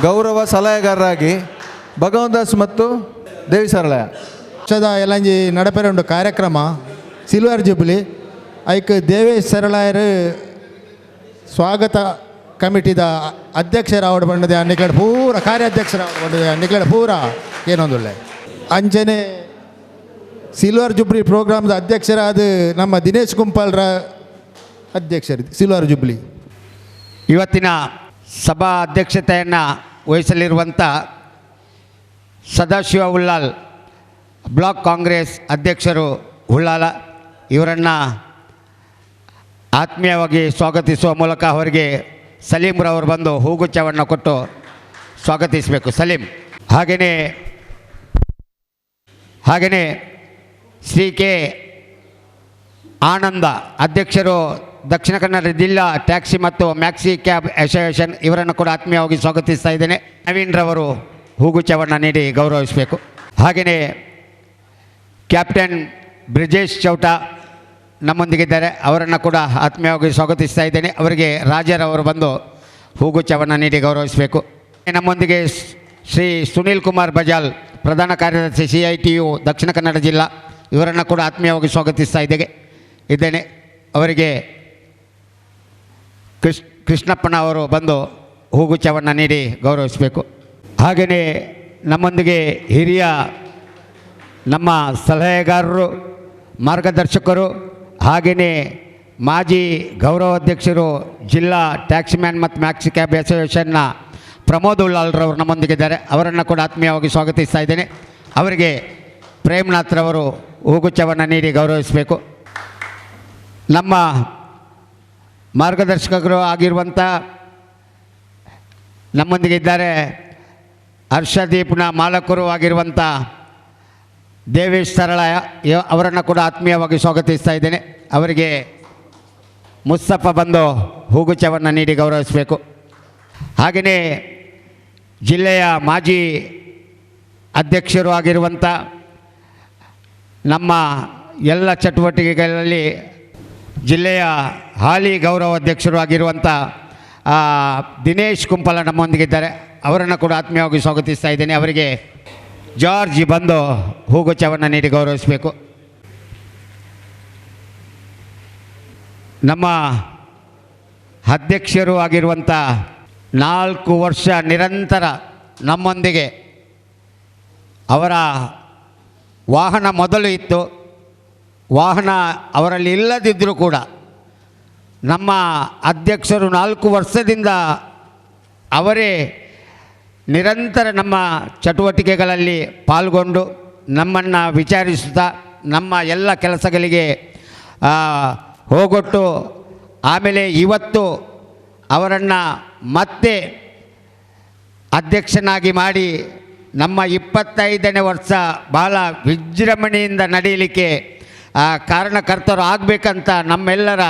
ಗೌರವ ಸಲಹೆಗಾರರಾಗಿ ಭಗವಂದಾಸ್ ಮತ್ತು ದೇವಿ ಸರಳಯ ಪಕ್ಷದ ಎಲ್ಲಂಜಿ ನಡಪೆರ ಉಂಡು ಕಾರ್ಯಕ್ರಮ ಸಿಲ್ವರ್ ಜೂಬ್ಲಿ ಐಕ್ ದೇವೇಶ್ ಸರಳಾಯರು ಸ್ವಾಗತ ಕಮಿಟಿದ ಅಧ್ಯಕ್ಷರಾವಡು ಬಂಡದೆ ಅನ್ನಿಕಡೆ ಪೂರ ಕಾರ್ಯಾಧ್ಯಕ್ಷರಾವಡು ಬಂಡದೆ ಅನ್ನಿಕಡೆ ಪೂರ ಏನೊಂದುಳ್ಳೆ ಅಂಚನೆ ಸಿಲ್ವರ್ ಜುಬ್ಲಿ ಪ್ರೋಗ್ರಾಮ್ದ ಅಧ್ಯಕ್ಷರಾದ ನಮ್ಮ ದಿನೇಶ್ ಕುಂಪಲ್ರ ಅಧ್ಯಕ್ಷರು ಸಿಲ್ವರ್ ಜುಬ್ಲಿ. ಇವತ್ತಿನ ಸಭಾ ಅಧ್ಯಕ್ಷತೆಯನ್ನು ವಹಿಸಲಿರುವಂಥ ಸದಾಶಿವ ಉಳ್ಳಾಲ್ ಬ್ಲಾಕ್ ಕಾಂಗ್ರೆಸ್ ಅಧ್ಯಕ್ಷರು ಉಳ್ಳಾಲ ಇವರನ್ನು ಆತ್ಮೀಯವಾಗಿ ಸ್ವಾಗತಿಸುವ ಮೂಲಕ ಅವರಿಗೆ ಸಲೀಮ್ರವರು ಬಂದು ಹೂಗುಚ್ಛವನ್ನು ಕೊಟ್ಟು ಸ್ವಾಗತಿಸಬೇಕು. ಸಲೀಂ. ಹಾಗೆಯೇ ಶ್ರೀ ಕೆ ಆನಂದ ಅಧ್ಯಕ್ಷರು ದಕ್ಷಿಣ ಕನ್ನಡ ಜಿಲ್ಲಾ ಟ್ಯಾಕ್ಸಿ ಮತ್ತು ಮ್ಯಾಕ್ಸಿ ಕ್ಯಾಬ್ ಅಸೋಸಿಯೇಷನ್ ಇವರನ್ನು ಕೂಡ ಆತ್ಮೀಯವಾಗಿ ಸ್ವಾಗತಿಸ್ತಾ ಇದ್ದೇನೆ. ನವೀನ್ರವರು ಹೂಗುಚ್ಛವನ್ನು ನೀಡಿ ಗೌರವಿಸಬೇಕು. ಹಾಗೆಯೇ ಕ್ಯಾಪ್ಟನ್ ಬ್ರಿಜೇಶ್ ಚೌಟ ನಮ್ಮೊಂದಿಗಿದ್ದಾರೆ, ಅವರನ್ನು ಕೂಡ ಆತ್ಮೀಯವಾಗಿ ಸ್ವಾಗತಿಸ್ತಾ ಇದ್ದೇನೆ. ಅವರಿಗೆ ರಾಜರವರು ಬಂದು ಹೂಗುಚ್ಛವನ್ನು ನೀಡಿ ಗೌರವಿಸಬೇಕು. ನಮ್ಮೊಂದಿಗೆ ಶ್ರೀ ಸುನೀಲ್ ಕುಮಾರ್ ಬಜಾಲ್ ಪ್ರಧಾನ ಕಾರ್ಯದರ್ಶಿ CITU ದಕ್ಷಿಣ ಕನ್ನಡ ಜಿಲ್ಲಾ, ಇವರನ್ನು ಕೂಡ ಆತ್ಮೀಯವಾಗಿ ಸ್ವಾಗತಿಸ್ತಾ ಇದ್ದೇನೆ. ಅವರಿಗೆ ಕೃಷ್ಣಪ್ಪನ ಅವರು ಬಂದು ಹೂಗುಚ್ಛವನ್ನು ನೀಡಿ ಗೌರವಿಸಬೇಕು. ಹಾಗೆಯೇ ನಮ್ಮೊಂದಿಗೆ ಹಿರಿಯ ನಮ್ಮ ಸಲಹೆಗಾರರು, ಮಾರ್ಗದರ್ಶಕರು, ಹಾಗೆಯೇ ಮಾಜಿ ಗೌರವಾಧ್ಯಕ್ಷರು ಜಿಲ್ಲಾ ಟ್ಯಾಕ್ಸಿ ಮ್ಯಾನ್ ಮತ್ತು ಮ್ಯಾಕ್ಸಿ ಕ್ಯಾಬ್ ಅಸೋಸಿಯೇಷನ್ನ ಪ್ರಮೋದ್ ಉಳ್ಳಾಲ್ರವರು ನಮ್ಮೊಂದಿಗಿದ್ದಾರೆ, ಅವರನ್ನು ಕೂಡ ಆತ್ಮೀಯವಾಗಿ ಸ್ವಾಗತಿಸ್ತಾ ಇದ್ದೇನೆ. ಅವರಿಗೆ ಪ್ರೇಮ್ನಾಥ್ರವರು ಹೂಗುಚ್ಛವನ್ನು ನೀಡಿ ಗೌರವಿಸಬೇಕು. ನಮ್ಮ ಮಾರ್ಗದರ್ಶಕರು ಆಗಿರುವಂಥ ನಮ್ಮೊಂದಿಗಿದ್ದಾರೆ ಹರ್ಷದೀಪ್ನ ಮಾಲಕರು ಆಗಿರುವಂಥ ದೇವೇಶ್ ಸರಳಾಯ, ಅವರನ್ನು ಕೂಡ ಆತ್ಮೀಯವಾಗಿ ಸ್ವಾಗತಿಸ್ತಾ ಇದ್ದೇನೆ. ಅವರಿಗೆ ಮುಸ್ತಫಾ ಬಂದು ಹೂಗುಚ್ಛವನ್ನು ನೀಡಿ ಗೌರವಿಸಬೇಕು. ಹಾಗೆಯೇ ಜಿಲ್ಲೆಯ ಮಾಜಿ ಅಧ್ಯಕ್ಷರು ಆಗಿರುವಂಥ ನಮ್ಮ ಎಲ್ಲ ಚಟುವಟಿಕೆಗಳಲ್ಲಿ ಜಿಲ್ಲೆಯ ಹಾಲಿ ಗೌರವ ಅಧ್ಯಕ್ಷರು ಆಗಿರುವಂಥ ದಿನೇಶ್ ಕುಂಪಲ ನಮ್ಮೊಂದಿಗಿದ್ದಾರೆ, ಅವರನ್ನು ಕೂಡ ಆತ್ಮೀಯವಾಗಿ ಸ್ವಾಗತಿಸ್ತಾ ಇದ್ದೇನೆ. ಅವರಿಗೆ ಜಾರ್ಜ್ ಬಂದು ಹೂಗುಚ್ಛವನ್ನು ನೀಡಿ ಗೌರವಿಸಬೇಕು. ನಮ್ಮ ಅಧ್ಯಕ್ಷರು ಆಗಿರುವಂಥ 4 ವರ್ಷ ನಿರಂತರ ನಮ್ಮೊಂದಿಗೆ, ಅವರ ವಾಹನ ಮೊದಲು ಇತ್ತು, ವಾಹನ ಅವರಲ್ಲಿ ಇಲ್ಲದಿದ್ದರೂ ಕೂಡ ನಮ್ಮ ಅಧ್ಯಕ್ಷರು 4 ವರ್ಷದಿಂದ ಅವರೇ ನಿರಂತರ ನಮ್ಮ ಚಟುವಟಿಕೆಗಳಲ್ಲಿ ಪಾಲ್ಗೊಂಡು ನಮ್ಮನ್ನು ವಿಚಾರಿಸುತ್ತಾ ನಮ್ಮ ಎಲ್ಲ ಕೆಲಸಗಳಿಗೆ ಹೋಗೊಟ್ಟು ಆಮೇಲೆ ಇವತ್ತು ಅವರನ್ನು ಮತ್ತೆ ಅಧ್ಯಕ್ಷನಾಗಿ ಮಾಡಿ ನಮ್ಮ 25ನೇ ವರ್ಷ ಬಹಳ ವಿಜೃಂಭಣೆಯಿಂದ ನಡೆಯಲಿಕ್ಕೆ ಕಾರಣಕರ್ತರು ಆಗಬೇಕಂತ ನಮ್ಮೆಲ್ಲರ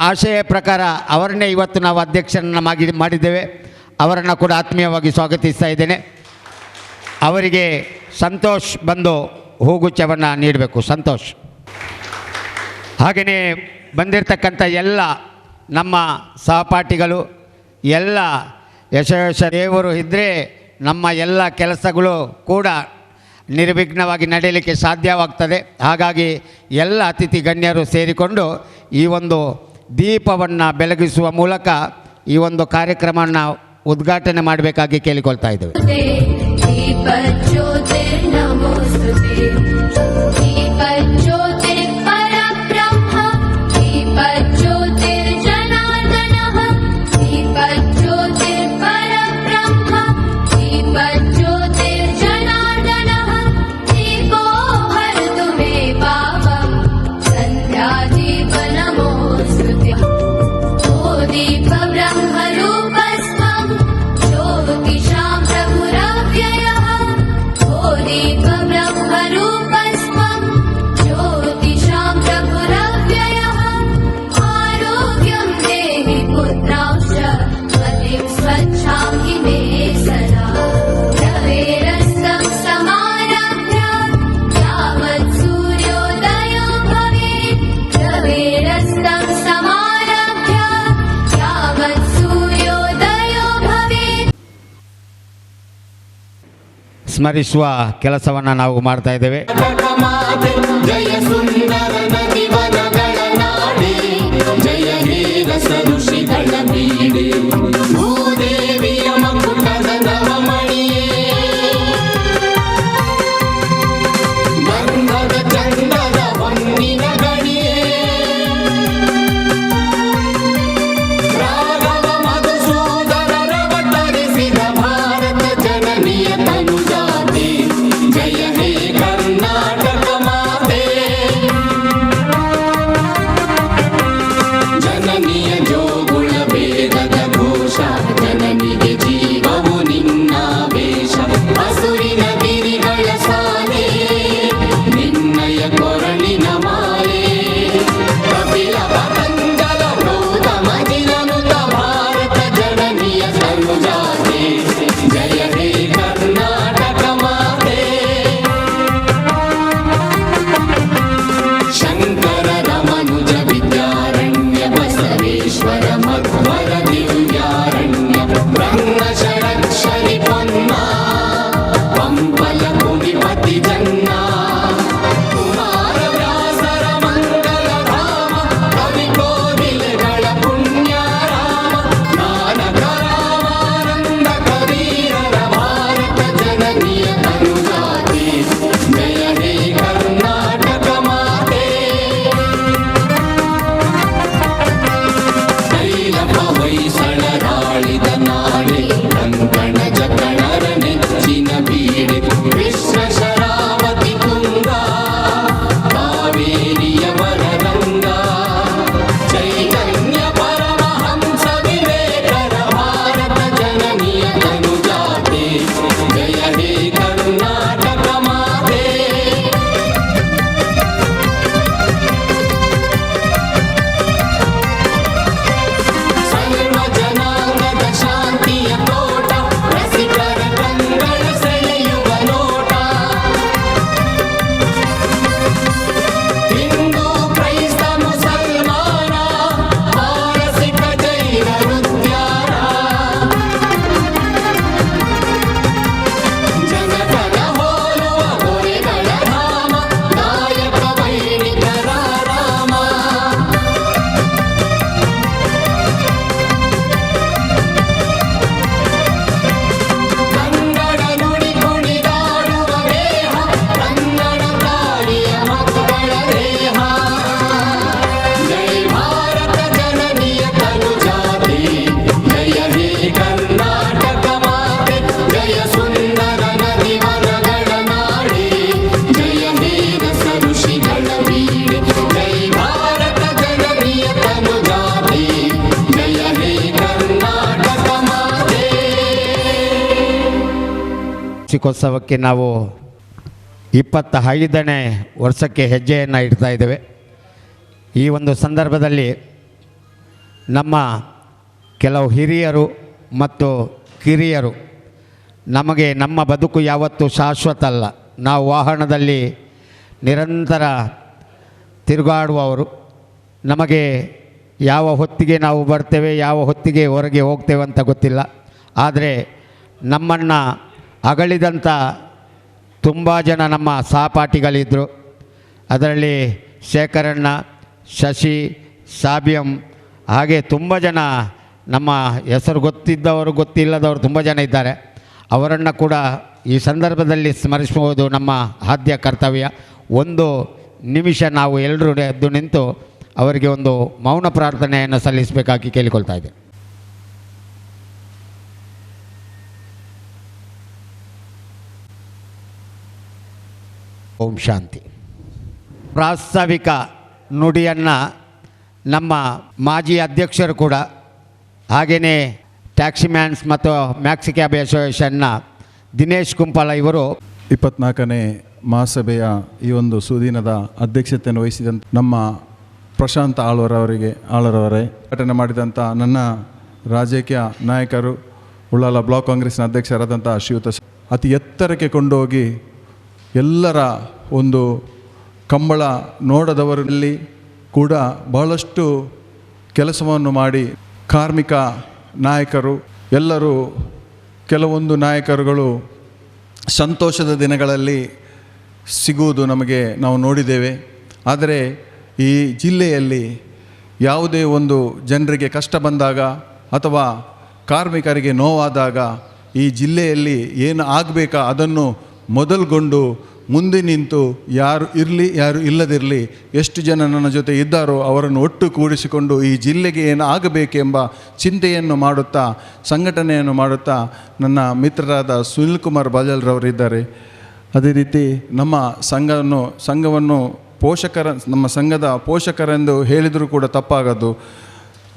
ಆಶಯ ಪ್ರಕಾರ ಅವರನ್ನೇ ಇವತ್ತು ನಾವು ಅಧ್ಯಕ್ಷರನ್ನು ಮಾಡಿದ್ದೇವೆ. ಅವರನ್ನು ಕೂಡ ಆತ್ಮೀಯವಾಗಿ ಸ್ವಾಗತಿಸ್ತಾ ಇದ್ದೇನೆ. ಅವರಿಗೆ ಸಂತೋಷ್ ಬಂದು ಹೂಗುಚ್ಛವನ್ನು ನೀಡಬೇಕು. ಸಂತೋಷ್. ಹಾಗೆಯೇ ಬಂದಿರತಕ್ಕಂಥ ಎಲ್ಲ ನಮ್ಮ ಸಹಪಾಠಿಗಳು, ಎಲ್ಲ ಯಶಸ್ಸ ದೇವರು ಇದ್ದರೆ ನಮ್ಮ ಎಲ್ಲ ಕೆಲಸಗಳು ಕೂಡ ನಿರ್ವಿಘ್ನವಾಗಿ ನಡೆಯಲಿಕ್ಕೆ ಸಾಧ್ಯವಾಗ್ತದೆ. ಹಾಗಾಗಿ ಎಲ್ಲ ಅತಿಥಿ ಗಣ್ಯರು ಸೇರಿಕೊಂಡು ಈ ಒಂದು ದೀಪವನ್ನು ಬೆಳಗಿಸುವ ಮೂಲಕ ಈ ಒಂದು ಕಾರ್ಯಕ್ರಮವನ್ನು ಉದ್ಘಾಟನೆ ಮಾಡಬೇಕಾಗಿ ಕೇಳಿಕೊಳ್ತಾ ಇದ್ದೇವೆ. ब्रह्मरूपस्त्वं ಸ್ಮರಿಸುವ ಕೆಲಸವನ್ನು ನಾವು ಮಾಡ್ತಾ ಇದ್ದೇವೆ. ಜಯ ಸುಂದರ ನದಿ ವನಗಳ ನಾಡಿ, ಜಯ ವೀರ ಸಋಷಿಗಳ ಬೀಡಿ, ಭೂದೇವಿಯ ಮಕುಟದ ನವಮಣಿಯೇ, ಗಂಧದ ಚಂದದ ಹೊನ್ನಿನ ಗಣಿಯೇ, ರಾಘವ ಮಧುಸೂದನರವತರಿಸಿದ ಭಾರತ ಜನನಿಯ ತನುಜಾತೆ, ಜಯ ಹೇ ಕರ್ನಾಟಕ ಮಾತೆ, ಜನನಿಯ ಜೋಗುಳ ವೇದದ ಘೋಷ, ಜನನಿಗೆ ಜೀವವು ನಿನ್ನ ವೇಷ, ಹಸುರಿನ ಗಿರಿಗಳ ಸಾಲೆ, ನಿನ್ನಯ ಕೊರಳಿನ ಮಾಲೆ, ಕಪಿಲ ಪತಂಜಲ ಗೌತಮ ಜಿನನುತ ಭಾರತ ಜನನಿಯ ತನುಜಾತೆ, ಜಯ ಹೇ ಕರ್ನಾಟಕ ಮಾತೆ, ಶಂಕರ ರಮನುಜ ವಿದ್ಯಾರಣ್ಯ ಬಸವೇಶ್ವರ ಮಧ್ವರ ದಿವ್ಯಾರಣ್ಯ, ಬ್ರಹ್ಮ ಷಡಕ್ಷರಿ ಪೊನ್ನ, ಪಂಪಲ ಕುಣಿಪತಿ ಜನ್ನ, ಕುಮಾರ ವ್ಯಾಸರ ಮಂಗಲ ಧಾಮ, ಕವಿ ಕೋಗಿಲೆಗಳ ಪುಣ್ಯಾರಾಮ, ನಾನಕ ರಾಮಾನಂದ ಕಬೀರರ ಭಾರತ ಜನನಿಯ ತನುಜಾತೆ, ಜಯ ಹೇ ಕರ್ನಾಟಕ ಮಾತೆ, ಕೈಲಪ ಹೊಯ್ಸಳರಾಳಿದ ನಾಡೆ, ಕಂಕಣ ಜಕಣರ ನೆಚ್ಚಿನ ಬೀಡೆ, ವಿಶ್ವ ಶರಾವತಿ ತುಂಗ, ಕಾವೇರಿಯ ವರರಂಗ, ಚೈತನ್ಯ ಪರಮಹಂಸ ವಿವೇಕರ ಭಾರತ ಜನನಿಯ ತನುಜಾತೆ, ಜಯ ಹೇ ಕರ್ನಾಟಕ ಮಾತೆ, ಸರ್ವ ಜನಾಂಗದ ಶಾಂತಿಯ ತೋಟ, ರಸಿಕರ ಕಂಗಳ ಸೆಳೆಯುವ ನೋಟ, ಹಿಂದೂ ಕ್ರೈಸ್ತ ಮುಸಲ್ಮಾನ, ಪಾರಸಿಕ ಜೈನರುದ್ಯಾನ, ಜಗತ್ತನ ಹೋಲುವ ಹೊರೆಗಳ ಧಾಮ, ನಾಯಕ ವೈಣಿಕರ ರಾಮ, ಕನ್ನಡ ನುಡಿ ಕುಣಿದಾಡುವ ದೇಹ, ಕನ್ನಡ ತಾಯಿಯ ಮಕ್ಕಳ ದೇಹ, ಜಯ ಭಾರತ ಜನನಿಯ ತನುಜಾತೆ, ಜಯ ಹೇ ಕರ್ನಾಟಕ ಮಾತೆ, ಜಯ ಸುಂದರ ನದಿ ವನಗಳ ನಾಡೆ, ಜಯ ವೀರ ಸಋಷಿಗಳ ಬೀಡೆ, ಜೈ ಭಾರತ ಜನನಿಯ ತನುಜಾತೆ, ಜಯ ಹೇ ಕರ್ನಾಟಕ ಮಾತೆ. ವಾರ್ಷಿಕೋತ್ಸವಕ್ಕೆ ನಾವು 25ನೇ ವರ್ಷಕ್ಕೆ ಹೆಜ್ಜೆಯನ್ನು ಇಡ್ತಾ ಇದ್ದೇವೆ. ಈ ಒಂದು ಸಂದರ್ಭದಲ್ಲಿ ನಮ್ಮ ಕೆಲವು ಹಿರಿಯರು ಮತ್ತು ಕಿರಿಯರು, ನಮಗೆ ನಮ್ಮ ಬದುಕು ಯಾವತ್ತೂ ಶಾಶ್ವತ ಅಲ್ಲ, ನಾವು ವಾಹನದಲ್ಲಿ ನಿರಂತರ ತಿರುಗಾಡುವವರು, ನಮಗೆ ಯಾವ ಹೊತ್ತಿಗೆ ನಾವು ಬರ್ತೇವೆ, ಯಾವ ಹೊತ್ತಿಗೆ ಹೊರಗೆ ಹೋಗ್ತೇವೆ ಅಂತ ಗೊತ್ತಿಲ್ಲ. ಆದರೆ ನಮ್ಮನ್ನು ಅಗಲಿದಂಥ ತುಂಬ ಜನ ನಮ್ಮ ಸಹಪಾಠಿಗಳಿದ್ದರು. ಅದರಲ್ಲಿ ಶೇಖರಣ್ಣ, ಶಶಿ, ಸಾಬಿಯಂ, ಹಾಗೆ ತುಂಬ ಜನ ನಮ್ಮ ಹೆಸರು ಗೊತ್ತಿದ್ದವರು ಗೊತ್ತಿಲ್ಲದವರು ತುಂಬ ಜನ ಇದ್ದಾರೆ. ಅವರನ್ನು ಕೂಡ ಈ ಸಂದರ್ಭದಲ್ಲಿ ಸ್ಮರಿಸುವುದು ನಮ್ಮ ಆದ್ಯ ಕರ್ತವ್ಯ. ಒಂದು ನಿಮಿಷ ನಾವು ಎಲ್ಲರೂ ಎದ್ದು ನಿಂತು ಅವರಿಗೆ ಒಂದು ಮೌನ ಪ್ರಾರ್ಥನೆಯನ್ನು ಸಲ್ಲಿಸಬೇಕಾಗಿ ಕೇಳಿಕೊಳ್ತಾ ಇದ್ದೇನೆ. ಓಂ ಶಾಂತಿ. ಪ್ರಾಸ್ತಾವಿಕ ನುಡಿಯನ್ನು ನಮ್ಮ ಮಾಜಿ ಅಧ್ಯಕ್ಷರು ಕೂಡ, ಹಾಗೆಯೇ ಟ್ಯಾಕ್ಸಿ ಮ್ಯಾನ್ಸ್ ಮತ್ತು ಮ್ಯಾಕ್ಸಿ ಕ್ಯಾಬ್ ಅಸೋಸಿಯೇಷನ್ನ ದಿನೇಶ್ ಕುಂಪಲ ಇವರು 24ನೇ ಮಹಾಸಭೆಯ ಈ ಒಂದು ಸುದಿನದ ಅಧ್ಯಕ್ಷತೆಯನ್ನು ವಹಿಸಿದಂಥ ನಮ್ಮ ಪ್ರಶಾಂತ್ ಆಳರವರೇ, ಘಟನೆ ಮಾಡಿದಂಥ ನನ್ನ ರಾಜಕೀಯ ನಾಯಕರು, ಉಳ್ಳಾಲ ಬ್ಲಾಕ್ ಕಾಂಗ್ರೆಸ್ನ ಅಧ್ಯಕ್ಷರಾದಂಥ ಶ್ರೀಯುತ ಅತಿ ಎತ್ತರಕ್ಕೆ ಕೊಂಡೋಗಿ ಎಲ್ಲರ ಒಂದು ಕಂಬಳ ನೋಡದವರಲ್ಲಿ ಕೂಡ ಬಹಳಷ್ಟು ಕೆಲಸವನ್ನು ಮಾಡಿ ಕಾರ್ಮಿಕ ನಾಯಕರು ಎಲ್ಲರೂ, ಕೆಲವೊಂದು ನಾಯಕರುಗಳು ಸಂತೋಷದ ದಿನಗಳಲ್ಲಿ ಸಿಗುವುದು ನಾವು ನೋಡಿದ್ದೇವೆ. ಆದರೆ ಈ ಜಿಲ್ಲೆಯಲ್ಲಿ ಯಾವುದೇ ಒಂದು ಜನರಿಗೆ ಕಷ್ಟ ಬಂದಾಗ ಅಥವಾ ಕಾರ್ಮಿಕರಿಗೆ ನೋವಾದಾಗ ಈ ಜಿಲ್ಲೆಯಲ್ಲಿ ಏನು ಆಗಬೇಕಾ ಅದನ್ನು ಮೊದಲುಗೊಂಡು ಮುಂದೆ ನಿಂತು ಯಾರು ಇರಲಿ ಯಾರು ಇಲ್ಲದಿರಲಿ, ಎಷ್ಟು ಜನ ನನ್ನ ಜೊತೆ ಇದ್ದಾರೋ ಅವರನ್ನು ಒಟ್ಟು ಕೂಡಿಸಿಕೊಂಡು ಈ ಜಿಲ್ಲೆಗೆ ಏನು ಆಗಬೇಕೆಂಬ ಚಿಂತೆಯನ್ನು ಮಾಡುತ್ತಾ, ಸಂಘಟನೆಯನ್ನು ಮಾಡುತ್ತಾ ನನ್ನ ಮಿತ್ರರಾದ ಸುನಿಲ್ ಕುಮಾರ್ ಬಾಜಲ್ರವರಿದ್ದಾರೆ. ಅದೇ ರೀತಿ ನಮ್ಮ ಸಂಘವನ್ನು ನಮ್ಮ ಸಂಘದ ಪೋಷಕರೆಂದು ಹೇಳಿದರೂ ಕೂಡ ತಪ್ಪಾಗದು,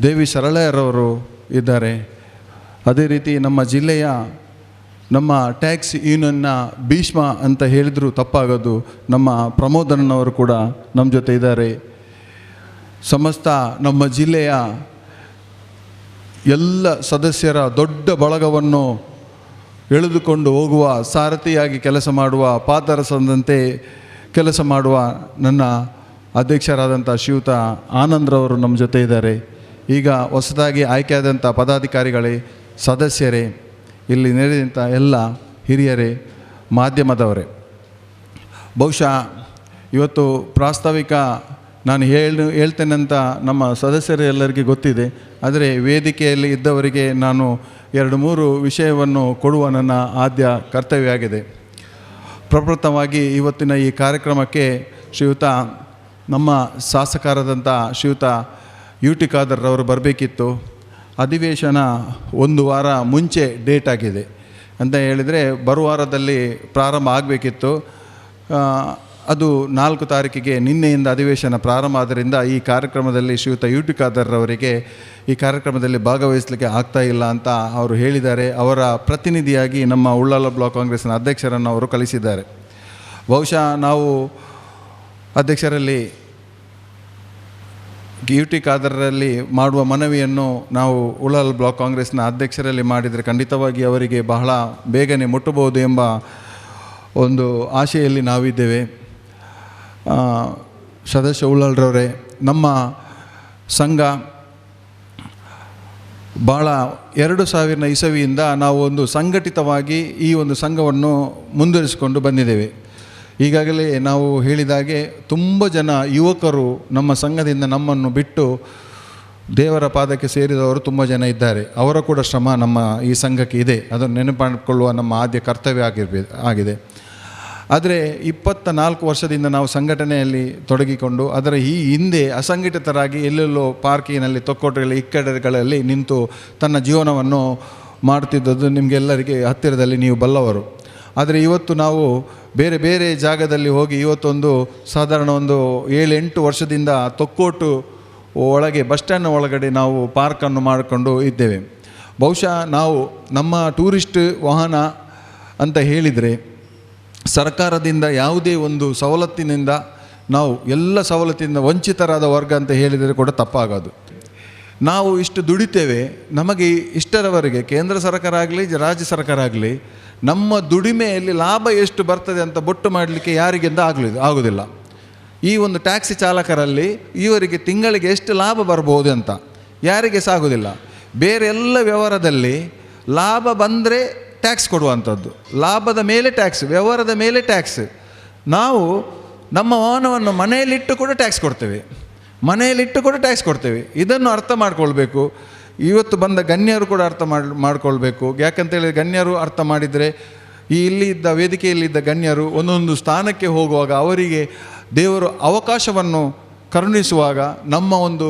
ದೇವಿ ಸರಳಯ್ಯರವರು ಇದ್ದಾರೆ. ಅದೇ ರೀತಿ ನಮ್ಮ ಜಿಲ್ಲೆಯ ನಮ್ಮ ಟ್ಯಾಕ್ಸ್ ಯೂನಿಯನ್ನ ಭೀಷ್ಮ ಅಂತ ಹೇಳಿದರೂ ತಪ್ಪಾಗೋದು, ನಮ್ಮ ಪ್ರಮೋದನವರು ಕೂಡ ನಮ್ಮ ಜೊತೆ ಇದ್ದಾರೆ. ಸಮಸ್ತ ನಮ್ಮ ಜಿಲ್ಲೆಯ ಎಲ್ಲ ಸದಸ್ಯರ ದೊಡ್ಡ ಬಳಗವನ್ನು ಎಳೆದುಕೊಂಡು ಹೋಗುವ, ಸಾರಥಿಯಾಗಿ ಕೆಲಸ ಮಾಡುವ, ಪಾದರಸದಂತೆ ಕೆಲಸ ಮಾಡುವ ನನ್ನ ಅಧ್ಯಕ್ಷರಾದಂಥ ಶ್ರೀಯುತ ಆನಂದ್ರವರು ನಮ್ಮ ಜೊತೆ ಇದ್ದಾರೆ. ಈಗ ಹೊಸದಾಗಿ ಆಯ್ಕೆಯಾದಂಥ ಪದಾಧಿಕಾರಿಗಳೇ, ಸದಸ್ಯರೇ, ಇಲ್ಲಿ ನೆರೆದಂಥ ಎಲ್ಲ ಹಿರಿಯರೇ, ಮಾಧ್ಯಮದವರೇ, ಬಹುಶಃ ಇವತ್ತು ಪ್ರಾಸ್ತಾವಿಕ ನಾನು ಹೇಳ್ತೇನೆ ಅಂತ ನಮ್ಮ ಸದಸ್ಯರು ಎಲ್ಲರಿಗೂ ಗೊತ್ತಿದೆ. ಆದರೆ ವೇದಿಕೆಯಲ್ಲಿ ಇದ್ದವರಿಗೆ ನಾನು 2-3 ವಿಷಯವನ್ನು ಕೊಡುವ ನನ್ನ ಆದ್ಯ ಕರ್ತವ್ಯ ಆಗಿದೆ. ಪ್ರಪ್ರಥಮವಾಗಿ ಇವತ್ತಿನ ಈ ಕಾರ್ಯಕ್ರಮಕ್ಕೆ ಶ್ರೀಯುತ ನಮ್ಮ ಶಾಸಕರಾದಂಥ ಶ್ರೀಯುತ UT ಖಾದರ್ರವರು ಬರಬೇಕಿತ್ತು. ಅಧಿವೇಶನ 1 ವಾರ ಮುಂಚೆ ಡೇಟ್ ಆಗಿದೆ ಅಂತ ಹೇಳಿದರೆ ಬರುವ ವಾರದಲ್ಲಿ ಪ್ರಾರಂಭ ಆಗಬೇಕಿತ್ತು. ಅದು 4 ತಾರೀಕಿಗೆ ನಿನ್ನೆಯಿಂದ ಅಧಿವೇಶನ ಪ್ರಾರಂಭ ಆದ್ದರಿಂದ ಈ ಕಾರ್ಯಕ್ರಮದಲ್ಲಿ ಶ್ರೀಯುತ UT ಖಾದರ್ರವರಿಗೆ ಈ ಕಾರ್ಯಕ್ರಮದಲ್ಲಿ ಭಾಗವಹಿಸಲಿಕ್ಕೆ ಆಗ್ತಾ ಇಲ್ಲ ಅಂತ ಅವರು ಹೇಳಿದ್ದಾರೆ. ಅವರ ಪ್ರತಿನಿಧಿಯಾಗಿ ನಮ್ಮ ಉಳ್ಳಾಲ ಬ್ಲಾಕ್ ಕಾಂಗ್ರೆಸ್ನ ಅಧ್ಯಕ್ಷರನ್ನು ಅವರು ಕಳಿಸಿದ್ದಾರೆ. ಬಹುಶಃ ನಾವು ಅಧ್ಯಕ್ಷರಲ್ಲಿ UT ಖಾದರ್ರಲ್ಲಿ ಮಾಡುವ ಮನವಿಯನ್ನು ನಾವು ಉಳ್ಳಾಲ ಬ್ಲಾಕ್ ಕಾಂಗ್ರೆಸ್ನ ಅಧ್ಯಕ್ಷರಲ್ಲಿ ಮಾಡಿದರೆ ಖಂಡಿತವಾಗಿ ಅವರಿಗೆ ಬಹಳ ಬೇಗನೆ ಮುಟ್ಟಬಹುದು ಎಂಬ ಒಂದು ಆಶೆಯಲ್ಲಿ ನಾವಿದ್ದೇವೆ. ಸದಸ್ಯ ಉಳ್ಳಾಲ್ರವರೇ, ನಮ್ಮ ಸಂಘ ಭಾಳ 2000 ಇಸವಿಯಿಂದ ನಾವು ಒಂದು ಸಂಘಟಿತವಾಗಿ ಈ ಒಂದು ಸಂಘವನ್ನು ಮುಂದುವರಿಸಿಕೊಂಡು ಬಂದಿದ್ದೇವೆ. ಈಗಾಗಲೇ ನಾವು ಹೇಳಿದಾಗೆ ತುಂಬ ಜನ ಯುವಕರು ನಮ್ಮ ಸಂಘದಿಂದ ನಮ್ಮನ್ನು ಬಿಟ್ಟು ದೇವರ ಪಾದಕ್ಕೆ ಸೇರಿದವರು ತುಂಬ ಜನ ಇದ್ದಾರೆ. ಅವರ ಕೂಡ ಶ್ರಮ ನಮ್ಮ ಈ ಸಂಘಕ್ಕೆ ಇದೆ, ಅದನ್ನು ನೆನಪಿಕೊಳ್ಳುವ ನಮ್ಮ ಆದ್ಯ ಕರ್ತವ್ಯ ಆಗಿದೆ. ಆದರೆ 24 ವರ್ಷದಿಂದ ನಾವು ಸಂಘಟನೆಯಲ್ಲಿ ತೊಡಗಿಕೊಂಡು ಅದರ ಈ ಹಿಂದೆ ಅಸಂಘಟಿತರಾಗಿ ಎಲ್ಲೆಲ್ಲೋ ಪಾರ್ಕಿನಲ್ಲಿ, ತೊಕ್ಕೋಟೆಗಳಲ್ಲಿ, ಇಕ್ಕಡೆಗಳಲ್ಲಿ ನಿಂತು ತನ್ನ ಜೀವನವನ್ನು ಮಾಡ್ತಿದ್ದದ್ದು ನಿಮಗೆಲ್ಲರಿಗೆ ಹತ್ತಿರದಲ್ಲಿ ನೀವು ಬಲ್ಲವರು. ಆದರೆ ಇವತ್ತು ನಾವು ಬೇರೆ ಬೇರೆ ಜಾಗದಲ್ಲಿ ಹೋಗಿ ಇವತ್ತೊಂದು ಸಾಧಾರಣ 7-8 ವರ್ಷದಿಂದ ತೊಕ್ಕೋಟು ಒಳಗೆ ಬಸ್ ಸ್ಟ್ಯಾಂಡ್ ಒಳಗಡೆ ನಾವು ಪಾರ್ಕನ್ನು ಮಾಡಿಕೊಂಡು ಇದ್ದೇವೆ. ಬಹುಶಃ ನಾವು ನಮ್ಮ ಟೂರಿಸ್ಟ್ ವಾಹನ ಅಂತ ಹೇಳಿದರೆ ಸರ್ಕಾರದಿಂದ ಯಾವುದೇ ಒಂದು ಸವಲತ್ತಿನಿಂದ ನಾವು ಎಲ್ಲ ಸವಲತ್ತಿನಿಂದ ವಂಚಿತರಾದ ವರ್ಗ ಅಂತ ಹೇಳಿದರೆ ಕೂಡ ತಪ್ಪಾಗೋದು. ನಾವು ಇಷ್ಟು ದುಡಿತೇವೆ, ನಮಗೆ ಇಷ್ಟರವರೆಗೆ ಕೇಂದ್ರ ಸರ್ಕಾರ ಆಗಲಿ ರಾಜ್ಯ ಸರ್ಕಾರ ಆಗಲಿ ನಮ್ಮ ದುಡಿಮೆಯಲ್ಲಿ ಲಾಭ ಎಷ್ಟು ಬರ್ತದೆ ಅಂತ ಬೊಟ್ಟು ಮಾಡಲಿಕ್ಕೆ ಯಾರಿಗಿಂದ ಆಗೋದಿಲ್ಲ. ಈ ಒಂದು ಟ್ಯಾಕ್ಸಿ ಚಾಲಕರಲ್ಲಿ ಇವರಿಗೆ ತಿಂಗಳಿಗೆ ಎಷ್ಟು ಲಾಭ ಬರ್ಬೋದು ಅಂತ ಯಾರಿಗೆ ಸಾಗೋದಿಲ್ಲ. ಬೇರೆ ಎಲ್ಲ ವ್ಯವಹಾರದಲ್ಲಿ ಲಾಭ ಬಂದರೆ ಟ್ಯಾಕ್ಸ್ ಕೊಡುವಂಥದ್ದು, ಲಾಭದ ಮೇಲೆ ಟ್ಯಾಕ್ಸ್, ವ್ಯವಹಾರದ ಮೇಲೆ ಟ್ಯಾಕ್ಸ್. ನಾವು ನಮ್ಮ ವಾಹನವನ್ನು ಮನೆಯಲ್ಲಿಟ್ಟು ಕೂಡ ಟ್ಯಾಕ್ಸ್ ಕೊಡ್ತೇವೆ. ಇದನ್ನು ಅರ್ಥ ಮಾಡ್ಕೊಳ್ಬೇಕು. ಇವತ್ತು ಬಂದ ಗಣ್ಯರು ಕೂಡ ಅರ್ಥ ಮಾಡ್ಕೊಳ್ಬೇಕು. ಯಾಕಂತೇಳಿದರೆ ಗಣ್ಯರು ಅರ್ಥ ಮಾಡಿದರೆ ಇಲ್ಲಿ ಇದ್ದ ವೇದಿಕೆಯಲ್ಲಿದ್ದ ಗಣ್ಯರು ಒಂದೊಂದು ಸ್ಥಾನಕ್ಕೆ ಹೋಗುವಾಗ ಅವರಿಗೆ ದೇವರು ಅವಕಾಶವನ್ನು ಕರುಣಿಸುವಾಗ ನಮ್ಮ ಒಂದು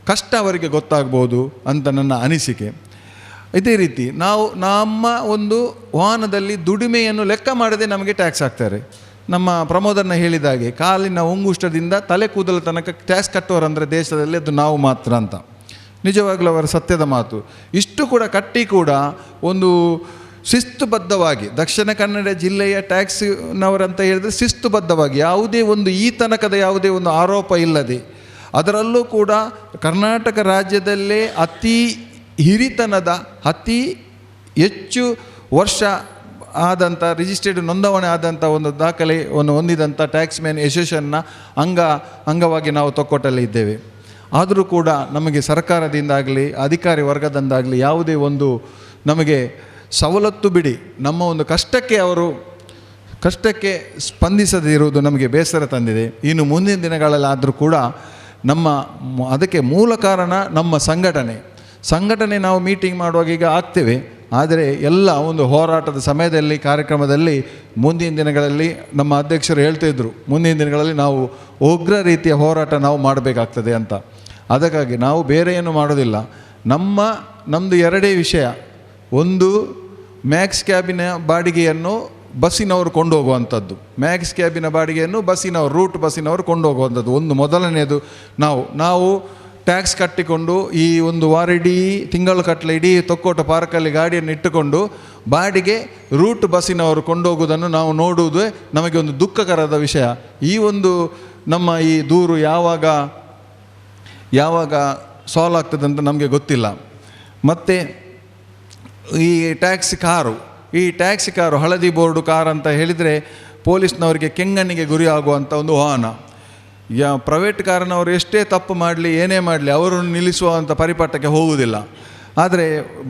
ಕಷ್ಟ ಅವರಿಗೆ ಗೊತ್ತಾಗ್ಬೋದು ಅಂತ ನನ್ನ ಅನಿಸಿಕೆ. ಇದೇ ರೀತಿ ನಾವು ನಮ್ಮ ಒಂದು ವಾಹನದಲ್ಲಿ ದುಡಿಮೆಯನ್ನು ಲೆಕ್ಕ ಮಾಡದೆ ನಮಗೆ ಟ್ಯಾಕ್ಸ್ ಹಾಕ್ತಾರೆ. ನಮ್ಮ ಪ್ರಮೋದನ್ನ ಹೇಳಿದಾಗೆ ಕಾಲಿನ ಉಂಗುಷ್ಟದಿಂದ ತಲೆ ಕೂದಲ ತನಕ ಟ್ಯಾಕ್ಸ್ ಕಟ್ಟೋರಂದರೆ ದೇಶದಲ್ಲಿ ಅದು ನಾವು ಮಾತ್ರ ಅಂತ. ನಿಜವಾಗ್ಲೂ ಅವರ ಸತ್ಯದ ಮಾತು. ಇಷ್ಟು ಕೂಡ ಕಟ್ಟಿ ಕೂಡ ಒಂದು ಶಿಸ್ತುಬದ್ಧವಾಗಿ ದಕ್ಷಿಣ ಕನ್ನಡ ಜಿಲ್ಲೆಯ ಟ್ಯಾಕ್ಸ್ನವರಂತ ಹೇಳಿದರೆ ಶಿಸ್ತುಬದ್ಧವಾಗಿ ಯಾವುದೇ ಒಂದು ಈ ತನಕದ ಯಾವುದೇ ಒಂದು ಆರೋಪ ಇಲ್ಲದೆ, ಅದರಲ್ಲೂ ಕೂಡ ಕರ್ನಾಟಕ ರಾಜ್ಯದಲ್ಲೇ ಹಿರಿತನದ ಅತಿ ಹೆಚ್ಚು ವರ್ಷ ಆದಂಥ ರಿಜಿಸ್ಟರ್ಡ್ ನೋಂದಣಿ ಆದಂಥ ಒಂದು ದಾಖಲೆಯನ್ನು ಹೊಂದಿದಂಥ ಟ್ಯಾಕ್ಸ್ ಮ್ಯಾನ್ ಅಸೋಸಿಯೇಷನ್ನ ಅಂಗವಾಗಿ ನಾವು ತೊಕ್ಕೋಟಲ್ಲಿ ಇದ್ದೇವೆ. ಆದರೂ ಕೂಡ ನಮಗೆ ಸರ್ಕಾರದಿಂದಾಗಲಿ ಅಧಿಕಾರಿ ವರ್ಗದಿಂದಾಗಲಿ ಯಾವುದೇ ಒಂದು ನಮಗೆ ಸವಲತ್ತು ಬಿಡಿ, ನಮ್ಮ ಒಂದು ಕಷ್ಟಕ್ಕೆ ಅವರು ಕಷ್ಟಕ್ಕೆ ಸ್ಪಂದಿಸದೇ ಇರುವುದು ನಮಗೆ ಬೇಸರ ತಂದಿದೆ. ಇನ್ನು ಮುಂದಿನ ದಿನಗಳಲ್ಲಾದರೂ ಕೂಡ ಅದಕ್ಕೆ ಮೂಲ ಕಾರಣ ನಮ್ಮ ಸಂಘಟನೆ ನಾವು ಮೀಟಿಂಗ್ ಮಾಡುವಾಗ ಈಗ ಆಗ್ತೇವೆ, ಆದರೆ ಎಲ್ಲ ಒಂದು ಹೋರಾಟದ ಸಮಯದಲ್ಲಿ ಕಾರ್ಯಕ್ರಮದಲ್ಲಿ ಮುಂದಿನ ದಿನಗಳಲ್ಲಿ ನಮ್ಮ ಅಧ್ಯಕ್ಷರು ಹೇಳ್ತಿದ್ರು, ಮುಂದಿನ ದಿನಗಳಲ್ಲಿ ನಾವು ಉಗ್ರ ರೀತಿಯ ಹೋರಾಟ ನಾವು ಮಾಡಬೇಕಾಗ್ತದೆ ಅಂತ. ಅದಕ್ಕಾಗಿ ನಾವು ಬೇರೆ ಏನು ಮಾಡೋದಿಲ್ಲ. ನಮ್ಮದು ಎರಡೇ ವಿಷಯ. ಒಂದು, ಮ್ಯಾಕ್ಸ್ ಕ್ಯಾಬಿನ ಬಾಡಿಗೆಯನ್ನು ಬಸ್ಸಿನವರು ಕೊಂಡೋಗುವಂಥದ್ದು, ಮ್ಯಾಕ್ಸ್ ಕ್ಯಾಬಿನ ಬಾಡಿಗೆಯನ್ನು ರೂಟ್ ಬಸ್ಸಿನವರು ಕೊಂಡೋಗುವಂಥದ್ದು ಒಂದು ಮೊದಲನೆಯದು. ನಾವು ಟ್ಯಾಕ್ಸ್ ಕಟ್ಟಿಕೊಂಡು ಈ ಒಂದು ವಾರ ಇಡೀ ತಿಂಗಳು ಕಟ್ಟಲೆ ಇಡೀ ತೊಕ್ಕೋಟ ಪಾರ್ಕಲ್ಲಿ ಗಾಡಿಯನ್ನು ಇಟ್ಟುಕೊಂಡು ಬಾಡಿಗೆ ರೂಟ್ ಬಸ್ಸಿನವರು ಕೊಂಡೋಗುವುದನ್ನು ನಾವು ನೋಡುವುದೇ ನಮಗೆ ಒಂದು ದುಃಖಕರದ ವಿಷಯ. ಈ ಒಂದು ನಮ್ಮ ಈ ದೂರು ಯಾವಾಗ ಸಾಲ್ವ್ ಆಗ್ತದೆ ಅಂತ ನಮಗೆ ಗೊತ್ತಿಲ್ಲ. ಮತ್ತು ಈ ಟ್ಯಾಕ್ಸಿ ಕಾರು ಹಳದಿ ಬೋರ್ಡು ಕಾರ್ ಅಂತ ಹೇಳಿದರೆ ಪೊಲೀಸ್ನವರಿಗೆ ಕೆಂಗಣ್ಣಿಗೆ ಗುರಿ ಆಗುವಂಥ ಒಂದು ವಾಹನ. ಪ್ರೈವೇಟ್ ಕಾರಿನವರು ಎಷ್ಟೇ ತಪ್ಪು ಮಾಡಲಿ ಏನೇ ಮಾಡಲಿ ಅವರನ್ನು ನಿಲ್ಲಿಸುವಂಥ ಪರಿಪಾಠಕ್ಕೆ ಹೋಗುವುದಿಲ್ಲ. ಆದರೆ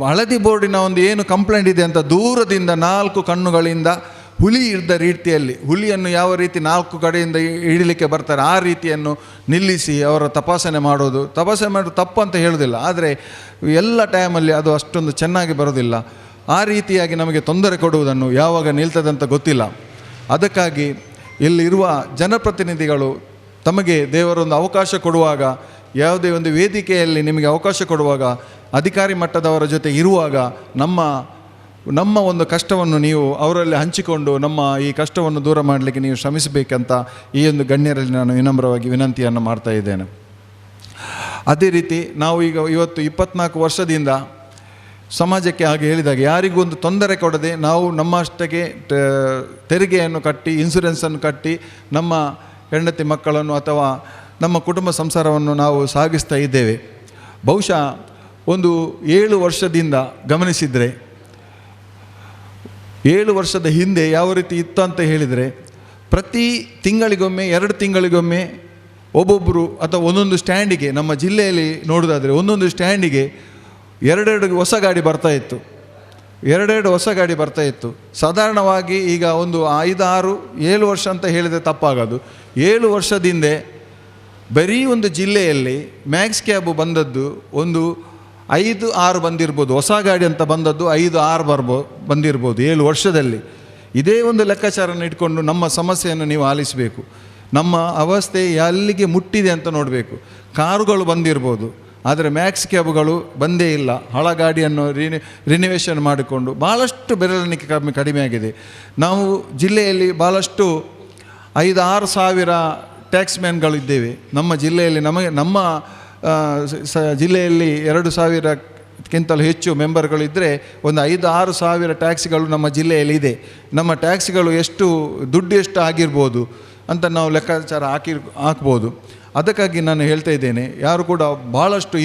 ಹಳದಿ ಬೋರ್ಡಿನ ಒಂದು ಏನು ಕಂಪ್ಲೇಂಟ್ ಇದೆ ಅಂತ ದೂರದಿಂದ 4 ಕಣ್ಣುಗಳಿಂದ ಹುಲಿ ಇದ್ದ ರೀತಿಯಲ್ಲಿ, ಹುಲಿಯನ್ನು ಯಾವ ರೀತಿ 4 ಕಡೆಯಿಂದ ಹಿಡಿಲಿಕ್ಕೆ ಬರ್ತಾರೆ ಆ ರೀತಿಯನ್ನು ನಿಲ್ಲಿಸಿ ಅವರ ತಪಾಸಣೆ ಮಾಡೋದು ತಪ್ಪು ಅಂತ ಹೇಳೋದಿಲ್ಲ, ಆದರೆ ಎಲ್ಲ ಟೈಮಲ್ಲಿ ಅದು ಅಷ್ಟೊಂದು ಚೆನ್ನಾಗಿ ಬರೋದಿಲ್ಲ. ಆ ರೀತಿಯಾಗಿ ನಮಗೆ ತೊಂದರೆ ಕೊಡುವುದನ್ನು ಯಾವಾಗ ನಿಲ್ತದೆ ಅಂತ ಗೊತ್ತಿಲ್ಲ. ಅದಕ್ಕಾಗಿ ಇಲ್ಲಿರುವ ಜನಪ್ರತಿನಿಧಿಗಳು ತಮಗೆ ದೇವರೊಂದು ಅವಕಾಶ ಕೊಡುವಾಗ, ಯಾವುದೇ ಒಂದು ವೇದಿಕೆಯಲ್ಲಿ ನಿಮಗೆ ಅವಕಾಶ ಕೊಡುವಾಗ, ಅಧಿಕಾರಿ ಮಟ್ಟದವರ ಜೊತೆ ಇರುವಾಗ ನಮ್ಮ ಒಂದು ಕಷ್ಟವನ್ನು ನೀವು ಅವರಲ್ಲಿ ಹಂಚಿಕೊಂಡು ನಮ್ಮ ಈ ಕಷ್ಟವನ್ನು ದೂರ ಮಾಡಲಿಕ್ಕೆ ನೀವು ಶ್ರಮಿಸಬೇಕಂತ ಈ ಒಂದು ಗಣ್ಯರಲ್ಲಿ ನಾನು ವಿನಮ್ರವಾಗಿ ವಿನಂತಿಯನ್ನು ಮಾಡ್ತಾ ಇದ್ದೇನೆ. ಅದೇ ರೀತಿ ನಾವು ಇವತ್ತು 24 ವರ್ಷದಿಂದ ಸಮಾಜಕ್ಕೆ ಹಾಗೆ ಹೇಳಿದಾಗ ಯಾರಿಗೂ ಒಂದು ತೊಂದರೆ ಕೊಡದೆ ನಾವು ನಮ್ಮಷ್ಟಕ್ಕೆ ತೆರಿಗೆಯನ್ನು ಕಟ್ಟಿ, ಇನ್ಸೂರೆನ್ಸನ್ನು ಕಟ್ಟಿ ನಮ್ಮ ಹೆಂಡತಿ ಮಕ್ಕಳನ್ನು ಅಥವಾ ನಮ್ಮ ಕುಟುಂಬ ಸಂಸಾರವನ್ನು ನಾವು ಸಾಗಿಸ್ತಾ ಇದ್ದೇವೆ. ಬಹುಶಃ ಒಂದು 7 ವರ್ಷದಿಂದ ಗಮನಿಸಿದರೆ, 7 ವರ್ಷದ ಹಿಂದೆ ಯಾವ ರೀತಿ ಇತ್ತು ಅಂತ ಹೇಳಿದರೆ, ಪ್ರತಿ ತಿಂಗಳಿಗೊಮ್ಮೆ 2 ತಿಂಗಳಿಗೊಮ್ಮೆ ಒಬ್ಬೊಬ್ಬರು ಅಥವಾ ಒಂದೊಂದು ಸ್ಟ್ಯಾಂಡಿಗೆ, ನಮ್ಮ ಜಿಲ್ಲೆಯಲ್ಲಿ ನೋಡೋದಾದರೆ ಒಂದೊಂದು ಸ್ಟ್ಯಾಂಡಿಗೆ 2 ಹೊಸ ಗಾಡಿ ಬರ್ತಾಯಿತ್ತು. 2 ಹೊಸ ಗಾಡಿ ಬರ್ತಾಯಿತ್ತು. ಸಾಧಾರಣವಾಗಿ ಈಗ ಒಂದು 5, 6, 7 ವರ್ಷ ಅಂತ ಹೇಳಿದರೆ ತಪ್ಪಾಗೋದು. 7 ವರ್ಷದಿಂದ ಬರೀ ಒಂದು ಜಿಲ್ಲೆಯಲ್ಲಿ ಮ್ಯಾಕ್ಸ್ ಕ್ಯಾಬ್ ಬಂದದ್ದು ಒಂದು 5, 6 ಬಂದಿರ್ಬೋದು. ಹೊಸ ಗಾಡಿ ಅಂತ ಬಂದದ್ದು 5, 6 ಬಂದಿರ್ಬೋದು 7 ವರ್ಷದಲ್ಲಿ. ಇದೇ ಒಂದು ಲೆಕ್ಕಾಚಾರನ ಇಟ್ಕೊಂಡು ನಮ್ಮ ಸಮಸ್ಯೆಯನ್ನು ನೀವು ಆಲಿಸಬೇಕು. ನಮ್ಮ ಅವಸ್ಥೆ ಎಲ್ಲಿಗೆ ಮುಟ್ಟಿದೆ ಅಂತ ನೋಡಬೇಕು. ಕಾರುಗಳು ಬಂದಿರ್ಬೋದು, ಆದರೆ ಮ್ಯಾಕ್ಸ್ ಕ್ಯಾಬ್ಗಳು ಬಂದೇ ಇಲ್ಲ. ಹಳ ಗಾಡಿಯನ್ನು ರಿನಿವೇಷನ್ ಮಾಡಿಕೊಂಡು ಭಾಳಷ್ಟು ಬೆರಳಿಕೆ ಕಡಿಮೆ ಆಗಿದೆ. ನಾವು ಜಿಲ್ಲೆಯಲ್ಲಿ ಭಾಳಷ್ಟು 5-6 ಸಾವಿರ ಟ್ಯಾಕ್ಸ್ಮ್ಯಾನ್ಗಳಿದ್ದೇವೆ ನಮ್ಮ ಜಿಲ್ಲೆಯಲ್ಲಿ. ನಮ್ಮ ಜಿಲ್ಲೆಯಲ್ಲಿ 2,000ಕ್ಕಿಂತಲೂ ಹೆಚ್ಚು ಮೆಂಬರ್ಗಳಿದ್ದರೆ ಒಂದು 5-6 ಸಾವಿರ ಟ್ಯಾಕ್ಸಿಗಳು ನಮ್ಮ ಜಿಲ್ಲೆಯಲ್ಲಿ ಇದೆ. ನಮ್ಮ ಟ್ಯಾಕ್ಸಿಗಳು ದುಡ್ಡು ಎಷ್ಟು ಆಗಿರ್ಬೋದು ಅಂತ ನಾವು ಲೆಕ್ಕಾಚಾರ ಹಾಕ್ಬೋದು. ಅದಕ್ಕಾಗಿ ನಾನು ಹೇಳ್ತಾ ಇದ್ದೇನೆ, ಯಾರು ಕೂಡ ಭಾಳಷ್ಟು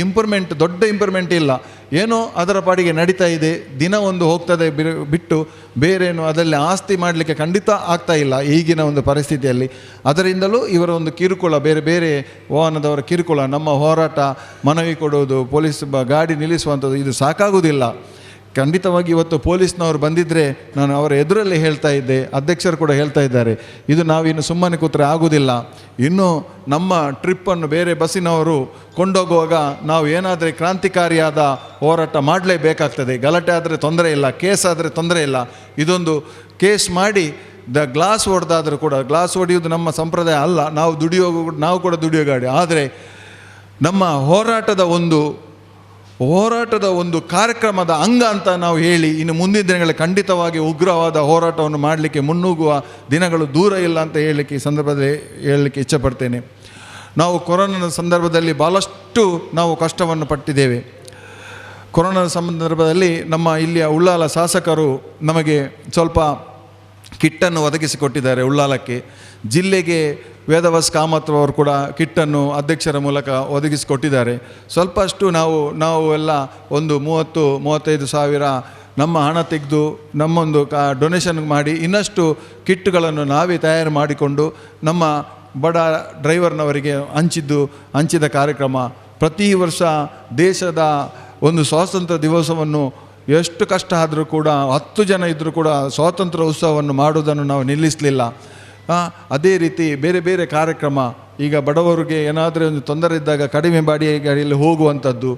ದೊಡ್ಡ ಇಂಪ್ರೂವ್ಮೆಂಟ್ ಇಲ್ಲ. ಏನೋ ಅದರ ಪಾಡಿಗೆ ನಡೀತಾ ಇದೆ, ದಿನ ಒಂದು ಹೋಗ್ತದೆ ಬಿಟ್ಟು ಬೇರೇನು ಅದರಲ್ಲಿ ಆಸ್ತಿ ಮಾಡಲಿಕ್ಕೆ ಖಂಡಿತ ಆಗ್ತಾ ಇಲ್ಲ ಈಗಿನ ಒಂದು ಪರಿಸ್ಥಿತಿಯಲ್ಲಿ. ಅದರಿಂದಲೂ ಇವರ ಒಂದು ಕಿರುಕುಳ, ಬೇರೆ ವಾಹನದವರ ಕಿರುಕುಳ, ನಮ್ಮ ಹೋರಾಟ, ಮನವಿ ಕೊಡೋದು, ಪೊಲೀಸ್ ಗಾಡಿ ನಿಲ್ಲಿಸುವಂಥದ್ದು, ಇದು ಸಾಕಾಗುವುದಿಲ್ಲ. ಖಂಡಿತವಾಗಿ ಇವತ್ತು ಪೊಲೀಸ್ನವರು ಬಂದಿದ್ದರೆ ನಾನು ಅವರ ಎದುರಲ್ಲಿ ಹೇಳ್ತಾ ಇದ್ದೆ, ಅಧ್ಯಕ್ಷರು ಕೂಡ ಹೇಳ್ತಾ ಇದ್ದಾರೆ, ಇದು ನಾವಿನ್ನು ಸುಮ್ಮನೆ ಕೂತ್ರೆ ಆಗುವುದಿಲ್ಲ. ಇನ್ನೂ ನಮ್ಮ ಟ್ರಿಪ್ಪನ್ನು ಬೇರೆ ಬಸ್ಸಿನವರು ಕೊಂಡೋಗುವಾಗ ನಾವು ಏನಾದರೆ ಕ್ರಾಂತಿಕಾರಿಯಾದ ಹೋರಾಟ ಮಾಡಲೇಬೇಕಾಗ್ತದೆ. ಗಲಾಟೆ ಆದರೆ ತೊಂದರೆ ಇಲ್ಲ, ಕೇಸ್ ಆದರೆ ತೊಂದರೆ ಇಲ್ಲ. ಇದೊಂದು ಕೇಸ್ ಮಾಡಿ ಗ್ಲಾಸ್ ಹೊಡೆದಾದರೂ ಕೂಡ, ಗ್ಲಾಸ್ ಹೊಡೆಯುವುದು ನಮ್ಮ ಸಂಪ್ರದಾಯ ಅಲ್ಲ, ನಾವು ಕೂಡ ದುಡಿಯೋ ಗಾಡಿ. ಆದರೆ ನಮ್ಮ ಹೋರಾಟದ ಒಂದು ಕಾರ್ಯಕ್ರಮದ ಅಂಗ ಅಂತ ನಾವು ಹೇಳಿ ಇನ್ನು ಮುಂದಿನ ದಿನಗಳಲ್ಲಿ ಖಂಡಿತವಾಗಿ ಉಗ್ರವಾದ ಹೋರಾಟವನ್ನು ಮಾಡಲಿಕ್ಕೆ ಮುನ್ನುಗ್ಗುವ ದಿನಗಳು ದೂರ ಇಲ್ಲ ಅಂತ ಹೇಳಲಿಕ್ಕೆ ಈ ಸಂದರ್ಭದಲ್ಲಿ ಹೇಳಲಿಕ್ಕೆ ಇಚ್ಛೆಪಡ್ತೇನೆ. ನಾವು ಕೊರೋನಾದ ಸಂದರ್ಭದಲ್ಲಿ ಭಾಳಷ್ಟು ನಾವು ಕಷ್ಟವನ್ನು ಪಟ್ಟಿದ್ದೇವೆ. ಕೊರೋನಾದ ಸಂದರ್ಭದಲ್ಲಿ ನಮ್ಮ ಇಲ್ಲಿಯ ಉಳ್ಳಾಲ ಶಾಸಕರು ನಮಗೆ ಸ್ವಲ್ಪ ಕಿಟ್ಟನ್ನು ಒದಗಿಸಿಕೊಟ್ಟಿದ್ದಾರೆ. ಉಳ್ಳಾಲಕ್ಕೆ ಜಿಲ್ಲೆಗೆ ವೇದವಾಸ್ ಕಾಮತ್ ಅವರು ಕೂಡ ಕಿಟ್ಟನ್ನು ಅಧ್ಯಕ್ಷರ ಮೂಲಕ ಒದಗಿಸಿಕೊಟ್ಟಿದ್ದಾರೆ. ಸ್ವಲ್ಪಷ್ಟು ನಾವು ಎಲ್ಲ ಒಂದು 30-35 ಸಾವಿರ ನಮ್ಮ ಹಣ ತೆಗೆದು ನಮ್ಮೊಂದು ಡೊನೇಷನ್ ಮಾಡಿ ಇನ್ನಷ್ಟು ಕಿಟ್ಗಳನ್ನು ನಾವೇ ತಯಾರು ಮಾಡಿಕೊಂಡು ನಮ್ಮ ಬಡ ಡ್ರೈವರ್ನವರಿಗೆ ಹಂಚಿದ ಕಾರ್ಯಕ್ರಮ. ಪ್ರತಿ ವರ್ಷ ದೇಶದ ಒಂದು ಸ್ವಾತಂತ್ರ್ಯ ದಿವಸವನ್ನು ಎಷ್ಟು ಕಷ್ಟ ಆದರೂ ಕೂಡ 10 ಜನ ಇದ್ದರೂ ಕೂಡ ಸ್ವಾತಂತ್ರ್ಯ ಉತ್ಸವವನ್ನು ಮಾಡುವುದನ್ನು ನಾವು ನಿಲ್ಲಿಸಲಿಲ್ಲ. ಅದೇ ರೀತಿ ಬೇರೆ ಬೇರೆ ಕಾರ್ಯಕ್ರಮ, ಈಗ ಬಡವರಿಗೆ ಏನಾದರೂ ಒಂದು ತೊಂದರೆ ಇದ್ದಾಗ ಕಡಿಮೆ ಬಾಡಿಗೆಯಲ್ಲಿ ಹೋಗುವಂಥದ್ದು,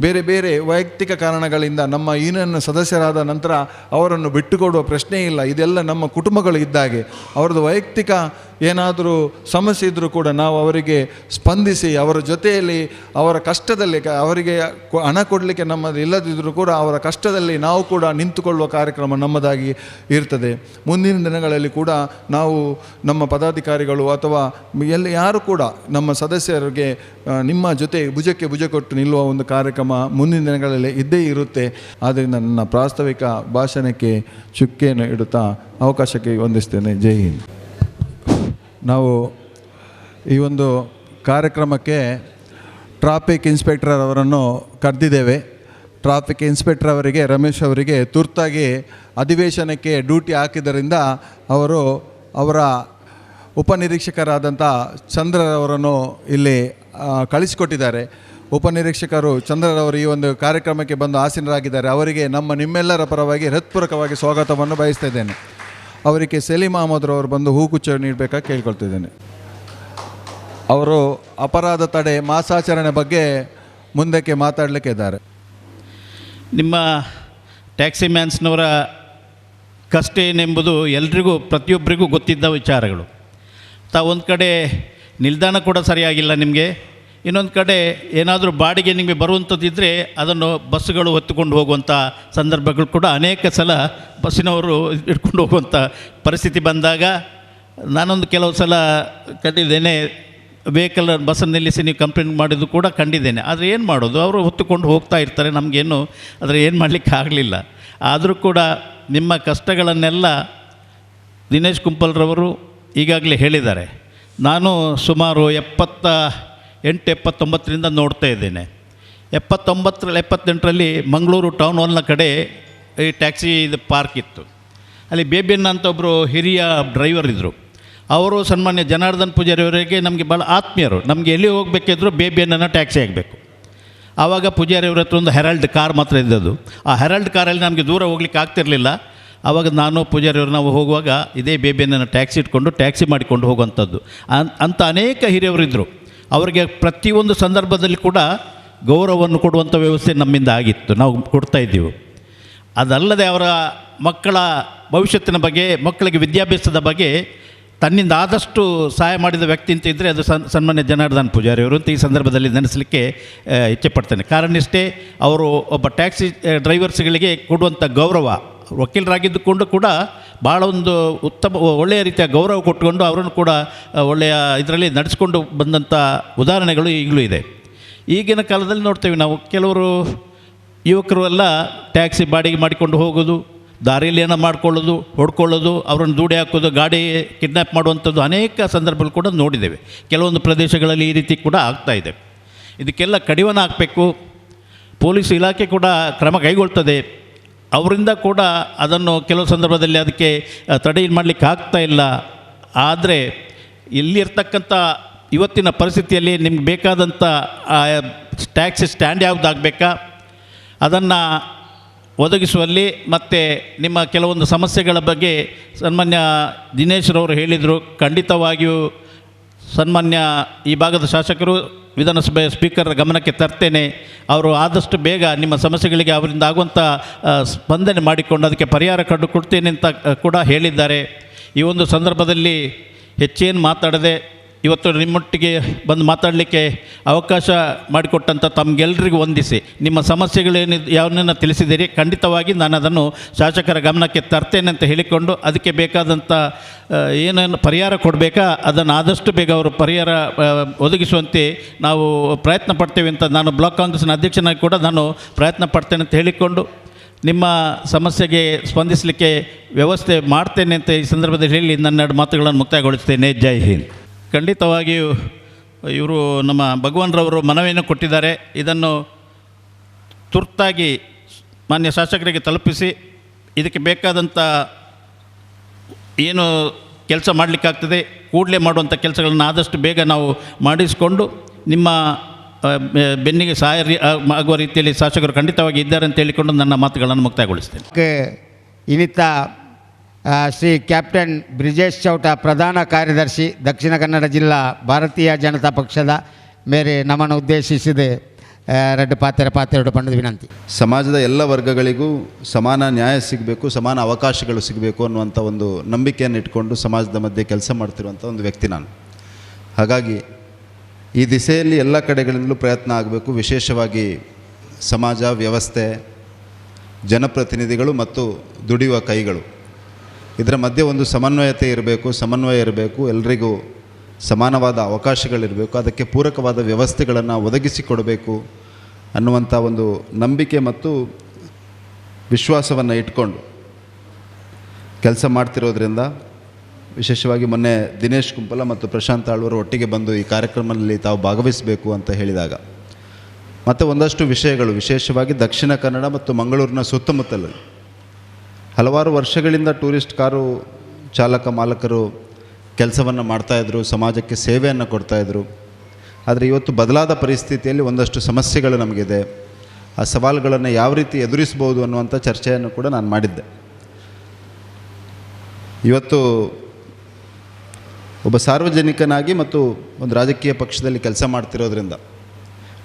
ಬೇರೆ ಬೇರೆ ವೈಯಕ್ತಿಕ ಕಾರಣಗಳಿಂದ ನಮ್ಮ ಯೂನಿಯನ್ ಸದಸ್ಯರಾದ ನಂತರ ಅವರನ್ನು ಬಿಟ್ಟುಕೊಡುವ ಪ್ರಶ್ನೆ ಇಲ್ಲ. ಇದೆಲ್ಲ ನಮ್ಮ ಕುಟುಂಬಗಳು ಇದ್ದಾಗೆ. ಅವರದ್ದು ವೈಯಕ್ತಿಕ ಏನಾದರೂ ಸಮಸ್ಯೆ ಇದ್ದರೂ ಕೂಡ ನಾವು ಅವರಿಗೆ ಸ್ಪಂದಿಸಿ ಅವರ ಜೊತೆಯಲ್ಲಿ ಅವರ ಕಷ್ಟದಲ್ಲಿ ಅವರಿಗೆ ಹಣ ಕೊಡಲಿಕ್ಕೆ ನಮ್ಮದು ಇಲ್ಲದಿದ್ದರೂ ಕೂಡ ಅವರ ಕಷ್ಟದಲ್ಲಿ ನಾವು ಕೂಡ ನಿಂತುಕೊಳ್ಳುವ ಕಾರ್ಯಕ್ರಮ ನಮ್ಮದಾಗಿ ಇರ್ತದೆ. ಮುಂದಿನ ದಿನಗಳಲ್ಲಿ ಕೂಡ ನಾವು ನಮ್ಮ ಪದಾಧಿಕಾರಿಗಳು ಅಥವಾ ಯಾರು ಕೂಡ ನಮ್ಮ ಸದಸ್ಯರಿಗೆ ನಿಮ್ಮ ಜೊತೆ ಭುಜಕ್ಕೆ ಭುಜ ಕೊಟ್ಟು ನಿಲ್ಲುವ ಒಂದು ಕಾರ್ಯಕ್ರಮ ಮುಂದಿನ ದಿನಗಳಲ್ಲಿ ಇದ್ದೇ ಇರುತ್ತೆ. ಆದ್ದರಿಂದ ನನ್ನ ಪ್ರಾಸ್ತಾವಿಕ ಭಾಷಣಕ್ಕೆ ಚುಕ್ಕೆಯನ್ನು ಇಡುತ್ತಾ ಅವಕಾಶಕ್ಕೆ ವಂದಿಸ್ತೇನೆ. ಜೈ ಹಿಂದ್. ನಾವು ಈ ಒಂದು ಕಾರ್ಯಕ್ರಮಕ್ಕೆ ಟ್ರಾಫಿಕ್ ಇನ್ಸ್ಪೆಕ್ಟರ್ ಅವರನ್ನು ಕರೆದಿದ್ದೇವೆ. ಟ್ರಾಫಿಕ್ ಇನ್ಸ್ಪೆಕ್ಟರ್ ಅವರಿಗೆ, ರಮೇಶ್ ಅವರಿಗೆ ತುರ್ತಾಗಿ ಅಧಿವೇಶನಕ್ಕೆ ಡ್ಯೂಟಿ ಹಾಕಿದ್ದರಿಂದ ಅವರು ಅವರ ಉಪನಿರೀಕ್ಷಕರಾದಂಥ ಚಂದ್ರರವರನ್ನು ಇಲ್ಲಿ ಕಳಿಸಿಕೊಟ್ಟಿದ್ದಾರೆ. ಉಪನಿರೀಕ್ಷಕರು ಚಂದ್ರರವರು ಈ ಒಂದು ಕಾರ್ಯಕ್ರಮಕ್ಕೆ ಬಂದು ಆಸೀನರಾಗಿದ್ದಾರೆ. ಅವರಿಗೆ ನಿಮ್ಮೆಲ್ಲರ ಪರವಾಗಿ ಹೃತ್ಪೂರ್ವಕವಾಗಿ ಸ್ವಾಗತವನ್ನು ಬಯಸ್ತಾ ಇದ್ದೇನೆ. ಅವರಿಗೆ ಸಲೀಂ ಅಹಮದ್ರವರು ಬಂದು ಹೂಗುಚ್ಛ ನೀಡಬೇಕಾಗಿ ಕೇಳ್ಕೊಳ್ತಿದ್ದೇನೆ. ಅವರು ಅಪರಾಧ ತಡೆ ಮಾಸಾಚರಣೆ ಬಗ್ಗೆ ಮುಂದಕ್ಕೆ ಮಾತಾಡಲಿಕ್ಕೆ ಇದ್ದಾರೆ. ನಿಮ್ಮ ಟ್ಯಾಕ್ಸಿ ಮ್ಯಾನ್ಸ್ನವರ ಕಷ್ಟ ಏನೆಂಬುದು ಎಲ್ರಿಗೂ ಪ್ರತಿಯೊಬ್ಬರಿಗೂ ಗೊತ್ತಿದ್ದ ವಿಚಾರಗಳು. ಒಂದು ಕಡೆ ನಿಲ್ದಾಣ ಕೂಡ ಸರಿಯಾಗಿಲ್ಲ ನಿಮಗೆ, ಇನ್ನೊಂದು ಕಡೆ ಏನಾದರೂ ಬಾಡಿಗೆ ನಿಮಗೆ ಬರುವಂಥದ್ದಿದ್ದರೆ ಅದನ್ನು ಬಸ್ಸುಗಳು ಹೊತ್ತುಕೊಂಡು ಹೋಗುವಂಥ ಸಂದರ್ಭಗಳು ಕೂಡ ಅನೇಕ ಸಲ ಬಸ್ಸಿನವರು ಇಟ್ಕೊಂಡು ಹೋಗುವಂಥ ಪರಿಸ್ಥಿತಿ ಬಂದಾಗ ನಾನೊಂದು ಕೆಲವು ಸಲ ಕಂಡಿದ್ದೇನೆ. ವೆಹಿಕಲ್ ಬಸ್ಸನ್ನು ನಿಲ್ಲಿಸಿ ನೀವು ಕಂಪ್ಲೇಂಟ್ ಮಾಡಿದ್ದು ಕೂಡ ಕಂಡಿದ್ದೇನೆ. ಆದರೆ ಏನು ಮಾಡೋದು, ಅವರು ಹೊತ್ತುಕೊಂಡು ಹೋಗ್ತಾ ಇರ್ತಾರೆ, ನಮಗೇನು ಆದರೆ ಏನು ಮಾಡಲಿಕ್ಕೆ ಆಗಲಿಲ್ಲ. ಆದರೂ ಕೂಡ ನಿಮ್ಮ ಕಷ್ಟಗಳನ್ನೆಲ್ಲ ದಿನೇಶ್ ಕುಂಪಲ್ರವರು ಈಗಾಗಲೇ ಹೇಳಿದ್ದಾರೆ. ನಾನು ಸುಮಾರು 78-79ರಿಂದ ನೋಡ್ತಾ ಇದ್ದೇನೆ. 78ರಲ್ಲಿ ಮಂಗಳೂರು ಟೌನ್ ಹಾಲ್ನ ಕಡೆ ಈ ಟ್ಯಾಕ್ಸಿ ಇದು ಪಾರ್ಕ್ ಇತ್ತು. ಅಲ್ಲಿ ಬೇಬಿಯನ್ನ ಅಂತ ಒಬ್ಬರು ಹಿರಿಯ ಡ್ರೈವರ್ ಇದ್ದರು. ಅವರು ಸನ್ಮಾನ್ಯ ಜನಾರ್ದನ್ ಪೂಜಾರಿ ಅವರಿಗೆ ನಮಗೆ ಭಾಳ ಆತ್ಮೀಯರು. ನಮಗೆ ಎಲ್ಲಿ ಹೋಗಬೇಕಿದ್ರೂ ಬೇಬಿಯನ್ನ ಟ್ಯಾಕ್ಸಿ ಆಗಬೇಕು. ಆವಾಗ ಪೂಜಾರಿ ಅವ್ರ ಹತ್ರ ಒಂದು ಹೆರಾಲ್ಡ್ ಕಾರ್ ಮಾತ್ರ ಇದ್ದದ್ದು. ಆ ಹೆರಾಲ್ಡ್ ಕಾರಲ್ಲಿ ನಮಗೆ ದೂರ ಹೋಗ್ಲಿಕ್ಕೆ ಆಗ್ತಿರಲಿಲ್ಲ. ಆವಾಗ ನಾನು ಪೂಜಾರಿಯವರು ನಾವು ಹೋಗುವಾಗ ಇದೇ ಬೇಬಿಯನ್ನು ಟ್ಯಾಕ್ಸಿ ಇಟ್ಕೊಂಡು ಟ್ಯಾಕ್ಸಿ ಮಾಡಿಕೊಂಡು ಹೋಗುವಂಥದ್ದು ಅಂತ ಅನೇಕ ಹಿರಿಯವರಿದ್ದರು. ಅವರಿಗೆ ಪ್ರತಿಯೊಂದು ಸಂದರ್ಭದಲ್ಲಿ ಕೂಡ ಗೌರವವನ್ನು ಕೊಡುವಂಥ ವ್ಯವಸ್ಥೆ ನಮ್ಮಿಂದ ಆಗಿತ್ತು, ನಾವು ಕೊಡ್ತಾ ಇದ್ದೀವಿ. ಅದಲ್ಲದೆ ಅವರ ಮಕ್ಕಳ ಭವಿಷ್ಯತ್ತಿನ ಬಗ್ಗೆ, ಮಕ್ಕಳಿಗೆ ವಿದ್ಯಾಭ್ಯಾಸದ ಬಗ್ಗೆ ತನ್ನಿಂದ ಆದಷ್ಟು ಸಹಾಯ ಮಾಡಿದ ವ್ಯಕ್ತಿ ಅಂತ ಇದ್ದರೆ ಅದು ಸನ್ಮಾನ್ಯ ಜನಾರ್ದನ್ ಪೂಜಾರಿ ಅವರು ಅಂತ ಈ ಸಂದರ್ಭದಲ್ಲಿ ನೆನೆಸಲಿಕ್ಕೆ ಇಚ್ಛೆಪಡ್ತೇನೆ. ಕಾರಣ ಇಷ್ಟೇ, ಅವರು ಒಬ್ಬ ಟ್ಯಾಕ್ಸಿ ಡ್ರೈವರ್ಸ್ಗಳಿಗೆ ಕೊಡುವಂಥ ಗೌರವ, ವಕೀಲರಾಗಿದ್ದುಕೊಂಡು ಕೂಡ ಭಾಳ ಒಂದು ಒಳ್ಳೆಯ ರೀತಿಯ ಗೌರವ ಕೊಟ್ಟುಕೊಂಡು ಅವರನ್ನು ಕೂಡ ಒಳ್ಳೆಯ ಇದರಲ್ಲಿ ನಡೆಸ್ಕೊಂಡು ಬಂದಂಥ ಉದಾಹರಣೆಗಳು ಈಗಲೂ ಇದೆ. ಈಗಿನ ಕಾಲದಲ್ಲಿ ನೋಡ್ತೇವೆ ನಾವು, ಕೆಲವರು ಯುವಕರು ಎಲ್ಲ ಟ್ಯಾಕ್ಸಿ ಬಾಡಿಗೆ ಮಾಡಿಕೊಂಡು ಹೋಗೋದು, ದಾರಿಯಲ್ಲಿ ಏನೋ ಮಾಡ್ಕೊಳ್ಳೋದು, ಹೊಡ್ಕೊಳ್ಳೋದು, ಅವರನ್ನು ದೂಡಿ ಹಾಕೋದು, ಗಾಡಿ ಕಿಡ್ನ್ಯಾಪ್ ಮಾಡುವಂಥದ್ದು ಅನೇಕ ಸಂದರ್ಭಗಳು ಕೂಡ ನೋಡಿದ್ದೇವೆ. ಕೆಲವೊಂದು ಪ್ರದೇಶಗಳಲ್ಲಿ ಈ ರೀತಿ ಕೂಡ ಆಗ್ತಾಯಿದೆ. ಇದಕ್ಕೆಲ್ಲ ಕಡಿವಾಣ ಹಾಕಬೇಕು. ಪೊಲೀಸ್ ಇಲಾಖೆ ಕೂಡ ಕ್ರಮ ಕೈಗೊಳ್ತದೆ. ಅವರಿಂದ ಕೂಡ ಅದನ್ನು ಕೆಲವು ಸಂದರ್ಭದಲ್ಲಿ ಅದಕ್ಕೆ ತಡೆ ಮಾಡಲಿಕ್ಕೆ ಆಗ್ತಾ ಇಲ್ಲ. ಆದರೆ ಇಲ್ಲಿರ್ತಕ್ಕಂಥ ಇವತ್ತಿನ ಪರಿಸ್ಥಿತಿಯಲ್ಲಿ ನಿಮ್ಗೆ ಬೇಕಾದಂಥ ಟ್ಯಾಕ್ಸಿ ಸ್ಟ್ಯಾಂಡ್ ಯಾವುದಾಗಬೇಕಾ ಅದನ್ನು ಒದಗಿಸುವಲ್ಲಿ ಮತ್ತು ನಿಮ್ಮ ಕೆಲವೊಂದು ಸಮಸ್ಯೆಗಳ ಬಗ್ಗೆ ಸನ್ಮಾನ್ಯ ದಿನೇಶ್ರವರು ಹೇಳಿದರು. ಖಂಡಿತವಾಗಿಯೂ ಸನ್ಮಾನ್ಯ ಈ ಭಾಗದ ಶಾಸಕರು, ವಿಧಾನಸಭೆ ಸ್ಪೀಕರ್ ಗಮನಕ್ಕೆ ತರ್ತೇನೆ. ಅವರು ಆದಷ್ಟು ಬೇಗ ನಿಮ್ಮ ಸಮಸ್ಯೆಗಳಿಗೆ ಅವರಿಂದ ಆಗುವಂಥ ಸ್ಪಂದನೆ ಮಾಡಿಕೊಂಡು ಅದಕ್ಕೆ ಪರಿಹಾರ ಕಂಡು ಕೊಡ್ತೇನೆ ಅಂತ ಕೂಡ ಹೇಳಿದ್ದಾರೆ. ಈ ಒಂದು ಸಂದರ್ಭದಲ್ಲಿ ಹೆಚ್ಚೇನು ಮಾತಾಡದೆ ಇವತ್ತು ನಿಮ್ಮೊಟ್ಟಿಗೆ ಬಂದು ಮಾತಾಡಲಿಕ್ಕೆ ಅವಕಾಶ ಮಾಡಿಕೊಟ್ಟಂಥ ತಮಗೆಲ್ಲರಿಗೂ ವಂದಿಸಿ, ನಿಮ್ಮ ಸಮಸ್ಯೆಗಳೇನಿದೆ ಯಾವನ್ನ ತಿಳಿಸಿದ್ದೀರಿ, ಖಂಡಿತವಾಗಿ ನಾನು ಅದನ್ನು ಶಾಸಕರ ಗಮನಕ್ಕೆ ತರ್ತೇನೆ ಅಂತ ಹೇಳಿಕೊಂಡು ಅದಕ್ಕೆ ಬೇಕಾದಂಥ ಏನೇನು ಪರಿಹಾರ ಕೊಡಬೇಕಾ ಅದನ್ನು ಆದಷ್ಟು ಬೇಗ ಅವರು ಪರಿಹಾರ ಒದಗಿಸುವಂತೆ ನಾವು ಪ್ರಯತ್ನ ಪಡ್ತೇವೆ ಅಂತ ನಾನು ಬ್ಲಾಕ್ ಕಾಂಗ್ರೆಸ್ನ ಅಧ್ಯಕ್ಷನಾಗಿ ಕೂಡ ನಾನು ಪ್ರಯತ್ನ ಪಡ್ತೇನೆ ಅಂತ ಹೇಳಿಕೊಂಡು ನಿಮ್ಮ ಸಮಸ್ಯೆಗೆ ಸ್ಪಂದಿಸಲಿಕ್ಕೆ ವ್ಯವಸ್ಥೆ ಮಾಡ್ತೇನೆ ಅಂತ ಈ ಸಂದರ್ಭದಲ್ಲಿ ಹೇಳಿ ನನ್ನೆರಡು ಮಾತುಗಳನ್ನು ಮುಕ್ತಾಯಗೊಳಿಸ್ತೇನೆ. ಜೈ ಹಿಂದ್. ಖಂಡಿತವಾಗಿಯೂ ಇವರು ನಮ್ಮ ಭಗವಾನ್ರವರು ಮನವಿಯನ್ನು ಕೊಟ್ಟಿದ್ದಾರೆ. ಇದನ್ನು ತುರ್ತಾಗಿ ಮಾನ್ಯ ಶಾಸಕರಿಗೆ ತಲುಪಿಸಿ ಇದಕ್ಕೆ ಬೇಕಾದಂಥ ಏನು ಕೆಲಸ ಮಾಡಲಿಕ್ಕಾಗ್ತದೆ ಕೂಡಲೇ ಮಾಡುವಂಥ ಕೆಲಸಗಳನ್ನು ಆದಷ್ಟು ಬೇಗ ನಾವು ಮಾಡಿಸಿಕೊಂಡು ನಿಮ್ಮ ಬೆನ್ನಿಗೆ ಸಹಾಯ ಆಗುವ ರೀತಿಯಲ್ಲಿ ಶಾಸಕರು ಖಂಡಿತವಾಗಿ ಇದ್ದಾರೆ ಅಂತ ಹೇಳಿಕೊಂಡು ನನ್ನ ಮಾತುಗಳನ್ನು ಮುಕ್ತಾಯಗೊಳಿಸ್ತೇನೆ. ಇನ್ನಿತ್ತ ಶ್ರೀ ಕ್ಯಾಪ್ಟನ್ ಬ್ರಿಜೇಶ್ ಚೌಟ, ಪ್ರಧಾನ ಕಾರ್ಯದರ್ಶಿ, ದಕ್ಷಿಣ ಕನ್ನಡ ಜಿಲ್ಲಾ ಭಾರತೀಯ ಜನತಾ ಪಕ್ಷದ ಮೇರೆ ನಮ್ಮನ್ನು ಉದ್ದೇಶಿಸಿದೆ ಎರಡು ಪಾತ್ರೆರಡು ಪಂಡದ ವಿನಂತಿ. ಸಮಾಜದ ಎಲ್ಲ ವರ್ಗಗಳಿಗೂ ಸಮಾನ ನ್ಯಾಯ ಸಿಗಬೇಕು, ಸಮಾನ ಅವಕಾಶಗಳು ಸಿಗಬೇಕು ಅನ್ನುವಂಥ ಒಂದು ನಂಬಿಕೆಯನ್ನು ಇಟ್ಕೊಂಡು ಸಮಾಜದ ಮಧ್ಯೆ ಕೆಲಸ ಮಾಡ್ತಿರುವಂಥ ಒಂದು ವ್ಯಕ್ತಿ ನಾನು. ಹಾಗಾಗಿ ಈ ದಿಸೆಯಲ್ಲಿ ಎಲ್ಲ ಕಡೆಗಳಿಂದಲೂ ಪ್ರಯತ್ನ ಆಗಬೇಕು. ವಿಶೇಷವಾಗಿ ಸಮಾಜ, ವ್ಯವಸ್ಥೆ, ಜನಪ್ರತಿನಿಧಿಗಳು ಮತ್ತು ದುಡಿಯುವ ಕೈಗಳು, ಇದರ ಮಧ್ಯೆ ಒಂದು ಸಮನ್ವಯ ಇರಬೇಕು. ಎಲ್ರಿಗೂ ಸಮಾನವಾದ ಅವಕಾಶಗಳಿರಬೇಕು, ಅದಕ್ಕೆ ಪೂರಕವಾದ ವ್ಯವಸ್ಥೆಗಳನ್ನು ಒದಗಿಸಿಕೊಡಬೇಕು ಅನ್ನುವಂಥ ಒಂದು ನಂಬಿಕೆ ಮತ್ತು ವಿಶ್ವಾಸವನ್ನು ಇಟ್ಕೊಂಡು ಕೆಲಸ ಮಾಡ್ತಿರೋದ್ರಿಂದ, ವಿಶೇಷವಾಗಿ ಮೊನ್ನೆ ದಿನೇಶ್ ಕುಂಪಲ ಮತ್ತು ಪ್ರಶಾಂತ್ ಆಳ್ವರು ಒಟ್ಟಿಗೆ ಬಂದು ಈ ಕಾರ್ಯಕ್ರಮದಲ್ಲಿ ತಾವು ಭಾಗವಹಿಸಬೇಕು ಅಂತ ಹೇಳಿದಾಗ, ಮತ್ತು ಒಂದಷ್ಟು ವಿಷಯಗಳು ವಿಶೇಷವಾಗಿ ದಕ್ಷಿಣ ಕನ್ನಡ ಮತ್ತು ಮಂಗಳೂರಿನ ಸುತ್ತಮುತ್ತಲಲ್ಲಿ ಹಲವಾರು ವರ್ಷಗಳಿಂದ ಟೂರಿಸ್ಟ್ ಕಾರು ಚಾಲಕ ಮಾಲಕರು ಕೆಲಸವನ್ನು ಮಾಡ್ತಾಯಿದ್ರು, ಸಮಾಜಕ್ಕೆ ಸೇವೆಯನ್ನು ಕೊಡ್ತಾಯಿದ್ರು. ಆದರೆ ಇವತ್ತು ಬದಲಾದ ಪರಿಸ್ಥಿತಿಯಲ್ಲಿ ಒಂದಷ್ಟು ಸಮಸ್ಯೆಗಳು ನಮಗಿದೆ. ಆ ಸವಾಲುಗಳನ್ನು ಯಾವ ರೀತಿ ಎದುರಿಸ್ಬೋದು ಅನ್ನುವಂಥ ಚರ್ಚೆಯನ್ನು ಕೂಡ ನಾನು ಮಾಡಿದ್ದೆ. ಇವತ್ತು ಒಬ್ಬ ಸಾರ್ವಜನಿಕನಾಗಿ ಮತ್ತು ಒಂದು ರಾಜಕೀಯ ಪಕ್ಷದಲ್ಲಿ ಕೆಲಸ ಮಾಡ್ತಿರೋದ್ರಿಂದ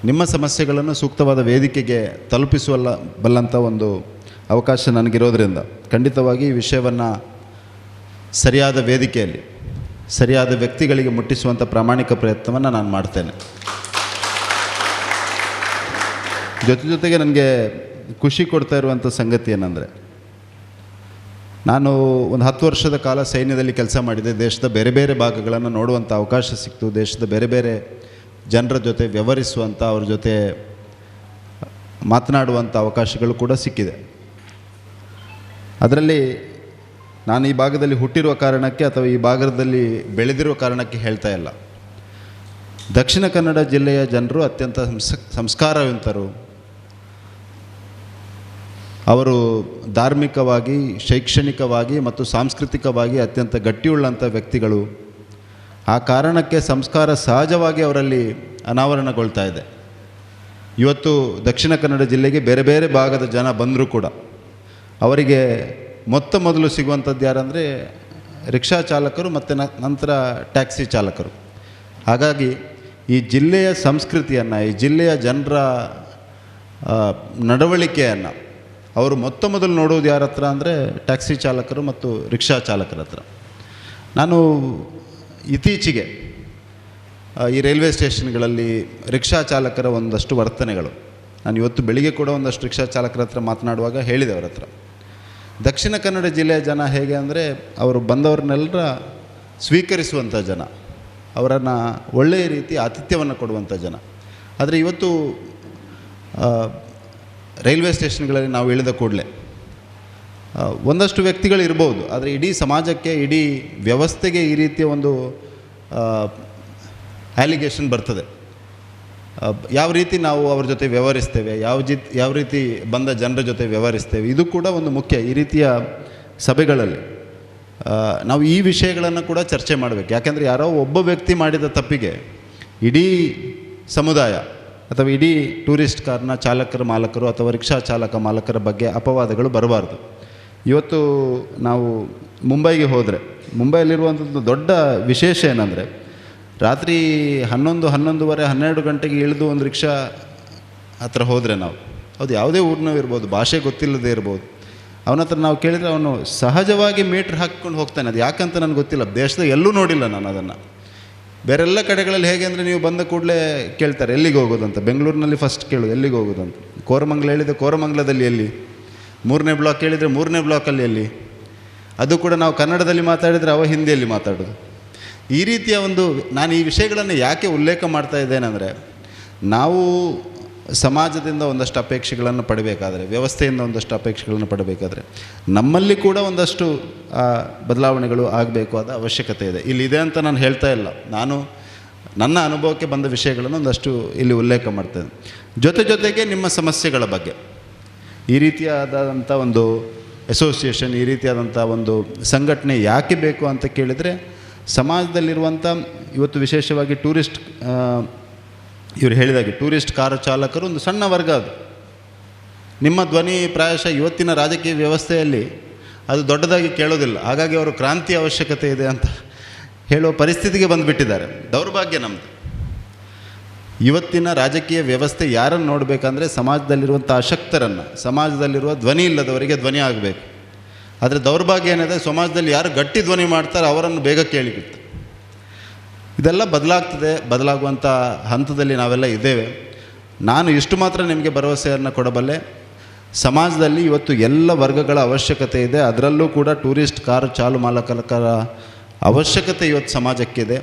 ನಿಮ್ಮ ಸಮಸ್ಯೆಗಳನ್ನು ಸೂಕ್ತವಾದ ವೇದಿಕೆಗೆ ಬಲ್ಲಂಥ ಒಂದು ಅವಕಾಶ ನನಗಿರೋದ್ರಿಂದ ಖಂಡಿತವಾಗಿ ಈ ವಿಷಯವನ್ನು ಸರಿಯಾದ ವೇದಿಕೆಯಲ್ಲಿ ಸರಿಯಾದ ವ್ಯಕ್ತಿಗಳಿಗೆ ಮುಟ್ಟಿಸುವಂಥ ಪ್ರಾಮಾಣಿಕ ಪ್ರಯತ್ನವನ್ನು ನಾನು ಮಾಡ್ತೇನೆ. ಜೊತೆಗೆ ನನಗೆ ಖುಷಿ ಕೊಡ್ತಾ ಇರುವಂಥ ಸಂಗತಿ ಏನಂದರೆ, ನಾನು ಒಂದು 10 ವರ್ಷದ ಕಾಲ ಸೈನ್ಯದಲ್ಲಿ ಕೆಲಸ ಮಾಡಿದೆ. ದೇಶದ ಬೇರೆ ಬೇರೆ ಭಾಗಗಳನ್ನು ನೋಡುವಂಥ ಅವಕಾಶ ಸಿಕ್ತು. ದೇಶದ ಬೇರೆ ಬೇರೆ ಜನರ ಜೊತೆ ವ್ಯವಹರಿಸುವಂಥ, ಅವ್ರ ಜೊತೆ ಮಾತನಾಡುವಂಥ ಅವಕಾಶಗಳು ಕೂಡ ಸಿಕ್ಕಿದೆ. ಅದರಲ್ಲಿ ನಾನು ಈ ಭಾಗದಲ್ಲಿ ಹುಟ್ಟಿರುವ ಕಾರಣಕ್ಕೆ ಅಥವಾ ಈ ಭಾಗದಲ್ಲಿ ಬೆಳೆದಿರುವ ಕಾರಣಕ್ಕೆ ಹೇಳ್ತಾ ಇಲ್ಲ. ದಕ್ಷಿಣ ಕನ್ನಡ ಜಿಲ್ಲೆಯ ಜನರು ಅತ್ಯಂತ ಸಂಸ್ಕಾರವಂತರು. ಅವರು ಧಾರ್ಮಿಕವಾಗಿ, ಶೈಕ್ಷಣಿಕವಾಗಿ ಮತ್ತು ಸಾಂಸ್ಕೃತಿಕವಾಗಿ ಅತ್ಯಂತ ಗಟ್ಟಿಯುಳ್ಳಂಥ ವ್ಯಕ್ತಿಗಳು. ಆ ಕಾರಣಕ್ಕೆ ಸಂಸ್ಕಾರ ಸಹಜವಾಗಿ ಅವರಲ್ಲಿ ಅನಾವರಣಗೊಳ್ತಾ ಇದೆ. ಇವತ್ತು ದಕ್ಷಿಣ ಕನ್ನಡ ಜಿಲ್ಲೆಗೆ ಬೇರೆ ಬೇರೆ ಭಾಗದ ಜನ ಬಂದರೂ ಕೂಡ ಅವರಿಗೆ ಮೊದಲು ಸಿಗುವಂಥದ್ದು ಯಾರಂದರೆ ರಿಕ್ಷಾ ಚಾಲಕರು ಮತ್ತು ನಂತರ ಟ್ಯಾಕ್ಸಿ ಚಾಲಕರು. ಹಾಗಾಗಿ ಈ ಜಿಲ್ಲೆಯ ಸಂಸ್ಕೃತಿಯನ್ನು, ಈ ಜಿಲ್ಲೆಯ ಜನರ ನಡವಳಿಕೆಯನ್ನು ಅವರು ಮೊದಲು ನೋಡೋದು ಯಾರ ಹತ್ರ ಅಂದರೆ ಟ್ಯಾಕ್ಸಿ ಚಾಲಕರು ಮತ್ತು ರಿಕ್ಷಾ ಚಾಲಕರ ಹತ್ರ. ನಾನು ಇತ್ತೀಚೆಗೆ ಈ ರೈಲ್ವೆ ಸ್ಟೇಷನ್ಗಳಲ್ಲಿ ರಿಕ್ಷಾ ಚಾಲಕರ ಒಂದಷ್ಟು ವರ್ತನೆಗಳು, ನಾನು ಇವತ್ತು ಬೆಳಿಗ್ಗೆ ಕೂಡ ಒಂದಷ್ಟು ರಿಕ್ಷಾ ಚಾಲಕರ ಹತ್ರ ಮಾತನಾಡುವಾಗ ಹೇಳಿದೆ ಅವರ ಹತ್ರ. ದಕ್ಷಿಣ ಕನ್ನಡ ಜಿಲ್ಲೆಯ ಜನ ಹೇಗೆ ಅಂದರೆ, ಅವರು ಬಂದವ್ರನ್ನೆಲ್ಲರ ಸ್ವೀಕರಿಸುವಂಥ ಜನ, ಅವರನ್ನು ಒಳ್ಳೆಯ ರೀತಿ ಆತಿಥ್ಯವನ್ನು ಕೊಡುವಂಥ ಜನ. ಆದರೆ ಇವತ್ತು ರೈಲ್ವೆ ಸ್ಟೇಷನ್ಗಳಲ್ಲಿ ನಾವು ಇಳಿದ ಕೂಡಲೇ ಒಂದಷ್ಟು ವ್ಯಕ್ತಿಗಳು ಇರ್ಬೋದು, ಆದರೆ ಇಡೀ ಸಮಾಜಕ್ಕೆ, ಇಡೀ ವ್ಯವಸ್ಥೆಗೆ ಈ ರೀತಿಯ ಒಂದು ಅಲಿಗೇಷನ್ ಬರ್ತದೆ. ಯಾವ ರೀತಿ ನಾವು ಅವ್ರ ಜೊತೆ ವ್ಯವಹರಿಸ್ತೇವೆ, ಯಾವ ರೀತಿ ಬಂದ ಜನರ ಜೊತೆ ವ್ಯವಹರಿಸ್ತೇವೆ, ಇದು ಕೂಡ ಒಂದು ಮುಖ್ಯ. ಈ ರೀತಿಯ ಸಭೆಗಳಲ್ಲಿ ನಾವು ಈ ವಿಷಯಗಳನ್ನು ಕೂಡ ಚರ್ಚೆ ಮಾಡಬೇಕು. ಯಾಕೆಂದರೆ ಯಾರೋ ಒಬ್ಬ ವ್ಯಕ್ತಿ ಮಾಡಿದ ತಪ್ಪಿಗೆ ಇಡೀ ಸಮುದಾಯ ಅಥವಾ ಇಡೀ ಟೂರಿಸ್ಟ್ ಕಾರ್ನ ಚಾಲಕರು, ಮಾಲಕರು ಅಥವಾ ರಿಕ್ಷಾ ಚಾಲಕ ಮಾಲಕರ ಬಗ್ಗೆ ಅಪವಾದಗಳು ಬರಬಾರ್ದು. ಇವತ್ತು ನಾವು ಮುಂಬೈಗೆ ಹೋದರೆ, ಮುಂಬೈಯಲ್ಲಿರುವಂಥದ್ದು ದೊಡ್ಡ ವಿಶೇಷ ಏನಂದರೆ, ರಾತ್ರಿ 11:30 12 ಗಂಟೆಗೆ ಇಳಿದು ಒಂದು ರಿಕ್ಷಾ ಹತ್ರ ಹೋದರೆ ನಾವು, ಅದು ಯಾವುದೇ ಊರಿನೂ ಇರ್ಬೋದು, ಭಾಷೆ ಗೊತ್ತಿಲ್ಲದೆ ಇರ್ಬೋದು, ಅವನ ಹತ್ರ ನಾವು ಕೇಳಿದರೆ ಅವನು ಸಹಜವಾಗಿ ಮೀಟ್ರ್ ಹಾಕ್ಕೊಂಡು ಹೋಗ್ತಾನೆ. ಅದು ಯಾಕಂತ ನನಗೆ ಗೊತ್ತಿಲ್ಲ, ದೇಶದ ಎಲ್ಲೂ ನೋಡಿಲ್ಲ ನಾನು ಅದನ್ನು. ಬೇರೆಲ್ಲ ಕಡೆಗಳಲ್ಲಿ ಹೇಗೆ ಅಂದರೆ, ನೀವು ಬಂದ ಕೂಡಲೇ ಕೇಳ್ತಾರೆ ಎಲ್ಲಿಗೆ ಹೋಗೋದಂತ. ಬೆಂಗಳೂರಿನಲ್ಲಿ ಫಸ್ಟ್ ಕೇಳೋದು ಎಲ್ಲಿಗೆ ಹೋಗೋದಂತ. ಕೋರಮಂಗಲ ಹೇಳಿದರೆ ಕೋರಮಂಗಲದಲ್ಲಿ ಎಲ್ಲಿ, 3ನೇ ಬ್ಲಾಕ್ ಹೇಳಿದರೆ 3ನೇ ಬ್ಲಾಕಲ್ಲಿ ಎಲ್ಲಿ. ಅದು ಕೂಡ ನಾವು ಕನ್ನಡದಲ್ಲಿ ಮಾತಾಡಿದರೆ ಅವ ಹಿಂದಿಯಲ್ಲಿ ಮಾತಾಡೋದು. ಈ ರೀತಿಯ ಒಂದು, ನಾನು ಈ ವಿಷಯಗಳನ್ನು ಯಾಕೆ ಉಲ್ಲೇಖ ಮಾಡ್ತಾ ಇದ್ದೇನೆಂದರೆ, ನಾವು ಸಮಾಜದಿಂದ ಒಂದಷ್ಟು ಅಪೇಕ್ಷೆಗಳನ್ನು ಪಡಬೇಕಾದ್ರೆ, ವ್ಯವಸ್ಥೆಯಿಂದ ಒಂದಷ್ಟು ಅಪೇಕ್ಷೆಗಳನ್ನು ಪಡಬೇಕಾದ್ರೆ ನಮ್ಮಲ್ಲಿ ಕೂಡ ಒಂದಷ್ಟು ಬದಲಾವಣೆಗಳು ಆಗಬೇಕಾದ ಅವಶ್ಯಕತೆ ಇದೆ. ಇಲ್ಲಿದೆ ಅಂತ ನಾನು ಹೇಳ್ತಾ ಇಲ್ಲ, ನಾನು ನನ್ನ ಅನುಭವಕ್ಕೆ ಬಂದ ವಿಷಯಗಳನ್ನು ಒಂದಷ್ಟು ಇಲ್ಲಿ ಉಲ್ಲೇಖ ಮಾಡ್ತೇನೆ. ಜೊತೆಗೆ ನಿಮ್ಮ ಸಮಸ್ಯೆಗಳ ಬಗ್ಗೆ, ಈ ರೀತಿಯಾದಂಥ ಒಂದು ಅಸೋಸಿಯೇಷನ್, ಈ ರೀತಿಯಾದಂಥ ಒಂದು ಸಂಘಟನೆ ಯಾಕೆ ಬೇಕು ಅಂತ ಕೇಳಿದರೆ, ಸಮಾಜದಲ್ಲಿರುವಂಥ ಇವತ್ತು ವಿಶೇಷವಾಗಿ ಟೂರಿಸ್ಟ್ ಇವರು ಹೇಳಿದಾಗೆ ಟೂರಿಸ್ಟ್ ಕಾರು ಚಾಲಕರು ಒಂದು ಸಣ್ಣ ವರ್ಗ. ಅದು ನಿಮ್ಮ ಧ್ವನಿ ಪ್ರಾಯಶಃ ಇವತ್ತಿನ ರಾಜಕೀಯ ವ್ಯವಸ್ಥೆಯಲ್ಲಿ ಅದು ದೊಡ್ಡದಾಗಿ ಕೇಳೋದಿಲ್ಲ. ಹಾಗಾಗಿ ಅವರು ಕ್ರಾಂತಿ ಅವಶ್ಯಕತೆ ಇದೆ ಅಂತ ಹೇಳುವ ಪರಿಸ್ಥಿತಿಗೆ ಬಂದುಬಿಟ್ಟಿದ್ದಾರೆ. ದೌರ್ಭಾಗ್ಯ ನಮ್ಮದು. ಇವತ್ತಿನ ರಾಜಕೀಯ ವ್ಯವಸ್ಥೆ ಯಾರನ್ನು ನೋಡಬೇಕಂದ್ರೆ ಸಮಾಜದಲ್ಲಿರುವಂಥ ಅಶಕ್ತರನ್ನು, ಸಮಾಜದಲ್ಲಿರುವ ಧ್ವನಿ ಇಲ್ಲದವರಿಗೆ ಧ್ವನಿ ಆಗಬೇಕು. ಆದರೆ ದೌರ್ಭಾಗ್ಯ ಏನಿದೆ, ಸಮಾಜದಲ್ಲಿ ಯಾರು ಗಟ್ಟಿ ಧ್ವನಿ ಮಾಡ್ತಾರೆ ಅವರನ್ನು ಬೇಗ ಕೇಳಿಬಿಡ್ತಾರೆ. ಇದೆಲ್ಲ ಬದಲಾಗ್ತದೆ. ಬದಲಾಗುವಂಥ ಹಂತದಲ್ಲಿ ನಾವೆಲ್ಲ ಇದ್ದೇವೆ. ನಾನು ಇಷ್ಟು ಮಾತ್ರ ನಿಮಗೆ ಭರವಸೆಯನ್ನು ಕೊಡಬಲ್ಲೆ, ಸಮಾಜದಲ್ಲಿ ಇವತ್ತು ಎಲ್ಲ ವರ್ಗಗಳ ಅವಶ್ಯಕತೆ ಇದೆ. ಅದರಲ್ಲೂ ಕೂಡ ಟೂರಿಸ್ಟ್ ಕಾರು ಚಾಲು ಮಾಲಕರ ಅವಶ್ಯಕತೆ ಇವತ್ತು ಸಮಾಜಕ್ಕಿದೆ.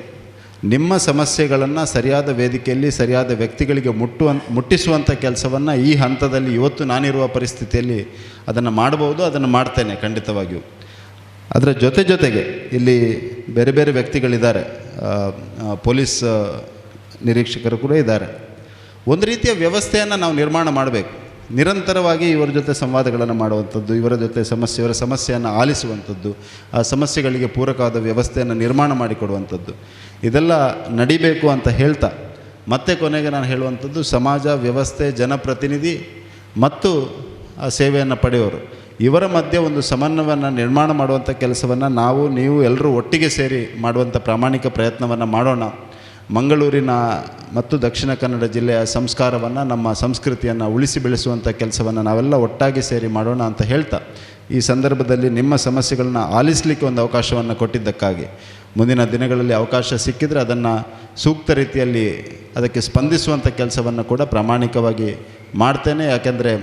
ನಿಮ್ಮ ಸಮಸ್ಯೆಗಳನ್ನು ಸರಿಯಾದ ವೇದಿಕೆಯಲ್ಲಿ ಸರಿಯಾದ ವ್ಯಕ್ತಿಗಳಿಗೆ ಮುಟ್ಟಿಸುವಂಥ ಕೆಲಸವನ್ನು ಈ ಹಂತದಲ್ಲಿ ಇವತ್ತು ನಾನಿರುವ ಪರಿಸ್ಥಿತಿಯಲ್ಲಿ ಅದನ್ನು ಮಾಡಬಹುದು, ಅದನ್ನು ಮಾಡ್ತೇನೆ ಖಂಡಿತವಾಗಿಯೂ. ಅದರ ಜೊತೆಗೆ ಇಲ್ಲಿ ಬೇರೆ ಬೇರೆ ವ್ಯಕ್ತಿಗಳಿದ್ದಾರೆ, ಪೊಲೀಸ್ ನಿರೀಕ್ಷಕರು ಕೂಡ ಇದ್ದಾರೆ. ಒಂದು ರೀತಿಯ ವ್ಯವಸ್ಥೆಯನ್ನು ನಾವು ನಿರ್ಮಾಣ ಮಾಡಬೇಕು. ನಿರಂತರವಾಗಿ ಇವರ ಜೊತೆ ಸಂವಾದಗಳನ್ನು ಮಾಡುವಂಥದ್ದು, ಇವರ ಜೊತೆ ಇವರ ಸಮಸ್ಯೆಯನ್ನು ಆಲಿಸುವಂಥದ್ದು, ಆ ಸಮಸ್ಯೆಗಳಿಗೆ ಪೂರಕವಾದ ವ್ಯವಸ್ಥೆಯನ್ನು ನಿರ್ಮಾಣ ಮಾಡಿಕೊಡುವಂಥದ್ದು, ಇದೆಲ್ಲ ನಡಿಬೇಕು ಅಂತ ಹೇಳ್ತಾ ಮತ್ತೆ ಕೊನೆಗೆ ನಾನು ಹೇಳುವಂಥದ್ದು, ಸಮಾಜ, ವ್ಯವಸ್ಥೆ, ಜನಪ್ರತಿನಿಧಿ ಮತ್ತು ಆ ಸೇವೆಯನ್ನು ಪಡೆಯೋರು ಇವರ ಮಧ್ಯೆ ಒಂದು ಸಮನ್ವಯವನ್ನು ನಿರ್ಮಾಣ ಮಾಡುವಂಥ ಕೆಲಸವನ್ನು ನಾವು ನೀವು ಎಲ್ಲರೂ ಒಟ್ಟಿಗೆ ಸೇರಿ ಮಾಡುವಂಥ ಪ್ರಾಮಾಣಿಕ ಪ್ರಯತ್ನವನ್ನು ಮಾಡೋಣ. ಮಂಗಳೂರಿನ ಮತ್ತು ದಕ್ಷಿಣ ಕನ್ನಡ ಜಿಲ್ಲೆಯ ಸಂಸ್ಕಾರವನ್ನು, ನಮ್ಮ ಸಂಸ್ಕೃತಿಯನ್ನು ಉಳಿಸಿ ಬೆಳೆಸುವಂಥ ಕೆಲಸವನ್ನು ನಾವೆಲ್ಲ ಒಟ್ಟಾಗಿ ಸೇರಿ ಮಾಡೋಣ ಅಂತ ಹೇಳ್ತಾ, ಈ ಸಂದರ್ಭದಲ್ಲಿ ನಿಮ್ಮ ಸಮಸ್ಯೆಗಳನ್ನ ಆಲಿಸಲಿಕ್ಕೆ ಒಂದು ಅವಕಾಶವನ್ನು ಕೊಟ್ಟಿದ್ದಕ್ಕಾಗಿ, ಮುಂದಿನ ದಿನಗಳಲ್ಲಿ ಅವಕಾಶ ಸಿಕ್ಕಿದರೆ ಅದನ್ನು ಸೂಕ್ತ ರೀತಿಯಲ್ಲಿ ಅದಕ್ಕೆ ಸ್ಪಂದಿಸುವಂಥ ಕೆಲಸವನ್ನು ಕೂಡ ಪ್ರಾಮಾಣಿಕವಾಗಿ ಮಾಡ್ತೇನೆ. ಯಾಕೆಂದರೆ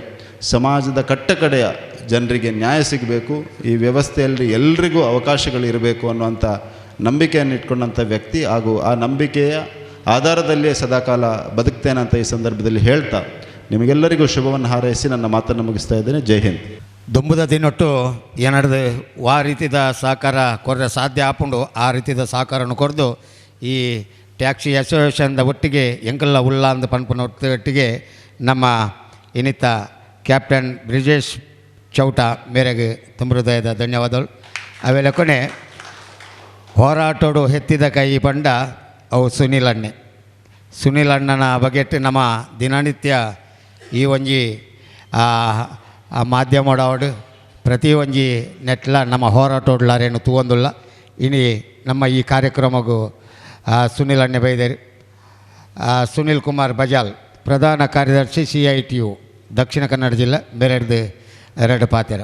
ಸಮಾಜದ ಕಟ್ಟಕಡೆಯ ಜನರಿಗೆ ನ್ಯಾಯ ಸಿಗಬೇಕು, ಈ ವ್ಯವಸ್ಥೆಯಲ್ಲಿ ಎಲ್ರಿಗೂ ಅವಕಾಶಗಳಿರಬೇಕು ಅನ್ನುವಂಥ ನಂಬಿಕೆಯನ್ನು ಇಟ್ಕೊಂಡಂಥ ವ್ಯಕ್ತಿ, ಹಾಗೂ ಆ ನಂಬಿಕೆಯ ಆಧಾರದಲ್ಲಿಯೇ ಸದಾಕಾಲ ಬದುಕ್ತೇನೆ ಅಂತ ಈ ಸಂದರ್ಭದಲ್ಲಿ ಹೇಳ್ತಾ ನಿಮಗೆಲ್ಲರಿಗೂ ಶುಭವನ್ನು ಹಾರೈಸಿ ನನ್ನ ಮಾತನ್ನು ಮುಗಿಸ್ತಾ ಇದ್ದೇನೆ. ಜೈ ಹಿಂದ್. ದುಂಬುದ ದಿನೊಟ್ಟು ಏನಡ್ದು ಆ ರೀತಿಯ ಸಹಕಾರ ಕೊರ್ರೆ ಸಾಧ್ಯ ಆಪುಂಡು, ಆ ರೀತಿಯ ಸಹಕಾರವನ್ನು ಕೊರ್ದು ಈ ಟ್ಯಾಕ್ಸಿ ಅಸೋಸಿಯೇಷನ್ದ ಒಟ್ಟಿಗೆ ಎಂಕಲ್ಲ ಉಲ್ಲ ಅಂದ ಪನ್ಪನ ಒಟ್ಟಿಗೆ ನಮ್ಮ ಇನ್ನಿತ ಕ್ಯಾಪ್ಟನ್ ಬ್ರಿಜೇಶ್ ಚೌಟ ಮೇರೆಗೆ ತುಂಬ ಹೃದಯದ ಧನ್ಯವಾದಗಳು. ಆಮೇಲೆ ಕೊನೆ ಹೋರಾಟೋಡು ಎತ್ತಿದ ಕೈ ಪಂಡ ಅವು ಸುನೀಲ್ ಅಣ್ಣನ ಬಗೆಟ್ಟು ನಮ್ಮ ದಿನನಿತ್ಯ ಈ ಒಂಜಿ ಮಾಧ್ಯಮೋಡಾವಡು ಪ್ರತಿ ಒಂಜಿ ನೆಟ್ಲ ನಮ್ಮ ಹೋರಾಟೋಡ್ಲಾರೇನು ತೂವೊಂದುಲ್ಲ. ಇನಿ ನಮ್ಮ ಈ ಕಾರ್ಯಕ್ರಮಗೂ ಸುನೀಲ್ ಅಣ್ಣೆ ಬೈದೇರಿ. ಸುನೀಲ್ ಕುಮಾರ್ ಬಜಾಲ್, ಪ್ರಧಾನ ಕಾರ್ಯದರ್ಶಿ CITU ದಕ್ಷಿಣ ಕನ್ನಡ ಜಿಲ್ಲೆ, ಎರಡು ಪಾತೆರ.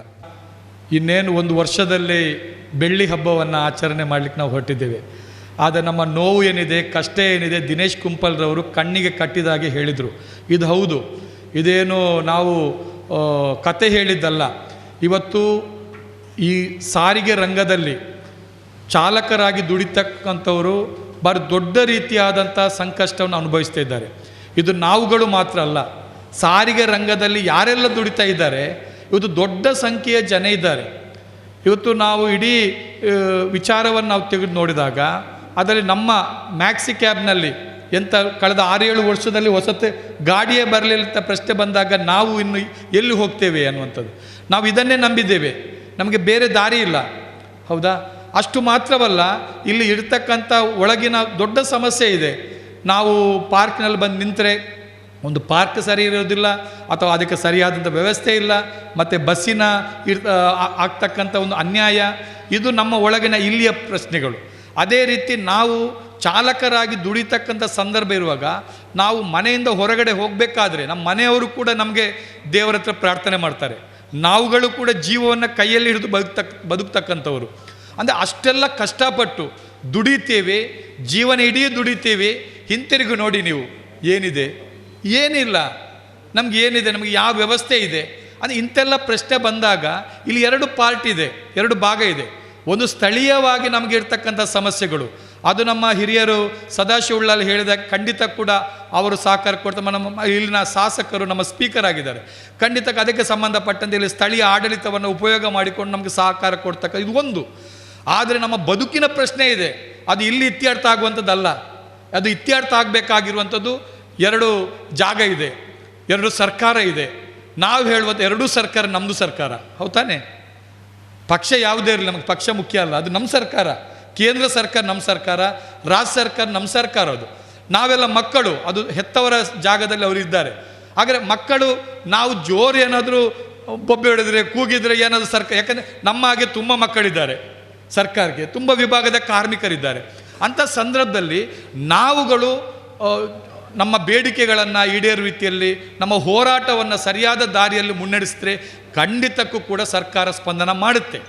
ಇನ್ನೇನು ಒಂದು ವರ್ಷದಲ್ಲಿ ಬೆಳ್ಳಿ ಹಬ್ಬವನ್ನು ಆಚರಣೆ ಮಾಡಲಿಕ್ಕೆ ನಾವು ಹೊರಟಿದ್ದೇವೆ. ಆದರೆ ನಮ್ಮ ನೋವು ಏನಿದೆ, ಕಷ್ಟ ಏನಿದೆ, ದಿನೇಶ್ ಕುಂಪಲ್ರವರು ಕಣ್ಣಿಗೆ ಕಟ್ಟಿದಾಗೆ ಹೇಳಿದರು. ಇದು ಹೌದು, ಇದೇನು ನಾವು ಕತೆ ಹೇಳಿದ್ದಲ್ಲ. ಇವತ್ತು ಈ ಸಾರಿಗೆ ರಂಗದಲ್ಲಿ ಚಾಲಕರಾಗಿ ದುಡಿತಕ್ಕಂಥವರು ಭಾರಿ ದೊಡ್ಡ ರೀತಿಯಾದಂಥ ಸಂಕಷ್ಟವನ್ನು ಅನುಭವಿಸ್ತಾ ಇದ್ದಾರೆ. ಇದು ನಾವುಗಳು ಮಾತ್ರ ಅಲ್ಲ, ಸಾರಿಗೆ ರಂಗದಲ್ಲಿ ಯಾರೆಲ್ಲ ದುಡಿತಾ ಇದ್ದಾರೆ ಇವತ್ತು ದೊಡ್ಡ ಸಂಖ್ಯೆಯ ಜನ ಇದ್ದಾರೆ. ಇವತ್ತು ನಾವು ಇಡೀ ವಿಚಾರವನ್ನು ನಾವು ತೆಗೆದು ನೋಡಿದಾಗ ಅದರಲ್ಲಿ ನಮ್ಮ ಮ್ಯಾಕ್ಸಿ ಕ್ಯಾಬ್ನಲ್ಲಿ ಎಂಥ ಕಳೆದ 6-7 ವರ್ಷದಲ್ಲಿ ಹೊಸತೆ ಗಾಡಿಯೇ ಬರಲಿಲ್ಲ ಅಂತ ಪ್ರಶ್ನೆ ಬಂದಾಗ ನಾವು ಇನ್ನು ಎಲ್ಲಿ ಹೋಗ್ತೇವೆ ಅನ್ನುವಂಥದ್ದು. ನಾವು ಇದನ್ನೇ ನಂಬಿದ್ದೇವೆ, ನಮಗೆ ಬೇರೆ ದಾರಿ ಇಲ್ಲ. ಹೌದಾ? ಅಷ್ಟು ಮಾತ್ರವಲ್ಲ, ಇಲ್ಲಿ ಇರ್ತಕ್ಕಂಥ ಒಳಗಿನ ದೊಡ್ಡ ಸಮಸ್ಯೆ ಇದೆ. ನಾವು ಪಾರ್ಕ್ನಲ್ಲಿ ಬಂದು ನಿಂತರೆ ಒಂದು ಪಾರ್ಕ್ ಸರಿ ಇರೋದಿಲ್ಲ, ಅಥವಾ ಅದಕ್ಕೆ ಸರಿಯಾದಂಥ ವ್ಯವಸ್ಥೆ ಇಲ್ಲ, ಮತ್ತು ಬಸ್ಸಿನ ಆಗ್ತಕ್ಕಂಥ ಒಂದು ಅನ್ಯಾಯ, ಇದು ನಮ್ಮ ಒಳಗಿನ ಇಲ್ಲಿಯ ಪ್ರಶ್ನೆಗಳು. ಅದೇ ರೀತಿ ನಾವು ಚಾಲಕರಾಗಿ ದುಡಿತಕ್ಕಂಥ ಸಂದರ್ಭ ಇರುವಾಗ ನಾವು ಮನೆಯಿಂದ ಹೊರಗಡೆ ಹೋಗಬೇಕಾದ್ರೆ ನಮ್ಮ ಮನೆಯವರು ಕೂಡ ನಮಗೆ ದೇವರ ಹತ್ರ ಪ್ರಾರ್ಥನೆ ಮಾಡ್ತಾರೆ. ನಾವುಗಳು ಕೂಡ ಜೀವವನ್ನು ಕೈಯಲ್ಲಿ ಹಿಡಿದು ಬದುಕ್ತಕ್ಕಂಥವರು. ಅಂದರೆ ಅಷ್ಟೆಲ್ಲ ಕಷ್ಟಪಟ್ಟು ದುಡಿತೇವೆ, ಜೀವನ ಇಡೀ ದುಡಿತೇವೆ. ಹಿಂತಿರುಗಿ ನೋಡಿ ನೀವು, ಏನಿದೆ? ಏನಿಲ್ಲ. ನಮ್ಗೆ ಏನಿದೆ? ನಮಗೆ ಯಾವ ವ್ಯವಸ್ಥೆ ಇದೆ? ಅಂದರೆ ಇಂಥೆಲ್ಲ ಪ್ರಶ್ನೆ ಬಂದಾಗ ಇಲ್ಲಿ 2 ಪಾರ್ಟ್ ಇದೆ, 2 ಭಾಗ ಇದೆ. ಒಂದು ಸ್ಥಳೀಯವಾಗಿ ನಮಗೆ ಇರ್ತಕ್ಕಂಥ ಸಮಸ್ಯೆಗಳು, ಅದು ನಮ್ಮ ಹಿರಿಯರು ಸದಾಶಿವಳ್ಳಲ್ಲಿ ಹೇಳಿದಾಗ ಖಂಡಿತ ಕೂಡ ಅವರು ಸಹಕಾರ ಕೊಡ್ತಾರೆ. ನಮ್ಮ ಇಲ್ಲಿನ ಶಾಸಕರು ನಮ್ಮ ಸ್ಪೀಕರ್ ಆಗಿದ್ದಾರೆ, ಖಂಡಿತ ಅದಕ್ಕೆ ಸಂಬಂಧಪಟ್ಟಂತೆ ಇಲ್ಲಿ ಸ್ಥಳೀಯ ಆಡಳಿತವನ್ನು ಉಪಯೋಗ ಮಾಡಿಕೊಂಡು ನಮಗೆ ಸಹಕಾರ ಕೊಡ್ತಕ್ಕ ಇದು ಒಂದು. ಆದರೆ ನಮ್ಮ ಬದುಕಿನ ಪ್ರಶ್ನೆ ಇದೆ, ಅದು ಇಲ್ಲಿ ಇತ್ಯರ್ಥ ಆಗುವಂಥದ್ದಲ್ಲ. ಅದು ಇತ್ಯರ್ಥ ಆಗಬೇಕಾಗಿರುವಂಥದ್ದು 2 ಜಾಗ ಇದೆ, 2 ಸರ್ಕಾರ ಇದೆ. ನಾವು ಹೇಳುವಂಥ 2 ಸರ್ಕಾರ ನಮ್ಮದು ಸರ್ಕಾರ. ಹೌದು ತಾನೆ? ಪಕ್ಷ ಯಾವುದೇ ಇರಲಿ, ನಮಗೆ ಪಕ್ಷ ಮುಖ್ಯ ಅಲ್ಲ, ಅದು ನಮ್ಮ ಸರ್ಕಾರ. ಕೇಂದ್ರ ಸರ್ಕಾರ ನಮ್ಮ ಸರ್ಕಾರ, ರಾಜ್ಯ ಸರ್ಕಾರ ನಮ್ಮ ಸರ್ಕಾರ. ಅದು ನಾವೆಲ್ಲ ಮಕ್ಕಳು, ಅದು ಹೆತ್ತವರ ಜಾಗದಲ್ಲಿ ಅವರು ಇದ್ದಾರೆ. ಹಾಗಾದರೆ ಮಕ್ಕಳು ನಾವು ಜೋರು ಏನಾದರೂ ಬೊಬ್ಬೆ ಹೊಡೆದ್ರೆ ಕೂಗಿದ್ರೆ ಏನಾದರೂ ಸರ್ಕಾರ, ಯಾಕಂದರೆ ನಮ್ಮ ಹಾಗೆ ತುಂಬ ಮಕ್ಕಳಿದ್ದಾರೆ, ಸರ್ಕಾರಕ್ಕೆ ತುಂಬ ವಿಭಾಗದ ಕಾರ್ಮಿಕರಿದ್ದಾರೆ. ಅಂಥ ಸಂದರ್ಭದಲ್ಲಿ ನಾವುಗಳು ನಮ್ಮ ಬೇಡಿಕೆಗಳನ್ನು ಈಡೇರುವ ರೀತಿಯಲ್ಲಿ ನಮ್ಮ ಹೋರಾಟವನ್ನು ಸರಿಯಾದ ದಾರಿಯಲ್ಲಿ ಮುನ್ನಡೆಸಿದ್ರೆ ಖಂಡಿತಕ್ಕೂ ಕೂಡ ಸರ್ಕಾರ ಸ್ಪಂದನ ಮಾಡುತ್ತೆ.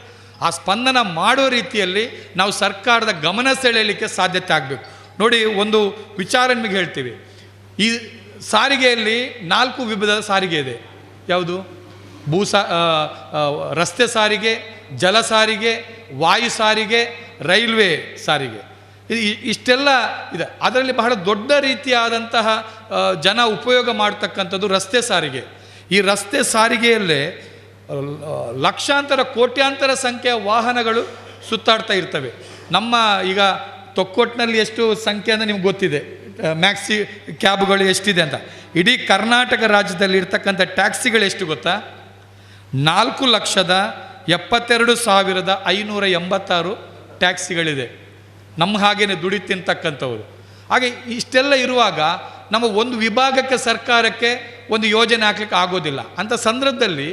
ಆ ಸ್ಪಂದನ ಮಾಡೋ ರೀತಿಯಲ್ಲಿ ನಾವು ಸರ್ಕಾರದ ಗಮನ ಸೆಳೆಯಲಿಕ್ಕೆ ಸಾಧ್ಯತೆ ಆಗಬೇಕು. ನೋಡಿ, ಒಂದು ವಿಚಾರ ನಿಮಗೆ ಹೇಳ್ತೀವಿ. ಈ ಸಾರಿಗೆಯಲ್ಲಿ 4 ವಿಧದ ಸಾರಿಗೆ ಇದೆ. ಯಾವುದು? ರಸ್ತೆ ಸಾರಿಗೆ, ಜಲ ಸಾರಿಗೆ, ವಾಯು ಸಾರಿಗೆ, ರೈಲ್ವೆ ಸಾರಿಗೆ. ಇಷ್ಟೆಲ್ಲ ಇದೆ. ಅದರಲ್ಲಿ ಬಹಳ ದೊಡ್ಡ ರೀತಿಯಾದಂತಹ ಜನ ಉಪಯೋಗ ಮಾಡ್ತಕ್ಕಂಥದ್ದು ರಸ್ತೆ ಸಾರಿಗೆ. ಈ ರಸ್ತೆ ಸಾರಿಗೆಯಲ್ಲೇ ಲಕ್ಷಾಂತರ ಕೋಟ್ಯಾಂತರ ಸಂಖ್ಯೆಯ ವಾಹನಗಳು ಸುತ್ತಾಡ್ತಾ ಇರ್ತವೆ. ನಮ್ಮ ಈಗ ತೊಕ್ಕೊಟ್ಟಿನಲ್ಲಿ ಎಷ್ಟು ಸಂಖ್ಯೆ ಅಂತ ನಿಮ್ಗೆ ಗೊತ್ತಿದೆ, ಮ್ಯಾಕ್ಸಿ ಕ್ಯಾಬ್ಗಳು ಎಷ್ಟಿದೆ ಅಂತ. ಇಡೀ ಕರ್ನಾಟಕ ರಾಜ್ಯದಲ್ಲಿ ಇರ್ತಕ್ಕಂಥ ಟ್ಯಾಕ್ಸಿಗಳು ಎಷ್ಟು ಗೊತ್ತಾ? 4,72,586 ಟ್ಯಾಕ್ಸಿಗಳಿದೆ, ನಮ್ಮ ಹಾಗೇನೆ ದುಡಿ ತಿಂತಕ್ಕಂಥವ್ರು. ಹಾಗೆ ಇಷ್ಟೆಲ್ಲ ಇರುವಾಗ ನಮ್ಮ ಒಂದು ವಿಭಾಗಕ್ಕೆ, ಸರ್ಕಾರಕ್ಕೆ ಒಂದು ಯೋಜನೆ ಹಾಕ್ಲಿಕ್ಕೆ ಆಗೋದಿಲ್ಲ. ಅಂಥ ಸಂದರ್ಭದಲ್ಲಿ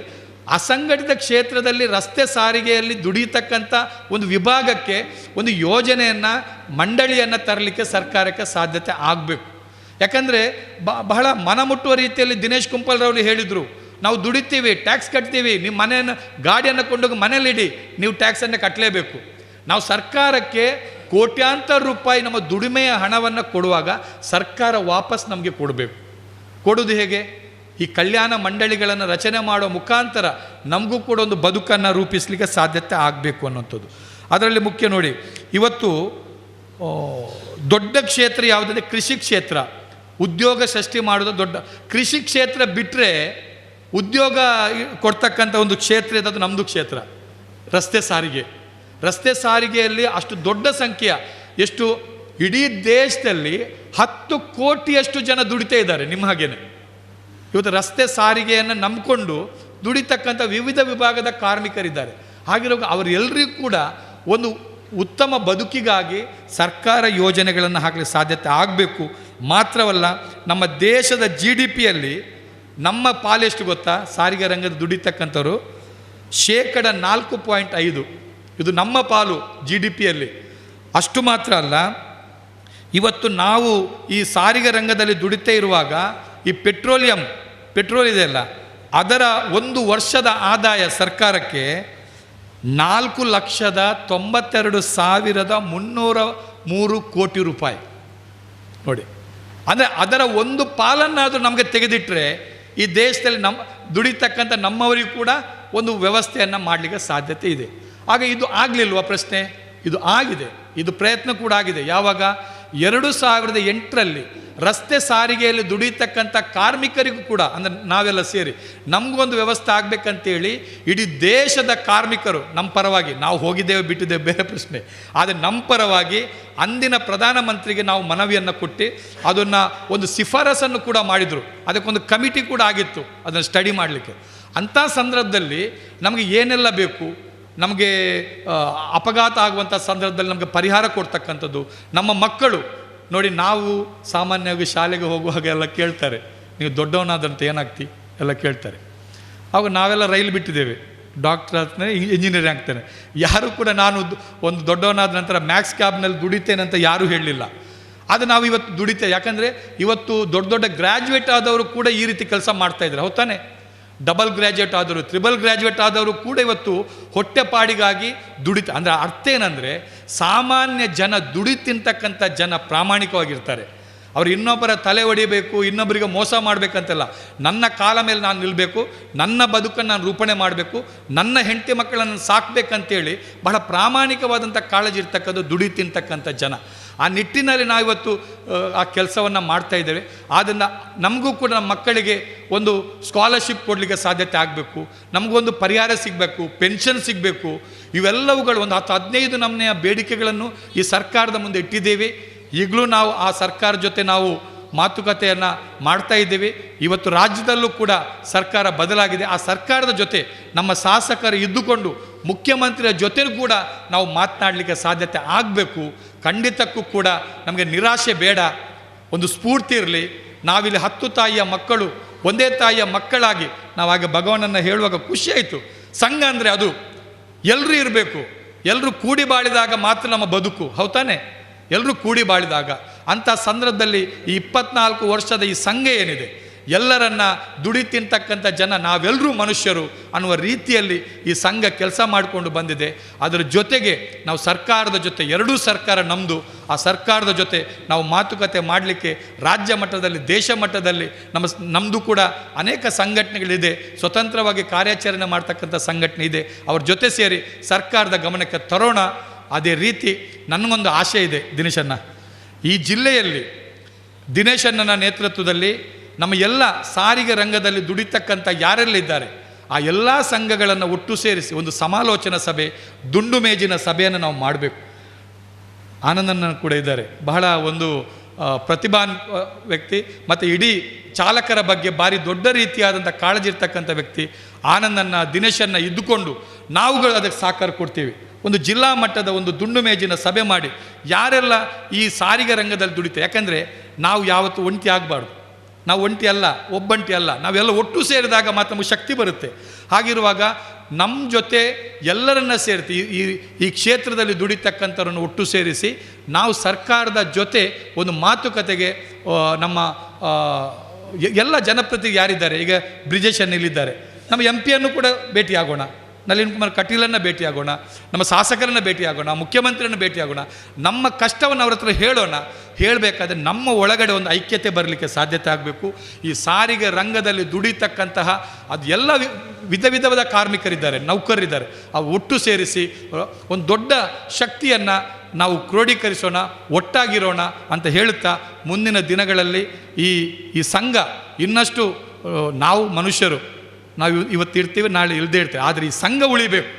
ಅಸಂಘಟಿತ ಕ್ಷೇತ್ರದಲ್ಲಿ ರಸ್ತೆ ಸಾರಿಗೆಯಲ್ಲಿ ದುಡಿತಕ್ಕಂಥ ಒಂದು ವಿಭಾಗಕ್ಕೆ ಒಂದು ಯೋಜನೆಯನ್ನು, ಮಂಡಳಿಯನ್ನು ತರಲಿಕ್ಕೆ ಸರ್ಕಾರಕ್ಕೆ ಸಾಧ್ಯತೆ ಆಗಬೇಕು. ಯಾಕಂದರೆ ಬಹಳ ಮನಮುಟ್ಟುವ ರೀತಿಯಲ್ಲಿ ದಿನೇಶ್ ಕುಂಪಲ್ರವರು ಹೇಳಿದರು, ನಾವು ದುಡಿತೀವಿ, ಟ್ಯಾಕ್ಸ್ ಕಟ್ತೀವಿ, ನಿಮ್ಮ ಮನೆಯನ್ನು, ಗಾಡಿಯನ್ನು ಕೊಂಡೋಗಿ ಮನೇಲಿಡಿ, ನೀವು ಟ್ಯಾಕ್ಸನ್ನು ಕಟ್ಟಲೇಬೇಕು. ನಾವು ಸರ್ಕಾರಕ್ಕೆ ಕೋಟ್ಯಾಂತರ ರೂಪಾಯಿ ನಮ್ಮ ದುಡಿಮೆಯ ಹಣವನ್ನು ಕೊಡುವಾಗ ಸರ್ಕಾರ ವಾಪಸ್ ನಮಗೆ ಕೊಡಬೇಕು. ಕೊಡೋದು ಹೇಗೆ? ಈ ಕಲ್ಯಾಣ ಮಂಡಳಿಗಳನ್ನು ರಚನೆ ಮಾಡೋ ಮುಖಾಂತರ ನಮಗೂ ಕೂಡ ಒಂದು ಬದುಕನ್ನು ರೂಪಿಸಲಿಕ್ಕೆ ಸಾಧ್ಯತೆ ಆಗಬೇಕು ಅನ್ನೋಂಥದ್ದು. ಅದರಲ್ಲಿ ಮುಖ್ಯ ನೋಡಿ, ಇವತ್ತು ದೊಡ್ಡ ಕ್ಷೇತ್ರ ಯಾವುದಂದರೆ ಕೃಷಿ ಕ್ಷೇತ್ರ. ಉದ್ಯೋಗ ಸೃಷ್ಟಿ ಮಾಡೋದು ದೊಡ್ಡ ಕೃಷಿ ಕ್ಷೇತ್ರ ಬಿಟ್ಟರೆ ಉದ್ಯೋಗ ಕೊಡ್ತಕ್ಕಂಥ ಒಂದು ಕ್ಷೇತ್ರ ಇದೆ, ಅದು ನಮ್ಮದು ಕ್ಷೇತ್ರ ರಸ್ತೆ ಸಾರಿಗೆ. ರಸ್ತೆ ಸಾರಿಗೆಯಲ್ಲಿ ಅಷ್ಟು ದೊಡ್ಡ ಸಂಖ್ಯೆಯ, ಎಷ್ಟು ಇಡೀ ದೇಶದಲ್ಲಿ 10 ಕೋಟಿಯಷ್ಟು ಜನ ದುಡಿತಾ ಇದ್ದಾರೆ ನಿಮ್ಮ ಹಾಗೇನೆ. ಇವತ್ತು ರಸ್ತೆ ಸಾರಿಗೆಯನ್ನು ನಂಬಿಕೊಂಡು ದುಡಿತಕ್ಕಂಥ ವಿವಿಧ ವಿಭಾಗದ ಕಾರ್ಮಿಕರಿದ್ದಾರೆ. ಹಾಗಿರುವಾಗ ಅವರೆಲ್ಲರಿಗೂ ಕೂಡ ಒಂದು ಉತ್ತಮ ಬದುಕಿಗಾಗಿ ಸರ್ಕಾರ ಯೋಜನೆಗಳನ್ನು ಹಾಕಲಿಕ್ಕೆ ಸಾಧ್ಯತೆ ಆಗಬೇಕು. ಮಾತ್ರವಲ್ಲ, ನಮ್ಮ ದೇಶದ GDPಯಲ್ಲಿ ನಮ್ಮ ಪಾಲೆಷ್ಟು ಗೊತ್ತಾ? ಸಾರಿಗೆ ರಂಗದ ದುಡಿತಕ್ಕಂಥವ್ರು 4.5%. ಇದು ನಮ್ಮ ಪಾಲು GDPಯಲ್ಲಿ. ಅಷ್ಟು ಮಾತ್ರ ಅಲ್ಲ, ಇವತ್ತು ನಾವು ಈ ಸಾರಿಗೆ ರಂಗದಲ್ಲಿ ದುಡಿತಾ ಇರುವಾಗ ಈ ಪೆಟ್ರೋಲ್ ಇದೆಯಲ್ಲ, ಅದರ ಒಂದು ವರ್ಷದ ಆದಾಯ ಸರ್ಕಾರಕ್ಕೆ 4,92,303 ಕೋಟಿ ರೂಪಾಯಿ. ನೋಡಿ, ಅಂದರೆ ಅದರ ಒಂದು ಪಾಲನ್ನಾದರೂ ನಮಗೆ ತೆಗೆದಿಟ್ಟರೆ ಈ ದೇಶದಲ್ಲಿ ದುಡಿತಕ್ಕಂಥ ನಮ್ಮವರಿಗೂ ಕೂಡ ಒಂದು ವ್ಯವಸ್ಥೆಯನ್ನು ಮಾಡಲಿಕ್ಕೆ ಸಾಧ್ಯತೆ ಇದೆ. ಆಗ ಇದು ಆಗಲಿಲ್ವ ಪ್ರಶ್ನೆ? ಇದು ಆಗಿದೆ, ಇದು ಪ್ರಯತ್ನ ಕೂಡ ಆಗಿದೆ. ಯಾವಾಗ? 2008ರಲ್ಲಿ ರಸ್ತೆ ಸಾರಿಗೆಯಲ್ಲಿ ದುಡಿತಕ್ಕಂಥ ಕಾರ್ಮಿಕರಿಗೂ ಕೂಡ, ಅಂದರೆ ನಾವೆಲ್ಲ ಸೇರಿ ನಮಗೊಂದು ವ್ಯವಸ್ಥೆ ಆಗಬೇಕಂತೇಳಿ ಇಡೀ ದೇಶದ ಕಾರ್ಮಿಕರು ನಮ್ಮ ಪರವಾಗಿ, ನಾವು ಹೋಗಿದ್ದೇವೆ ಬಿಟ್ಟಿದ್ದೇವೆ ಬೇರೆ ಪ್ರಶ್ನೆ, ಆದರೆ ನಮ್ಮ ಪರವಾಗಿ ಅಂದಿನ ಪ್ರಧಾನಮಂತ್ರಿಗೆ ನಾವು ಮನವಿಯನ್ನು ಕೊಟ್ಟು ಅದನ್ನು ಒಂದು ಶಿಫಾರಸನ್ನು ಕೂಡ ಮಾಡಿದರು. ಅದಕ್ಕೊಂದು ಕಮಿಟಿ ಕೂಡ ಆಗಿತ್ತು ಅದನ್ನು ಸ್ಟಡಿ ಮಾಡಲಿಕ್ಕೆ. ಅಂಥ ಸಂದರ್ಭದಲ್ಲಿ ನಮಗೆ ಏನೆಲ್ಲ ಬೇಕು, ನಮಗೆ ಅಪಘಾತ ಆಗುವಂಥ ಸಂದರ್ಭದಲ್ಲಿ ನಮಗೆ ಪರಿಹಾರ ಕೊಡ್ತಕ್ಕಂಥದ್ದು, ನಮ್ಮ ಮಕ್ಕಳು ನೋಡಿ, ನಾವು ಸಾಮಾನ್ಯವಾಗಿ ಶಾಲೆಗೆ ಹೋಗುವಾಗ ಎಲ್ಲ ಕೇಳ್ತಾರೆ, ನೀವು ದೊಡ್ಡವನಾದಂತ ಏನಾಗ್ತಿ ಎಲ್ಲ ಕೇಳ್ತಾರೆ. ಆವಾಗ ನಾವೆಲ್ಲ ರೈಲು ಬಿಟ್ಟಿದ್ದೇವೆ, ಡಾಕ್ಟರ್ ಆಗ್ತಾನೆ, ಇಂಜಿನಿಯರಿಂಗ್ ಆಗ್ತಾನೆ. ಯಾರೂ ಕೂಡ ನಾನು ಒಂದು ದೊಡ್ಡವನಾದ ನಂತರ ಮ್ಯಾಕ್ಸ್ ಕ್ಯಾಬ್ನಲ್ಲಿ ದುಡಿತೇನೆ ಅಂತ ಯಾರೂ ಹೇಳಲಿಲ್ಲ. ಅದು ನಾವು ಇವತ್ತು ದುಡಿತೇವೆ. ಯಾಕಂದರೆ ಇವತ್ತು ದೊಡ್ಡ ದೊಡ್ಡ ಗ್ರ್ಯಾಜುಯೇಟ್ ಆದವರು ಕೂಡ ಈ ರೀತಿ ಕೆಲಸ ಮಾಡ್ತಾಯಿದ್ದಾರೆ, ಹೌದಾನೆ? ಡಬಲ್ ಗ್ರ್ಯಾಜುಯೇಟ್ ಆದವರು, ತ್ರಿಬಲ್ ಗ್ರ್ಯಾಜುಯೇಟ್ ಆದವರು ಕೂಡ ಇವತ್ತು ಹೊಟ್ಟೆಪಾಡಿಗಾಗಿ ಅಂದರೆ ಅರ್ಥ ಏನಂದರೆ, ಸಾಮಾನ್ಯ ಜನ ತಿಂತಕ್ಕಂಥ ಜನ ಪ್ರಾಮಾಣಿಕವಾಗಿರ್ತಾರೆ. ಅವರು ಇನ್ನೊಬ್ಬರ ತಲೆ ಹೊಡಿಬೇಕು, ಇನ್ನೊಬ್ಬರಿಗೆ ಮೋಸ ಮಾಡಬೇಕಂತೆಲ್ಲ, ನನ್ನ ಕಾಲ ಮೇಲೆ ನಾನು ನಿಲ್ಲಬೇಕು, ನನ್ನ ಬದುಕನ್ನು ನಾನು ರೂಪಣೆ ಮಾಡಬೇಕು, ನನ್ನ ಹೆಂಡತಿ ಮಕ್ಕಳನ್ನು ಸಾಕಬೇಕಂತೇಳಿ ಬಹಳ ಪ್ರಾಮಾಣಿಕವಾದಂಥ ಕಾಳಜಿ ಇರ್ತಕ್ಕಂಥ ತಿಂತಕ್ಕಂಥ ಜನ. ಆ ನಿಟ್ಟಿನಲ್ಲಿ ನಾವಿವತ್ತು ಆ ಕೆಲಸವನ್ನು ಮಾಡ್ತಾಯಿದ್ದೇವೆ. ಆದ್ದರಿಂದ ನಮಗೂ ಕೂಡ ನಮ್ಮ ಮಕ್ಕಳಿಗೆ ಒಂದು ಸ್ಕಾಲರ್ಶಿಪ್ ಕೊಡಲಿಕ್ಕೆ ಸಾಧ್ಯತೆ ಆಗಬೇಕು, ನಮಗೊಂದು ಪರಿಹಾರ ಸಿಗಬೇಕು, ಪೆನ್ಷನ್ ಸಿಗಬೇಕು. ಇವೆಲ್ಲವುಗಳು ಒಂದು 10-15 ನಮೂನೆಯ ಬೇಡಿಕೆಗಳನ್ನು ಈ ಸರ್ಕಾರದ ಮುಂದೆ ಇಟ್ಟಿದ್ದೇವೆ. ಈಗಲೂ ನಾವು ಆ ಸರ್ಕಾರ ಜೊತೆ ನಾವು ಮಾತುಕತೆಯನ್ನು ಮಾಡ್ತಾ ಇದ್ದೇವೆ. ಇವತ್ತು ರಾಜ್ಯದಲ್ಲೂ ಕೂಡ ಸರ್ಕಾರ ಬದಲಾಗಿದೆ. ಆ ಸರ್ಕಾರದ ಜೊತೆ ನಮ್ಮ ಶಾಸಕರು ಇದ್ದುಕೊಂಡು ಮುಖ್ಯಮಂತ್ರಿಯ ಜೊತೆಗೂ ಕೂಡ ನಾವು ಮಾತನಾಡಲಿಕ್ಕೆ ಸಾಧ್ಯತೆ ಆಗಬೇಕು. ಖಂಡಿತಕ್ಕೂ ಕೂಡ ನಮಗೆ ನಿರಾಶೆ ಬೇಡ. ಒಂದು ಸ್ಫೂರ್ತಿ ಇರಲಿ. ನಾವಿಲ್ಲಿ 10 ತಾಯಿಯ ಮಕ್ಕಳು, ಒಂದೇ ತಾಯಿಯ ಮಕ್ಕಳಾಗಿ ನಾವಾಗ ಭಗವಾನನ್ನು ಹೇಳುವಾಗ ಖುಷಿಯಾಯಿತು. ಸಂಘ ಅಂದರೆ ಅದು ಎಲ್ಲರೂ ಇರಬೇಕು, ಎಲ್ಲರೂ ಕೂಡಿ ಬಾಳಿದಾಗ ಮಾತ್ರ ನಮ್ಮ ಬದುಕು, ಹೌದಾನೆ? ಎಲ್ಲರೂ ಕೂಡಿ ಬಾಳಿದಾಗ. ಅಂಥ ಸಂದರ್ಭದಲ್ಲಿ ಈ 24 ವರ್ಷದ ಈ ಸಂಘ ಏನಿದೆ, ಎಲ್ಲರನ್ನ ದುಡಿ ತಿಂತಕ್ಕಂಥ ಜನ ನಾವೆಲ್ಲರೂ ಮನುಷ್ಯರು ಅನ್ನುವ ರೀತಿಯಲ್ಲಿ ಈ ಸಂಘ ಕೆಲಸ ಮಾಡಿಕೊಂಡು ಬಂದಿದೆ. ಅದರ ಜೊತೆಗೆ ನಾವು ಸರ್ಕಾರದ ಜೊತೆ, ಎರಡೂ ಸರ್ಕಾರ ನಮ್ಮದು, ಆ ಸರ್ಕಾರದ ಜೊತೆ ನಾವು ಮಾತುಕತೆ ಮಾಡಲಿಕ್ಕೆ ರಾಜ್ಯ ಮಟ್ಟದಲ್ಲಿ, ದೇಶ ಮಟ್ಟದಲ್ಲಿ ನಮ್ಮದು ಕೂಡ ಅನೇಕ ಸಂಘಟನೆಗಳಿದೆ, ಸ್ವತಂತ್ರವಾಗಿ ಕಾರ್ಯಾಚರಣೆ ಮಾಡ್ತಕ್ಕಂಥ ಸಂಘಟನೆ ಇದೆ. ಅವ್ರ ಜೊತೆ ಸೇರಿ ಸರ್ಕಾರದ ಗಮನಕ್ಕೆ ತರೋಣ. ಅದೇ ರೀತಿ ನನಗೊಂದು ಆಶೆ ಇದೆ ದಿನೇಶಣ್ಣ, ಈ ಜಿಲ್ಲೆಯಲ್ಲಿ ದಿನೇಶಣ್ಣನ ನೇತೃತ್ವದಲ್ಲಿ ನಮ್ಮ ಎಲ್ಲ ಸಾರಿಗೆ ರಂಗದಲ್ಲಿ ದುಡಿತಕ್ಕಂಥ ಯಾರೆಲ್ಲ ಇದ್ದಾರೆ ಆ ಎಲ್ಲ ಸಂಘಗಳನ್ನು ಒಟ್ಟು ಸೇರಿಸಿ ಒಂದು ಸಮಾಲೋಚನಾ ಸಭೆ, ದುಂಡು ಮೇಜಿನ ಸಭೆಯನ್ನು ನಾವು ಮಾಡಬೇಕು. ಆನಂದನ ಕೂಡ ಇದ್ದಾರೆ, ಬಹಳ ಒಂದು ಪ್ರತಿಭಾನ್ ವ್ಯಕ್ತಿ, ಮತ್ತು ಇಡೀ ಚಾಲಕರ ಬಗ್ಗೆ ಭಾರಿ ದೊಡ್ಡ ರೀತಿಯಾದಂಥ ಕಾಳಜಿ ಇರ್ತಕ್ಕಂಥ ವ್ಯಕ್ತಿ. ಆನಂದನ್ನ, ದಿನೇಶನ್ನ ಇದ್ದುಕೊಂಡು ನಾವುಗಳು ಅದಕ್ಕೆ ಸಹಕಾರ ಕೊಡ್ತೀವಿ. ಒಂದು ಜಿಲ್ಲಾ ಮಟ್ಟದ ಒಂದು ದುಂಡು ಮೇಜಿನ ಸಭೆ ಮಾಡಿ ಯಾರೆಲ್ಲ ಈ ಸಾರಿಗೆ ರಂಗದಲ್ಲಿ ದುಡಿತಾರೆ, ಯಾಕಂದರೆ ನಾವು ಯಾವತ್ತೂ ಒಂಟಿ ಆಗಬಾರ್ದು. ನಾವು ಒಂಟಿ ಅಲ್ಲ, ಒಬ್ಬಂಟಿ ಅಲ್ಲ, ನಾವೆಲ್ಲ ಒಟ್ಟು ಸೇರಿದಾಗ ಮಾತ್ರ ನಮಗೆ ಶಕ್ತಿ ಬರುತ್ತೆ. ಹಾಗಿರುವಾಗ ನಮ್ಮ ಜೊತೆ ಎಲ್ಲರನ್ನ ಸೇರಿಸಿ ಈ ಕ್ಷೇತ್ರದಲ್ಲಿ ದುಡಿತಕ್ಕಂಥವ್ರನ್ನು ಒಟ್ಟು ಸೇರಿಸಿ ನಾವು ಸರ್ಕಾರದ ಜೊತೆ ಒಂದು ಮಾತುಕತೆಗೆ ನಮ್ಮ ಎಲ್ಲ ಜನಪ್ರತಿನಿಧಿ ಯಾರಿದ್ದಾರೆ, ಈಗ ಬ್ರಿಜೇಶ್ ಇಲ್ಲಿದ್ದಾರೆ, ನಮ್ಮ MP ಕೂಡ ಭೇಟಿಯಾಗೋಣ, ನಳಿನ್ ಕುಮಾರ್ ಕಟೀಲನ್ನು ಭೇಟಿಯಾಗೋಣ, ನಮ್ಮ ಶಾಸಕರನ್ನು ಭೇಟಿಯಾಗೋಣ, ಮುಖ್ಯಮಂತ್ರಿಯನ್ನು ಭೇಟಿಯಾಗೋಣ, ನಮ್ಮ ಕಷ್ಟವನ್ನು ಅವ್ರ ಹತ್ರ ಹೇಳೋಣ. ಹೇಳಬೇಕಾದ್ರೆ ನಮ್ಮ ಒಳಗಡೆ ಒಂದು ಐಕ್ಯತೆ ಬರಲಿಕ್ಕೆ ಸಾಧ್ಯತೆ ಆಗಬೇಕು. ಈ ಸಾರಿಗೆ ರಂಗದಲ್ಲಿ ದುಡಿತಕ್ಕಂತಹ ಅದು ಎಲ್ಲ ವಿಧವಾದ ಕಾರ್ಮಿಕರಿದ್ದಾರೆ, ನೌಕರರಿದ್ದಾರೆ, ಅವು ಒಟ್ಟು ಸೇರಿಸಿ ಒಂದು ದೊಡ್ಡ ಶಕ್ತಿಯನ್ನು ನಾವು ಕ್ರೋಢೀಕರಿಸೋಣ, ಒಟ್ಟಾಗಿರೋಣ ಅಂತ ಹೇಳುತ್ತಾ ಮುಂದಿನ ದಿನಗಳಲ್ಲಿ ಈ ಸಂಘ ಇನ್ನಷ್ಟು, ನಾವು ಮನುಷ್ಯರು, ನಾವು ಇವತ್ತು ಇರ್ತೀವಿ, ನಾಳೆ ಇಲ್ಲದೇ ಇರ್ತೀವಿ, ಆದರೆ ಈ ಸಂಘ ಉಳಿಬೇಕು.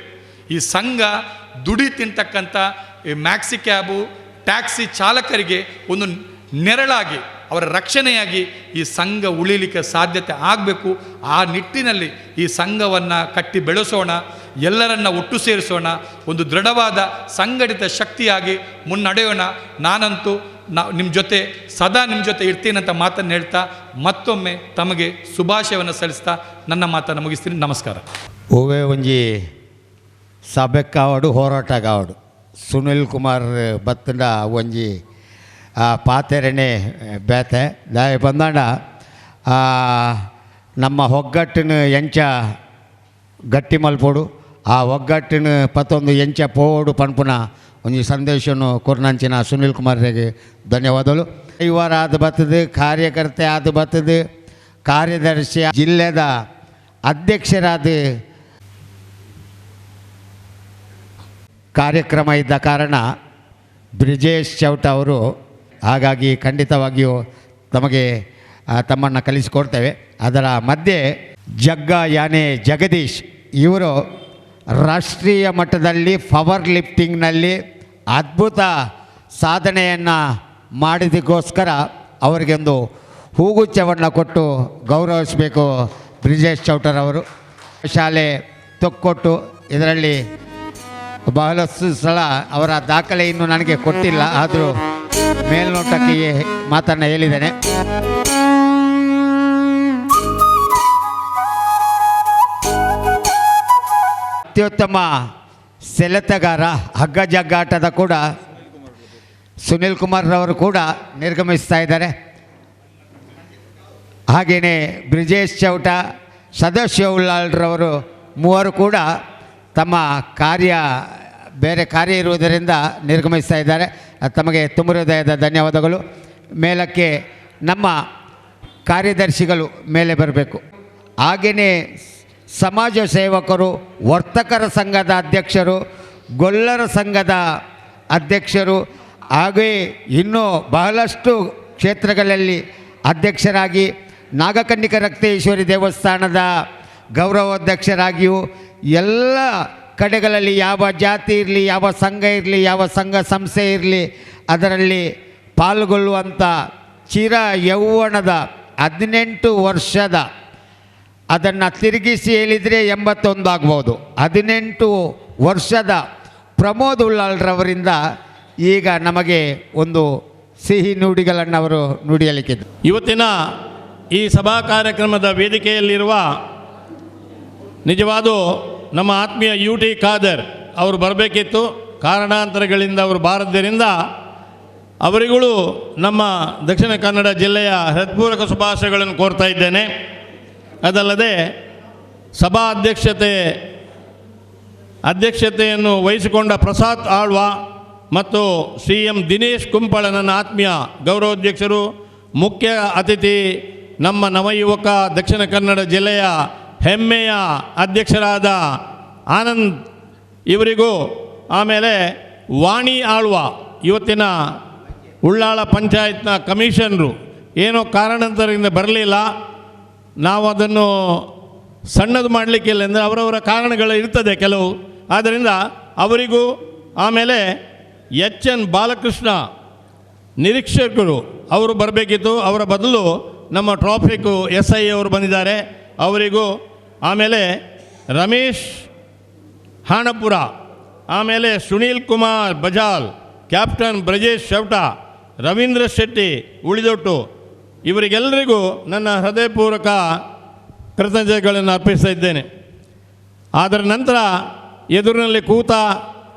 ಈ ಸಂಘ ದುಡಿ ತಿಂತಕ್ಕಂಥ ಈ ಮ್ಯಾಕ್ಸಿ ಕ್ಯಾಬು, ಟ್ಯಾಕ್ಸಿ ಚಾಲಕರಿಗೆ ಒಂದು ನೆರಳಾಗಿ, ಅವರ ರಕ್ಷಣೆಯಾಗಿ ಈ ಸಂಘ ಉಳಿಲಿಕ್ಕೆ ಸಾಧ್ಯತೆ ಆಗಬೇಕು. ಆ ನಿಟ್ಟಿನಲ್ಲಿ ಈ ಸಂಘವನ್ನು ಕಟ್ಟಿ ಬೆಳೆಸೋಣ, ಎಲ್ಲರನ್ನ ಒಟ್ಟು ಸೇರಿಸೋಣ, ಒಂದು ದೃಢವಾದ ಸಂಘಟಿತ ಶಕ್ತಿಯಾಗಿ ಮುನ್ನಡೆಯೋಣ. ನಾನಂತೂ ನಿಮ್ಮ ಜೊತೆ ಸದಾ ನಿಮ್ಮ ಜೊತೆ ಇರ್ತೀನಂತ ಮಾತನ್ನು ಹೇಳ್ತಾ ಮತ್ತೊಮ್ಮೆ ತಮಗೆ ಶುಭಾಶಯವನ್ನು ಸಲ್ಲಿಸ್ತಾ ನನ್ನ ಮಾತನ್ನು ಮುಗಿಸ್ತೀನಿ. ನಮಸ್ಕಾರ. ಓವೇ ಒಂಜಿ ಸಭೆ ಕಾವಡು ಹೋರಾಟ ಕಾವಡು ಸುನಿಲ್ ಕುಮಾರ್ ಬತ್ತಂಡ ಒಂಜಿ ಪಾತೆರೆನೆ ಬೇತೆ ದಾಯ ಬಂದಾಂಡ ನಮ್ಮ ಒಗ್ಗಟ್ಟಿನ ಎಂಚ ಗಟ್ಟಿ ಮಲ್ಪೋಡು, ಆ ಒಗ್ಗಟ್ಟಿನ ಪತ್ತೊಂದು ಎಂಚ ಪೋಡು ಪನ್ಪುನ ಒಂಜಿ ಸಂದೇಶವನ್ನು ಕೊರ್ನಂಚಿನ ಸುನಿಲ್ ಕುಮಾರ್ಗೆ ಧನ್ಯವಾದಗಳು. ಇವರ ಅದು ಬರ್ತದೆ, ಕಾರ್ಯಕರ್ತೆ ಅದು ಬರ್ತದೆ, ಕಾರ್ಯದರ್ಶಿ, ಜಿಲ್ಲೆದ ಅಧ್ಯಕ್ಷರಾದ ಕಾರ್ಯಕ್ರಮ ಇದ್ದ ಕಾರಣ ಬ್ರಿಜೇಶ್ ಚೌಟ ಅವರು, ಹಾಗಾಗಿ ಖಂಡಿತವಾಗಿಯೂ ತಮಗೆ ತಮ್ಮನ್ನು ಕಲಿಸಿಕೊಡ್ತೇವೆ. ಅದರ ಮಧ್ಯೆ ಯಾನೆ ಜಗದೀಶ್ ಇವರು ರಾಷ್ಟ್ರೀಯ ಮಟ್ಟದಲ್ಲಿ ಪವರ್ ಲಿಫ್ಟಿಂಗ್ನಲ್ಲಿ ಅದ್ಭುತ ಸಾಧನೆಯನ್ನು ಮಾಡಿದಕ್ಕೋಸ್ಕರ ಅವರಿಗೊಂದು ಹೂಗುಚ್ಛವನ್ನು ಕೊಟ್ಟು ಗೌರವಿಸಬೇಕು ಬ್ರಿಜೇಶ್ ಚೌಟರವರು. ಶಾಲೆ ತೊಕ್ಕೊಟ್ಟು ಇದರಲ್ಲಿ ಬಹಳಷ್ಟು ಸಲ ಅವರ ದಾಖಲೆ ಇನ್ನೂ ನನಗೆ ಕೊಟ್ಟಿಲ್ಲ, ಆದರೂ ಮೇಲ್ನೋಟಕ್ಕೆ ಮಾತನ್ನು ಹೇಳಿದ್ದೇನೆ. ಅತ್ಯುತ್ತಮ ಸೆಳೆತಗಾರ ಹಗ್ಗ ಜಗ್ಗಾಟದ ಕೂಡ ಸುನಿಲ್ ಕುಮಾರ್ರವರು ಕೂಡ ನಿರ್ಗಮಿಸ್ತಾ ಇದ್ದಾರೆ. ಹಾಗೆಯೇ ಬ್ರಿಜೇಶ್ ಚೌಟ, ಸದಾಶಿವ ಉಳ್ಳಾಳ್ರವರು ಮೂವರು ಕೂಡ ತಮ್ಮ ಬೇರೆ ಕಾರ್ಯ ಇರುವುದರಿಂದ ನಿರ್ಗಮಿಸ್ತಾ ಇದ್ದಾರೆ. ತಮಗೆ ತುಂಬ ಹೃದಯದ ಧನ್ಯವಾದಗಳು. ಮೇಲಕ್ಕೆ ನಮ್ಮ ಕಾರ್ಯದರ್ಶಿಗಳು ಮೇಲೆ ಬರಬೇಕು. ಹಾಗೆಯೇ ಸಮಾಜ ಸೇವಕರು, ವರ್ತಕರ ಸಂಘದ ಅಧ್ಯಕ್ಷರು, ಗೊಲ್ಲರ ಸಂಘದ ಅಧ್ಯಕ್ಷರು, ಹಾಗೆಯೇ ಇನ್ನೂ ಬಹಳಷ್ಟು ಕ್ಷೇತ್ರಗಳಲ್ಲಿ ಅಧ್ಯಕ್ಷರಾಗಿ, ನಾಗಕನ್ನಿಕ ರಕ್ತೇಶ್ವರಿ ದೇವಸ್ಥಾನದ ಗೌರವಾಧ್ಯಕ್ಷರಾಗಿಯೂ, ಎಲ್ಲ ಕಡೆಗಳಲ್ಲಿ ಯಾವ ಜಾತಿ ಇರಲಿ, ಯಾವ ಸಂಘ ಇರಲಿ, ಯಾವ ಸಂಘ ಸಂಸ್ಥೆ ಇರಲಿ, ಅದರಲ್ಲಿ ಪಾಲ್ಗೊಳ್ಳುವಂಥ ಚಿರ ಯೌವನದ 18 ವರ್ಷದ, ಅದನ್ನು ತಿರುಗಿಸಿ ಹೇಳಿದರೆ 81 ಆಗ್ಬೋದು, 18 ವರ್ಷದ ಪ್ರಮೋದ್ ಉಳ್ಳಾಳ್ರವರಿಂದ ಈಗ ನಮಗೆ ಒಂದು ಸಿಹಿ ನುಡಿಗಳನ್ನು ಅವರು ನುಡಿಯಲಿಕ್ಕಿದ್ದು. ಇವತ್ತಿನ ಈ ಸಭಾ ಕಾರ್ಯಕ್ರಮದ ವೇದಿಕೆಯಲ್ಲಿರುವ ನಿಜವಾದ ನಮ್ಮ ಆತ್ಮೀಯ UT ಖಾದರ್ ಅವರು ಬರಬೇಕಿತ್ತು. ಕಾರಣಾಂತರಗಳಿಂದ ಅವರು ಬಾರದ್ದರಿಂದ ಅವರಿಗಳು ನಮ್ಮ ದಕ್ಷಿಣ ಕನ್ನಡ ಜಿಲ್ಲೆಯ ಹೃತ್ಪೂರ್ವಕ ಶುಭಾಶಯಗಳನ್ನು ಕೋರ್ತಾ ಇದ್ದೇನೆ. ಅದಲ್ಲದೆ ಸಭಾ ಅಧ್ಯಕ್ಷತೆಯನ್ನು ವಹಿಸಿಕೊಂಡ ಪ್ರಸಾದ್ ಆಳ್ವ ಮತ್ತು CM ದಿನೇಶ್ ಕುಂಪಳ ನನ್ನ ಆತ್ಮೀಯ ಗೌರವಾಧ್ಯಕ್ಷರು, ಮುಖ್ಯ ಅತಿಥಿ ನಮ್ಮ ನವಯುವಕ ದಕ್ಷಿಣ ಕನ್ನಡ ಜಿಲ್ಲೆಯ ಹೆಮ್ಮೆಯ ಅಧ್ಯಕ್ಷರಾದ ಆನಂದ್ ಇವರಿಗೂ, ಆಮೇಲೆ ವಾಣಿ ಆಳ್ವ ಇವತ್ತಿನ ಉಳ್ಳಾಳ ಪಂಚಾಯತ್ನ ಕಮಿಷನರು ಏನೋ ಕಾರಣಾಂತರದಿಂದ ಬರಲಿಲ್ಲ. ನಾವು ಅದನ್ನು ಸಣ್ಣದು ಮಾಡಲಿಕ್ಕಿಲ್ಲ ಅಂದರೆ ಅವರವರ ಕಾರಣಗಳು ಇರ್ತದೆ ಕೆಲವು. ಆದ್ದರಿಂದ ಅವರಿಗೂ, ಆಮೇಲೆ HN ಬಾಲಕೃಷ್ಣ ನಿರೀಕ್ಷಕರು ಅವರು ಬರಬೇಕಿತ್ತು. ಅವರ ಬದಲು ನಮ್ಮ ಟ್ರಾಫಿಕ್ SI ಅವರು ಬಂದಿದ್ದಾರೆ, ಅವರಿಗೂ, ಆಮೇಲೆ ರಮೇಶ್ ಹಾಣಪುರ, ಆಮೇಲೆ ಸುನೀಲ್ ಕುಮಾರ್ ಬಜಾಲ್, ಕ್ಯಾಪ್ಟನ್ ಬ್ರಜೇಶ್ ಶೆವಟ, ರವೀಂದ್ರ ಶೆಟ್ಟಿ ಉಳಿದೊಟ್ಟು, ಇವರಿಗೆಲ್ಲರಿಗೂ ನನ್ನ ಹೃದಯಪೂರ್ವಕ ಕೃತಜ್ಞತೆಗಳನ್ನು ಅರ್ಪಿಸ್ತಾ ಇದ್ದೇನೆ. ಅದರ ನಂತರ ಎದುರಿನಲ್ಲಿ ಕೂತ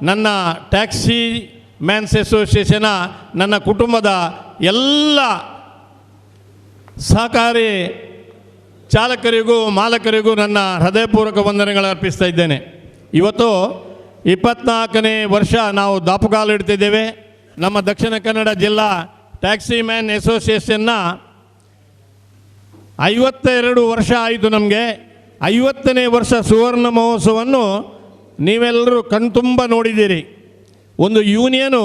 ನನ್ನ ಟ್ಯಾಕ್ಸಿ ಮ್ಯಾನ್ಸ್ ಅಸೋಸಿಯೇಷನ ನನ್ನ ಕುಟುಂಬದ ಎಲ್ಲ ಸಹಕಾರಿ ಚಾಲಕರಿಗೂ ಮಾಲಕರಿಗೂ ನನ್ನ ಹೃದಯಪೂರ್ವಕ ವಂದನೆಗಳನ್ನು ಅರ್ಪಿಸ್ತಾ ಇದ್ದೇನೆ. ಇವತ್ತು 24ನೇ ವರ್ಷ ನಾವು ದಾಪುಗಾಲು ಇಡ್ತಿದ್ದೇವೆ. ನಮ್ಮ ದಕ್ಷಿಣ ಕನ್ನಡ ಜಿಲ್ಲಾ ಟ್ಯಾಕ್ಸಿ ಮ್ಯಾನ್ ಅಸೋಸಿಯೇಷನ್ನ 52 ವರ್ಷ ಆಯಿತು. ನಮಗೆ 50ನೇ ವರ್ಷ ಸುವರ್ಣ ಮಹೋತ್ಸವವನ್ನು ನೀವೆಲ್ಲರೂ ಕಣ್ತುಂಬ ನೋಡಿದ್ದೀರಿ. ಒಂದು ಯೂನಿಯನು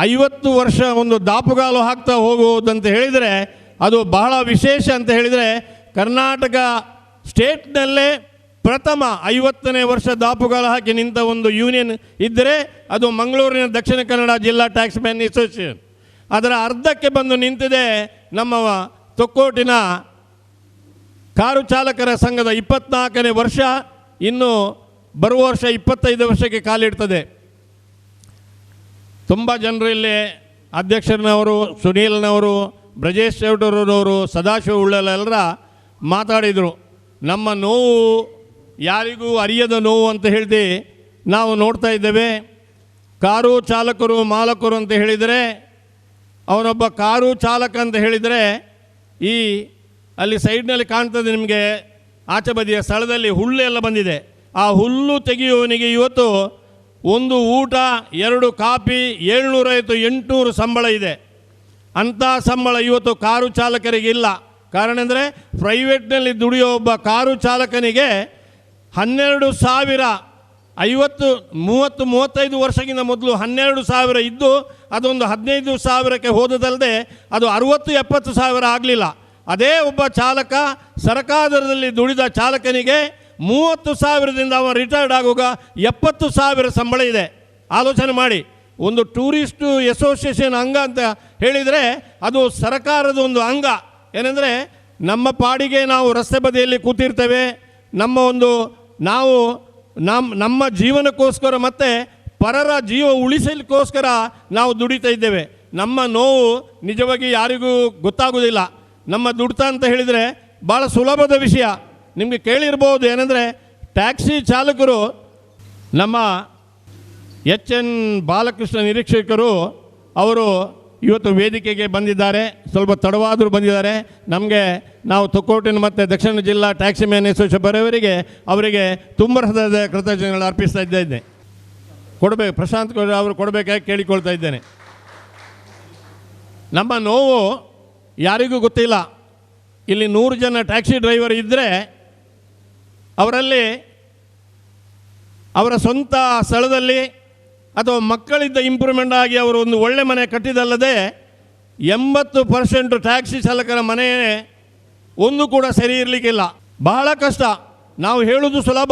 50 ವರ್ಷ ಒಂದು ದಾಪುಗಾಲು ಹಾಕ್ತಾ ಹೋಗುವುದಂತ ಹೇಳಿದರೆ ಅದು ಬಹಳ ವಿಶೇಷ ಅಂತ ಹೇಳಿದರೆ, ಕರ್ನಾಟಕ ಸ್ಟೇಟ್ನಲ್ಲೇ ಪ್ರಥಮ 50ನೇ ವರ್ಷ ದಾಪುಗಾಲು ಹಾಕಿ ನಿಂತ ಒಂದು ಯೂನಿಯನ್ ಇದ್ದರೆ ಅದು ಮಂಗಳೂರಿನ ದಕ್ಷಿಣ ಕನ್ನಡ ಜಿಲ್ಲಾ ಟ್ಯಾಕ್ಸ್ ಮ್ಯಾನ್ ಅಸೋಸಿಯೇಷನ್. ಅದರ ಅರ್ಧಕ್ಕೆ ಬಂದು ನಿಂತಿದೆ ನಮ್ಮ ತೊಕ್ಕೋಟಿನ ಕಾರು ಚಾಲಕರ ಸಂಘದ 24ನೇ ವರ್ಷ. ಇನ್ನು ಬರುವ ವರ್ಷ 25 ವರ್ಷಕ್ಕೆ ಕಾಲಿಡ್ತದೆ. ತುಂಬ ಜನರು ಇಲ್ಲಿ ಅಧ್ಯಕ್ಷರನವರು, ಸುನೀಲ್ನವರು, ಬ್ರಜೇಶ್ ಶೆವಟರವರು, ಸದಾಶಿವ ಉಳ್ಳಲೆಲ್ಲರ ಮಾತಾಡಿದರು. ನಮ್ಮ ನೋವು ಯಾರಿಗೂ ಅರಿಯದ ನೋವು ಅಂತ ಹೇಳಿ ನಾವು ನೋಡ್ತಾ ಇದ್ದೇವೆ. ಕಾರು ಚಾಲಕರು ಮಾಲಕರು ಅಂತ ಹೇಳಿದರೆ, ಅವನೊಬ್ಬ ಕಾರು ಚಾಲಕ ಅಂತ ಹೇಳಿದರೆ, ಈ ಅಲ್ಲಿ ಸೈಡ್ನಲ್ಲಿ ಕಾಣ್ತದೆ ನಿಮಗೆ ಆಚೆ ಬದಿಯ ಸ್ಥಳದಲ್ಲಿ ಹುಲ್ಲು ಎಲ್ಲ ಬಂದಿದೆ. ಆ ಹುಲ್ಲು ತೆಗೆಯುವವನಿಗೆ ಇವತ್ತು ಒಂದು ಊಟ, 2 ಕಾಫಿ, 750-800 ಸಂಬಳ ಇದೆ. ಅಂಥ ಸಂಬಳ ಇವತ್ತು ಕಾರು ಚಾಲಕರಿಗೆ ಇಲ್ಲ. ಕಾರಣ ಅಂದರೆ ಪ್ರೈವೇಟ್ನಲ್ಲಿ ದುಡಿಯೋ ಒಬ್ಬ ಕಾರು ಚಾಲಕನಿಗೆ 12,000 35 ವರ್ಷಕ್ಕಿಂತ ಮೊದಲು 12,000 ಇದ್ದು ಅದೊಂದು 15,000ಕ್ಕೆ ಹೋದದಲ್ಲದೆ ಅದು 60-70 ಸಾವಿರ ಆಗಲಿಲ್ಲ. ಅದೇ ಒಬ್ಬ ಚಾಲಕ ಸರ್ಕಾರದಲ್ಲಿ ದುಡಿದ ಚಾಲಕನಿಗೆ 30,000ದಿಂದ ಅವ ರಿಟೈರ್ಡ್ ಆಗುವಾಗ 70,000 ಸಂಬಳ ಇದೆ. ಆಲೋಚನೆ ಮಾಡಿ. ಒಂದು ಟೂರಿಸ್ಟು ಅಸೋಸಿಯೇಷನ್ ಅಂಗ ಅಂತ ಹೇಳಿದರೆ ಅದು ಸರ್ಕಾರದ ಒಂದು ಅಂಗ. ಏನೆಂದರೆ ನಮ್ಮ ಪಾಡಿಗೆ ನಾವು ರಸ್ತೆ ಬದಿಯಲ್ಲಿ ಕೂತಿರ್ತೇವೆ. ನಮ್ಮ ಜೀವನಕ್ಕೋಸ್ಕರ ಮತ್ತು ಪರರ ಜೀವ ಉಳಿಸಲಿಕ್ಕೋಸ್ಕರ ನಾವು ದುಡಿತಾ ಇದ್ದೇವೆ. ನಮ್ಮ ನೋವು ನಿಜವಾಗಿ ಯಾರಿಗೂ ಗೊತ್ತಾಗೋದಿಲ್ಲ. ನಮ್ಮ ದುಡ್ತ ಅಂತ ಹೇಳಿದರೆ ಭಾಳ ಸುಲಭದ ವಿಷಯ. ನಿಮಗೆ ಕೇಳಿರ್ಬೋದು, ಏನಂದರೆ ಟ್ಯಾಕ್ಸಿ ಚಾಲಕರು ನಮ್ಮ HN ಬಾಲಕೃಷ್ಣ ನಿರೀಕ್ಷಕರು ಅವರು ಇವತ್ತು ವೇದಿಕೆಗೆ ಬಂದಿದ್ದಾರೆ. ಸ್ವಲ್ಪ ತಡವಾದರೂ ಬಂದಿದ್ದಾರೆ. ನಾವು ತೊಕ್ಕೋಟಿನ ಮತ್ತು ದಕ್ಷಿಣ ಜಿಲ್ಲಾ ಟ್ಯಾಕ್ಸಿ ಮ್ಯಾನ್ ಅಸೋಸಿಯೇಷನ್ ಬರೋವರಿಗೆ ಅವರಿಗೆ ತುಂಬ ಹೃದಯದ ಕೃತಜ್ಞತೆಗಳನ್ನು ಅರ್ಪಿಸ್ತಾ ಇದ್ದೇನೆ. ಕೊಡಬೇಕು, ಪ್ರಶಾಂತ್ ಅವರು ಕೊಡಬೇಕಾಗಿ ಕೇಳಿಕೊಳ್ತಾ ಇದ್ದೇನೆ. ನಮ್ಮ ನೋವು ಯಾರಿಗೂ ಗೊತ್ತಿಲ್ಲ. ಇಲ್ಲಿ 100 ಜನ ಟ್ಯಾಕ್ಸಿ ಡ್ರೈವರ್ ಇದ್ದರೆ ಅವರಲ್ಲಿ ಅವರ ಸ್ವಂತ ಸ್ಥಳದಲ್ಲಿ ಅಥವಾ ಮಕ್ಕಳಿದ್ದ ಇಂಪ್ರೂವ್ಮೆಂಟ್ ಆಗಿ ಅವರು ಒಂದು ಒಳ್ಳೆ ಮನೆ ಕಟ್ಟಿದಲ್ಲದೆ 80% ಟ್ಯಾಕ್ಸಿ ಚಾಲಕರ ಮನೆ ಒಂದು ಕೂಡ ಸರಿ ಇರಲಿಕ್ಕಿಲ್ಲ. ಬಹಳ ಕಷ್ಟ. ನಾವು ಹೇಳೋದು ಸುಲಭ.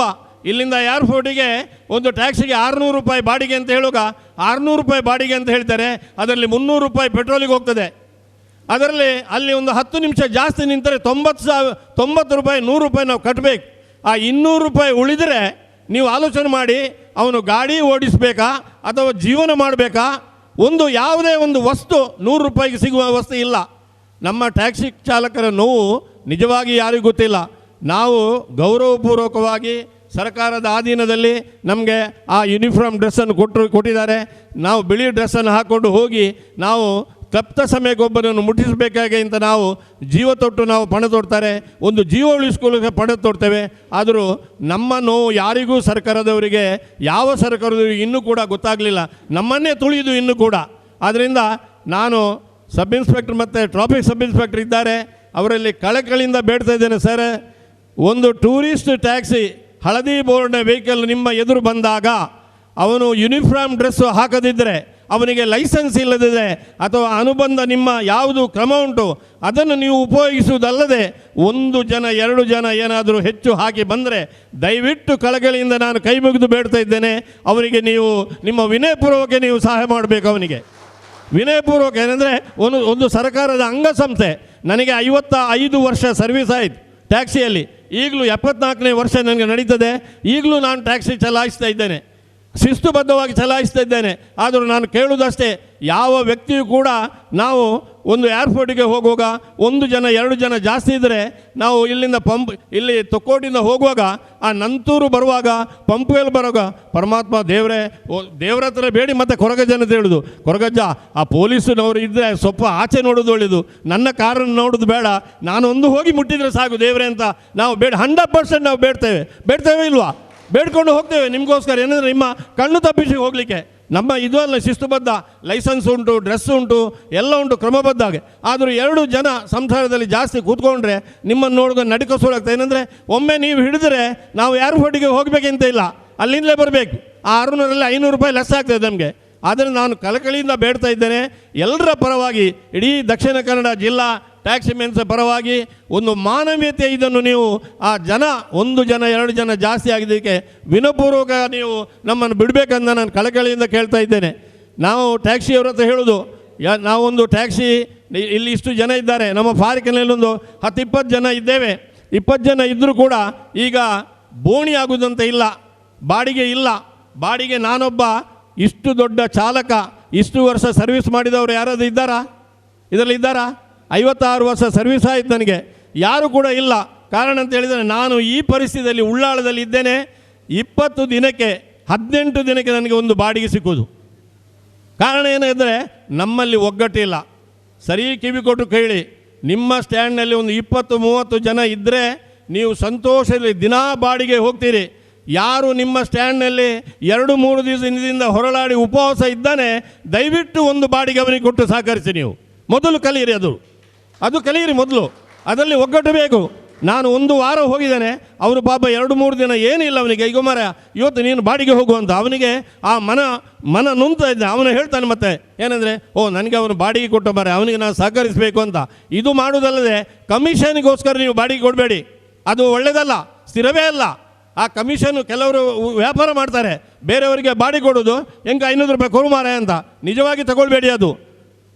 ಇಲ್ಲಿಂದ ಏರ್ಪೋರ್ಟಿಗೆ ಒಂದು ಟ್ಯಾಕ್ಸಿಗೆ 600 ರೂಪಾಯಿ ಬಾಡಿಗೆ ಅಂತ ಹೇಳುವಾಗ 600 ರೂಪಾಯಿ ಬಾಡಿಗೆ ಅಂತ ಹೇಳ್ತಾರೆ. ಅದರಲ್ಲಿ 300 ರೂಪಾಯಿ ಪೆಟ್ರೋಲಿಗೆ ಹೋಗ್ತದೆ. ಅದರಲ್ಲಿ ಅಲ್ಲಿ ಒಂದು 10 ನಿಮಿಷ ಜಾಸ್ತಿ ನಿಂತರೆ 90 ರೂಪಾಯಿ 100 ರೂಪಾಯಿ ನಾವು ಕಟ್ಟಬೇಕು. ಆ 200 ರೂಪಾಯಿ ಉಳಿದರೆ ನೀವು ಆಲೋಚನೆ ಮಾಡಿ, ಅವನು ಗಾಡಿ ಓಡಿಸಬೇಕಾ ಅಥವಾ ಜೀವನ ಮಾಡಬೇಕಾ? ಯಾವುದೇ ಒಂದು ವಸ್ತು 100 ರೂಪಾಯಿಗೆ ಸಿಗುವ ವಸ್ತು ಇಲ್ಲ. ನಮ್ಮ ಟ್ಯಾಕ್ಸಿ ಚಾಲಕರ ನೋವು ನಿಜವಾಗಿ ಯಾರಿಗೂ ಗೊತ್ತಿಲ್ಲ. ನಾವು ಗೌರವಪೂರ್ವಕವಾಗಿ ಸರ್ಕಾರದ ಅಧೀನದಲ್ಲಿ ನಮಗೆ ಆ ಯೂನಿಫಾರ್ಮ್ ಡ್ರೆಸ್ಸನ್ನು ಕೊಟ್ಟಿದ್ದಾರೆ. ನಾವು ಬಿಳಿ ಡ್ರೆಸ್ಸನ್ನು ಹಾಕ್ಕೊಂಡು ಹೋಗಿ ನಾವು ತಪ್ಪ ಸಮಯಕ್ಕೊಬ್ಬರನ್ನು ಮುಟ್ಟಿಸಬೇಕಾಗಿ ಅಂತ ನಾವು ಜೀವ ತೊಟ್ಟು ನಾವು ಪಣ ತೊಡ್ತಾರೆ, ಒಂದು ಜೀವ ಉಳಿಸ್ಕೊಳ್ಳೋಕೆ ಪಣ ತೊಡ್ತೇವೆ. ಆದರೂ ನಮ್ಮ ನೋವು ಯಾರಿಗೂ ಸರ್ಕಾರದವರಿಗೆ, ಯಾವ ಸರ್ಕಾರದವರಿಗೆ ಇನ್ನೂ ಕೂಡ ಗೊತ್ತಾಗಲಿಲ್ಲ. ನಮ್ಮನ್ನೇ ತುಳಿದು ಇನ್ನೂ ಕೂಡ. ಆದ್ದರಿಂದ ನಾನು ಸಬ್ ಇನ್ಸ್ಪೆಕ್ಟರ್ ಮತ್ತು ಟ್ರಾಫಿಕ್ ಸಬ್ ಇನ್ಸ್ಪೆಕ್ಟರ್ ಇದ್ದಾರೆ, ಅವರಲ್ಲಿ ಕಳಕಳಿಯಿಂದ ಬೇಡ್ತಾ ಇದ್ದೇನೆ. ಸರ್, ಒಂದು ಟೂರಿಸ್ಟ್ ಟ್ಯಾಕ್ಸಿ ಹಳದಿ ಬೋರ್ಡ್ನ ವೆಹಿಕಲ್ ನಿಮ್ಮ ಎದುರು ಬಂದಾಗ ಅವನು ಯೂನಿಫಾರ್ಮ್ ಡ್ರೆಸ್ಸು ಹಾಕದಿದ್ದರೆ, ಅವನಿಗೆ ಲೈಸೆನ್ಸ್ ಇಲ್ಲದಿದೆ ಅಥವಾ ಅನುಬಂಧ ನಿಮ್ಮ ಯಾವುದು ಕ್ರಮ ಉಂಟು ಅದನ್ನು ನೀವು ಉಪಯೋಗಿಸುವುದಲ್ಲದೆ 1 ಜನ 2 ಜನ ಏನಾದರೂ ಹೆಚ್ಚು ಹಾಕಿ ಬಂದರೆ ದಯವಿಟ್ಟು ಕಳಕಳಿಯಿಂದ ನಾನು ಕೈ ಮುಗಿದು ಬೇಡ್ತಾ ಇದ್ದೇನೆ. ಅವರಿಗೆ ನೀವು ನಿಮ್ಮ ವಿನಯಪೂರ್ವಕ ನೀವು ಸಹಾಯ ಮಾಡಬೇಕು. ಅವನಿಗೆ ವಿನಯಪೂರ್ವಕ ಏನಂದರೆ ಒಂದು ಸರ್ಕಾರದ ಅಂಗಸಂಸ್ಥೆ. ನನಗೆ 55 ವರ್ಷ ಸರ್ವಿಸ್ ಆಯಿತು ಟ್ಯಾಕ್ಸಿಯಲ್ಲಿ. ಈಗಲೂ 74ನೇ ವರ್ಷ ನನಗೆ ನಡೀತದೆ. ಈಗಲೂ ನಾನು ಟ್ಯಾಕ್ಸಿ ಚಲಾಯಿಸ್ತಾ ಇದ್ದೇನೆ, ಶಿಸ್ತುಬದ್ಧವಾಗಿ ಚಲಾಯಿಸ್ತಾ ಇದ್ದೇನೆ. ಆದರೂ ನಾನು ಕೇಳುವುದಷ್ಟೇ, ಯಾವ ವ್ಯಕ್ತಿಯೂ ಕೂಡ ನಾವು ಒಂದು ಏರ್ಪೋರ್ಟಿಗೆ ಹೋಗುವಾಗ 1 ಜನ 2 ಜನ ಜಾಸ್ತಿ ಇದ್ದರೆ ನಾವು ಇಲ್ಲಿಂದ ಇಲ್ಲಿ ತೊಕ್ಕೋಟಿಂದ ಹೋಗುವಾಗ ಆ ನಂತೂರು ಬರುವಾಗ ಪಂಪ್ವೆಲ್ ಬರುವಾಗ ಪರಮಾತ್ಮ ದೇವರ ಹತ್ರ ಬೇಡಿ ಮತ್ತು ಕೊರಗಜ್ಜನ ಹೇಳೋದು, ಕೊರಗಜ್ಜ ಆ ಪೊಲೀಸಿನವರು ಇದ್ದರೆ ಸ್ವಲ್ಪ ಆಚೆ ನೋಡೋದು ಒಳ್ಳೆಯದು, ನನ್ನ ಕಾರನ್ನು ನೋಡೋದು ಬೇಡ, ನಾನು ಒಂದು ಹೋಗಿ ಮುಟ್ಟಿದರೆ ಸಾಕು ದೇವರೇ ಅಂತ ನಾವು 100% ನಾವು ಬೇಡ್ತೇವೆ ಇಲ್ವಾ? ಬೇಡ್ಕೊಂಡು ಹೋಗ್ತೇವೆ ನಿಮಗೋಸ್ಕರ. ಏನಂದರೆ ನಿಮ್ಮ ಕಣ್ಣು ತಪ್ಪಿಸಿ ಹೋಗಲಿಕ್ಕೆ. ನಮ್ಮ ಇದು ಅಲ್ಲ, ಶಿಸ್ತುಬದ್ಧ, ಲೈಸೆನ್ಸ್ ಉಂಟು, ಡ್ರೆಸ್ ಉಂಟು, ಎಲ್ಲ ಉಂಟು ಕ್ರಮಬದ್ಧಾಗಿ. ಆದರೂ 2 ಜನ ಸಂಸಾರದಲ್ಲಿ ಜಾಸ್ತಿ ಕೂತ್ಕೊಂಡ್ರೆ ನಿಮ್ಮನ್ನು ನೋಡ್ಕೊಂಡು ನಡುಕಸೋಲಾಗ್ತದೆ. ಏನಂದರೆ ಒಮ್ಮೆ ನೀವು ಹಿಡಿದ್ರೆ ನಾವು ಏರ್ಪೋರ್ಟಿಗೆ ಹೋಗಬೇಕಂತ ಇಲ್ಲ, ಅಲ್ಲಿಂದಲೇ ಬರಬೇಕು. ಆ 600ರಲ್ಲಿ 500 ರೂಪಾಯಿ ಲೆಸ್ ಆಗ್ತದೆ ನಮಗೆ. ಆದರೆ ನಾನು ಕಳಕಳಿಯಿಂದ ಬೇಡ್ತಾ ಇದ್ದೇನೆ ಎಲ್ಲರ ಪರವಾಗಿ, ಇಡೀ ದಕ್ಷಿಣ ಕನ್ನಡ ಜಿಲ್ಲಾ ಟ್ಯಾಕ್ಸಿ ಮೆನ್ಸ್ ಪರವಾಗಿ ಒಂದು ಮಾನವೀಯತೆ ಇದನ್ನು ನೀವು ಆ ಜನ 1 ಜನ 2 ಜನ ಜಾಸ್ತಿ ಆಗಿದ್ದಕ್ಕೆ ವಿನಪೂರ್ವಕ ನೀವು ನಮ್ಮನ್ನು ಬಿಡಬೇಕಂತ ನಾನು ಕಳಕಳಿಯಿಂದ ಕೇಳ್ತಾ ಇದ್ದೇನೆ. ನಾವು ಟ್ಯಾಕ್ಸಿಯವ್ರ ಹತ್ರ ಹೇಳೋದು, ನಾವೊಂದು ಟ್ಯಾಕ್ಸಿ ಇಲ್ಲಿ ಇಷ್ಟು ಜನ ಇದ್ದಾರೆ, ನಮ್ಮ ಫಾರಿಕಿನಲ್ಲಿ ಒಂದು 10-20 ಜನ ಇದ್ದೇವೆ. 20 ಜನ ಇದ್ದರೂ ಕೂಡ ಈಗ ಬೋಣಿ ಆಗುವುದಂತ ಇಲ್ಲ, ಬಾಡಿಗೆ ಇಲ್ಲ. ಬಾಡಿಗೆ ನಾನೊಬ್ಬ ಇಷ್ಟು ದೊಡ್ಡ ಚಾಲಕ, ಇಷ್ಟು ವರ್ಷ ಸರ್ವಿಸ್ ಮಾಡಿದವರು ಯಾರಾದರೂ ಇದ್ದಾರಾ? ಇದರಲ್ಲಿ ಇದ್ದಾರಾ? 56 ವರ್ಷ ಸರ್ವಿಸ್ ಆಯಿತು ನನಗೆ, ಯಾರು ಕೂಡ ಇಲ್ಲ. ಕಾರಣ ಅಂತ ಹೇಳಿದರೆ ನಾನು ಈ ಪರಿಸ್ಥಿತಿಯಲ್ಲಿ ಉಳ್ಳಾಳದಲ್ಲಿ ಇದ್ದೇನೆ. 20 ದಿನಕ್ಕೆ 18 ದಿನಕ್ಕೆ ನನಗೆ ಒಂದು ಬಾಡಿಗೆ ಸಿಕ್ಕೋದು. ಕಾರಣ ಏನೆಂದರೆ ನಮ್ಮಲ್ಲಿ ಒಗ್ಗಟ್ಟಿಲ್ಲ. ಸರಿ ಕಿವಿ ಕೊಟ್ಟು ಕೇಳಿ, ನಿಮ್ಮ ಸ್ಟ್ಯಾಂಡ್ನಲ್ಲಿ ಒಂದು 20-30 ಜನ ಇದ್ದರೆ ನೀವು ಸಂತೋಷದಲ್ಲಿ ದಿನಾ ಬಾಡಿಗೆ ಹೋಗ್ತೀರಿ. ಯಾರು ನಿಮ್ಮ ಸ್ಟ್ಯಾಂಡ್ನಲ್ಲಿ 2-3 ದಿವಸದಿಂದ ಹೊರಳಾಡಿ ಉಪವಾಸ ಇದ್ದಾನೆ, ದಯವಿಟ್ಟು ಒಂದು ಬಾಡಿಗೆ ಅವನಿಗೆ ಕೊಟ್ಟು ಸಹಕರಿಸಿ. ನೀವು ಮೊದಲು ಕಲಿಯಿರಿ, ಅದು ಕಲಿಯಿರಿ ಮೊದಲು. ಅದರಲ್ಲಿ ಒಗ್ಗಟ್ಟು ಬೇಕು. ನಾನು 1 ವಾರ ಹೋಗಿದ್ದೇನೆ, ಅವರು ಪಾಪ 2-3 ದಿನ ಏನಿಲ್ಲ ಅವನಿಗೆ. ಈಗ ಮರ ಇವತ್ತು ನೀನು ಬಾಡಿಗೆ ಹೋಗುವಂತ ಅವನಿಗೆ ಆ ಮನ ನುಂತ ಇದ್ದೆ. ಅವನು ಹೇಳ್ತಾನೆ ಮತ್ತೆ ಏನಂದರೆ, ನನಗೆ ಅವನು ಬಾಡಿಗೆ ಕೊಟ್ಟ ಮರ, ಅವನಿಗೆ ನಾನು ಸಹಕರಿಸಬೇಕು ಅಂತ. ಇದು ಮಾಡುವುದಲ್ಲದೆ ಕಮಿಷನ್ಗೋಸ್ಕರ ನೀವು ಬಾಡಿಗೆ ಕೊಡಬೇಡಿ, ಅದು ಒಳ್ಳೆಯದಲ್ಲ, ಸ್ಥಿರವೇ ಅಲ್ಲ. ಆ ಕಮಿಷನ್ನು ಕೆಲವರು ವ್ಯಾಪಾರ ಮಾಡ್ತಾರೆ, ಬೇರೆಯವರಿಗೆ ಬಾಡಿಗೆ ಕೊಡೋದು, ಹೆಂಗೆ 500 ರೂಪಾಯಿ ಕೊಡು ಮಾರ ಅಂತ. ನಿಜವಾಗಿ ತಗೊಳ್ಬೇಡಿ,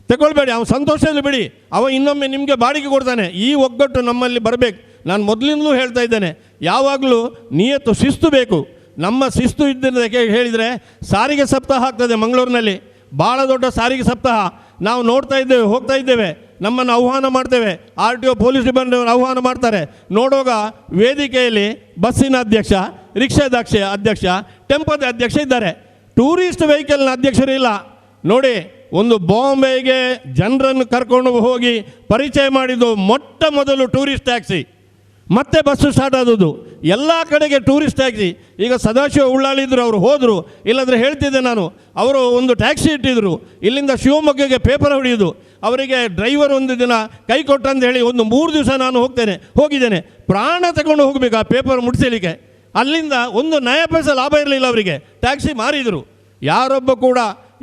ತಗೊಳ್ಬೇಡಿ. ಅವನು ಸಂತೋಷದಲ್ಲಿ ಬಿಡಿ, ಅವ ಇನ್ನೊಮ್ಮೆ ನಿಮಗೆ ಬಾಡಿಗೆ ಕೊಡ್ತಾನೆ. ಈ ಒಗ್ಗಟ್ಟು ನಮ್ಮಲ್ಲಿ ಬರಬೇಕು. ನಾನು ಮೊದಲಿಂದಲೂ ಹೇಳ್ತಾ ಇದ್ದೇನೆ, ಯಾವಾಗಲೂ ನಿಯತ್ತು ಶಿಸ್ತು ಬೇಕು. ನಮ್ಮ ಶಿಸ್ತು ಇದ್ದಕ್ಕೆ ಹೇಳಿದರೆ ಸಾರಿಗೆ ಸಪ್ತಾಹ ಆಗ್ತದೆ ಮಂಗಳೂರಿನಲ್ಲಿ, ಭಾಳ ದೊಡ್ಡ ಸಾರಿಗೆ ಸಪ್ತಾಹ. ನಾವು ನೋಡ್ತಾ ಇದ್ದೇವೆ, ಹೋಗ್ತಾ ಇದ್ದೇವೆ, ನಮ್ಮನ್ನು ಆಹ್ವಾನ ಮಾಡ್ತೇವೆ. RTO ಪೊಲೀಸ್ ಡಿಪಾರ್ಟ್ಮೆಂಟ್ ಆಹ್ವಾನ ಮಾಡ್ತಾರೆ. ನೋಡುವಾಗ ವೇದಿಕೆಯಲ್ಲಿ ಬಸ್ಸಿನ ಅಧ್ಯಕ್ಷ, ರಿಕ್ಷಾದ ಅಧ್ಯಕ್ಷ, ಟೆಂಪೋದ ಅಧ್ಯಕ್ಷ ಇದ್ದಾರೆ, ಟೂರಿಸ್ಟ್ ವೆಹಿಕಲ್ನ ಅಧ್ಯಕ್ಷರು ಇಲ್ಲ. ನೋಡಿ, ಒಂದು ಬಾಂಬೆಗೆ ಜನರನ್ನು ಕರ್ಕೊಂಡು ಹೋಗಿ ಪರಿಚಯ ಮಾಡಿದ್ದು ಮೊಟ್ಟ ಮೊದಲು ಟೂರಿಸ್ಟ್ ಟ್ಯಾಕ್ಸಿ, ಮತ್ತೆ ಬಸ್ಸು ಸ್ಟಾರ್ಟ್ ಆದದ್ದು. ಎಲ್ಲ ಕಡೆಗೆ ಟೂರಿಸ್ಟ್ ಟ್ಯಾಕ್ಸಿ. ಈಗ ಸದಾಶಿವ ಉಳ್ಳಾಳಿದ್ರು, ಅವರು ಹೋದರು, ಇಲ್ಲಾಂದರೆ ಹೇಳ್ತಿದ್ದೆ ನಾನು. ಅವರು ಒಂದು ಟ್ಯಾಕ್ಸಿ ಇಟ್ಟಿದ್ರು, ಇಲ್ಲಿಂದ ಶಿವಮೊಗ್ಗಗೆ ಪೇಪರ್ ಹೊಡೆಯೋದು. ಅವರಿಗೆ ಡ್ರೈವರ್ ಒಂದು ದಿನ ಕೈ ಕೊಟ್ಟಂತ ಹೇಳಿ ಒಂದು 3 ದಿವಸ ನಾನು ಹೋಗಿದ್ದೇನೆ. ಪ್ರಾಣ ತಗೊಂಡು ಹೋಗಬೇಕು ಆ ಪೇಪರ್ ಮುಟ್ಟಿಸಲಿಕ್ಕೆ. ಅಲ್ಲಿಂದ ಒಂದು ನಯ ಪೈಸೆ ಲಾಭ ಇರಲಿಲ್ಲ ಅವರಿಗೆ. ಟ್ಯಾಕ್ಸಿ ಮಾರಿದರು. ಯಾರೊಬ್ಬ ಕೂಡ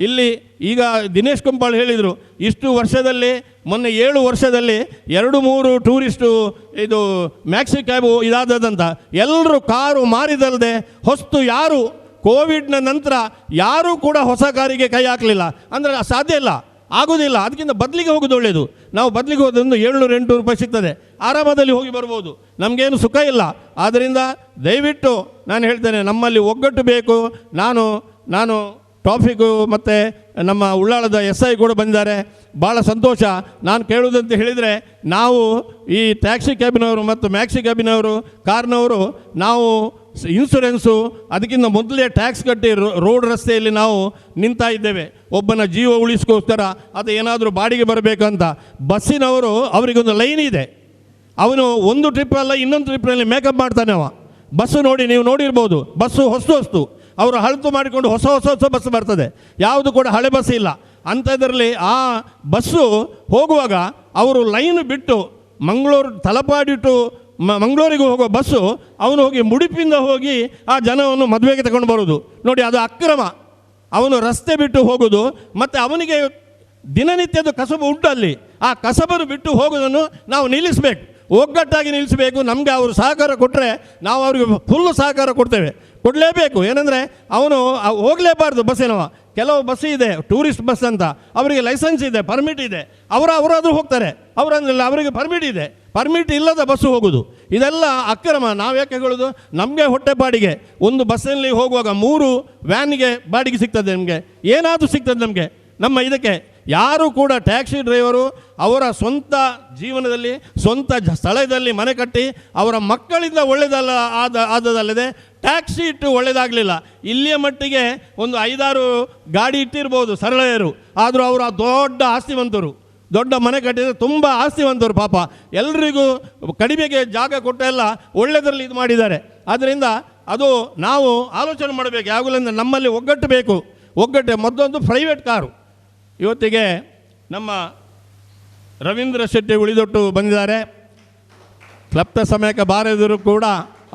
ಇಲ್ಲಿ ಈಗ ದಿನೇಶ್ ಕುಂಪಾಳ್ ಹೇಳಿದರು, ಇಷ್ಟು ವರ್ಷದಲ್ಲಿ ಮೊನ್ನೆ 7 ವರ್ಷದಲ್ಲಿ 2-3 ಟೂರಿಸ್ಟು ಇದು ಮ್ಯಾಕ್ಸಿ ಕ್ಯಾಬು ಇದಾದಂತ ಎಲ್ಲರೂ ಕಾರು ಮಾರಿದಲ್ಲದೆ ಹೊಸ್ತು ಯಾರು ಕೋವಿಡ್ನ ನಂತರ ಯಾರೂ ಕೂಡ ಹೊಸ ಕಾರಿಗೆ ಕೈ ಹಾಕಲಿಲ್ಲ. ಅಂದರೆ ಸಾಧ್ಯ ಇಲ್ಲ, ಆಗೋದಿಲ್ಲ. ಅದಕ್ಕಿಂತ ಬದಲಿಗೆ ಹೋಗೋದು ಒಳ್ಳೆಯದು. ನಾವು ಬದಲಿಗೆ ಹೋದೊಂದು 700-800 ರೂಪಾಯಿ ಸಿಗ್ತದೆ, ಆರಾಮದಲ್ಲಿ ಹೋಗಿ ಬರ್ಬೋದು, ನಮಗೇನು ಸುಖ ಇಲ್ಲ. ಆದ್ದರಿಂದ ದಯವಿಟ್ಟು ನಾನು ಹೇಳ್ತೇನೆ, ನಮ್ಮಲ್ಲಿ ಒಗ್ಗಟ್ಟು ಬೇಕು. ನಾನು ಟ್ರಾಫಿಕ್ಕು ಮತ್ತು ನಮ್ಮ ಉಳ್ಳಾಳದ SI ಕೂಡ ಬಂದಿದ್ದಾರೆ. ಭಾಳ ಸಂತೋಷ. ನಾನು ಕೇಳುವುದಂತ ಹೇಳಿದರೆ, ನಾವು ಈ ಟ್ಯಾಕ್ಸಿ ಕ್ಯಾಬಿನವರು ಮತ್ತು ಮ್ಯಾಕ್ಸಿ ಕ್ಯಾಬಿನವರು ಕಾರ್ನವರು ನಾವು ಇನ್ಶೂರೆನ್ಸು ಅದಕ್ಕಿಂತ ಮೊದಲೇ ಟ್ಯಾಕ್ಸ್ ಕಟ್ಟಿ ರೋಡ್ ರಸ್ತೆಯಲ್ಲಿ ನಾವು ನಿಂತಾ ಇದ್ದೇವೆ. ಒಬ್ಬನ ಜೀವ ಉಳಿಸ್ಕೋಸ್ಕರ ಅದು ಏನಾದರೂ ಬಾಡಿಗೆ ಬರಬೇಕಂತ. ಬಸ್ಸಿನವರು ಅವರಿಗೊಂದು ಲೈನ್ ಇದೆ. ಅವನು ಒಂದು ಟ್ರಿಪ್ಪಲ್ಲ ಇನ್ನೊಂದು ಟ್ರಿಪ್ನಲ್ಲಿ ಮೇಕಪ್ ಮಾಡ್ತಾನೆ ಅವ. ಬಸ್ಸು ನೋಡಿ, ನೀವು ನೋಡಿರ್ಬೋದು, ಬಸ್ಸು ಹೊಸ್ತು ಅವರು ಅಳತು ಮಾಡಿಕೊಂಡು ಹೊಸ ಬಸ್ ಬರ್ತದೆ. ಯಾವುದು ಕೂಡ ಹಳೆ ಬಸ್ ಇಲ್ಲ. ಅಂಥದ್ರಲ್ಲಿ ಆ ಬಸ್ಸು ಹೋಗುವಾಗ ಅವರು ಲೈನ್ ಬಿಟ್ಟು ಮಂಗಳೂರು ತಲಪಾಡಿಟ್ಟು ಮಂಗಳೂರಿಗೆ ಹೋಗೋ ಬಸ್ಸು ಅವನು ಹೋಗಿ ಮುಡಿಪಿಂದ ಹೋಗಿ ಆ ಜನವನ್ನು ಮದುವೆಗೆ ತಗೊಂಡು ಬರೋದು ನೋಡಿ, ಅದು ಅಕ್ರಮ. ಅವನು ರಸ್ತೆ ಬಿಟ್ಟು ಹೋಗೋದು ಮತ್ತು ಅವನಿಗೆ ದಿನನಿತ್ಯದ ಕಸಬು ಉಂಟು ಅಲ್ಲಿ. ಆ ಕಸಬನ್ನು ಬಿಟ್ಟು ಹೋಗೋದನ್ನು ನಾವು ನಿಲ್ಲಿಸಬೇಕು, ಒಗ್ಗಟ್ಟಾಗಿ ನಿಲ್ಲಿಸಬೇಕು. ನಮಗೆ ಅವರು ಸಹಕಾರ ಕೊಟ್ಟರೆ ನಾವು ಅವರಿಗೆ ಫುಲ್ಲು ಸಹಕಾರ ಕೊಡಲೇಬೇಕು. ಏನಂದರೆ ಅವನು ಹೋಗಲೇಬಾರ್ದು ಬಸ್ಸಿನವ. ಕೆಲವು ಬಸ್ ಇದೆ ಟೂರಿಸ್ಟ್ ಬಸ್ ಅಂತ, ಅವರಿಗೆ ಲೈಸೆನ್ಸ್ ಇದೆ, ಪರ್ಮಿಟ್ ಇದೆ, ಅವರಾದರೂ ಹೋಗ್ತಾರೆ. ಅವರಿಗೆ ಪರ್ಮಿಟ್ ಇದೆ, ಪರ್ಮಿಟ್ ಇಲ್ಲದ ಬಸ್ಸು ಹೋಗೋದು ಇದೆಲ್ಲ ಅಕ್ರಮ. ನಾವ್ಯಾಕೆ ಹೇಳೋದು? ನಮಗೆ ಹೊಟ್ಟೆ ಬಾಡಿಗೆ ಒಂದು ಬಸ್ಸಲ್ಲಿ ಹೋಗುವಾಗ 3 ವ್ಯಾನಿಗೆ ಬಾಡಿಗೆ ಸಿಗ್ತದೆ. ನಮಗೆ ಏನಾದರೂ ಸಿಗ್ತದೆ ನಮಗೆ ನಮ್ಮ ಇದಕ್ಕೆ. ಯಾರು ಕೂಡ ಟ್ಯಾಕ್ಸಿ ಡ್ರೈವರು ಅವರ ಸ್ವಂತ ಜೀವನದಲ್ಲಿ ಸ್ವಂತ ಸ್ಥಳದಲ್ಲಿ ಮನೆ ಕಟ್ಟಿ ಅವರ ಮಕ್ಕಳಿಂದ ಒಳ್ಳೆಯದಲ್ಲ ಆದದಲ್ಲದೆ ಟ್ಯಾಕ್ಸಿ ಇಟ್ಟು ಒಳ್ಳೆಯದಾಗಲಿಲ್ಲ. ಇಲ್ಲಿಯ ಮಟ್ಟಿಗೆ ಒಂದು 5-6 ಗಾಡಿ ಇಟ್ಟಿರ್ಬೋದು ಸರಳೆಯರು, ಆದರೂ ಅವರು ದೊಡ್ಡ ಆಸ್ತಿವಂತರು, ದೊಡ್ಡ ಮನೆ ಕಟ್ಟಿದರೆ ತುಂಬ ಆಸ್ತಿವಂತರು. ಪಾಪ ಎಲ್ರಿಗೂ ಕಡಿಮೆಗೆ ಜಾಗ ಕೊಟ್ಟೆಲ್ಲ ಒಳ್ಳೆಯದರಲ್ಲಿ ಇದು ಮಾಡಿದ್ದಾರೆ. ಆದ್ದರಿಂದ ಅದು ನಾವು ಆಲೋಚನೆ ಮಾಡಬೇಕು ಯಾವಾಗಲೂ. ನಮ್ಮಲ್ಲಿ ಒಗ್ಗಟ್ಟು ಬೇಕು. ಒಗ್ಗಟ್ಟು ಮತ್ತೊಂದು ಪ್ರೈವೇಟ್ ಕಾರು. ಇವತ್ತಿಗೆ ನಮ್ಮ ರವೀಂದ್ರ ಶೆಟ್ಟಿ ಉಳಿದೊಟ್ಟು ಬಂದಿದ್ದಾರೆ. ಕ್ಲಪ್ತ ಸಮಯಕ್ಕೆ ಬಾರದಿದ್ದರೂ ಕೂಡ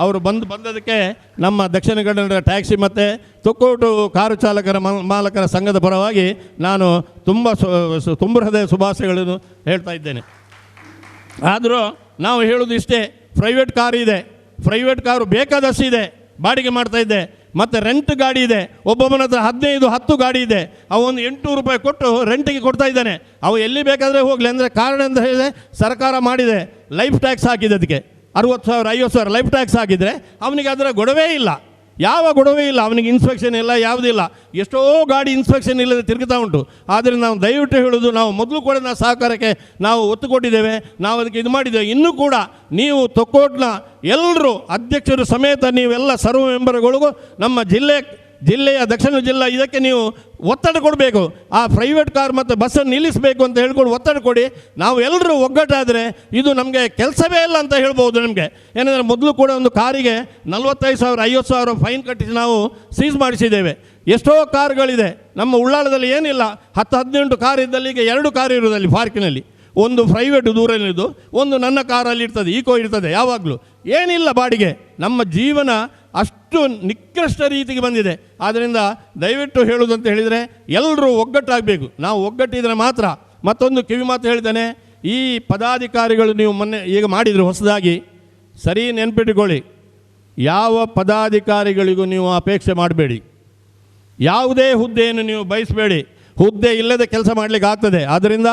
ಅವರು ಬಂದದಕ್ಕೆ ನಮ್ಮ ದಕ್ಷಿಣ ಕನ್ನಡ ಟ್ಯಾಕ್ಸಿ ಮತ್ತು ತೊಕ್ಕೋಟು ಕಾರು ಚಾಲಕರ ಮಾಲಕರ ಸಂಘದ ಪರವಾಗಿ ನಾನು ತುಂಬ ಹೃದಯ ಶುಭಾಶಯಗಳನ್ನು ಹೇಳ್ತಾ ಇದ್ದೇನೆ. ಆದರೂ ನಾವು ಹೇಳೋದು ಇಷ್ಟೇ, ಪ್ರೈವೇಟ್ ಕಾರು ಇದೆ, ಪ್ರೈವೇಟ್ ಕಾರು ಬೇಕಾದಷ್ಟು ಇದೆ, ಬಾಡಿಗೆ ಮಾಡ್ತಾಯಿದ್ದೆ. ಮತ್ತು ರೆಂಟ್ ಗಾಡಿ ಇದೆ, ಒಬ್ಬೊಬ್ಬನ ಹತ್ರ 15-10 ಗಾಡಿ ಇದೆ. ಅವನು 800 ರೂಪಾಯಿ ಕೊಟ್ಟು ರೆಂಟಿಗೆ ಕೊಡ್ತಾ ಇದ್ದಾನೆ. ಅವು ಎಲ್ಲಿ ಬೇಕಾದರೆ ಹೋಗಲಿ. ಅಂದರೆ ಕಾರಣ ಅಂತ ಹೇಳಿದರೆ ಸರ್ಕಾರ ಮಾಡಿದೆ, ಲೈಫ್ ಟ್ಯಾಕ್ಸ್ ಹಾಕಿದೆ. ಅದಕ್ಕೆ 60,000 50,000 ಲೈಫ್ ಟ್ಯಾಕ್ಸ್ ಹಾಕಿದರೆ ಅವನಿಗೆ ಅದರ ಗೊಡವೇ ಇಲ್ಲ, ಯಾವ ಗೊಡವೇ ಇಲ್ಲ. ಅವನಿಗೆ ಇನ್ಸ್ಪೆಕ್ಷನ್ ಇಲ್ಲ, ಯಾವುದಿಲ್ಲ. ಎಷ್ಟೋ ಗಾಡಿ ಇನ್ಸ್ಪೆಕ್ಷನ್ ಇಲ್ಲದೆ ತಿರುಗುತ್ತಾ ಉಂಟು. ಆದರೆ ನಾವು ದಯವಿಟ್ಟು ಹೇಳೋದು, ನಾವು ಮೊದಲು ಕೂಡ ನಾವು ಸಹಕಾರಕ್ಕೆ ನಾವು ಒತ್ತು ಕೊಟ್ಟಿದ್ದೇವೆ, ನಾವು ಅದಕ್ಕೆ ಇದು ಮಾಡಿದ್ದೇವೆ. ಇನ್ನೂ ಕೂಡ ನೀವು ತೊಕ್ಕೋಟ್ನ ಎಲ್ಲರೂ ಅಧ್ಯಕ್ಷರು ಸಮೇತ ನೀವೆಲ್ಲ ಸರ್ವ ಮೆಂಬರ್ಗಳಿಗೂ ನಮ್ಮ ಜಿಲ್ಲೆಯ ದಕ್ಷಿಣ ಜಿಲ್ಲಾ ಇದಕ್ಕೆ ನೀವು ಒತ್ತಡ ಕೊಡಬೇಕು. ಆ ಪ್ರೈವೇಟ್ ಕಾರ್ ಮತ್ತು ಬಸ್ಸನ್ನು ನಿಲ್ಲಿಸಬೇಕು ಅಂತ ಹೇಳ್ಕೊಂಡು ಒತ್ತಡ ಕೊಡಿ. ನಾವು ಎಲ್ಲರೂ ಒಗ್ಗಟ್ಟಾದರೆ ಇದು ನಮಗೆ ಕೆಲಸವೇ ಇಲ್ಲ ಅಂತ ಹೇಳ್ಬೋದು. ನಮಗೆ ಏನಂದರೆ ಮೊದಲು ಕೂಡ ಒಂದು ಕಾರಿಗೆ 45,000 50,000 ಫೈನ್ ಕಟ್ಟಿಸಿ ನಾವು ಸೀಸ್ ಮಾಡಿಸಿದ್ದೇವೆ. ಎಷ್ಟೋ ಕಾರುಗಳಿದೆ ನಮ್ಮ ಉಳ್ಳಾಳದಲ್ಲಿ, ಏನಿಲ್ಲ 10-18 ಕಾರ್ ಇದ್ದಲ್ಲಿ ಈಗ 2 ಕಾರ್ ಇರೋದಲ್ಲಿ ಪಾರ್ಕಿನಲ್ಲಿ. ಒಂದು ಪ್ರೈವೇಟ್ ದೂರಲ್ಲಿದ್ದು, ಒಂದು ನನ್ನ ಕಾರಲ್ಲಿ ಇರ್ತದೆ, ಈಕೋ ಇರ್ತದೆ ಯಾವಾಗಲೂ. ಏನಿಲ್ಲ ಬಾಡಿಗೆ. ನಮ್ಮ ಜೀವನ ಅಷ್ಟು ನಿಕೃಷ್ಟ ರೀತಿಗೆ ಬಂದಿದೆ. ಆದ್ದರಿಂದ ದಯವಿಟ್ಟು ಹೇಳೋದಂತ ಹೇಳಿದರೆ ಎಲ್ಲರೂ ಒಗ್ಗಟ್ಟಾಗಬೇಕು. ನಾವು ಒಗ್ಗಟ್ಟಿದ್ರೆ ಮಾತ್ರ. ಮತ್ತೊಂದು ಕಿವಿ ಮಾತು ಹೇಳ್ತೇನೆ, ಈ ಪದಾಧಿಕಾರಿಗಳು ನೀವು ಮೊನ್ನೆ ಈಗ ಮಾಡಿದರು ಹೊಸದಾಗಿ, ಸರಿ ನೆನ್ಪಿಟ್ಟುಕೊಳ್ಳಿ, ಯಾವ ಪದಾಧಿಕಾರಿಗಳಿಗೂ ನೀವು ಅಪೇಕ್ಷೆ ಮಾಡಬೇಡಿ, ಯಾವುದೇ ಹುದ್ದೆಯನ್ನು ನೀವು ಬಯಸಬೇಡಿ. ಹುದ್ದೆ ಇಲ್ಲದೆ ಕೆಲಸ ಮಾಡಲಿಕ್ಕೆ ಆಗ್ತದೆ. ಆದ್ದರಿಂದ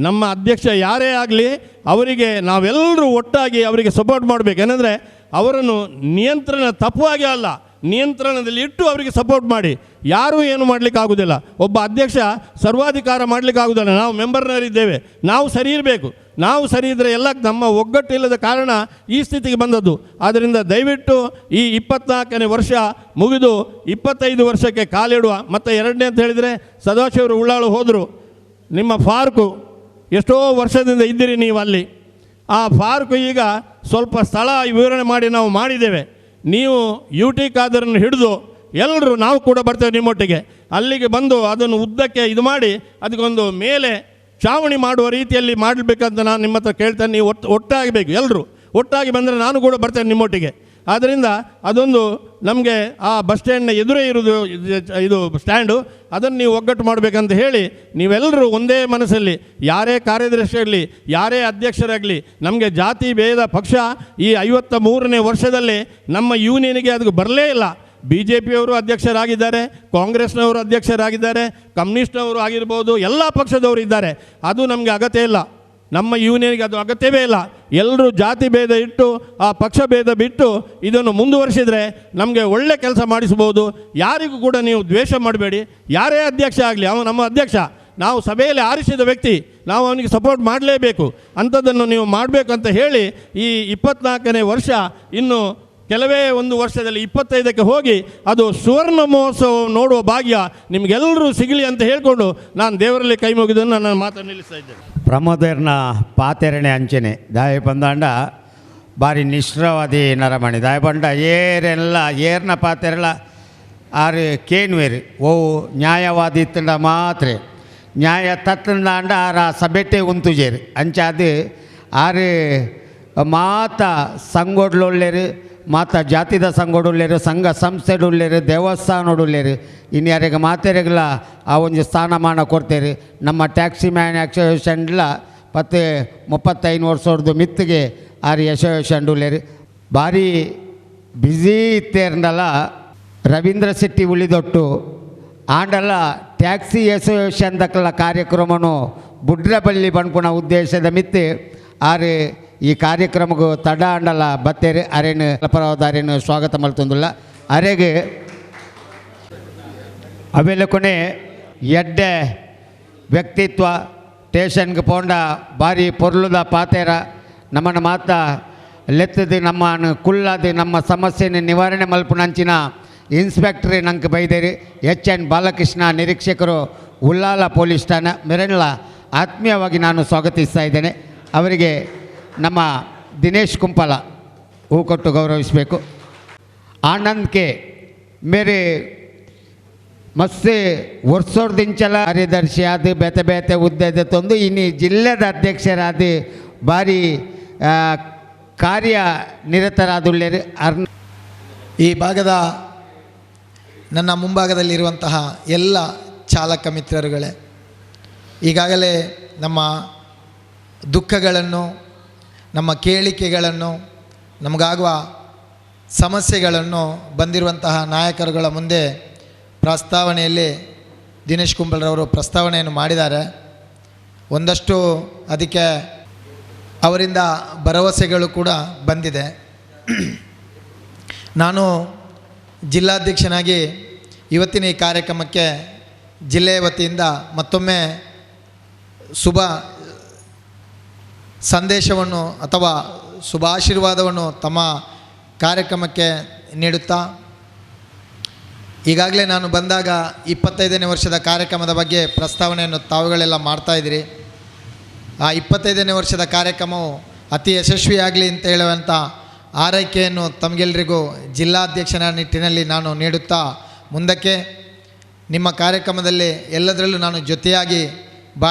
ನಮ್ಮ ಅಧ್ಯಕ್ಷ ಯಾರೇ ಆಗಲಿ ಅವರಿಗೆ ನಾವೆಲ್ಲರೂ ಒಟ್ಟಾಗಿ ಅವರಿಗೆ ಸಪೋರ್ಟ್ ಮಾಡಬೇಕು. ಏನಂದರೆ ಅವರನ್ನು ನಿಯಂತ್ರಣ ತಪ್ಪುವಾಗಿ ಅಲ್ಲ, ನಿಯಂತ್ರಣದಲ್ಲಿ ಇಟ್ಟು ಅವರಿಗೆ ಸಪೋರ್ಟ್ ಮಾಡಿ. ಯಾರೂ ಏನು ಮಾಡಲಿಕ್ಕೆ ಆಗೋದಿಲ್ಲ. ಒಬ್ಬ ಅಧ್ಯಕ್ಷ ಸರ್ವಾಧಿಕಾರ ಮಾಡಲಿಕ್ಕೆ ಆಗೋದಿಲ್ಲ. ನಾವು ಮೆಂಬರ್ನರಿದ್ದೇವೆ, ನಾವು ಸರಿ ಇರಬೇಕು. ನಾವು ಸರಿ ಇದ್ದರೆ ಎಲ್ಲ ನಮ್ಮ ಒಗ್ಗಟ್ಟು ಇಲ್ಲದ ಕಾರಣ ಈ ಸ್ಥಿತಿಗೆ ಬಂದದ್ದು. ಆದ್ದರಿಂದ ದಯವಿಟ್ಟು ಈ 24ನೇ ವರ್ಷ ಮುಗಿದು 25 ವರ್ಷಕ್ಕೆ ಕಾಲಿಡುವ. ಮತ್ತು ಎರಡನೇ ಅಂತ ಹೇಳಿದರೆ, ಸದಾಶಿವರು ಉಳ್ಳಾಳು ಹೋದರು. ನಿಮ್ಮ ಪಾರ್ಕು ಎಷ್ಟೋ ವರ್ಷದಿಂದ ಇದ್ದೀರಿ ನೀವು ಅಲ್ಲಿ. ಆ ಪಾರ್ಕು ಈಗ ಸ್ವಲ್ಪ ಸ್ಥಳ ವಿವರಣೆ ಮಾಡಿ ನಾವು ಮಾಡಿದ್ದೇವೆ. ನೀವು UT ಖಾದರನ್ನು ಹಿಡಿದು ಎಲ್ಲರೂ ನಾವು ಕೂಡ ಬರ್ತೇವೆ ನಿಮ್ಮೊಟ್ಟಿಗೆ. ಅಲ್ಲಿಗೆ ಬಂದು ಅದನ್ನು ಉದ್ದಕ್ಕೆ ಇದು ಮಾಡಿ ಅದಕ್ಕೊಂದು ಮೇಲೆ ಚಾವಣಿ ಮಾಡುವ ರೀತಿಯಲ್ಲಿ ಮಾಡಬೇಕಂತ ನಾನು ನಿಮ್ಮ ಹತ್ರ ಕೇಳ್ತೇನೆ. ನೀವು ಒಟ್ಟಾಗಬೇಕು, ಎಲ್ಲರೂ ಒಟ್ಟಾಗಿ ಬಂದರೆ ನಾನು ಕೂಡ ಬರ್ತೇನೆ ನಿಮ್ಮೊಟ್ಟಿಗೆ. ಆದ್ದರಿಂದ ಅದೊಂದು ನಮಗೆ ಆ ಬಸ್ ಸ್ಟ್ಯಾಂಡ್ನ ಎದುರೇ ಇರೋದು ಇದು ಸ್ಟ್ಯಾಂಡು, ಅದನ್ನು ನೀವು ಒಗ್ಗಟ್ಟು ಮಾಡಬೇಕಂತ ಹೇಳಿ ನೀವೆಲ್ಲರೂ ಒಂದೇ ಮನಸ್ಸಲ್ಲಿ, ಯಾರೇ ಕಾರ್ಯದರ್ಶಿ ಆಗಲಿ ಯಾರೇ ಅಧ್ಯಕ್ಷರಾಗಲಿ, ನಮಗೆ ಜಾತಿ ಭೇದ ಪಕ್ಷ ಈ 53ನೇ ವರ್ಷದಲ್ಲಿ ನಮ್ಮ ಯೂನಿಯನ್ಗೆ ಅದಕ್ಕೆ ಬರಲೇ ಇಲ್ಲ. BJPಯವರು ಅಧ್ಯಕ್ಷರಾಗಿದ್ದಾರೆ, ಕಾಂಗ್ರೆಸ್ನವರು ಅಧ್ಯಕ್ಷರಾಗಿದ್ದಾರೆ, ಕಮ್ಯುನಿಸ್ಟ್ನವರು ಆಗಿರ್ಬೋದು, ಎಲ್ಲ ಪಕ್ಷದವರು ಇದ್ದಾರೆ. ಅದು ನಮಗೆ ಅಗತ್ಯ ಇಲ್ಲ. ನಮ್ಮ ಯೂನಿಯನ್ಗೆ ಅದು ಅಗತ್ಯವೇ ಇಲ್ಲ. ಎಲ್ಲರೂ ಜಾತಿ ಭೇದ ಇಟ್ಟು ಆ ಪಕ್ಷ ಭೇದ ಬಿಟ್ಟು ಇದನ್ನು ಮುಂದುವರಿಸಿದರೆ ನಮಗೆ ಒಳ್ಳೆ ಕೆಲಸ ಮಾಡಿಸ್ಬೋದು. ಯಾರಿಗೂ ಕೂಡ ನೀವು ದ್ವೇಷ ಮಾಡಬೇಡಿ. ಯಾರೇ ಅಧ್ಯಕ್ಷ ಆಗಲಿ, ಅವನು ನಮ್ಮ ಅಧ್ಯಕ್ಷ, ನಾವು ಸಭೆಯಲ್ಲಿ ಆರಿಸಿದ ವ್ಯಕ್ತಿ, ನಾವು ಅವನಿಗೆ ಸಪೋರ್ಟ್ ಮಾಡಲೇಬೇಕು. ಅಂಥದ್ದನ್ನು ನೀವು ಮಾಡಬೇಕು ಅಂತ ಹೇಳಿ ಈ 24ನೇ ವರ್ಷ ಇನ್ನು ಕೆಲವೇ ಒಂದು ವರ್ಷದಲ್ಲಿ 25ಕ್ಕೆ ಹೋಗಿ ಅದು ಸುವರ್ಣ ಮಹೋತ್ಸವ ನೋಡುವ ಭಾಗ್ಯ ನಿಮಗೆಲ್ಲರೂ ಸಿಗಲಿ ಅಂತ ಹೇಳಿಕೊಂಡು ನಾನು ದೇವರಲ್ಲಿ ಕೈ ಮುಗಿದನ್ನು ನನ್ನ ಮಾತನ್ನು ನಿಲ್ಲಿಸ್ತಾ ಇದ್ದೇನೆ. ಪ್ರಮೋದರ್ನ ಪಾತೆರಣೆ ಅಂಚನೆ ದಾಯ ಪಂದಾಂಡ ಬಾರಿ ನಿಷ್ಠವಾದಿ ನರಮಣಿ ದಾಯ ಪಂಡ ಏರ್ನ ಪಾತೆರಳ ಆರು ಕೇನ್ವೇರು ಓ ನ್ಯಾಯವಾದಿ ಇತ್ತಂಡ ಮಾತ್ರ ನ್ಯಾಯ ತತ್ತಂದಾಂಡ ಆರ ಸಭೆಟ್ಟೆ ಉಂತುಜೇರು ಅಂಚಾದು ಆರು ಮಾತ ಸಂಗೋಡ್ಲೊಳ್ಳೇರು ಮಾತ ಜಾತಿದ ಸಂಗೋಡುಳ್ಳೇರು ಸಂಘ ಸಂಸ್ಥೆಡುಳ್ಳೇರು ದೇವಸ್ಥಾನಡುಳ್ಳೇರು ಇನ್ಯಾರಿಗೆ ಮಾತೆರೆಗಳ ಆ ಒಂದು ಸ್ಥಾನಮಾನ ಕೊಡ್ತೇರು. ನಮ್ಮ ಟ್ಯಾಕ್ಸಿ ಮ್ಯಾನ್ ಅಸೋಸಿಯೇಷನ್ಲ 35 ವರ್ಷದ್ದು ಮಿತ್ತಿಗೆ ಆರು ಅಸೋಸಿಯೇಷನ್ ಉಳ್ಳೇರು ಭಾರಿ busy ಇತ್ತೇರ್ನಲ್ಲ. Ravindra Shetty ಉಳಿದೊಟ್ಟು ಆಂಡಲ್ಲ taxi association ದಕ್ಕಲ ಕಾರ್ಯಕ್ರಮನು ಬುಡ್ರಬಳ್ಳಿ ಬಣ್ಪುಣ ಉದ್ದೇಶದ ಮಿತ್ತು ಆರು ಈ ಕಾರ್ಯಕ್ರಮಕ್ಕೂ ತಡ ಅಂಡಲ್ಲ ಬತ್ತೇರಿ ಅರೇನು ಪರವಾದ ಅರೇನು ಸ್ವಾಗತ ಮಲ್ತೊಂದುಲ್ಲ ಅರೆಗೆ ಅವೆಲ್ಲ ಕೊನೆ ಎಡ್ಡೆ ವ್ಯಕ್ತಿತ್ವ ಸ್ಟೇಷನ್ಗೆ ಪೋಂಡ ಭಾರಿ ಪೊರ್ಲುದ ಪಾತೇರ ನಮ್ಮನ್ನು ಮಾತ ಲೆತ್ತದು ನಮ್ಮ ಕುಳ್ಳದು ನಮ್ಮ ಸಮಸ್ಯೆನ ನಿವಾರಣೆ ಮಲ್ಪುನಂಚಿನ ಇನ್ಸ್ಪೆಕ್ಟ್ರಿ ನಂಗೆ ಬೈದೇರಿ HN ಬಾಲಕೃಷ್ಣ ನಿರೀಕ್ಷಕರು ಉಳ್ಳಾಲ ಪೊಲೀಸ್ ಠಾಣೆ ಮೆರಣ್ಲ ಆತ್ಮೀಯವಾಗಿ ನಾನು ಸ್ವಾಗತಿಸ್ತಾ ಇದ್ದೇನೆ. ಅವರಿಗೆ ನಮ್ಮ ದಿನೇಶ್ ಕುಂಪಲ ಹೂ ಕೊಟ್ಟು ಗೌರವಿಸಬೇಕು. ಆನಂದ್ ಕೆ ಮೇರೆ ಮಸ್ತ್ ವರ್ಷೋರ್ದಿಂಚಲ ಕಾರ್ಯದರ್ಶಿ ಆದ ಬೇತೆ ಬೇತೆ ಹುದ್ದೆದ ತಂದು ಇನ್ನು ಜಿಲ್ಲೆದ ಅಧ್ಯಕ್ಷರಾದ ಭಾರಿ ಕಾರ್ಯನಿರತರಾದುಳ್ಳೇರು. ಈ ಭಾಗದ ನನ್ನ ಮುಂಭಾಗದಲ್ಲಿರುವಂತಹ ಎಲ್ಲ ಚಾಲಕ ಮಿತ್ರರುಗಳೇ, ಈಗಾಗಲೇ ನಮ್ಮ ದುಃಖಗಳನ್ನು, ನಮ್ಮ ಕೇಳಿಕೆಗಳನ್ನು, ನಮಗಾಗುವ ಸಮಸ್ಯೆಗಳನ್ನು ಬಂದಿರುವಂತಹ ನಾಯಕರುಗಳ ಮುಂದೆ ಪ್ರಸ್ತಾವನೆಯಲ್ಲಿ ದಿನೇಶ್ ಕುಂಬಲ್ರವರು ಪ್ರಸ್ತಾವನೆಯನ್ನು ಮಾಡಿದ್ದಾರೆ. ಒಂದಷ್ಟು ಅದಕ್ಕೆ ಅವರಿಂದ ಭರವಸೆಗಳು ಕೂಡ ಬಂದಿದೆ. ನಾನು ಜಿಲ್ಲಾಧ್ಯಕ್ಷನಾಗಿ ಇವತ್ತಿನ ಈ ಕಾರ್ಯಕ್ರಮಕ್ಕೆ ಜಿಲ್ಲೆಯ ವತಿಯಿಂದ ಮತ್ತೊಮ್ಮೆ ಶುಭ ಸಂದೇಶವನ್ನು ಅಥವಾ ಶುಭಾಶೀರ್ವಾದವನ್ನು ತಮ್ಮ ಕಾರ್ಯಕ್ರಮಕ್ಕೆ ನೀಡುತ್ತಾ, ಈಗಾಗಲೇ ನಾನು ಬಂದಾಗ 25ನೇ ವರ್ಷದ ಕಾರ್ಯಕ್ರಮದ ಬಗ್ಗೆ ಪ್ರಸ್ತಾವನೆಯನ್ನು ತಾವುಗಳೆಲ್ಲ ಮಾಡ್ತಾಯಿದ್ದೀರಿ. ಆ 25ನೇ ವರ್ಷದ ಕಾರ್ಯಕ್ರಮವು ಅತಿ ಯಶಸ್ವಿಯಾಗಲಿ ಅಂತ ಹೇಳುವಂಥ ಆರೈಕೆಯನ್ನು ತಮಗೆಲ್ಲರಿಗೂ ಜಿಲ್ಲಾಧ್ಯಕ್ಷನ ನಿಟ್ಟಿನಲ್ಲಿ ನಾನು ನೀಡುತ್ತಾ, ಮುಂದಕ್ಕೆ ನಿಮ್ಮ ಕಾರ್ಯಕ್ರಮದಲ್ಲಿ ಎಲ್ಲದರಲ್ಲೂ ನಾನು ಜೊತೆಯಾಗಿ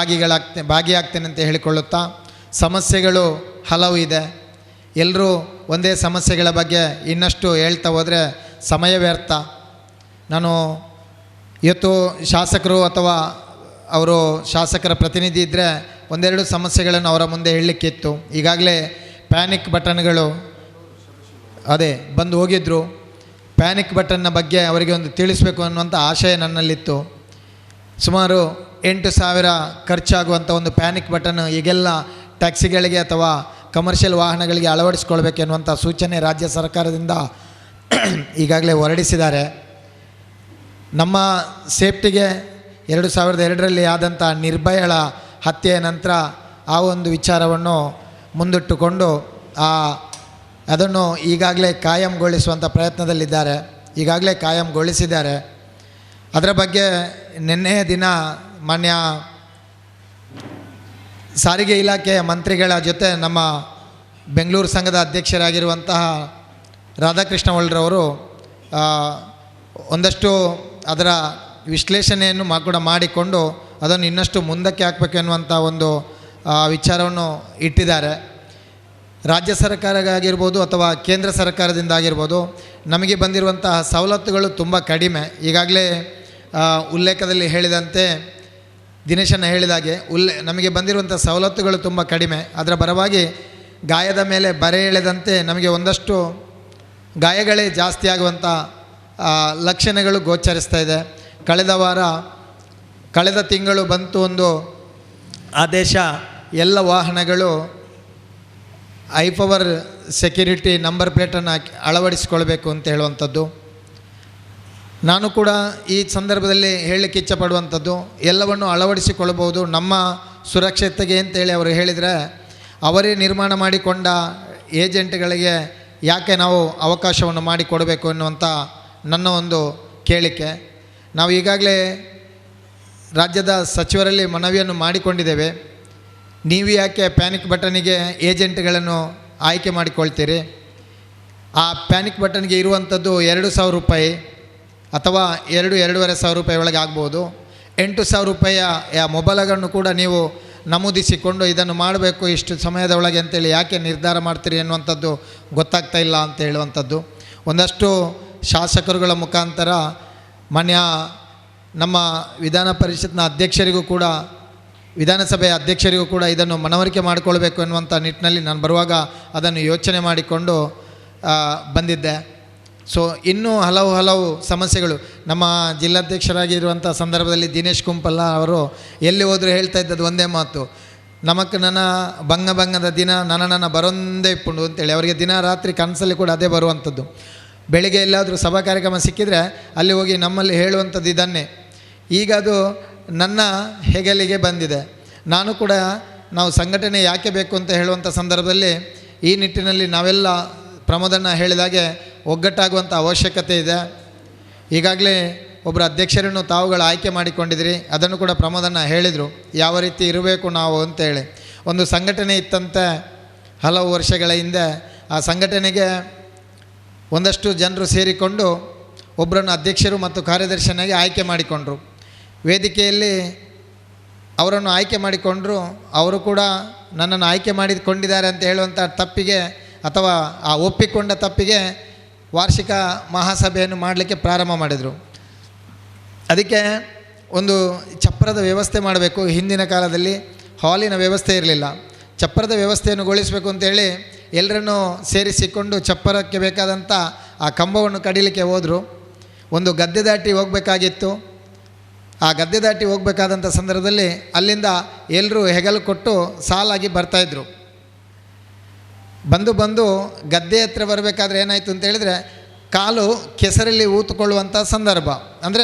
ಭಾಗಿಯಾಗ್ತೇನೆ ಅಂತ ಹೇಳಿಕೊಳ್ಳುತ್ತಾ, ಸಮಸ್ಯೆಗಳು ಹಲವು ಇದೆ. ಎಲ್ಲರೂ ಒಂದೇ ಸಮಸ್ಯೆಗಳ ಬಗ್ಗೆ ಇನ್ನಷ್ಟು ಹೇಳ್ತಾ ಹೋದರೆ ಸಮಯ ವ್ಯರ್ಥ. ನಾನು ಇವತ್ತು ಶಾಸಕರು ಅಥವಾ ಅವರು ಶಾಸಕರ ಪ್ರತಿನಿಧಿ ಇದ್ದರೆ ಒಂದೆರಡು ಸಮಸ್ಯೆಗಳನ್ನು ಅವರ ಮುಂದೆ ಹೇಳಲಿಕ್ಕಿತ್ತು. ಈಗಾಗಲೇ ಪ್ಯಾನಿಕ್ ಬಟನ್ಗಳು ಅದೇ ಬಂದು ಹೋಗಿದ್ದರು. ಪ್ಯಾನಿಕ್ ಬಟನ್ನ ಬಗ್ಗೆ ಅವರಿಗೆ ಒಂದು ತಿಳಿಸಬೇಕು ಅನ್ನುವಂಥ ಆಶಯ ನನ್ನಲ್ಲಿತ್ತು. ಸುಮಾರು 8,000 ಖರ್ಚಾಗುವಂಥ ಒಂದು ಪ್ಯಾನಿಕ್ ಬಟನ್ ಈಗೆಲ್ಲ ಟ್ಯಾಕ್ಸಿಗಳಿಗೆ ಅಥವಾ ಕಮರ್ಷಿಯಲ್ ವಾಹನಗಳಿಗೆ ಅಳವಡಿಸ್ಕೊಳ್ಬೇಕೆನ್ನುವಂಥ ಸೂಚನೆ ರಾಜ್ಯ ಸರ್ಕಾರದಿಂದ ಈಗಾಗಲೇ ಹೊರಡಿಸಿದ್ದಾರೆ. ನಮ್ಮ ಸೇಫ್ಟಿಗೆ 2002ರಲ್ಲಿ ಆದಂಥ ನಿರ್ಭಯಳ ಹತ್ಯೆಯ ನಂತರ ಆ ಒಂದು ವಿಚಾರವನ್ನು ಮುಂದಿಟ್ಟುಕೊಂಡು ಅದನ್ನು ಈಗಾಗಲೇ ಕಾಯಂಗೊಳಿಸುವಂಥ ಪ್ರಯತ್ನದಲ್ಲಿದ್ದಾರೆ. ಈಗಾಗಲೇ ಕಾಯಂಗೊಳಿಸಿದ್ದಾರೆ. ಅದರ ಬಗ್ಗೆ ನಿನ್ನೆಯ ದಿನ ಮಾನ್ಯ ಸಾರಿಗೆ ಇಲಾಖೆಯ ಮಂತ್ರಿಗಳ ಜೊತೆ ನಮ್ಮ ಬೆಂಗಳೂರು ಸಂಘದ ಅಧ್ಯಕ್ಷರಾಗಿರುವಂತಹ ರಾಧಾಕೃಷ್ಣ ಒಳ್ರವರು ಒಂದಷ್ಟು ಅದರ ವಿಶ್ಲೇಷಣೆಯನ್ನು ಕೂಡ ಮಾಡಿಕೊಂಡು ಅದನ್ನು ಇನ್ನಷ್ಟು ಮುಂದಕ್ಕೆ ಹಾಕಬೇಕು ಎನ್ನುವಂಥ ಒಂದು ವಿಚಾರವನ್ನು ಇಟ್ಟಿದ್ದಾರೆ. ರಾಜ್ಯ ಸರ್ಕಾರಕ್ಕಾಗಿರ್ಬೋದು ಅಥವಾ ಕೇಂದ್ರ ಸರ್ಕಾರದಿಂದ ಆಗಿರ್ಬೋದು ನಮಗೆ ಬಂದಿರುವಂತಹ ಸವಲತ್ತುಗಳು ತುಂಬ ಕಡಿಮೆ. ಈಗಾಗಲೇ ಉಲ್ಲೇಖದಲ್ಲಿ ಹೇಳಿದಂತೆ ದಿನೇಶನ್ನ ಹೇಳಿದಾಗೆ ನಮಗೆ ಬಂದಿರುವಂಥ ಸವಲತ್ತುಗಳು ತುಂಬ ಕಡಿಮೆ. ಅದರ ಬರವಾಗಿ ಗಾಯದ ಮೇಲೆ ಬರೆ ಎಳೆದಂತೆ ನಮಗೆ ಒಂದಷ್ಟು ಗಾಯಗಳೇ ಜಾಸ್ತಿ ಆಗುವಂಥ ಲಕ್ಷಣಗಳು ಗೋಚರಿಸ್ತಾ ಇದೆ. ಕಳೆದ ತಿಂಗಳು ಬಂತು ಒಂದು ಆದೇಶ ಎಲ್ಲ ವಾಹನಗಳು ಐಪವರ್ ಸೆಕ್ಯೂರಿಟಿ ನಂಬರ್ ಪ್ಲೇಟನ್ನು ಅಳವಡಿಸಿಕೊಳ್ಬೇಕು ಅಂತ ಹೇಳುವಂಥದ್ದು. ನಾನು ಕೂಡ ಈ ಸಂದರ್ಭದಲ್ಲಿ ಹೇಳಲಿಕ್ಕೆ ಇಚ್ಛಪಡುವಂಥದ್ದು, ಎಲ್ಲವನ್ನು ಅಳವಡಿಸಿಕೊಳ್ಳಬಹುದು ನಮ್ಮ ಸುರಕ್ಷತೆಗೆ ಅಂತೇಳಿ ಅವರು ಹೇಳಿದರೆ, ಅವರೇ ನಿರ್ಮಾಣ ಮಾಡಿಕೊಂಡ ಏಜೆಂಟ್ಗಳಿಗೆ ಯಾಕೆ ನಾವು ಅವಕಾಶವನ್ನು ಮಾಡಿಕೊಡಬೇಕು ಎನ್ನುವಂಥ ನನ್ನ ಒಂದು ಕೇಳಿಕೆ. ನಾವು ಈಗಾಗಲೇ ರಾಜ್ಯದ ಸಚಿವರಲ್ಲಿ ಮನವಿಯನ್ನು ಮಾಡಿಕೊಂಡಿದ್ದೇವೆ. ನೀವು ಯಾಕೆ ಪ್ಯಾನಿಕ್ ಬಟನಿಗೆ ಏಜೆಂಟ್ಗಳನ್ನು ಆಯ್ಕೆ ಮಾಡಿಕೊಳ್ತೀರಿ? ಆ ಪ್ಯಾನಿಕ್ ಬಟನ್ಗೆ ಇರುವಂಥದ್ದು 2,000 ರೂಪಾಯಿ ಅಥವಾ 2,500 ರೂಪಾಯಿ ಒಳಗೆ ಆಗ್ಬೋದು. 8,000 ರೂಪಾಯಿಯ ಮೊಬೈಲ್ಗಳನ್ನು ಕೂಡ ನೀವು ನಮೂದಿಸಿಕೊಂಡು ಇದನ್ನು ಮಾಡಬೇಕು ಇಷ್ಟು ಸಮಯದ ಒಳಗೆ ಅಂತೇಳಿ ಯಾಕೆ ನಿರ್ಧಾರ ಮಾಡ್ತೀರಿ ಎನ್ನುವಂಥದ್ದು ಗೊತ್ತಾಗ್ತಾ ಇಲ್ಲ ಅಂತ ಹೇಳುವಂಥದ್ದು. ಒಂದಷ್ಟು ಶಾಸಕರುಗಳ ಮುಖಾಂತರ ಮಾನ್ಯ ನಮ್ಮ ವಿಧಾನ ಪರಿಷತ್ನ ಅಧ್ಯಕ್ಷರಿಗೂ ಕೂಡ, ವಿಧಾನಸಭೆಯ ಅಧ್ಯಕ್ಷರಿಗೂ ಕೂಡ ಇದನ್ನು ಮನವರಿಕೆ ಮಾಡಿಕೊಳ್ಬೇಕು ಎನ್ನುವಂಥ ನಿಟ್ಟಿನಲ್ಲಿ ನಾನು ಬರುವಾಗ ಅದನ್ನು ಯೋಚನೆ ಮಾಡಿಕೊಂಡು ಬಂದಿದ್ದೆ. ಸೊ ಇನ್ನೂ ಹಲವು ಸಮಸ್ಯೆಗಳು ನಮ್ಮ ಜಿಲ್ಲಾಧ್ಯಕ್ಷರಾಗಿರುವಂಥ ಸಂದರ್ಭದಲ್ಲಿ ದಿನೇಶ್ ಕುಂಪಲ್ಲ ಅವರು ಎಲ್ಲಿ ಹೋದರೂ ಹೇಳ್ತಾ ಇದ್ದದ್ದು ಒಂದೇ ಮಾತು, ನಮಕ್ಕೆ ನನ್ನ ಭಂಗದ ದಿನ ನನ್ನ ಬರೊಂದೇ ಇಪ್ಪುಂಡು ಅಂತೇಳಿ. ಅವರಿಗೆ ದಿನ ರಾತ್ರಿ ಕನಸಲ್ಲಿ ಕೂಡ ಅದೇ ಬರುವಂಥದ್ದು. ಬೆಳಿಗ್ಗೆ ಎಲ್ಲಾದರೂ ಸಭಾ ಕಾರ್ಯಕ್ರಮ ಸಿಕ್ಕಿದರೆ ಅಲ್ಲಿ ಹೋಗಿ ನಮ್ಮಲ್ಲಿ ಹೇಳುವಂಥದ್ದು ಇದನ್ನೇ. ಈಗ ಅದು ನನ್ನ ಹೆಗಲಿಗೆ ಬಂದಿದೆ. ನಾನು ಕೂಡ ನಾವು ಸಂಘಟನೆ ಯಾಕೆ ಬೇಕು ಅಂತ ಹೇಳುವಂಥ ಸಂದರ್ಭದಲ್ಲಿ ಈ ನಿಟ್ಟಿನಲ್ಲಿ ನಾವೆಲ್ಲ ಪ್ರಮೋದನ್ನು ಹೇಳಿದಾಗೆ ಒಗ್ಗಟ್ಟಾಗುವಂಥ ಅವಶ್ಯಕತೆ ಇದೆ. ಈಗಾಗಲೇ ಒಬ್ಬರು ಅಧ್ಯಕ್ಷರನ್ನು ತಾವುಗಳು ಆಯ್ಕೆ ಮಾಡಿಕೊಂಡಿದ್ರಿ, ಅದನ್ನು ಕೂಡ ಪ್ರಮೋದನ್ನು ಹೇಳಿದರು ಯಾವ ರೀತಿ ಇರಬೇಕು ನಾವು ಅಂತೇಳಿ. ಒಂದು ಸಂಘಟನೆ ಇತ್ತಂತೆ ಹಲವು ವರ್ಷಗಳ ಹಿಂದೆ. ಆ ಸಂಘಟನೆಗೆ ಒಂದಷ್ಟು ಜನರು ಸೇರಿಕೊಂಡು ಒಬ್ಬರನ್ನು ಅಧ್ಯಕ್ಷರು ಮತ್ತು ಕಾರ್ಯದರ್ಶಿಯಾಗಿ ಆಯ್ಕೆ ಮಾಡಿಕೊಂಡ್ರು. ವೇದಿಕೆಯಲ್ಲಿ ಅವರನ್ನು ಆಯ್ಕೆ ಮಾಡಿಕೊಂಡರು. ಅವರು ಕೂಡ ನನ್ನನ್ನು ಆಯ್ಕೆ ಮಾಡಿಕೊಂಡಿದ್ದಾರೆ ಅಂತ ಹೇಳುವಂಥ ತಪ್ಪಿಗೆ ಅಥವಾ ಆ ಒಪ್ಪಿಕೊಂಡ ತಪ್ಪಿಗೆ ವಾರ್ಷಿಕ ಮಹಾಸಭೆಯನ್ನು ಮಾಡಲಿಕ್ಕೆ ಪ್ರಾರಂಭ ಮಾಡಿದರು. ಅದಕ್ಕೆ ಒಂದು ಚಪ್ರದ ವ್ಯವಸ್ಥೆ ಮಾಡಬೇಕು. ಹಿಂದಿನ ಕಾಲದಲ್ಲಿ ಹಾಲಿನ ವ್ಯವಸ್ಥೆ ಇರಲಿಲ್ಲ. ಚಪ್ಪರದ ವ್ಯವಸ್ಥೆಯನ್ನು ಗೊಳಿಸಬೇಕು ಅಂತೇಳಿ ಎಲ್ಲರನ್ನೂ ಸೇರಿಸಿಕೊಂಡು ಚಪ್ಪರಕ್ಕೆ ಬೇಕಾದಂಥ ಆ ಕಂಬವನ್ನು ಕಡಿಲಿಕ್ಕೆ ಹೋದರು. ಒಂದು ಗದ್ದೆ ದಾಟಿ ಹೋಗಬೇಕಾಗಿತ್ತು. ಆ ಗದ್ದೆ ದಾಟಿ ಹೋಗಬೇಕಾದಂಥ ಸಂದರ್ಭದಲ್ಲಿ ಅಲ್ಲಿಂದ ಎಲ್ಲರೂ ಹೆಗಲು ಕೊಟ್ಟು ಸಾಲಾಗಿ ಬರ್ತಾಯಿದ್ರು. ಬಂದು ಗದ್ದೆ ಹತ್ರ ಬರಬೇಕಾದ್ರೆ ಏನಾಯಿತು ಅಂತ ಹೇಳಿದರೆ ಕಾಲು ಕೆಸರಲ್ಲಿ ಊತುಕೊಳ್ಳುವಂಥ ಸಂದರ್ಭ, ಅಂದರೆ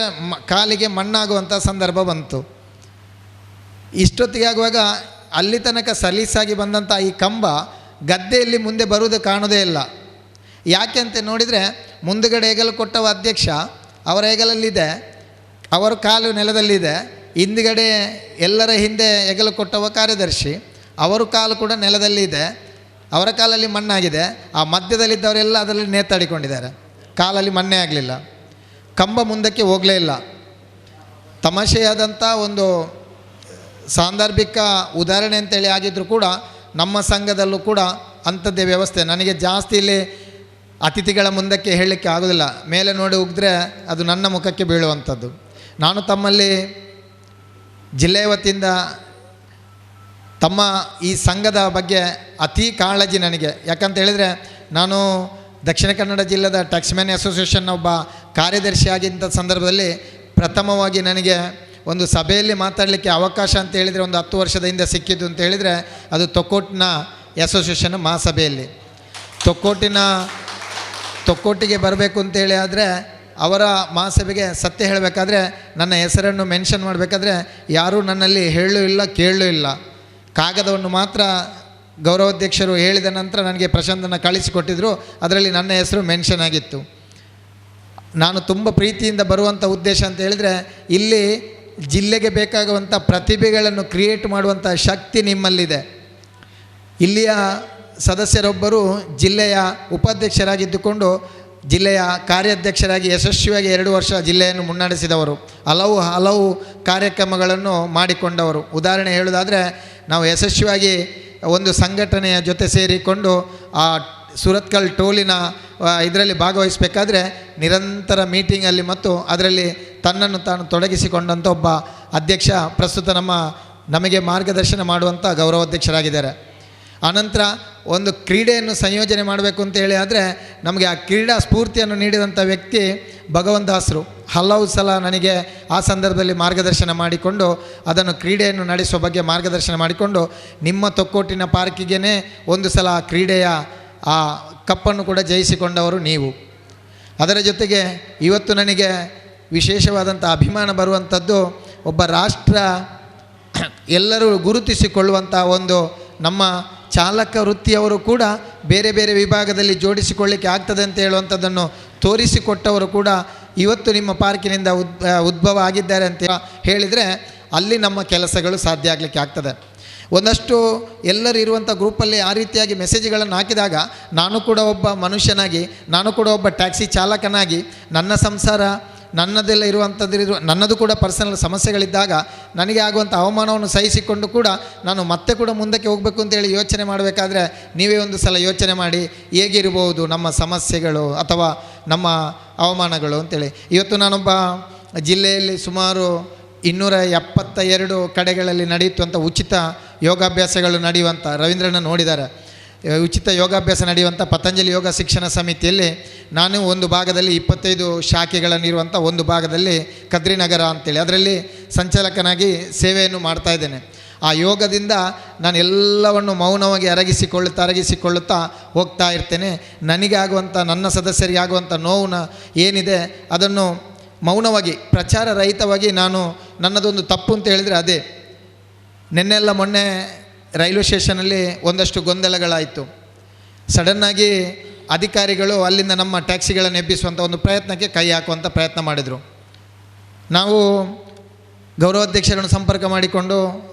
ಕಾಲಿಗೆ ಮಣ್ಣಾಗುವಂಥ ಸಂದರ್ಭ ಬಂತು. ಇಷ್ಟೊತ್ತಿಗೆ ಆಗುವಾಗ ಅಲ್ಲಿ ತನಕ ಸಲೀಸಾಗಿ ಬಂದಂಥ ಈ ಕಂಬ ಗದ್ದೆಯಲ್ಲಿ ಮುಂದೆ ಬರುವುದು ಕಾಣೋದೇ ಇಲ್ಲ. ಯಾಕೆ ಅಂತ ನೋಡಿದರೆ ಮುಂದುಗಡೆ ಹೆಗಲು ಕೊಟ್ಟವ ಅಧ್ಯಕ್ಷ, ಅವರ ಹೆಗಲಲ್ಲಿದೆ, ಅವರ ಕಾಲು ನೆಲದಲ್ಲಿದೆ. ಹಿಂದುಗಡೆ ಎಲ್ಲರ ಹಿಂದೆ ಹೆಗಲು ಕೊಟ್ಟವ ಕಾರ್ಯದರ್ಶಿ, ಅವರ ಕಾಲು ಕೂಡ ನೆಲದಲ್ಲಿದೆ, ಅವರ ಕಾಲಲ್ಲಿ ಮಣ್ಣಾಗಿದೆ. ಆ ಮಧ್ಯದಲ್ಲಿದ್ದವರೆಲ್ಲ ಅದರಲ್ಲಿ ನೇತಾಡಿಕೊಂಡಿದ್ದಾರೆ, ಕಾಲಲ್ಲಿ ಮಣ್ಣೇ ಆಗಲಿಲ್ಲ. ಕಂಬ ಮುಂದಕ್ಕೆ ಹೋಗಲೇ ಇಲ್ಲ. ತಮಾಷೆಯಾದಂಥ ಒಂದು ಸಾಂದರ್ಭಿಕ ಉದಾಹರಣೆ ಅಂತೇಳಿ ಆಗಿದ್ದರೂ ಕೂಡ ನಮ್ಮ ಸಂಘದಲ್ಲೂ ಕೂಡ ಅಂಥದ್ದೇ ವ್ಯವಸ್ಥೆ. ನನಗೆ ಜಾಸ್ತಿ ಇಲ್ಲಿ ಅತಿಥಿಗಳ ಮುಂದಕ್ಕೆ ಹೇಳಲಿಕ್ಕೆ ಆಗೋದಿಲ್ಲ. ಮೇಲೆ ನೋಡಿ ಉಗಿದ್ರೆ ಅದು ನನ್ನ ಮುಖಕ್ಕೆ ಬೀಳುವಂಥದ್ದು. ನಾನು ತಮ್ಮಲ್ಲಿ ಜಿಲ್ಲೆಯ ವತಿಯಿಂದ ತಮ್ಮ ಈ ಸಂಘದ ಬಗ್ಗೆ ಅತೀ ಕಾಳಜಿ ನನಗೆ. ಯಾಕಂತ ಹೇಳಿದರೆ ನಾನು ದಕ್ಷಿಣ ಕನ್ನಡ ಜಿಲ್ಲೆದ ಟ್ಯಾಕ್ಸಿಮ್ಯಾನ್ ಅಸೋಸಿಯೇಷನ್ನ ಒಬ್ಬ ಕಾರ್ಯದರ್ಶಿಯಾಗಿದ್ದ ಸಂದರ್ಭದಲ್ಲಿ ಪ್ರಥಮವಾಗಿ ನನಗೆ ಒಂದು ಸಭೆಯಲ್ಲಿ ಮಾತಾಡಲಿಕ್ಕೆ ಅವಕಾಶ ಅಂತ ಹೇಳಿದರೆ ಒಂದು 10 ವರ್ಷದ ಹಿಂದೆ ಸಿಕ್ಕಿದ್ದು ಅಂತ ಹೇಳಿದರೆ ಅದು ತೊಕ್ಕೋಟಿನ ಅಸೋಸಿಯೇಷನ್ ಮಹಾಸಭೆಯಲ್ಲಿ. ತೊಕ್ಕೋಟಿಗೆ ಬರಬೇಕು ಅಂತೇಳಿ ಆದರೆ ಅವರ ಮಹಾಸಭೆಗೆ ಸತ್ಯ ಹೇಳಬೇಕಾದ್ರೆ ನನ್ನ ಹೆಸರನ್ನು ಮೆನ್ಷನ್ ಮಾಡಬೇಕಾದ್ರೆ ಯಾರೂ ನನ್ನಲ್ಲಿ ಹೇಳೂ ಇಲ್ಲ ಕೇಳೂ ಇಲ್ಲ. ಕಾಗದವನ್ನು ಮಾತ್ರ ಗೌರವಾಧ್ಯಕ್ಷರು ಹೇಳಿದ ನಂತರ ನನಗೆ ಪ್ರಶಾಂತನ ಕಳಿಸಿಕೊಟ್ಟಿದ್ದರು. ಅದರಲ್ಲಿ ನನ್ನ ಹೆಸರು ಮೆನ್ಷನ್ ಆಗಿತ್ತು. ನಾನು ತುಂಬ ಪ್ರೀತಿಯಿಂದ ಬರುವಂಥ ಉದ್ದೇಶ ಅಂತ ಹೇಳಿದರೆ ಇಲ್ಲಿ ಜಿಲ್ಲೆಗೆ ಬೇಕಾಗುವಂಥ ಪ್ರತಿಭೆಗಳನ್ನು ಕ್ರಿಯೇಟ್ ಮಾಡುವಂಥ ಶಕ್ತಿ ನಿಮ್ಮಲ್ಲಿದೆ. ಇಲ್ಲಿಯ ಸದಸ್ಯರೊಬ್ಬರು ಜಿಲ್ಲೆಯ ಉಪಾಧ್ಯಕ್ಷರಾಗಿದ್ದುಕೊಂಡು ಜಿಲ್ಲೆಯ ಕಾರ್ಯಾಧ್ಯಕ್ಷರಾಗಿ ಯಶಸ್ವಿಯಾಗಿ 2 ವರ್ಷ ಜಿಲ್ಲೆಯನ್ನು ಮುನ್ನಡೆಸಿದವರು, ಹಲವು ಕಾರ್ಯಕ್ರಮಗಳನ್ನು ಮಾಡಿಕೊಂಡವರು. ಉದಾಹರಣೆ ಹೇಳೋದಾದರೆ ನಾವು ಯಶಸ್ವಿಯಾಗಿ ಒಂದು ಸಂಘಟನೆಯ ಜೊತೆ ಸೇರಿಕೊಂಡು ಆ ಸುರತ್ಕಲ್ ಟೋಲಿನ ಇದರಲ್ಲಿ ಭಾಗವಹಿಸಬೇಕಾದ್ರೆ ನಿರಂತರ ಮೀಟಿಂಗಲ್ಲಿ ಮತ್ತು ಅದರಲ್ಲಿ ತನ್ನನ್ನು ತಾನು ತೊಡಗಿಸಿಕೊಂಡಂಥ ಒಬ್ಬ ಅಧ್ಯಕ್ಷ ಪ್ರಸ್ತುತ ನಮಗೆ ಮಾರ್ಗದರ್ಶನ ಮಾಡುವಂಥ ಗೌರವಾಧ್ಯಕ್ಷರಾಗಿದ್ದಾರೆ. ಆನಂತರ ಒಂದು ಕ್ರೀಡೆಯನ್ನು ಸಂಯೋಜನೆ ಮಾಡಬೇಕು ಅಂತೇಳಿ ಆದರೆ ನಮಗೆ ಆ ಕ್ರೀಡಾ ಸ್ಫೂರ್ತಿಯನ್ನು ನೀಡಿದಂಥ ವ್ಯಕ್ತಿ ಭಗವಂತದಾಸರು ಹಲವು ಸಲ ನನಗೆ ಆ ಸಂದರ್ಭದಲ್ಲಿ ಮಾರ್ಗದರ್ಶನ ಮಾಡಿಕೊಂಡು ಅದನ್ನು ಕ್ರೀಡೆಯನ್ನು ನಡೆಸುವ ಬಗ್ಗೆ ಮಾರ್ಗದರ್ಶನ ಮಾಡಿಕೊಂಡು ನಿಮ್ಮ ತೊಕ್ಕೋಟಿನ ಪಾರ್ಕಿಗೆ ಒಂದು ಸಲ ಕ್ರೀಡೆಯ ಆ ಕಪ್ಪನ್ನು ಕೂಡ ಜಯಿಸಿಕೊಂಡವರು ನೀವು. ಅದರ ಜೊತೆಗೆ ಇವತ್ತು ನನಗೆ ವಿಶೇಷವಾದಂಥ ಅಭಿಮಾನ ಬರುವಂಥದ್ದು ಒಬ್ಬ ರಾಷ್ಟ್ರ ಎಲ್ಲರೂ ಗುರುತಿಸಿಕೊಳ್ಳುವಂಥ ಒಂದು ನಮ್ಮ ಚಾಲಕ ವೃತ್ತಿಯವರು ಕೂಡ ಬೇರೆ ಬೇರೆ ವಿಭಾಗದಲ್ಲಿ ಜೋಡಿಸಿಕೊಳ್ಳಿಕ್ಕೆ ಆಗ್ತದೆ ಅಂತ ಹೇಳುವಂಥದ್ದನ್ನು ತೋರಿಸಿಕೊಟ್ಟವರು ಕೂಡ ಇವತ್ತು ನಿಮ್ಮ ಪಾರ್ಕಿನಿಂದ ಉದ್ಭವ ಆಗಿದ್ದಾರೆ ಅಂತ ಹೇಳಿದರೆ ಅಲ್ಲಿ ನಮ್ಮ ಕೆಲಸಗಳು ಸಾಧ್ಯ ಆಗಲಿಕ್ಕೆ ಆಗ್ತದೆ. ಒಂದಷ್ಟು ಎಲ್ಲರೂ ಇರುವಂಥ ಗ್ರೂಪಲ್ಲಿ ಆ ರೀತಿಯಾಗಿ ಮೆಸೇಜ್ಗಳನ್ನು ಹಾಕಿದಾಗ ನಾನು ಕೂಡ ಒಬ್ಬ ಮನುಷ್ಯನಾಗಿ, ನಾನು ಕೂಡ ಒಬ್ಬ ಟ್ಯಾಕ್ಸಿ ಚಾಲಕನಾಗಿ, ನನ್ನ ಸಂಸಾರ ನನ್ನದೆಲ್ಲ ಇರುವಂಥದ್ದು ನನ್ನದು ಕೂಡ ಪರ್ಸನಲ್ ಸಮಸ್ಯೆಗಳಿದ್ದಾಗ ನನಗೆ ಆಗುವಂಥ ಅವಮಾನವನ್ನು ಸಹಿಸಿಕೊಂಡು ಕೂಡ ನಾನು ಮತ್ತೆ ಕೂಡ ಮುಂದಕ್ಕೆ ಹೋಗಬೇಕು ಅಂತೇಳಿ ಯೋಚನೆ ಮಾಡಬೇಕಾದ್ರೆ ನೀವೇ ಒಂದು ಸಲ ಯೋಚನೆ ಮಾಡಿ ಹೇಗಿರ್ಬೋದು ನಮ್ಮ ಸಮಸ್ಯೆಗಳು ಅಥವಾ ನಮ್ಮ ಅವಮಾನಗಳು ಅಂತೇಳಿ. ಇವತ್ತು ನಾನೊಬ್ಬ ಜಿಲ್ಲೆಯಲ್ಲಿ ಸುಮಾರು 272 ಕಡೆಗಳಲ್ಲಿ ನಡೆಯುವಂಥ ಉಚಿತ ಯೋಗಾಭ್ಯಾಸಗಳು ನಡೆಯುವಂಥ ರವೀಂದ್ರನ ನೋಡಿದ್ದಾರೆ. ಉಚಿತ ಯೋಗಾಭ್ಯಾಸ ನಡೆಯುವಂಥ ಪತಂಜಲಿ ಯೋಗ ಶಿಕ್ಷಣ ಸಮಿತಿಯಲ್ಲಿ ನಾನು ಒಂದು ಭಾಗದಲ್ಲಿ 25 ಶಾಖೆಗಳನ್ನಿರುವಂಥ ಒಂದು ಭಾಗದಲ್ಲಿ ಕದ್ರಿನಗರ ಅಂತೇಳಿ ಅದರಲ್ಲಿ ಸಂಚಾಲಕನಾಗಿ ಸೇವೆಯನ್ನು ಮಾಡ್ತಾಯಿದ್ದೇನೆ. ಆ ಯೋಗದಿಂದ ನಾನು ಎಲ್ಲವನ್ನು ಮೌನವಾಗಿ ಅರಗಿಸಿಕೊಳ್ಳುತ್ತಾ ಹೋಗ್ತಾ ಇರ್ತೇನೆ. ನನಗೆ ಆಗುವಂಥ ನನ್ನ ಸದಸ್ಯರಿಗೆ ಆಗುವಂಥ ನೋವು ಏನಿದೆ ಅದನ್ನು ಮೌನವಾಗಿ ಪ್ರಚಾರ ರಹಿತವಾಗಿ ನಾನು ನನ್ನದೊಂದು ತಪ್ಪು ಅಂತ ಹೇಳಿದರೆ ಅದೇ. ಮೊನ್ನೆ ರೈಲ್ವೆ ಸ್ಟೇಷನಲ್ಲಿ ಒಂದಷ್ಟು ಗೊಂದಲಗಳಾಯಿತು. ಸಡನ್ನಾಗಿ ಅಧಿಕಾರಿಗಳು ಅಲ್ಲಿಂದ ನಮ್ಮ ಟ್ಯಾಕ್ಸಿಗಳನ್ನು ಎಬ್ಬಿಸುವಂಥ ಒಂದು ಪ್ರಯತ್ನಕ್ಕೆ ಕೈ ಹಾಕುವಂಥ ಪ್ರಯತ್ನ ಮಾಡಿದರು. ನಾವು ಗೌರವಾಧ್ಯಕ್ಷರನ್ನು ಸಂಪರ್ಕ ಮಾಡಿಕೊಂಡು,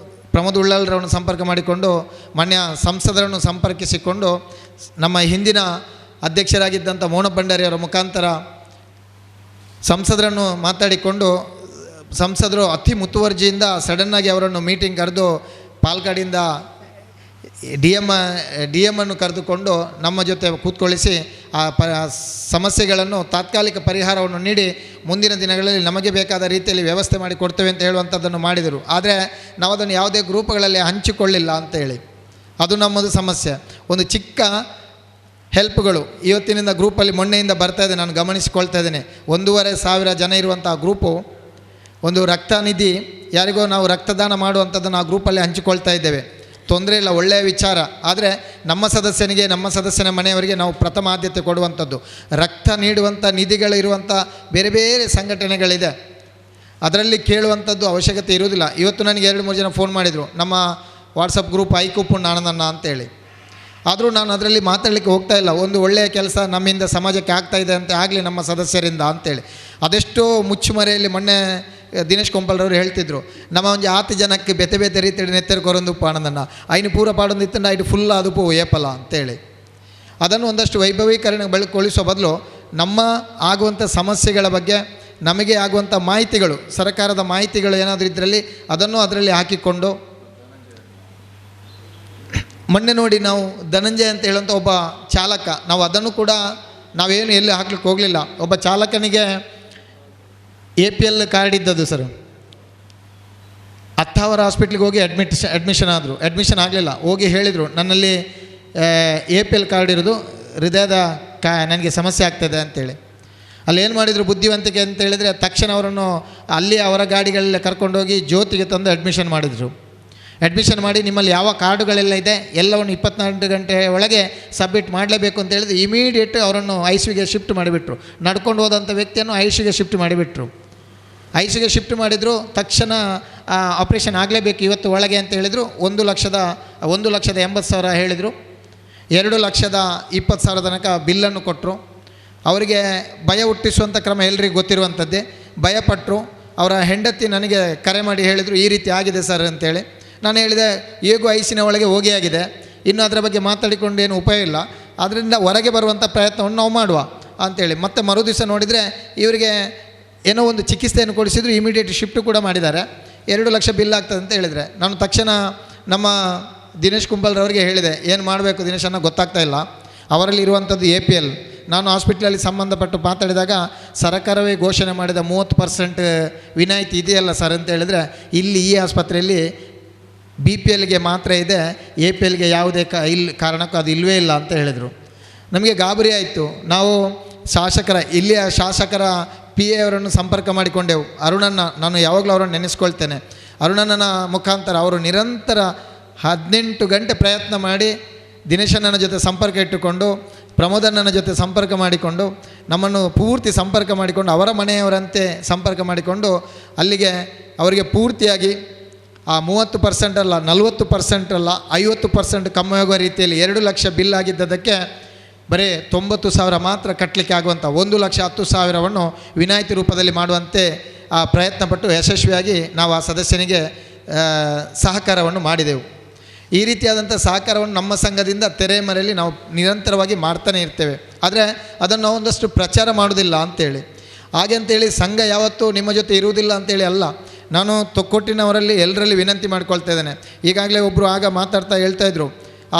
ಪ್ರಮೋದ್ ಉಳ್ಳಾಲ್ರವನ್ನು ಸಂಪರ್ಕ ಮಾಡಿಕೊಂಡು, ಮಾನ್ಯ ಸಂಸದರನ್ನು ಸಂಪರ್ಕಿಸಿಕೊಂಡು ನಮ್ಮ ಹಿಂದಿನ ಅಧ್ಯಕ್ಷರಾಗಿದ್ದಂಥ ಮೋಹನ ಭಂಡಾರಿಯವರ ಮುಖಾಂತರ ಸಂಸದರನ್ನು ಮಾತಾಡಿಕೊಂಡು ಸಂಸದರು ಅತಿ ಮುತುವರ್ಜಿಯಿಂದ ಸಡನ್ನಾಗಿ ಅವರನ್ನು ಮೀಟಿಂಗ್ ಕರೆದು ಪಾಲ್ಗಾಡಿಂದ ಡಿ ಎಮ್ಮನ್ನು ಕರೆದುಕೊಂಡು ನಮ್ಮ ಜೊತೆ ಕೂತ್ಕೊಳ್ಳಿಸಿ ಆ ಸಮಸ್ಯೆಗಳನ್ನು ತಾತ್ಕಾಲಿಕ ಪರಿಹಾರವನ್ನು ನೀಡಿ ಮುಂದಿನ ದಿನಗಳಲ್ಲಿ ನಮಗೆ ಬೇಕಾದ ರೀತಿಯಲ್ಲಿ ವ್ಯವಸ್ಥೆ ಮಾಡಿ ಕೊಡ್ತೇವೆ ಅಂತ ಹೇಳುವಂಥದ್ದನ್ನು ಮಾಡಿದರು. ಆದರೆ ನಾವು ಅದನ್ನು ಯಾವುದೇ ಗ್ರೂಪ್ಗಳಲ್ಲಿ ಹಂಚಿಕೊಳ್ಳಿಲ್ಲ ಅಂತೇಳಿ ಅದು ನಮ್ಮದು ಸಮಸ್ಯೆ. ಒಂದು ಚಿಕ್ಕ ಹೆಲ್ಪ್ಗಳು ಇವತ್ತಿನಿಂದ ಗ್ರೂಪಲ್ಲಿ ಮೊನ್ನೆಯಿಂದ ಬರ್ತಾಯಿದೆ, ನಾನು ಗಮನಿಸಿಕೊಳ್ತಾ ಇದ್ದೇನೆ. 1,500 ಜನ ಇರುವಂಥ ಗ್ರೂಪು ಒಂದು ರಕ್ತ ನಿಧಿ, ಯಾರಿಗೋ ನಾವು ರಕ್ತದಾನ ಮಾಡುವಂಥದ್ದನ್ನು ಆ ಗ್ರೂಪಲ್ಲಿ ಹಂಚಿಕೊಳ್ತಾ ಇದ್ದೇವೆ. ತೊಂದರೆ ಇಲ್ಲ, ಒಳ್ಳೆಯ ವಿಚಾರ. ಆದರೆ ನಮ್ಮ ಸದಸ್ಯನಿಗೆ, ನಮ್ಮ ಸದಸ್ಯನ ಮನೆಯವರಿಗೆ ನಾವು ಪ್ರಥಮ ಆದ್ಯತೆ ಕೊಡುವಂಥದ್ದು. ರಕ್ತ ನೀಡುವಂಥ ನಿಧಿಗಳಿರುವಂಥ ಬೇರೆ ಬೇರೆ ಸಂಘಟನೆಗಳಿದೆ, ಅದರಲ್ಲಿ ಕೇಳುವಂಥದ್ದು ಅವಶ್ಯಕತೆ ಇರುವುದಿಲ್ಲ. ಇವತ್ತು ನನಗೆ 2-3 ಜನ ಫೋನ್ ಮಾಡಿದರು, ನಮ್ಮ ವಾಟ್ಸಪ್ ಗ್ರೂಪ್ ಐಕುಪ್ಪುಣ್ಣ ಆನಂದಣ್ಣ ಅಂತೇಳಿ. ಆದರೂ ನಾನು ಅದರಲ್ಲಿ ಮಾತಾಡಲಿಕ್ಕೆ ಹೋಗ್ತಾ ಇಲ್ಲ. ಒಂದು ಒಳ್ಳೆಯ ಕೆಲಸ ನಮ್ಮಿಂದ ಸಮಾಜಕ್ಕೆ ಆಗ್ತಾಯಿದೆ ಅಂತ ಆಗಲಿ ನಮ್ಮ ಸದಸ್ಯರಿಂದ ಅಂತೇಳಿ. ಅದೆಷ್ಟೋ ಮುಚ್ಚುಮರೆಯಲ್ಲಿ ಮೊನ್ನೆ ದಿನೇಶ್ ಕೊಂಪಲ್ರವರು ಹೇಳ್ತಿದ್ರು, ನಮ್ಮ ಒಂದು 8 ಜನಕ್ಕೆ ಬೇತೆ ಬೇತೆ ರೀತಿಯಲ್ಲಿ ನೆತ್ತರು ಕೊರೊಂದು ಪಾಣದನ್ನ ಐನು ಪೂರ ಪಾಡೊಂದಿತ್ತಂಡು ಐಟು ಫುಲ್ ಅದು ಪೋ ಏಪಲ ಅಂತೇಳಿ ಅದನ್ನು ಒಂದಷ್ಟು ವೈಭವೀಕರಣ ಬಳಸಿಕೊಳ್ಳಿಸೋ ಬದಲು ನಮ್ಮ ಆಗುವಂಥ ಸಮಸ್ಯೆಗಳ ಬಗ್ಗೆ ನಮಗೆ ಆಗುವಂಥ ಮಾಹಿತಿಗಳು, ಸರ್ಕಾರದ ಮಾಹಿತಿಗಳು ಏನಾದರೂ ಇದರಲ್ಲಿ ಅದನ್ನು ಅದರಲ್ಲಿ ಹಾಕಿಕೊಂಡು, ಮೊನ್ನೆ ನೋಡಿ ನಾವು ಧನಂಜಯ ಅಂತ ಹೇಳುವಂಥ ಒಬ್ಬ ಚಾಲಕ, ನಾವು ಅದನ್ನು ಕೂಡ ನಾವೇನು ಎಲ್ಲಿ ಹಾಕ್ಲಿಕ್ಕೆ ಹೋಗಲಿಲ್ಲ. ಒಬ್ಬ ಚಾಲಕನಿಗೆ APL ಕಾರ್ಡ್ ಇದ್ದದ್ದು ಸರ್. ಅತ್ತಾವರ ಹಾಸ್ಪಿಟ್ಲಿಗೆ ಹೋಗಿ ಅಡ್ಮಿಷನ್ ಆದರು. ಅಡ್ಮಿಷನ್ ಆಗಲಿಲ್ಲ. ಹೋಗಿ ಹೇಳಿದರು, ನನ್ನಲ್ಲಿ APL ಕಾರ್ಡ್ ಇರೋದು, ಹೃದಯದ ನನಗೆ ಸಮಸ್ಯೆ ಆಗ್ತದೆ ಅಂತೇಳಿ. ಅಲ್ಲಿ ಏನು ಮಾಡಿದರು ಬುದ್ಧಿವಂತಿಕೆ ಅಂತ ಹೇಳಿದರೆ, ತಕ್ಷಣ ಅವರನ್ನು ಅಲ್ಲಿ ಅವರ ಗಾಡಿಗಳಲ್ಲೇ ಕರ್ಕೊಂಡೋಗಿ ಜ್ಯೋತಿಗೆ ತಂದು ಅಡ್ಮಿಷನ್ ಮಾಡಿದರು. ಅಡ್ಮಿಷನ್ ಮಾಡಿ ನಿಮ್ಮಲ್ಲಿ ಯಾವ ಕಾರ್ಡುಗಳೆಲ್ಲ ಇದೆ ಎಲ್ಲವನ್ನು 24 ಗಂಟೆ ಒಳಗೆ ಸಬ್ಮಿಟ್ ಮಾಡಲೇಬೇಕು ಅಂತ ಹೇಳಿದ್ರೆ ಇಮಿಡಿಯೇಟ್ ಅವರನ್ನು ICUಗೆ ಶಿಫ್ಟ್ ಮಾಡಿಬಿಟ್ರು. ನಡ್ಕೊಂಡು ಹೋದಂಥ ವ್ಯಕ್ತಿಯನ್ನು ICUಗೆ ಶಿಫ್ಟ್ ಮಾಡಿಬಿಟ್ರು. ICUಗೆ ಶಿಫ್ಟ್ ಮಾಡಿದರು. ತಕ್ಷಣ ಆಪ್ರೇಷನ್ ಆಗಲೇಬೇಕು ಇವತ್ತು ಒಳಗೆ ಅಂತ ಹೇಳಿದರು. 1,80,000 ಹೇಳಿದರು. 2,20,000 ತನಕ ಬಿಲ್ಲನ್ನು ಕೊಟ್ಟರು. ಅವರಿಗೆ ಭಯ ಹುಟ್ಟಿಸುವಂಥ ಕ್ರಮ ಎಲ್ರಿಗೂ ಗೊತ್ತಿರುವಂಥದ್ದೇ. ಭಯಪಟ್ಟರು. ಅವರ ಹೆಂಡತಿ ನನಗೆ ಕರೆ ಮಾಡಿ ಹೇಳಿದರು, ಈ ರೀತಿ ಆಗಿದೆ ಸರ್ ಅಂತೇಳಿ. ನಾನು ಹೇಳಿದೆ, ಹೇಗೂ ಐಸಿನ ಒಳಗೆ ಹೋಗಿ ಆಗಿದೆ, ಇನ್ನು ಅದರ ಬಗ್ಗೆ ಮಾತಾಡಿಕೊಂಡು ಏನು ಉಪಯೋಗ ಇಲ್ಲ, ಅದರಿಂದ ಹೊರಗೆ ಬರುವಂಥ ಪ್ರಯತ್ನವನ್ನು ನಾವು ಮಾಡುವ ಅಂಥೇಳಿ. ಮತ್ತು ಮರುದಿವಸ ನೋಡಿದರೆ ಇವರಿಗೆ ಏನೋ ಒಂದು ಚಿಕಿತ್ಸೆಯನ್ನು ಕೊಡಿಸಿದ್ರು. ಇಮಿಡಿಯೇಟ್ ಶಿಫ್ಟ್ ಕೂಡ ಮಾಡಿದ್ದಾರೆ. 2 ಲಕ್ಷ ಬಿಲ್ ಆಗ್ತದೆ ಅಂತ ಹೇಳಿದರೆ, ನಾನು ತಕ್ಷಣ ನಮ್ಮ ದಿನೇಶ್ ಕುಂಬಲ್ರವರಿಗೆ ಹೇಳಿದೆ, ಏನು ಮಾಡಬೇಕು ದಿನೇಶ್ ಅನ್ನೋ ಗೊತ್ತಾಗ್ತಾ ಇಲ್ಲ. ಅವರಲ್ಲಿ ಇರುವಂಥದ್ದು APL. ನಾನು ಹಾಸ್ಪಿಟ್ಲಲ್ಲಿ ಸಂಬಂಧಪಟ್ಟು ಮಾತಾಡಿದಾಗ ಸರ್ಕಾರವೇ ಘೋಷಣೆ ಮಾಡಿದ 30% ವಿನಾಯಿತಿ ಇದೆಯಲ್ಲ ಸರ್ ಅಂತ ಹೇಳಿದರೆ, ಇಲ್ಲಿ ಈ ಆಸ್ಪತ್ರೆಯಲ್ಲಿ BPLಗೆ ಮಾತ್ರ ಇದೆ, APLಗೆ ಯಾವುದೇ ಕಾರಣಕ್ಕೂ ಅದು ಇಲ್ಲವೇ ಇಲ್ಲ ಅಂತ ಹೇಳಿದರು. ನಮಗೆ ಗಾಬರಿ ಆಯಿತು. ನಾವು ಇಲ್ಲಿಯ ಶಾಸಕರ PA ಅವರನ್ನು ಸಂಪರ್ಕ ಮಾಡಿಕೊಂಡೆವು. ಅರುಣನ್ನ, ನಾನು ಯಾವಾಗಲೂ ಅವರನ್ನು ನೆನೆಸ್ಕೊಳ್ತೇನೆ. ಅರುಣಣ್ಣನ ಮುಖಾಂತರ ಅವರು ನಿರಂತರ 18 ಗಂಟೆ ಪ್ರಯತ್ನ ಮಾಡಿ ದಿನೇಶಣ್ಣನ ಜೊತೆ ಸಂಪರ್ಕ ಇಟ್ಟುಕೊಂಡು, ಪ್ರಮೋದಣ್ಣನ ಜೊತೆ ಸಂಪರ್ಕ ಮಾಡಿಕೊಂಡು, ನಮ್ಮನ್ನು ಪೂರ್ತಿ ಸಂಪರ್ಕ ಮಾಡಿಕೊಂಡು, ಅವರ ಮನೆಯವರಂತೆ ಸಂಪರ್ಕ ಮಾಡಿಕೊಂಡು ಅಲ್ಲಿಗೆ ಅವರಿಗೆ ಪೂರ್ತಿಯಾಗಿ ಆ 30% ಅಲ್ಲ, 40% ಅಲ್ಲ, 50% ಕಮ್ಮಿ ಆಗುವ ರೀತಿಯಲ್ಲಿ 2 ಲಕ್ಷ ಬಿಲ್ ಆಗಿದ್ದದಕ್ಕೆ ಬರೀ 90,000 ಮಾತ್ರ ಕಟ್ಟಲಿಕ್ಕೆ ಆಗುವಂಥ 1,10,000ವನ್ನು ವಿನಾಯಿತಿ ರೂಪದಲ್ಲಿ ಮಾಡುವಂತೆ ಆ ಪ್ರಯತ್ನಪಟ್ಟು ಯಶಸ್ವಿಯಾಗಿ ನಾವು ಆ ಸದಸ್ಯನಿಗೆ ಸಹಕಾರವನ್ನು ಮಾಡಿದೆವು. ಈ ರೀತಿಯಾದಂಥ ಸಹಕಾರವನ್ನು ನಮ್ಮ ಸಂಘದಿಂದ ತೆರೆಮರೆಯಲ್ಲಿ ನಾವು ನಿರಂತರವಾಗಿ ಮಾಡ್ತಾನೆ ಇರ್ತೇವೆ. ಆದರೆ ಅದನ್ನು ನಾವು ಒಂದಷ್ಟು ಪ್ರಚಾರ ಮಾಡೋದಿಲ್ಲ ಅಂತೇಳಿ. ಹಾಗೆ ಅಂತೇಳಿ ಸಂಘ ಯಾವತ್ತೂ ನಿಮ್ಮ ಜೊತೆ ಇರುವುದಿಲ್ಲ ಅಂತೇಳಿ ಅಲ್ಲ. ನಾನು ತೊಕ್ಕೊಟ್ಟಿನವರಲ್ಲಿ ಎಲ್ಲರಲ್ಲಿ ವಿನಂತಿ ಮಾಡ್ಕೊಳ್ತಾ ಇದ್ದೇನೆ. ಈಗಾಗಲೇ ಒಬ್ಬರು ಆಗ ಮಾತಾಡ್ತಾ ಹೇಳ್ತಾಯಿದ್ರು, ಆ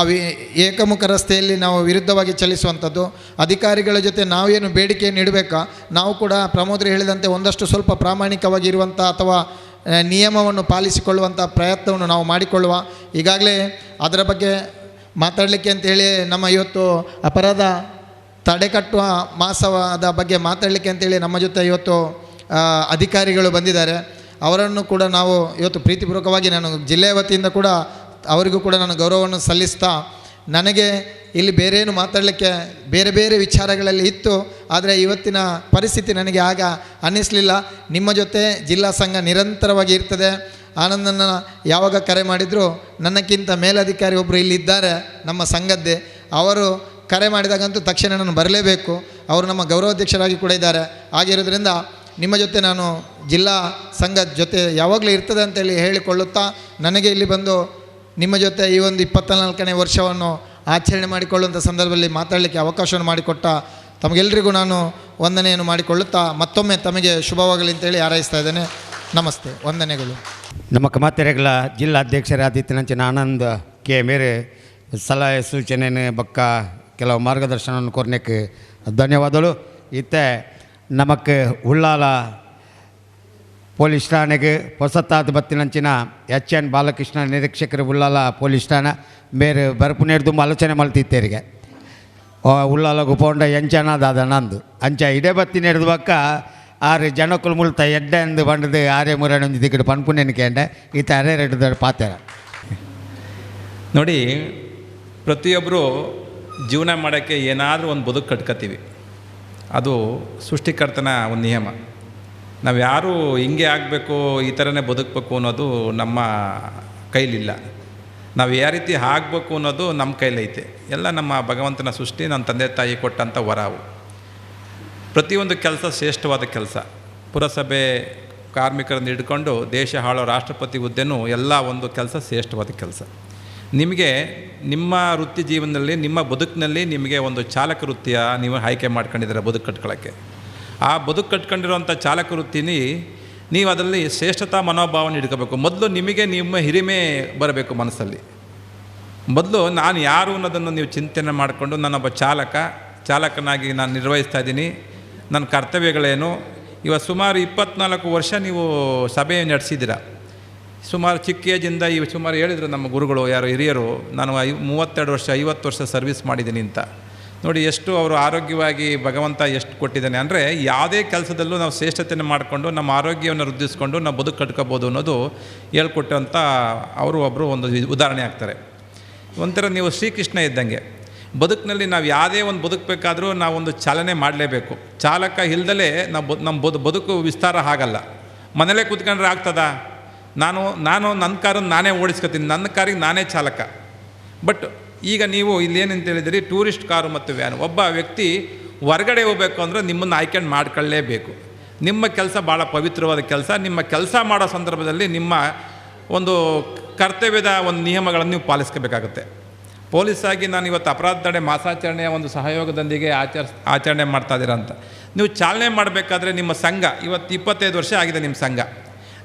ಏಕಮುಖ ರಸ್ತೆಯಲ್ಲಿ ನಾವು ವಿರುದ್ಧವಾಗಿ ಚಲಿಸುವಂಥದ್ದು, ಅಧಿಕಾರಿಗಳ ಜೊತೆ ನಾವೇನು ಬೇಡಿಕೆಯನ್ನು ಇಡಬೇಕಾ, ನಾವು ಕೂಡ ಪ್ರಮೋದರು ಹೇಳಿದಂತೆ ಒಂದಷ್ಟು ಸ್ವಲ್ಪ ಪ್ರಾಮಾಣಿಕವಾಗಿ ಇರುವಂಥ ಅಥವಾ ನಿಯಮವನ್ನು ಪಾಲಿಸಿಕೊಳ್ಳುವಂಥ ಪ್ರಯತ್ನವನ್ನು ನಾವು ಮಾಡಿಕೊಳ್ಳುವ. ಈಗಾಗಲೇ ಅದರ ಬಗ್ಗೆ ಮಾತಾಡಲಿಕ್ಕೆ ಅಂತೇಳಿ ನಮ್ಮ ಇವತ್ತು ಅಪರಾಧ ತಡೆಗಟ್ಟುವ ಮಾಸವಾದ ಬಗ್ಗೆ ಮಾತಾಡಲಿಕ್ಕೆ ಅಂತೇಳಿ ನಮ್ಮ ಜೊತೆ ಇವತ್ತು ಅಧಿಕಾರಿಗಳು ಬಂದಿದ್ದಾರೆ. ಅವರನ್ನು ಕೂಡ ನಾವು ಇವತ್ತು ಪ್ರೀತಿಪೂರ್ವಕವಾಗಿ ನಾನು ಜಿಲ್ಲೆಯ ವತಿಯಿಂದ ಕೂಡ ಅವರಿಗೂ ಕೂಡ ನಾನು ಗೌರವವನ್ನು ಸಲ್ಲಿಸ್ತಾ, ನನಗೆ ಇಲ್ಲಿ ಬೇರೇನು ಮಾತಾಡಲಿಕ್ಕೆ ಬೇರೆ ಬೇರೆ ವಿಚಾರಗಳಲ್ಲಿ ಇತ್ತು, ಆದರೆ ಇವತ್ತಿನ ಪರಿಸ್ಥಿತಿ ನನಗೆ ಆಗ ಅನ್ನಿಸಲಿಲ್ಲ. ನಿಮ್ಮ ಜೊತೆ ಜಿಲ್ಲಾ ಸಂಘ ನಿರಂತರವಾಗಿ ಇರ್ತದೆ. ಆನಂದನ ಯಾವಾಗ ಕರೆ ಮಾಡಿದರೂ ನನ್ನಕ್ಕಿಂತ ಮೇಲಧಿಕಾರಿ ಒಬ್ಬರು ಇಲ್ಲಿದ್ದಾರೆ ನಮ್ಮ ಸಂಘದ್ದೇ, ಅವರು ಕರೆ ಮಾಡಿದಾಗಂತೂ ತಕ್ಷಣ ನಾನು ಬರಲೇಬೇಕು. ಅವರು ನಮ್ಮ ಗೌರವಾಧ್ಯಕ್ಷರಾಗಿ ಕೂಡ ಇದ್ದಾರೆ. ಆಗಿರೋದ್ರಿಂದ ನಿಮ್ಮ ಜೊತೆ ನಾನು ಜಿಲ್ಲಾ ಸಂಘದ ಜೊತೆ ಯಾವಾಗಲೂ ಇರ್ತದೆ ಅಂತೇಳಿ ಹೇಳಿಕೊಳ್ಳುತ್ತಾ, ನನಗೆ ಇಲ್ಲಿ ಬಂದು ನಿಮ್ಮ ಜೊತೆ ಈ ಒಂದು 24ನೇ ವರ್ಷವನ್ನು ಆಚರಣೆ ಮಾಡಿಕೊಳ್ಳುವಂಥ ಸಂದರ್ಭದಲ್ಲಿ ಮಾತಾಡಲಿಕ್ಕೆ ಅವಕಾಶವನ್ನು ಮಾಡಿಕೊಟ್ಟ ತಮಗೆಲ್ಲರಿಗೂ ನಾನು ವಂದನೆಯನ್ನು ಮಾಡಿಕೊಳ್ಳುತ್ತಾ ಮತ್ತೊಮ್ಮೆ ತಮಗೆ ಶುಭವಾಗಲಿ ಅಂತೇಳಿ ಹಾರೈಸ್ತಾ ಇದ್ದೇನೆ. ನಮಸ್ತೆ, ವಂದನೆಗಳು. ನಮ್ಮ ಕಮಾತೆರೆಗಳ ಜಿಲ್ಲಾಧ್ಯಕ್ಷರಾದಿತ್ಯನಂಚಿನ ಆನಂದ್ ಕೆ ಮೇರೆ ಸಲಹೆ ಸೂಚನೆ ಬಕ್ಕ ಕೆಲವು ಮಾರ್ಗದರ್ಶನವನ್ನು ಕೊರ್ನೆಕ್ಕೆ ಧನ್ಯವಾದಗಳು. ಇತ್ತೆ ನಮಕ್ಕೆ ಉಳ್ಳಾಲ ಪೊಲೀಸ್ ಠಾಣೆಗೆ ಹೊಸತಾದ ಬತ್ತಿನಂಚಿನ HN ಬಾಲಕೃಷ್ಣ ನಿರೀಕ್ಷಕರು ಉಳ್ಳಾಲ ಪೊಲೀಸ್ ಠಾಣೆ ಬೇರೆ ಬರಪು ನೇಡ್ದು ಆಲೋಚನೆ ಮಲ್ತಿತ್ತೇರಿಗೆ ಉಳ್ಳಾಲಗು ಪೋಂಡ ಎಂಚನಾದ ನಂದು ಅಂಚ ಇಡೇ ಬತ್ತಿ ನೆಡ್ದು ಬಕ್ಕ 6 ಜನಕ್ಕಳು ಮುಳ್ತ ಎಡ್ಡೆ ಅಂದು ಬಂಡದು 6 ದಿಕ್ಕಡು ಪನ್ಪುನೆನ್ಕೇಂಡೆ ಈತ 2 ಪಾತ್ರ ನೋಡಿ. ಪ್ರತಿಯೊಬ್ಬರು ಜೀವನ ಮಾಡೋಕ್ಕೆ ಏನಾದರೂ ಒಂದು ಬದುಕು ಕಟ್ಕೋತೀವಿ. ಅದು ಸೃಷ್ಟಿಕರ್ತನ ಒಂದು ನಿಯಮ. ನಾವು ಯಾರೂ ಹಿಂಗೆ ಆಗಬೇಕು, ಈ ಥರನೇ ಬದುಕಬೇಕು ಅನ್ನೋದು ನಮ್ಮ ಕೈಲಿಲ್ಲ. ನಾವು ಯಾವ ರೀತಿ ಆಗಬೇಕು ಅನ್ನೋದು ನಮ್ಮ ಕೈಲೈತೆ. ಎಲ್ಲ ನಮ್ಮ ಭಗವಂತನ ಸೃಷ್ಟಿ, ನನ್ನ ತಂದೆ ತಾಯಿ ಕೊಟ್ಟಂಥ ವರವು. ಪ್ರತಿಯೊಂದು ಕೆಲಸ ಶ್ರೇಷ್ಠವಾದ ಕೆಲಸ. ಪುರಸಭೆ ಕಾರ್ಮಿಕರನ್ನು ಹಿಡ್ಕೊಂಡು ದೇಶ ಆಳೋ ರಾಷ್ಟ್ರಪತಿ ಹುದ್ದೆನೂ ಎಲ್ಲ ಒಂದು ಕೆಲಸ ಶ್ರೇಷ್ಠವಾದ ಕೆಲಸ. ನಿಮಗೆ ನಿಮ್ಮ ವೃತ್ತಿ ಜೀವನದಲ್ಲಿ, ನಿಮ್ಮ ಬದುಕಿನಲ್ಲಿ ನಿಮಗೆ ಒಂದು ಚಾಲಕ ವೃತ್ತಿಯ ನೀವು ಆಯ್ಕೆ ಮಾಡ್ಕೊಂಡಿದ್ದೀರ ಬದುಕು ಕಟ್ಕೊಳ್ಳೋಕ್ಕೆ. ಆ ಬದುಕು ಕಟ್ಕೊಂಡಿರೋಂಥ ಚಾಲಕ ವೃತ್ತಿನಿ ನೀವು ಅದರಲ್ಲಿ ಶ್ರೇಷ್ಠತಾ ಮನೋಭಾವನ ಇಟ್ಕೋಬೇಕು. ಮೊದಲು ನಿಮಗೆ ನಿಮ್ಮ ಹಿರಿಮೆ ಬರಬೇಕು ಮನಸ್ಸಲ್ಲಿ. ಮೊದಲು ನಾನು ಯಾರು ಅನ್ನೋದನ್ನು ನೀವು ಚಿಂತನೆ ಮಾಡಿಕೊಂಡು, ನಾನೊಬ್ಬ ಚಾಲಕನಾಗಿ ನಾನು ನಿರ್ವಹಿಸ್ತಾ ಇದ್ದೀನಿ, ನನ್ನ ಕರ್ತವ್ಯಗಳೇನು. ಇವತ್ತು ಸುಮಾರು 24 ವರ್ಷ ನೀವು ಸಭೆ ನಡೆಸಿದ್ದೀರ. ಸುಮಾರು ಚಿಕ್ಕ ಏಜಿಂದ ಸುಮಾರು ಹೇಳಿದರು ನಮ್ಮ ಗುರುಗಳು, ಯಾರು ಹಿರಿಯರು, ನಾನು 32 ವರ್ಷ 50 ವರ್ಷ ಸರ್ವಿಸ್ ಮಾಡಿದ್ದೀನಿ ಅಂತ. ನೋಡಿ ಎಷ್ಟು ಅವರು ಆರೋಗ್ಯವಾಗಿ ಭಗವಂತ ಎಷ್ಟು ಕೊಟ್ಟಿದ್ದಾನೆ. ಅಂದರೆ ಯಾವುದೇ ಕೆಲಸದಲ್ಲೂ ನಾವು ಶ್ರೇಷ್ಠತೆಯನ್ನು ಮಾಡಿಕೊಂಡು ನಮ್ಮ ಆರೋಗ್ಯವನ್ನು ವೃದ್ಧಿಸ್ಕೊಂಡು ನಾವು ಬದುಕು ಕಟ್ಕೋಬೋದು ಅನ್ನೋದು ಹೇಳ್ಕೊಟ್ಟಂಥ ಅವರು ಒಬ್ಬರು ಒಂದು ಉದಾಹರಣೆ ಆಗ್ತಾರೆ. ಒಂಥರ ನೀವು ಶ್ರೀಕೃಷ್ಣ ಇದ್ದಂಗೆ ಬದುಕಿನಲ್ಲಿ ನಾವು ಯಾವುದೇ ಒಂದು ಬದುಕಬೇಕಾದ್ರೂ ನಾವೊಂದು ಚಾಲನೆ ಮಾಡಲೇಬೇಕು. ಚಾಲಕ ಇಲ್ದಲೇ ನಮ್ಮ ಬದುಕು ವಿಸ್ತಾರ ಆಗಲ್ಲ. ಮನೇಲೇ ಕೂತ್ಕೊಂಡ್ರೆ ಆಗ್ತದಾ? ನಾನು ನನ್ನ ಕಾರನ್ನು ನಾನೇ ಓಡಿಸ್ಕೊತೀನಿ, ನನ್ನ ಕಾರಿಗೆ ನಾನೇ ಚಾಲಕ. ಬಟ್ ಈಗ ನೀವು ಇಲ್ಲೇನಂತ ಹೇಳಿದಿರಿ, ಟೂರಿಸ್ಟ್ ಕಾರು ಮತ್ತು ವ್ಯಾನ್. ಒಬ್ಬ ವ್ಯಕ್ತಿ ಹೊರಗಡೆ ಹೋಗಬೇಕು ಅಂದರೆ ನಿಮ್ಮನ್ನು ಆಯ್ಕೆ ಮಾಡ್ಕೊಳ್ಳೇಬೇಕು. ನಿಮ್ಮ ಕೆಲಸ ಭಾಳ ಪವಿತ್ರವಾದ ಕೆಲಸ. ನಿಮ್ಮ ಕೆಲಸ ಮಾಡೋ ಸಂದರ್ಭದಲ್ಲಿ ನಿಮ್ಮ ಒಂದು ಕರ್ತವ್ಯದ ಒಂದು ನಿಯಮಗಳನ್ನು ನೀವು ಪಾಲಿಸ್ಕೋಬೇಕಾಗುತ್ತೆ. ಪೊಲೀಸಾಗಿ ನಾನು ಇವತ್ತು ಅಪರಾಧ ತಡೆ ಮಾಸಾಚರಣೆಯ ಒಂದು ಸಹಯೋಗದೊಂದಿಗೆ ಆಚರಣೆ ಮಾಡ್ತಾಯಿದ್ದೀರ ಅಂತ ನೀವು ಚಾಲನೆ ಮಾಡಬೇಕಾದ್ರೆ ನಿಮ್ಮ ಸಂಘ ಇವತ್ತು 25 ವರ್ಷ ಆಗಿದೆ.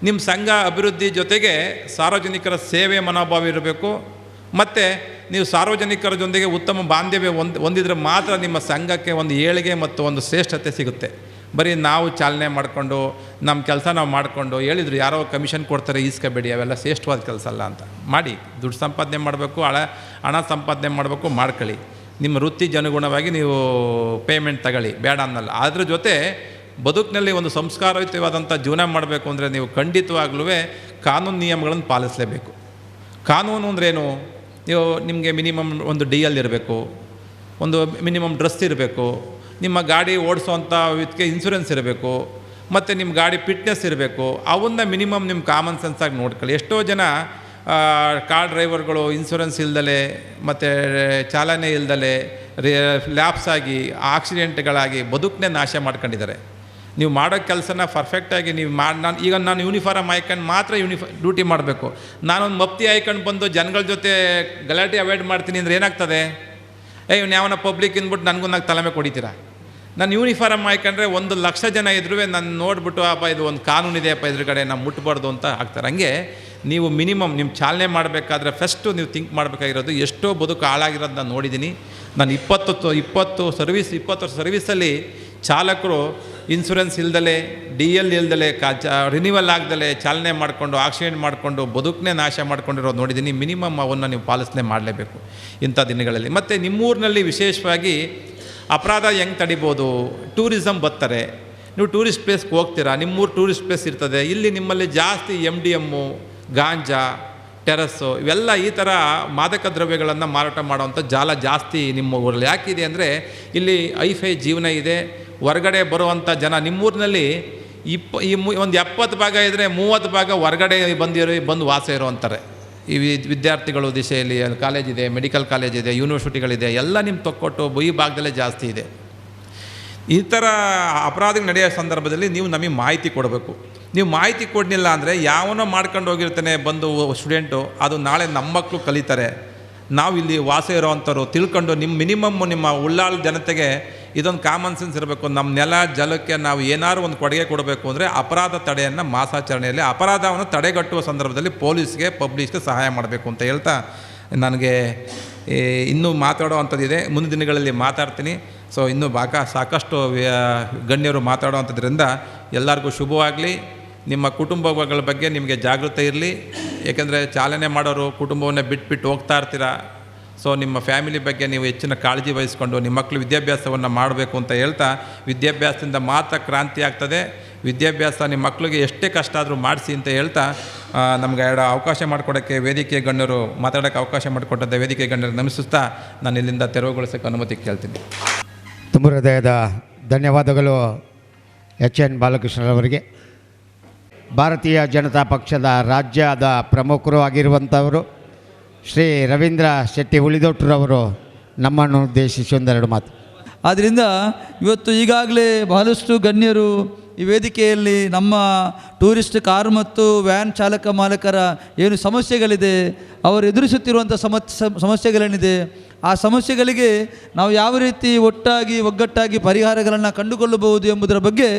ನಿಮ್ಮ ಸಂಘ ಅಭಿವೃದ್ಧಿ ಜೊತೆಗೆ ಸಾರ್ವಜನಿಕರ ಸೇವೆ ಮನೋಭಾವ ಇರಬೇಕು. ಮತ್ತು ನೀವು ಸಾರ್ವಜನಿಕರ ಜೊತೆಗೆ ಉತ್ತಮ ಬಾಂಧವ್ಯ ಹೊಂದಿದ್ರೆ ಮಾತ್ರ ನಿಮ್ಮ ಸಂಘಕ್ಕೆ ಒಂದು ಏಳಿಗೆ ಮತ್ತು ಒಂದು ಶ್ರೇಷ್ಠತೆ ಸಿಗುತ್ತೆ. ಬರೀ ನಾವು ಚಾಲನೆ ಮಾಡಿಕೊಂಡು ನಮ್ಮ ಕೆಲಸ ನಾವು ಮಾಡಿಕೊಂಡು ಹೇಳಿದ್ರು ಯಾರೋ ಕಮಿಷನ್ ಕೊಡ್ತಾರೆ ಈಸ್ಕೋಬೇಡಿ, ಅವೆಲ್ಲ ಶ್ರೇಷ್ಠವಾದ ಕೆಲಸ ಅಲ್ಲ ಅಂತ. ಮಾಡಿ. ದುಡ್ಡು ಸಂಪಾದನೆ ಮಾಡಬೇಕು, ಹಣ ಸಂಪಾದನೆ ಮಾಡಬೇಕು, ಮಾಡ್ಕೊಳ್ಳಿ. ನಿಮ್ಮ ವೃತ್ತಿಗನುಗುಣವಾಗಿ ನೀವು ಪೇಮೆಂಟ್ ತಗೊಳ್ಳಿ, ಬೇಡ ಅನ್ನಲ್ಲ. ಅದ್ರ ಜೊತೆ ಬದುಕಿನಲ್ಲಿ ಒಂದು ಸಂಸ್ಕಾರಯುತವಾದಂಥ ಜೀವನ ಮಾಡಬೇಕು ಅಂದರೆ ನೀವು ಖಂಡಿತವಾಗ್ಲೂ ಕಾನೂನು ನಿಯಮಗಳನ್ನು ಪಾಲಿಸಲೇಬೇಕು. ಕಾನೂನು ಅಂದ್ರೇನು? ನಿಮಗೆ ಮಿನಿಮಮ್ ಒಂದು DL ಇರಬೇಕು, ಒಂದು ಮಿನಿಮಮ್ ಡ್ರೆಸ್ ಇರಬೇಕು, ನಿಮ್ಮ ಗಾಡಿ ಓಡಿಸೋವಂಥ ಇದಕ್ಕೆ ಇನ್ಶೂರೆನ್ಸ್ ಇರಬೇಕು, ಮತ್ತು ನಿಮ್ಮ ಗಾಡಿ ಫಿಟ್ನೆಸ್ ಇರಬೇಕು. ಅವನ್ನ ಮಿನಿಮಮ್ ನಿಮ್ಮ ಕಾಮನ್ ಸೆನ್ಸಾಗಿ ನೋಡ್ಕೊಳ್ಳಿ. ಎಷ್ಟೋ ಜನ ಕಾರ್ ಡ್ರೈವರ್ಗಳು ಇನ್ಶೂರೆನ್ಸ್ ಇಲ್ದಲೆ ಮತ್ತು ಚಾಲನೆ ಇಲ್ದಲೆ ಲ್ಯಾಪ್ಸ್ ಆಗಿ ಆಕ್ಸಿಡೆಂಟ್ಗಳಾಗಿ ಬದುಕನ್ನೇ ನಾಶ ಮಾಡ್ಕೊಂಡಿದ್ದಾರೆ. ನೀವು ಮಾಡೋ ಕೆಲಸನ ಪರ್ಫೆಕ್ಟಾಗಿ ನೀವು ನಾನು ಯೂನಿಫಾರ್ಮ್ ಹಾಯ್ಕೊಂಡು ಮಾತ್ರ ಡ್ಯೂಟಿ ಮಾಡಬೇಕು. ನಾನೊಂದು ಮಪ್ತಿ ಹಾಯ್ಕೊಂಡು ಬಂದು ಜನಗಳ ಜೊತೆ ಗಲಾಟೆ ಅವಾಯ್ಡ್ ಮಾಡ್ತೀನಿ ಅಂದರೆ ಏನಾಗ್ತದೆ? ಇವ್ನು ಯಾವನ ಪಬ್ಲಿಕ್ ಅಂದ್ಬಿಟ್ಟು ನನಗೂ ತಲೆಮೆ ಕೊಡಿತೀರಾ? ನಾನು ಯೂನಿಫಾರ್ಮ್ ಹಾಯ್ಕೊಂಡ್ರೆ 1,00,000 ಜನ ಇದ್ರೂ ನಾನು ನೋಡಿಬಿಟ್ಟು ಇದು ಒಂದು ಕಾನೂನಿದೆ ಎದುರುಗಡೆ ನಾವು ಮುಟ್ಬಾರ್ದು ಅಂತ ಆಗ್ತಾರೆ. ಹಂಗೆ ನೀವು ಮಿನಿಮಮ್ ನಿಮ್ಮ ಚಾಲನೆ ಮಾಡಬೇಕಾದ್ರೆ ಫಸ್ಟು ನೀವು ಥಿಂಕ್ ಮಾಡಬೇಕಾಗಿರೋದು, ಎಷ್ಟೋ ಬದುಕು ಹಾಳಾಗಿರೋದು ನಾನು ನೋಡಿದ್ದೀನಿ. ನಾನು 20 ವರ್ಷ ಸರ್ವೀಸಲ್ಲಿ ಚಾಲಕರು ಇನ್ಶೂರೆನ್ಸ್ ಇಲ್ದಲೆ, DL ಇಲ್ದಲೆ, ರಿನ್ಯೂವಲ್ ಆಗದಲೆ ಚಾಲನೆ ಮಾಡಿಕೊಂಡು ಆಕ್ಸಿಡೆಂಟ್ ಮಾಡಿಕೊಂಡು ಬದುಕನ್ನೇ ನಾಶ ಮಾಡ್ಕೊಂಡಿರೋದು ನೋಡಿದ್ದೀನಿ. ಮಿನಿಮಮ್ ಅವನ್ನು ನೀವು ಪಾಲಿಸನೆ ಮಾಡಲೇಬೇಕು ಇಂಥ ದಿನಗಳಲ್ಲಿ. ಮತ್ತು ನಿಮ್ಮೂರಿನಲ್ಲಿ ವಿಶೇಷವಾಗಿ ಅಪರಾಧ ಹೆಂಗೆ ತಡಿಬೋದು? ಟೂರಿಸಮ್ ಬರ್ತಾರೆ, ನೀವು ಟೂರಿಸ್ಟ್ ಪ್ಲೇಸ್ಗೆ ಹೋಗ್ತೀರಾ, ನಿಮ್ಮೂರು ಟೂರಿಸ್ಟ್ ಪ್ಲೇಸ್ ಇರ್ತದೆ. ಇಲ್ಲಿ ನಿಮ್ಮಲ್ಲಿ ಜಾಸ್ತಿ MDM, ಗಾಂಜಾ, ಟೆರಸ್ಸು ಇವೆಲ್ಲ ಈ ಥರ ಮಾದಕ ದ್ರವ್ಯಗಳನ್ನು ಮಾರಾಟ ಮಾಡೋವಂಥ ಜಾಲ ಜಾಸ್ತಿ ನಿಮ್ಮ ಊರಲ್ಲಿ. ಯಾಕಿದೆ ಅಂದರೆ ಇಲ್ಲಿ ಐಫೈ ಜೀವನ ಇದೆ. ಹೊರಗಡೆ ಬರುವಂಥ ಜನ ನಿಮ್ಮೂರಿನಲ್ಲಿ ಒಂದು 70 ಭಾಗ ಇದ್ದರೆ 30 ಭಾಗ ಹೊರಗಡೆ ಬಂದು ವಾಸ ಇರೋ ಅಂತಾರೆ. ಈ ವಿದ್ಯಾರ್ಥಿಗಳು ದಿಶೆಯಲ್ಲಿ ಕಾಲೇಜ್ ಇದೆ, ಮೆಡಿಕಲ್ ಕಾಲೇಜ್ ಇದೆ, ಯೂನಿವರ್ಸಿಟಿಗಳಿದೆ, ಎಲ್ಲ ನಿಮ್ಮ ತೊಕ್ಕೊಟ್ಟು ಈ ಭಾಗದಲ್ಲೇ ಜಾಸ್ತಿ ಇದೆ. ಈ ಥರ ಅಪರಾಧಗಳು ನಡೆಯೋ ಸಂದರ್ಭದಲ್ಲಿ ನೀವು ನಮಗೆ ಮಾಹಿತಿ ಕೊಡಬೇಕು. ನೀವು ಮಾಹಿತಿ ಕೊಡಲಿಲ್ಲ ಅಂದರೆ ಯಾವನೋ ಮಾಡ್ಕೊಂಡು ಹೋಗಿರ್ತಾನೆ ಬಂದು ಸ್ಟೂಡೆಂಟು, ಅದು ನಾಳೆ ನಮ್ಮ ಮಕ್ಕಳು ಕಲಿತಾರೆ. ನಾವು ಇಲ್ಲಿ ವಾಸ ಇರೋವಂಥವ್ರು ತಿಳ್ಕೊಂಡು ಮಿನಿಮಮ್ ನಿಮ್ಮ ಉಳ್ಳಾಳ ಜನತೆಗೆ ಇದೊಂದು ಕಾಮನ್ ಸೆನ್ಸ್ ಇರಬೇಕು. ನಮ್ಮ ನೆಲ ಜಲಕ್ಕೆ ನಾವು ಏನಾದ್ರು ಒಂದು ಕೊಡುಗೆ ಕೊಡಬೇಕು ಅಂದರೆ ಅಪರಾಧ ತಡೆಯನ್ನು ಮಾಸಾಚರಣೆಯಲ್ಲಿ ಅಪರಾಧವನ್ನು ತಡೆಗಟ್ಟುವ ಸಂದರ್ಭದಲ್ಲಿ ಪೊಲೀಸ್ಗೆ ಪಬ್ಲಿಕ್ಗೆ ಸಹಾಯ ಮಾಡಬೇಕು ಅಂತ ಹೇಳ್ತಾ ನನಗೆ ಇನ್ನೂ ಮಾತಾಡೋ ಅಂಥದ್ದಿದೆ. ಮುಂದಿನ ದಿನಗಳಲ್ಲಿ ಮಾತಾಡ್ತೀನಿ. ಸೊ ಇನ್ನೂ ಸಾಕಷ್ಟು ಗಣ್ಯರು ಮಾತಾಡೋ ಅಂಥದ್ರಿಂದ ಎಲ್ಲರಿಗೂ ಶುಭವಾಗಲಿ. ನಿಮ್ಮ ಕುಟುಂಬಗಳ ಬಗ್ಗೆ ನಿಮಗೆ ಜಾಗೃತಿ ಇರಲಿ. ಏಕೆಂದರೆ ಚಾಲನೆ ಮಾಡೋರು ಕುಟುಂಬವನ್ನೇ ಬಿಟ್ಟು ಹೋಗ್ತಾ ಇರ್ತೀರ. ಸೊ ನಿಮ್ಮ ಫ್ಯಾಮಿಲಿ ಬಗ್ಗೆ ನೀವು ಹೆಚ್ಚಿನ ಕಾಳಜಿ ವಹಿಸ್ಕೊಂಡು ನಿಮ್ಮ ಮಕ್ಕಳು ವಿದ್ಯಾಭ್ಯಾಸವನ್ನು ಮಾಡಬೇಕು ಅಂತ ಹೇಳ್ತಾ, ವಿದ್ಯಾಭ್ಯಾಸದಿಂದ ಮಾತ್ರ ಕ್ರಾಂತಿ ಆಗ್ತದೆ. ವಿದ್ಯಾಭ್ಯಾಸ ನಿಮ್ಮ ಮಕ್ಕಳಿಗೆ ಎಷ್ಟೇ ಕಷ್ಟ ಆದರೂ ಮಾಡಿಸಿ ಅಂತ ಹೇಳ್ತಾ ನಮಗೆ ಅವಕಾಶ ಮಾಡಿಕೊಡೋಕ್ಕೆ ವೇದಿಕೆ ಗಣ್ಯರು ಮಾತಾಡೋಕ್ಕೆ ಅವಕಾಶ ಮಾಡಿಕೊಟ್ಟದ್ದ ವೇದಿಕೆ ಗಣ್ಯರು ನಮಿಸುತ್ತಾ ನಾನು ಇಲ್ಲಿಂದ ತೆರವುಗೊಳಿಸೋಕ್ಕೆ ಅನುಮತಿ ಕೇಳ್ತೀನಿ. ತುಂಬ ಹೃದಯದ ಧನ್ಯವಾದಗಳು HN ಬಾಲಕೃಷ್ಣರವರಿಗೆ. ಭಾರತೀಯ ಜನತಾ ಪಕ್ಷದ ರಾಜ್ಯದ ಪ್ರಮುಖರು ಆಗಿರುವಂಥವರು ಶ್ರೀ ರವೀಂದ್ರ ಶೆಟ್ಟಿ ಉಳಿದೊಟ್ಟರವರು ನಮ್ಮನ್ನು ಉದ್ದೇಶಿಸಿ ಒಂದೆರಡು ಮಾತು. ಆದ್ದರಿಂದ ಇವತ್ತು ಈಗಾಗಲೇ ಬಹಳಷ್ಟು ಗಣ್ಯರು ಈ ವೇದಿಕೆಯಲ್ಲಿ ನಮ್ಮ ಟೂರಿಸ್ಟ್ ಕಾರು ಮತ್ತು ವ್ಯಾನ್ ಚಾಲಕ ಮಾಲಕರ ಏನು ಸಮಸ್ಯೆಗಳಿದೆ, ಅವರು ಎದುರಿಸುತ್ತಿರುವಂಥ ಸಮಸ್ಯೆಗಳೇನಿದೆ, ಆ ಸಮಸ್ಯೆಗಳಿಗೆ ನಾವು ಯಾವ ರೀತಿ ಒಗ್ಗಟ್ಟಾಗಿ ಪರಿಹಾರಗಳನ್ನು ಕಂಡುಕೊಳ್ಳಬಹುದು ಎಂಬುದರ ಬಗ್ಗೆ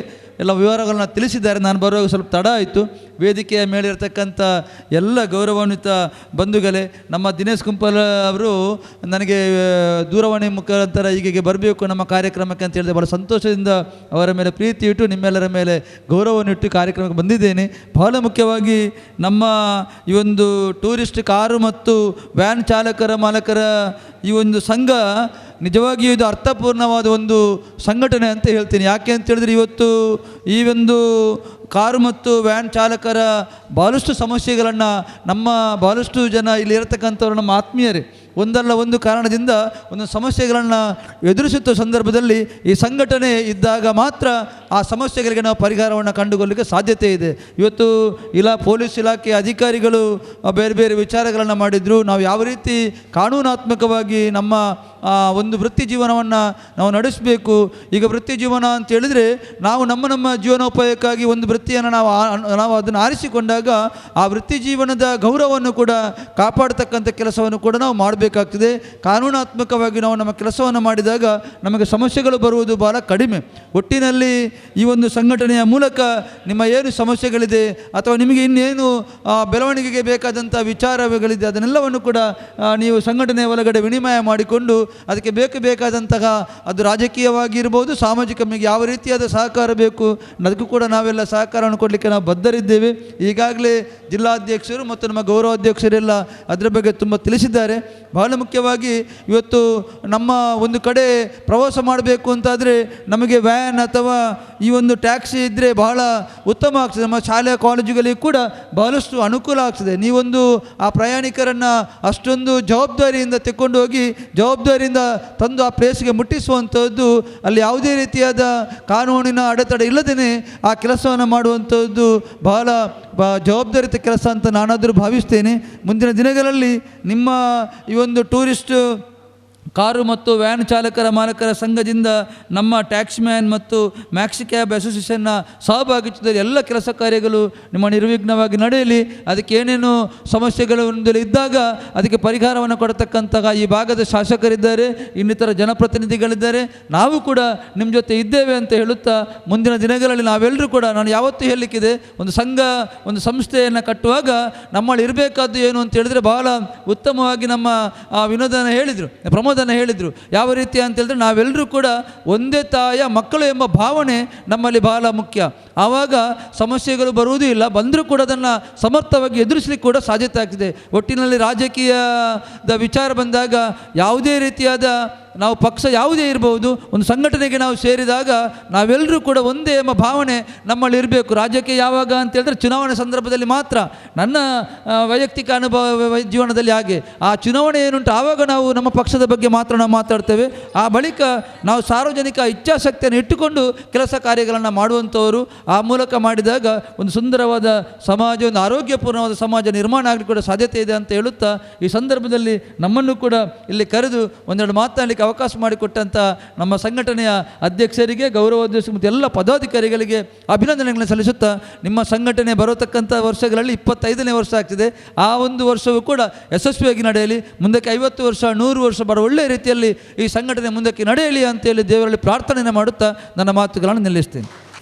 ಎಲ್ಲ ವಿವರಗಳನ್ನು ತಿಳಿಸಿದ್ದಾರೆ. ನಾನು ಬರುವಾಗ ಸ್ವಲ್ಪ ತಡ ಆಯಿತು. ವೇದಿಕೆಯ ಮೇಲಿರತಕ್ಕಂಥ ಎಲ್ಲ ಗೌರವಾನ್ವಿತ ಬಂಧುಗಳೇ, ನಮ್ಮ ದಿನೇಶ್ ಕುಂಪಲ್ ಅವರು ನನಗೆ ದೂರವಾಣಿ ಮುಖಾಂತರ ಹೀಗೆ ಬರಬೇಕು ನಮ್ಮ ಕಾರ್ಯಕ್ರಮಕ್ಕೆ ಅಂತ ಹೇಳಿದೆ. ಭಾಳ ಸಂತೋಷದಿಂದ ಅವರ ಮೇಲೆ ಪ್ರೀತಿ ಇಟ್ಟು ನಿಮ್ಮೆಲ್ಲರ ಮೇಲೆ ಗೌರವವನ್ನಿಟ್ಟು ಕಾರ್ಯಕ್ರಮಕ್ಕೆ ಬಂದಿದ್ದೇನೆ. ಬಹಳ ಮುಖ್ಯವಾಗಿ ನಮ್ಮ ಈ ಒಂದು ಟೂರಿಸ್ಟ್ ಕಾರು ಮತ್ತು ವ್ಯಾನ್ ಮಾಲಕರ ಈ ಒಂದು ಸಂಘ ನಿಜವಾಗಿಯೂ ಇದು ಅರ್ಥಪೂರ್ಣವಾದ ಒಂದು ಸಂಘಟನೆ ಅಂತ ಹೇಳ್ತೀನಿ. ಯಾಕೆ ಅಂತ ಹೇಳಿದ್ರೆ ಇವತ್ತು ಈ ಒಂದು ಕಾರು ಮತ್ತು ವ್ಯಾನ್ ಚಾಲಕರ ಭಾಳಷ್ಟು ಸಮಸ್ಯೆಗಳನ್ನು ಭಾಳಷ್ಟು ಜನ ಇಲ್ಲಿ ಇರತಕ್ಕಂಥವ್ರು ನಮ್ಮ ಆತ್ಮೀಯರೇ ಒಂದಲ್ಲ ಒಂದು ಕಾರಣದಿಂದ ಒಂದು ಸಮಸ್ಯೆಗಳನ್ನು ಎದುರಿಸುತ್ತ ಸಂದರ್ಭದಲ್ಲಿ ಈ ಸಂಘಟನೆ ಇದ್ದಾಗ ಮಾತ್ರ ಆ ಸಮಸ್ಯೆಗಳಿಗೆ ನಾವು ಪರಿಹಾರವನ್ನು ಕಂಡುಕೊಳ್ಳಲಿಕ್ಕೆ ಸಾಧ್ಯತೆ ಇದೆ. ಇವತ್ತು ಪೊಲೀಸ್ ಇಲಾಖೆ ಅಧಿಕಾರಿಗಳು ಬೇರೆ ಬೇರೆ ವಿಚಾರಗಳನ್ನು ಮಾಡಿದರು. ನಾವು ಯಾವ ರೀತಿ ಕಾನೂನಾತ್ಮಕವಾಗಿ ನಮ್ಮ ಒಂದು ವೃತ್ತಿ ಜೀವನವನ್ನು ನಾವು ನಡೆಸಬೇಕು. ಈಗ ವೃತ್ತಿ ಜೀವನ ಅಂತ ಹೇಳಿದರೆ ನಾವು ನಮ್ಮ ಜೀವನೋಪಾಯಕ್ಕಾಗಿ ಒಂದು ವೃತ್ತಿಯನ್ನು ನಾವು ಅದನ್ನು ಆರಿಸಿಕೊಂಡಾಗ ಆ ವೃತ್ತಿ ಜೀವನದ ಗೌರವವನ್ನು ಕೂಡ ಕಾಪಾಡ್ತಕ್ಕಂಥ ಕೆಲಸವನ್ನು ಕೂಡ ನಾವು ಮಾಡಬೇಕು. ಮಾಡಬೇಕಾಗ್ತದೆ. ಕಾನೂನಾತ್ಮಕವಾಗಿ ನಾವು ನಮ್ಮ ಕೆಲಸವನ್ನು ಮಾಡಿದಾಗ ನಮಗೆ ಸಮಸ್ಯೆಗಳು ಬರುವುದು ಭಾಳ ಕಡಿಮೆ. ಒಟ್ಟಿನಲ್ಲಿ ಈ ಒಂದು ಸಂಘಟನೆಯ ಮೂಲಕ ನಿಮ್ಮ ಏನು ಸಮಸ್ಯೆಗಳಿದೆ ಅಥವಾ ನಿಮಗೆ ಇನ್ನೇನು ಬೆಳವಣಿಗೆಗೆ ಬೇಕಾದಂಥ ವಿಚಾರಗಳಿದೆ ಅದನ್ನೆಲ್ಲವನ್ನು ಕೂಡ ನೀವು ಸಂಘಟನೆಯ ಒಳಗಡೆ ವಿನಿಮಯ ಮಾಡಿಕೊಂಡು ಅದಕ್ಕೆ ಬೇಕಾದಂತಹ ಅದು ರಾಜಕೀಯವಾಗಿರ್ಬೋದು, ಸಾಮಾಜಿಕ ಯಾವ ರೀತಿಯಾದ ಸಹಕಾರ ಬೇಕು ಅದಕ್ಕೂ ಕೂಡ ನಾವೆಲ್ಲ ಸಹಕಾರವನ್ನು ಕೊಡಲಿಕ್ಕೆ ನಾವು ಬದ್ಧರಿದ್ದೇವೆ. ಈಗಾಗಲೇ ಜಿಲ್ಲಾಧ್ಯಕ್ಷರು ಮತ್ತು ನಮ್ಮ ಗೌರವಾಧ್ಯಕ್ಷರೆಲ್ಲ ಅದರ ಬಗ್ಗೆ ತುಂಬ ತಿಳಿಸಿದ್ದಾರೆ. ಬಹಳ ಮುಖ್ಯವಾಗಿ ಇವತ್ತು ನಮ್ಮ ಒಂದು ಕಡೆ ಪ್ರವಾಸ ಮಾಡಬೇಕು ಅಂತಾದರೆ ನಮಗೆ ವ್ಯಾನ್ ಅಥವಾ ಈ ಒಂದು ಟ್ಯಾಕ್ಸಿ ಇದ್ದರೆ ಬಹಳ ಉತ್ತಮ ಆಗ್ತದೆ. ನಮ್ಮ ಶಾಲೆ ಕಾಲೇಜುಗಳಿಗೆ ಕೂಡ ಬಹಳಷ್ಟು ಅನುಕೂಲ ಆಗ್ತದೆ. ನೀವೊಂದು ಆ ಪ್ರಯಾಣಿಕರನ್ನು ಅಷ್ಟೊಂದು ಜವಾಬ್ದಾರಿಯಿಂದ ತೆಕ್ಕೊಂಡು ಹೋಗಿ ಜವಾಬ್ದಾರಿಯಿಂದ ತಂದು ಆ ಪ್ಲೇಸ್ಗೆ ಮುಟ್ಟಿಸುವಂಥದ್ದು, ಅಲ್ಲಿ ಯಾವುದೇ ರೀತಿಯಾದ ಕಾನೂನಿನ ಅಡೆತಡೆ ಇಲ್ಲದೇ ಆ ಕೆಲಸವನ್ನು ಮಾಡುವಂಥದ್ದು ಬಹಳ ಜವಾಬ್ದಾರಿತ ಕೆಲಸ ಅಂತ ನಾನಾದರೂ ಭಾವಿಸ್ತೇನೆ. ಮುಂದಿನ ದಿನಗಳಲ್ಲಿ ನಿಮ್ಮ ಈ ಒಂದು ಟೂರಿಸ್ಟ್ ಕಾರು ಮತ್ತು ವ್ಯಾನ್ ಚಾಲಕರ ಮಾಲಕರ ಸಂಘದಿಂದ ನಮ್ಮ ಟ್ಯಾಕ್ಸಿ ಮ್ಯಾನ್ ಮತ್ತು ಮ್ಯಾಕ್ಸಿ ಕ್ಯಾಬ್ ಅಸೋಸಿಯೇಷನ್ನ ಸಹಭಾಗಿತ್ವದಲ್ಲಿ ಎಲ್ಲ ಕೆಲಸ ಕಾರ್ಯಗಳು ನಿಮ್ಮ ನಿರ್ವಿಘ್ನವಾಗಿ ನಡೆಯಲಿ. ಅದಕ್ಕೆ ಏನೇನು ಸಮಸ್ಯೆಗಳು ಇದ್ದಾಗ ಅದಕ್ಕೆ ಪರಿಹಾರವನ್ನು ಕೊಡತಕ್ಕಂತಹ ಈ ಭಾಗದ ಶಾಸಕರಿದ್ದಾರೆ, ಇನ್ನಿತರ ಜನಪ್ರತಿನಿಧಿಗಳಿದ್ದಾರೆ, ನಾವು ಕೂಡ ನಿಮ್ಮ ಜೊತೆ ಇದ್ದೇವೆ ಅಂತ ಹೇಳುತ್ತಾ ಮುಂದಿನ ದಿನಗಳಲ್ಲಿ ನಾವೆಲ್ಲರೂ ಕೂಡ, ನಾನು ಯಾವತ್ತೂ ಹೇಳಲಿಕ್ಕಿದೆ, ಒಂದು ಸಂಘ ಒಂದು ಸಂಸ್ಥೆಯನ್ನು ಕಟ್ಟುವಾಗ ನಮ್ಮಲ್ಲಿ ಇರಬೇಕಾದ್ದು ಏನು ಅಂತ ಹೇಳಿದ್ರೆ ಬಹಳ ಉತ್ತಮವಾಗಿ ನಮ್ಮ ವಿನೋದನ ಹೇಳಿದರು, ಪ್ರಮೋದನ ಹೇಳಿದರು. ಯಾವ ರೀತಿ ಅಂತ ಹೇಳಿದ್ರೆ ನಾವೆಲ್ಲರೂ ಕೂಡ ಒಂದೇ ತಾಯ ಮಕ್ಕಳು ಎಂಬ ಭಾವನೆ ನಮ್ಮಲ್ಲಿ ಬಹಳ ಮುಖ್ಯ. ಆವಾಗ ಸಮಸ್ಯೆಗಳು ಬರುವುದೂ ಇಲ್ಲ, ಬಂದರೂ ಕೂಡ ಅದನ್ನು ಸಮರ್ಥವಾಗಿ ಎದುರಿಸಲಿಕ್ಕೆ ಕೂಡ ಸಾಧ್ಯತೆ ಆಗ್ತದೆ. ಒಟ್ಟಿನಲ್ಲಿ ರಾಜಕೀಯದ ವಿಚಾರ ಬಂದಾಗ ಯಾವುದೇ ರೀತಿಯಾದ ನಾವು ಪಕ್ಷ ಯಾವುದೇ ಇರಬಹುದು, ಒಂದು ಸಂಘಟನೆಗೆ ನಾವು ಸೇರಿದಾಗ ನಾವೆಲ್ಲರೂ ಕೂಡ ಒಂದೇ ಎಂಬ ಭಾವನೆ ನಮ್ಮಲ್ಲಿ ಇರಬೇಕು. ರಾಜ್ಯಕ್ಕೆ ಯಾವಾಗ ಅಂತ ಹೇಳಿದ್ರೆ ಚುನಾವಣೆ ಸಂದರ್ಭದಲ್ಲಿ ಮಾತ್ರ. ನನ್ನ ವೈಯಕ್ತಿಕ ಅನುಭವ ಜೀವನದಲ್ಲಿ ಹಾಗೆ, ಆ ಚುನಾವಣೆ ಏನುಂಟು ಆವಾಗ ನಾವು ನಮ್ಮ ಪಕ್ಷದ ಬಗ್ಗೆ ಮಾತ್ರ ನಾವು ಮಾತಾಡ್ತೇವೆ. ಆ ಬಳಿಕ ನಾವು ಸಾರ್ವಜನಿಕ ಇಚ್ಛಾಶಕ್ತಿಯನ್ನು ಇಟ್ಟುಕೊಂಡು ಕೆಲಸ ಕಾರ್ಯಗಳನ್ನು ಮಾಡುವಂಥವರು. ಆ ಮೂಲಕ ಮಾಡಿದಾಗ ಒಂದು ಸುಂದರವಾದ ಸಮಾಜ, ಒಂದು ಆರೋಗ್ಯಪೂರ್ಣವಾದ ಸಮಾಜ ನಿರ್ಮಾಣ ಆಗಲಿಕ್ಕೆ ಕೂಡ ಸಾಧ್ಯತೆ ಇದೆ ಅಂತ ಹೇಳುತ್ತಾ ಈ ಸಂದರ್ಭದಲ್ಲಿ ನಮ್ಮನ್ನು ಕೂಡ ಇಲ್ಲಿ ಕರೆದು ಒಂದೆರಡು ಮಾತನಾಡಲಿಕ್ಕೆ ಅವಕಾಶ ಮಾಡಿಕೊಟ್ಟಂಥ ನಮ್ಮ ಸಂಘಟನೆಯ ಅಧ್ಯಕ್ಷರಿಗೆ, ಗೌರವಾಧ್ಯಕ್ಷ ಮತ್ತು ಎಲ್ಲ ಪದಾಧಿಕಾರಿಗಳಿಗೆ ಅಭಿನಂದನೆಗಳನ್ನು ಸಲ್ಲಿಸುತ್ತಾ, ನಿಮ್ಮ ಸಂಘಟನೆ ಬರತಕ್ಕಂಥ ವರ್ಷಗಳಲ್ಲಿ 25ನೇ ವರ್ಷ ಆಗ್ತಿದೆ. ಆ ಒಂದು ವರ್ಷವೂ ಕೂಡ ಯಶಸ್ವಿಯಾಗಿ ನಡೆಯಲಿ. ಮುಂದಕ್ಕೆ 50 ವರ್ಷ 100 ವರ್ಷ ಬರೋ ಒಳ್ಳೆಯ ರೀತಿಯಲ್ಲಿ ಈ ಸಂಘಟನೆ ಮುಂದಕ್ಕೆ ನಡೆಯಲಿ ಅಂತೇಳಿ ದೇವರಲ್ಲಿ ಪ್ರಾರ್ಥನೆಯನ್ನು ಮಾಡುತ್ತಾ ನನ್ನ ಮಾತುಗಳನ್ನು ನಿಲ್ಲಿಸ್ತೇನೆ.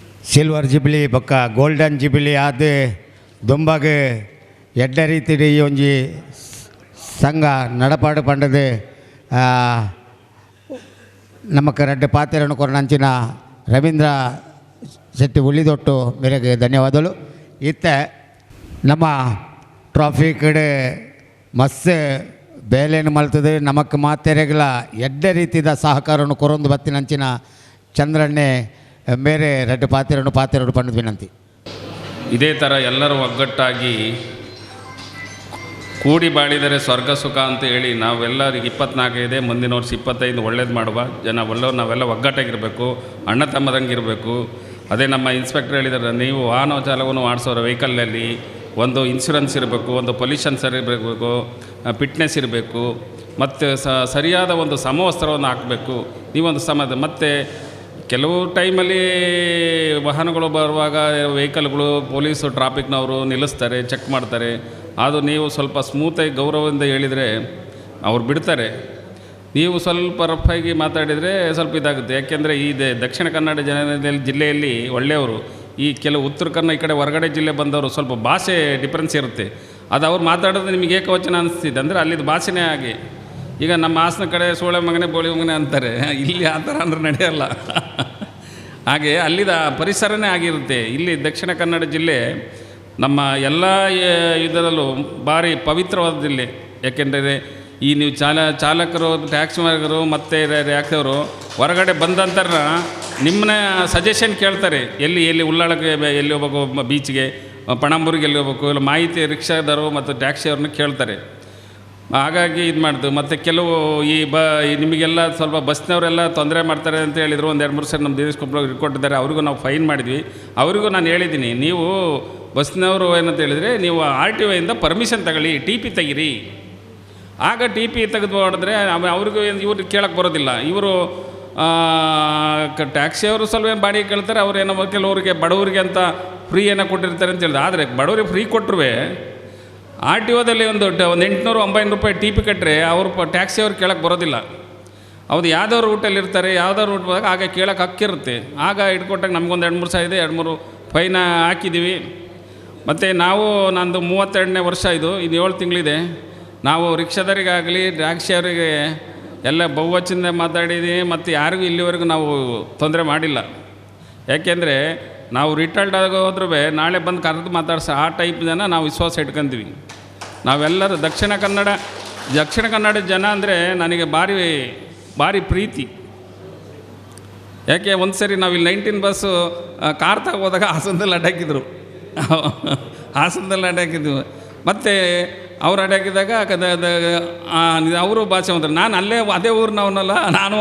ಸಿಲ್ವರ್ ಜಿಬಿಲಿ ಬೊಕ್ಕ ಗೋಲ್ಡನ್ ಜಿಬಿಲಿ ಆದ ದೊಂಬಾಗ ಎಡ್ಡ ರೀತಿ ಈ ಒಂಜಿ ಸಂಘ ನಡಪಾಡು ಪಂಡದು ನಮಕ್ ರೆಡ್ಡು ಪಾತೆರನ್ನು ಕೊರಂಚಿನ ರವೀಂದ್ರ ಶೆಟ್ಟಿ ಉಳಿದೊಟ್ಟು ಮೇರೆಗೆ ಧನ್ಯವಾದಗಳು. ಇತ್ತ ನಮ್ಮ ಟ್ರಾಫಿಕ್ ಮಸ್ತ್ ಬೇಲೆಯನ್ನು ಮಲ್ತದೆ ನಮಕ್ ಮಾತೆರೆಗಳ ಎಡ್ಡ ರೀತಿಯ ಸಹಕಾರವನ್ನು ಕೊರೊಂದು ಬತ್ತಿನಂಚಿನ ಚಂದ್ರಣ್ಣೆ ಮೇರೆ ರೆಡ್ಡು ಪಾತೆರನ್ನು ಪಂಡದ ವಿನಂತಿ. ಇದೇ ಥರ ಎಲ್ಲರೂ ಒಗ್ಗಟ್ಟಾಗಿ ಕೂಡಿ ಬಾಳಿದರೆ ಸ್ವರ್ಗ ಸುಖ ಅಂತ ಹೇಳಿ ನಾವೆಲ್ಲರಿಗೆ 24 ಇದೆ, ಮುಂದಿನ ವರ್ಷ 25 ಒಳ್ಳೇದು ಮಾಡುವ ಜನ ಒಳ್ಳೆಯವ್ರು ನಾವೆಲ್ಲ ಒಗ್ಗಟ್ಟಾಗಿರಬೇಕು, ಅಣ್ಣ ತಮ್ಮದಂಗಿರಬೇಕು. ಅದೇ ನಮ್ಮ ಇನ್ಸ್ಪೆಕ್ಟರ್ ಹೇಳಿದ್ದಾರೆ, ನೀವು ವಾಹನ ಚಾಲಕವನ್ನು ಮಾಡಿಸೋರ ವೆಹಿಕಲಲ್ಲಿ ಒಂದು ಇನ್ಶೂರೆನ್ಸ್ ಇರಬೇಕು, ಒಂದು ಪೊಲ್ಯೂಷನ್ ಸರಿ ಇರಬೇಕು, ಫಿಟ್ನೆಸ್ ಇರಬೇಕು, ಮತ್ತು ಸರಿಯಾದ ಒಂದು ಸಮವಸ್ತ್ರವನ್ನು ಹಾಕಬೇಕು. ನೀವೊಂದು ಮತ್ತು ಕೆಲವು ಟೈಮಲ್ಲಿ ವಾಹನಗಳು ಬರುವಾಗ ವೆಹಿಕಲ್ಗಳು ಪೊಲೀಸು ಟ್ರಾಫಿಕ್ನವರು ನಿಲ್ಲಿಸ್ತಾರೆ, ಚೆಕ್ ಮಾಡ್ತಾರೆ. ಅದು ನೀವು ಸ್ವಲ್ಪ ಸ್ಮೂತಾಗಿ ಗೌರವದಿಂದ ಹೇಳಿದರೆ ಅವ್ರು ಬಿಡ್ತಾರೆ. ನೀವು ಸ್ವಲ್ಪ ರಫಾಗಿ ಮಾತಾಡಿದರೆ ಸ್ವಲ್ಪ ಇದಾಗುತ್ತೆ. ಯಾಕೆಂದರೆ ಈ ದಕ್ಷಿಣ ಕನ್ನಡ ಜಿಲ್ಲೆಯಲ್ಲಿ ಒಳ್ಳೆಯವರು, ಈ ಕೆಲವು ಉತ್ತರ ಕನ್ನಡ ಈ ಕಡೆ ಹೊರಗಡೆ ಜಿಲ್ಲೆ ಬಂದವರು ಸ್ವಲ್ಪ ಭಾಷೆ ಡಿಫ್ರೆನ್ಸ್ ಇರುತ್ತೆ. ಅದು ಅವ್ರು ಮಾತಾಡೋದು ನಿಮಗೆ ಏಕವಚನ ಅನಿಸ್ತಿದೆ, ಅಂದರೆ ಅಲ್ಲಿದ್ದು ಭಾಷೆನೇ ಹಾಗೆ. ಈಗ ನಮ್ಮ ಹಾಸನ ಕಡೆ ಸೋಳೆ ಮಗನೇ ಬೋಳಿ ಮಗನೇ ಅಂತಾರೆ, ಇಲ್ಲಿ ಆ ಥರ ಅಂದ್ರೆ ನಡೆಯಲ್ಲ. ಹಾಗೆ ಅಲ್ಲಿದ ಪರಿಸರನೇ ಆಗಿರುತ್ತೆ. ಇಲ್ಲಿ ದಕ್ಷಿಣ ಕನ್ನಡ ಜಿಲ್ಲೆ ನಮ್ಮ ಎಲ್ಲ ಇದರಲ್ಲೂ ಭಾರಿ ಪವಿತ್ರವಾದ ಜಿಲ್ಲೆ. ಯಾಕೆಂದರೆ ಈ ನೀವು ಚಾಲಕರು, ಟ್ಯಾಕ್ಸಿ ಮಾಲಕರು ಮತ್ತು ಟ್ಯಾಕ್ಸಿಯವರು ಹೊರಗಡೆ ಬಂದಂತರ ನಿಮ್ಮನ್ನ ಸಜೆಷನ್ ಕೇಳ್ತಾರೆ. ಎಲ್ಲಿ ಉಳ್ಳಾಳಕ್ಕೆ ಎಲ್ಲಿ ಹೋಗ್ಬೇಕು, ಬೀಚ್ಗೆ, ಪಣಂಬೂರಿಗೆ ಎಲ್ಲಿ ಹೋಗ್ಬೇಕು, ಇಲ್ಲ ಮಾಹಿತಿ ರಿಕ್ಷಾದವರು ಮತ್ತು ಟ್ಯಾಕ್ಸಿಯವ್ರನ್ನ ಕೇಳ್ತಾರೆ. ಹಾಗಾಗಿ ಇದು ಮಾಡ್ದು. ಮತ್ತು ಕೆಲವು ನಿಮಗೆಲ್ಲ ಸ್ವಲ್ಪ ಬಸ್ನವರೆಲ್ಲ ತೊಂದರೆ ಮಾಡ್ತಾರೆ ಅಂತ ಹೇಳಿದರು. ಒಂದು 2-3 ಸರಿ ನಮ್ಮ ದಿನೇಶ್ ಕುಂಪ್ಲ ಇಟ್ಕೊಟ್ಟಿದ್ದಾರೆ, ಅವ್ರಿಗೂ ನಾವು ಫೈನ್ ಮಾಡಿದ್ವಿ. ಅವರಿಗೂ ನಾನು ಹೇಳಿದ್ದೀನಿ, ನೀವು ಬಸ್ನವರು ಏನಂತ ಹೇಳಿದರೆ ನೀವು RTOಯಿಂದ ಪರ್ಮಿಷನ್ ತಗೊಳ್ಳಿ, TP ತೆಗಿರಿ. ಆಗ TP ತೆಗೆದು ಮಾಡಿದ್ರೆ ಅವ್ರಿಗೂ ಇವ್ರು ಕೇಳಕ್ಕೆ ಬರೋದಿಲ್ಲ. ಇವರು ಟ್ಯಾಕ್ಸಿಯವರು ಸ್ವಲ್ಪ ಬಾಡಿಗೆ ಕೇಳ್ತಾರೆ, ಅವ್ರು ಏನೋ ಕೆಲವರಿಗೆ ಬಡವರಿಗೆ ಅಂತ ಫ್ರೀ ಏನೋ ಕೊಟ್ಟಿರ್ತಾರೆ ಅಂತ ಹೇಳಿದ್ರೆ. ಆದರೆ ಬಡವರಿಗೆ ಫ್ರೀ ಕೊಟ್ಟರು ಆರ್ ಟಿ ಒದಲ್ಲಿ ಒಂದು 800-900 ರೂಪಾಯಿ ಟಿ ಪಿ ಕಟ್ಟರೆ ಅವರು ಟ್ಯಾಕ್ಸಿ ಅವ್ರು ಕೇಳೋಕ್ಕೆ ಬರೋದಿಲ್ಲ. ಹೌದು, ಯಾವುದೋ ರೂಟಲ್ಲಿ ಇರ್ತಾರೆ, ಯಾವುದೋ ರೂಟ್ ಹೋದಾಗ ಆಗ ಕೇಳೋಕೆ ಹಕ್ಕಿರುತ್ತೆ. ಆಗ ಇಟ್ಕೊಟ್ಟಾಗ ನಮಗೊಂದು 2-3 ಸಾವಿರ ಇದೆ, 2-3 ಫೈನ ಹಾಕಿದ್ದೀವಿ. ಮತ್ತು ನಾವು ನಂದು 32ನೇ ವರ್ಷ ಇದು 7 ತಿಂಗಳಿದೆ. ನಾವು ರಿಕ್ಷಾದವರಿಗಾಗಲಿ ಟ್ಯಾಕ್ಸಿ ಅವರಿಗೆ ಎಲ್ಲ ಬಹುವಚನದಿಂದ ಮಾತಾಡಿದ್ದೀವಿ ಮತ್ತು ಯಾರಿಗೂ ಇಲ್ಲಿವರೆಗೂ ನಾವು ತೊಂದರೆ ಮಾಡಿಲ್ಲ. ಯಾಕೆಂದರೆ ನಾವು ರಿಟೈರ್ಡ್ ಆಗೋದ್ರೂ ನಾಳೆ ಬಂದು ಕರೆದು ಮಾತಾಡ್ಸೋ ಆ ಟೈಪ್ ಜನ ನಾವು ವಿಶ್ವಾಸ ಇಟ್ಕೊಂತೀವಿ. ನಾವೆಲ್ಲರೂ ದಕ್ಷಿಣ ಕನ್ನಡ ಜನ ಅಂದರೆ ನನಗೆ ಭಾರಿ ಪ್ರೀತಿ. ಯಾಕೆ ಒಂದು ಸರಿ ನಾವು ಇಲ್ಲಿ 19 ಬಸ್ಸು ಕಾರ್ ತಗೋದಾಗ ಹಾಸನದಲ್ಲಿ ಅಡ್ಡಾಕಿದ್ವು. ಮತ್ತು ಅವ್ರು ಅಡ್ಡಾಕಿದಾಗ ಅವರು ಭಾಷೆ ಮಾತಾಡ, ನಾನು ಅದೇ ಊರಿನವನಲ್ಲ, ನಾನು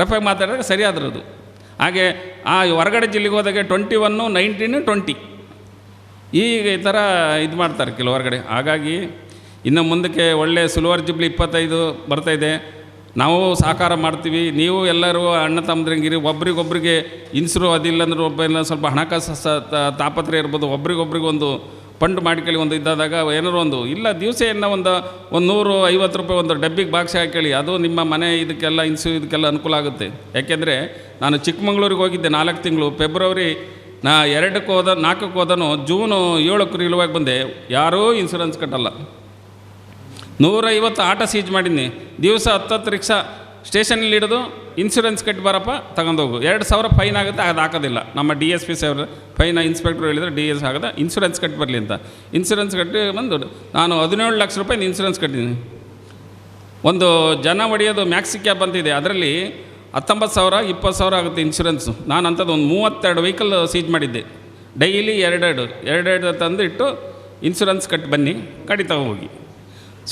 ರಫೆ ಮಾತಾಡಿದಾಗ ಸರಿಯಾದ್ರು ಅದು. ಹಾಗೆ ಆ ಹೊರಗಡೆ ಜಿಲ್ಲೆಗೆ ಹೋದಾಗ 21, 19, 20 ಈಗ ಈ ಥರ ಇದು ಮಾಡ್ತಾರೆ ಕೆಲವು ಹೊರಗಡೆ. ಹಾಗಾಗಿ ಇನ್ನು ಮುಂದಕ್ಕೆ ಒಳ್ಳೆಯ ಸಿಲ್ವರ್ ಜುಬ್ಲಿ 25 ಬರ್ತಾಯಿದೆ. ನಾವು ಸಹಕಾರ ಮಾಡ್ತೀವಿ. ನೀವು ಎಲ್ಲರೂ ಅಣ್ಣ ತಮ್ಮದ್ರಂಗಿರಿ, ಒಬ್ರಿಗೊಬ್ರಿಗೆ ಇನ್ಸ್ರು ಅದಿಲ್ಲ ಅಂದ್ರೆ ಸ್ವಲ್ಪ ಹಣಕಾಸು ತಾಪತ್ರೆ ಇರ್ಬೋದು, ಒಬ್ರಿಗೊಬ್ರಿಗೆ ಒಂದು ಫಂಡ್ ಮಾಡ್ಕೊಳ್ಳಿ. ಒಂದು ಇದ್ದಾದಾಗ ಏನಾರು ಒಂದು ಇಲ್ಲ ದಿವಸ ಏನೋ ಒಂದು 150 ರೂಪಾಯಿ ಒಂದು ಡಬ್ಬಿಗೆ ಬಾಕ್ಸ್ ಹಾಕಿ, ಅದು ನಿಮ್ಮ ಮನೆ ಇದಕ್ಕೆಲ್ಲ ಇದಕ್ಕೆಲ್ಲ ಅನುಕೂಲ ಆಗುತ್ತೆ. ಯಾಕೆಂದರೆ ನಾನು ಚಿಕ್ಕಮಂಗ್ಳೂರಿಗೆ ಹೋಗಿದ್ದೆ 4 ತಿಂಗಳು. ಫೆಬ್ರವರಿ 4ಕ್ಕೆ ಹೋದನು, ಜೂನು 7ಕ್ಕೆ ರಿಲೀವಾಗಿ ಬಂದೆ. ಯಾರೂ ಇನ್ಸೂರೆನ್ಸ್ ಕಟ್ಟಲ್ಲ. 150 ಆಟೋ ಸೀಜ್ ಮಾಡಿದ್ನಿ. ದಿವಸ 10 ರಿಕ್ಷಾ ಸ್ಟೇಷನಲ್ಲಿ ಹಿಡಿದು ಇನ್ಸೂರೆನ್ಸ್ ಕಟ್ಟಿ ಬರಪ್ಪ ತಗೊಂಡೋಗು, 2000 ಫೈನ್ ಆಗುತ್ತೆ. ಅದು ಹಾಕೋದಿಲ್ಲ. ನಮ್ಮ DSP ಸಾಹೇಬ್ರು ಫೈನ್ ಇನ್ಸ್ಪೆಕ್ಟ್ರು ಹೇಳಿದರೆ DS ಆಗೋದ, ಇನ್ಸೂರೆನ್ಸ್ ಕಟ್ಟಿ ಬರಲಿ ಅಂತ. ಇನ್ಸೂರೆನ್ಸ್ ಕಟ್ಟಿ ಬಂದು ನಾನು 17 ಲಕ್ಷ ರೂಪಾಯಿ ಇನ್ಸೂರೆನ್ಸ್ ಕಟ್ಟಿದ್ದೀನಿ. ಒಂದು ಜನ ಹೊಡೆಯೋದು ಮ್ಯಾಕ್ಸಿ ಕ್ಯಾಬ್ ಅಂತಿದೆ, ಅದರಲ್ಲಿ 19,000 20,000 ಆಗುತ್ತೆ ಇನ್ಸೂರೆನ್ಸು. ನಾನು ಅಂಥದ್ದು ಒಂದು 32 ವೆಹಿಕಲ್ ಸೀಜ್ ಮಾಡಿದ್ದೆ. ಡೈಲಿ 2 ತಂದು ಇಟ್ಟು ಇನ್ಸೂರೆನ್ಸ್ ಕಟ್ಟಿ ಬನ್ನಿ, ಗಾಡಿ ತಗೋಗಿ.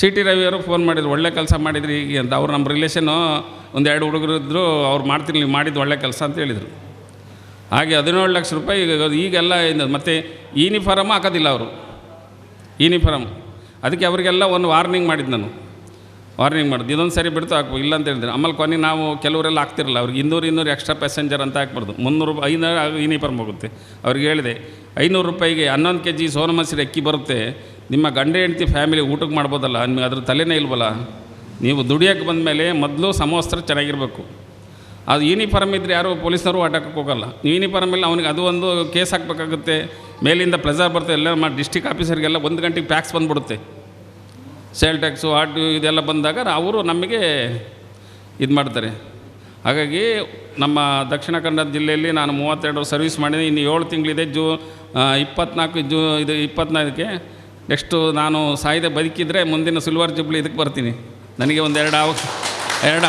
CT ರವಿಯವರು ಫೋನ್ ಮಾಡಿದ್ರು, ಒಳ್ಳೆ ಕೆಲಸ ಮಾಡಿದ್ರಿ ಈಗ ಅಂತ. ಅವ್ರು ನಮ್ಮ ರಿಲೇಷನ್ನು ಒಂದು 2 ಹುಡುಗರು ಇದ್ದರು, ಅವ್ರು ಮಾಡ್ತೀನಿ, ನೀವು ಮಾಡಿದ್ದು ಒಳ್ಳೆ ಕೆಲಸ ಅಂತ ಹೇಳಿದರು. ಹಾಗೆ 17 ಲಕ್ಷ ರೂಪಾಯಿ ಈಗೆಲ್ಲ ಮತ್ತು ಯೂನಿಫಾರ್ಮ್ ಹಾಕೋದಿಲ್ಲ ಅವರು, ಯೂನಿಫಾರ್ಮ್. ಅದಕ್ಕೆ ಅವರಿಗೆಲ್ಲ ಒಂದು ವಾರ್ನಿಂಗ್ ಮಾಡಿದ್ದು ನಾನು. ಇದೊಂದು ಸರಿ ಬಿಡ್ತು ಹಾಕ್ಬೇಕು, ಇಲ್ಲ ಅಂತ ಹೇಳಿದ್ರು. ಆಮೇಲೆ ಕೊನೆಗೆ ನಾವು ಕೆಲವರೆಲ್ಲ ಹಾಕ್ತಿರಲ್ಲ, ಅವ್ರಿಗೆ 200 ಎಕ್ಸ್ಟ್ರಾ ಪ್ಯಾಸೆಂಜರ್ ಅಂತ ಹಾಕ್ಬಾರ್ದು. 300 500 ಯೂನಿಫಾರ್ಮ್ ಹೋಗುತ್ತೆ. ಅವ್ರಿಗೆ ಹೇಳಿದೆ 500 ರೂಪಾಯಿಗೆ 11 kg ಸೋನಾ ಮಸೂರಿ ಅಕ್ಕಿ ಬರುತ್ತೆ, ನಿಮ್ಮ ಗಂಡ ಹೆಂಡತಿ ಫ್ಯಾಮಿಲಿ ಊಟಕ್ಕೆ ಮಾಡ್ಬೋದಲ್ಲ, ನಿಮಗೆ ಅದ್ರ ತಲೆನೇ ಇಲ್ವಲ್ಲ. ನೀವು ದುಡಿಯೋಕ್ಕೆ ಬಂದಮೇಲೆ ಮೊದಲು ಸಮವಸ್ತ್ರ ಚೆನ್ನಾಗಿರಬೇಕು. ಅದು ಯೂನಿಫಾರ್ಮ್ ಇದ್ದರೆ ಯಾರು ಪೊಲೀಸ್ನವರು ಆಟಕ್ಕೆ ಹೋಗಲ್ಲ. ಯೂನಿಫಾರ್ಮ್ ಇಲ್ಲ, ಅವನಿಗೆ ಅದು ಒಂದು ಕೇಸ್ ಹಾಕಬೇಕಾಗುತ್ತೆ. ಮೇಲಿಂದ ಪ್ರೆಸರ್ ಬರ್ತದೆ. ಎಲ್ಲ ಡಿಸ್ಟಿಕ್ ಆಫೀಸರ್ಗೆಲ್ಲ 1 ಗಂಟೆಗೆ ಟ್ಯಾಕ್ಸ್ ಬಂದುಬಿಡುತ್ತೆ. ಸೇಲ್ ಟ್ಯಾಕ್ಸು ಇದೆಲ್ಲ ಬಂದಾಗ ಅವರು ನಮಗೆ ಇದು ಮಾಡ್ತಾರೆ. ಹಾಗಾಗಿ ನಮ್ಮ ದಕ್ಷಿಣ ಕನ್ನಡ ಜಿಲ್ಲೆಯಲ್ಲಿ ನಾನು 32 ಸರ್ವಿಸ್ ಮಾಡಿದ್ದೀನಿ. ಇನ್ನು 7 ತಿಂಗಳಿದೆ. 24 ನೆಕ್ಸ್ಟು ನಾನು ಸಾಯ್ದೆ ಬದುಕಿದರೆ ಮುಂದಿನ ಸಿಲ್ವರ್ ಜುಬ್ಲಿ ಇದಕ್ಕೆ ಬರ್ತೀನಿ. ನನಗೆ ಒಂದು 2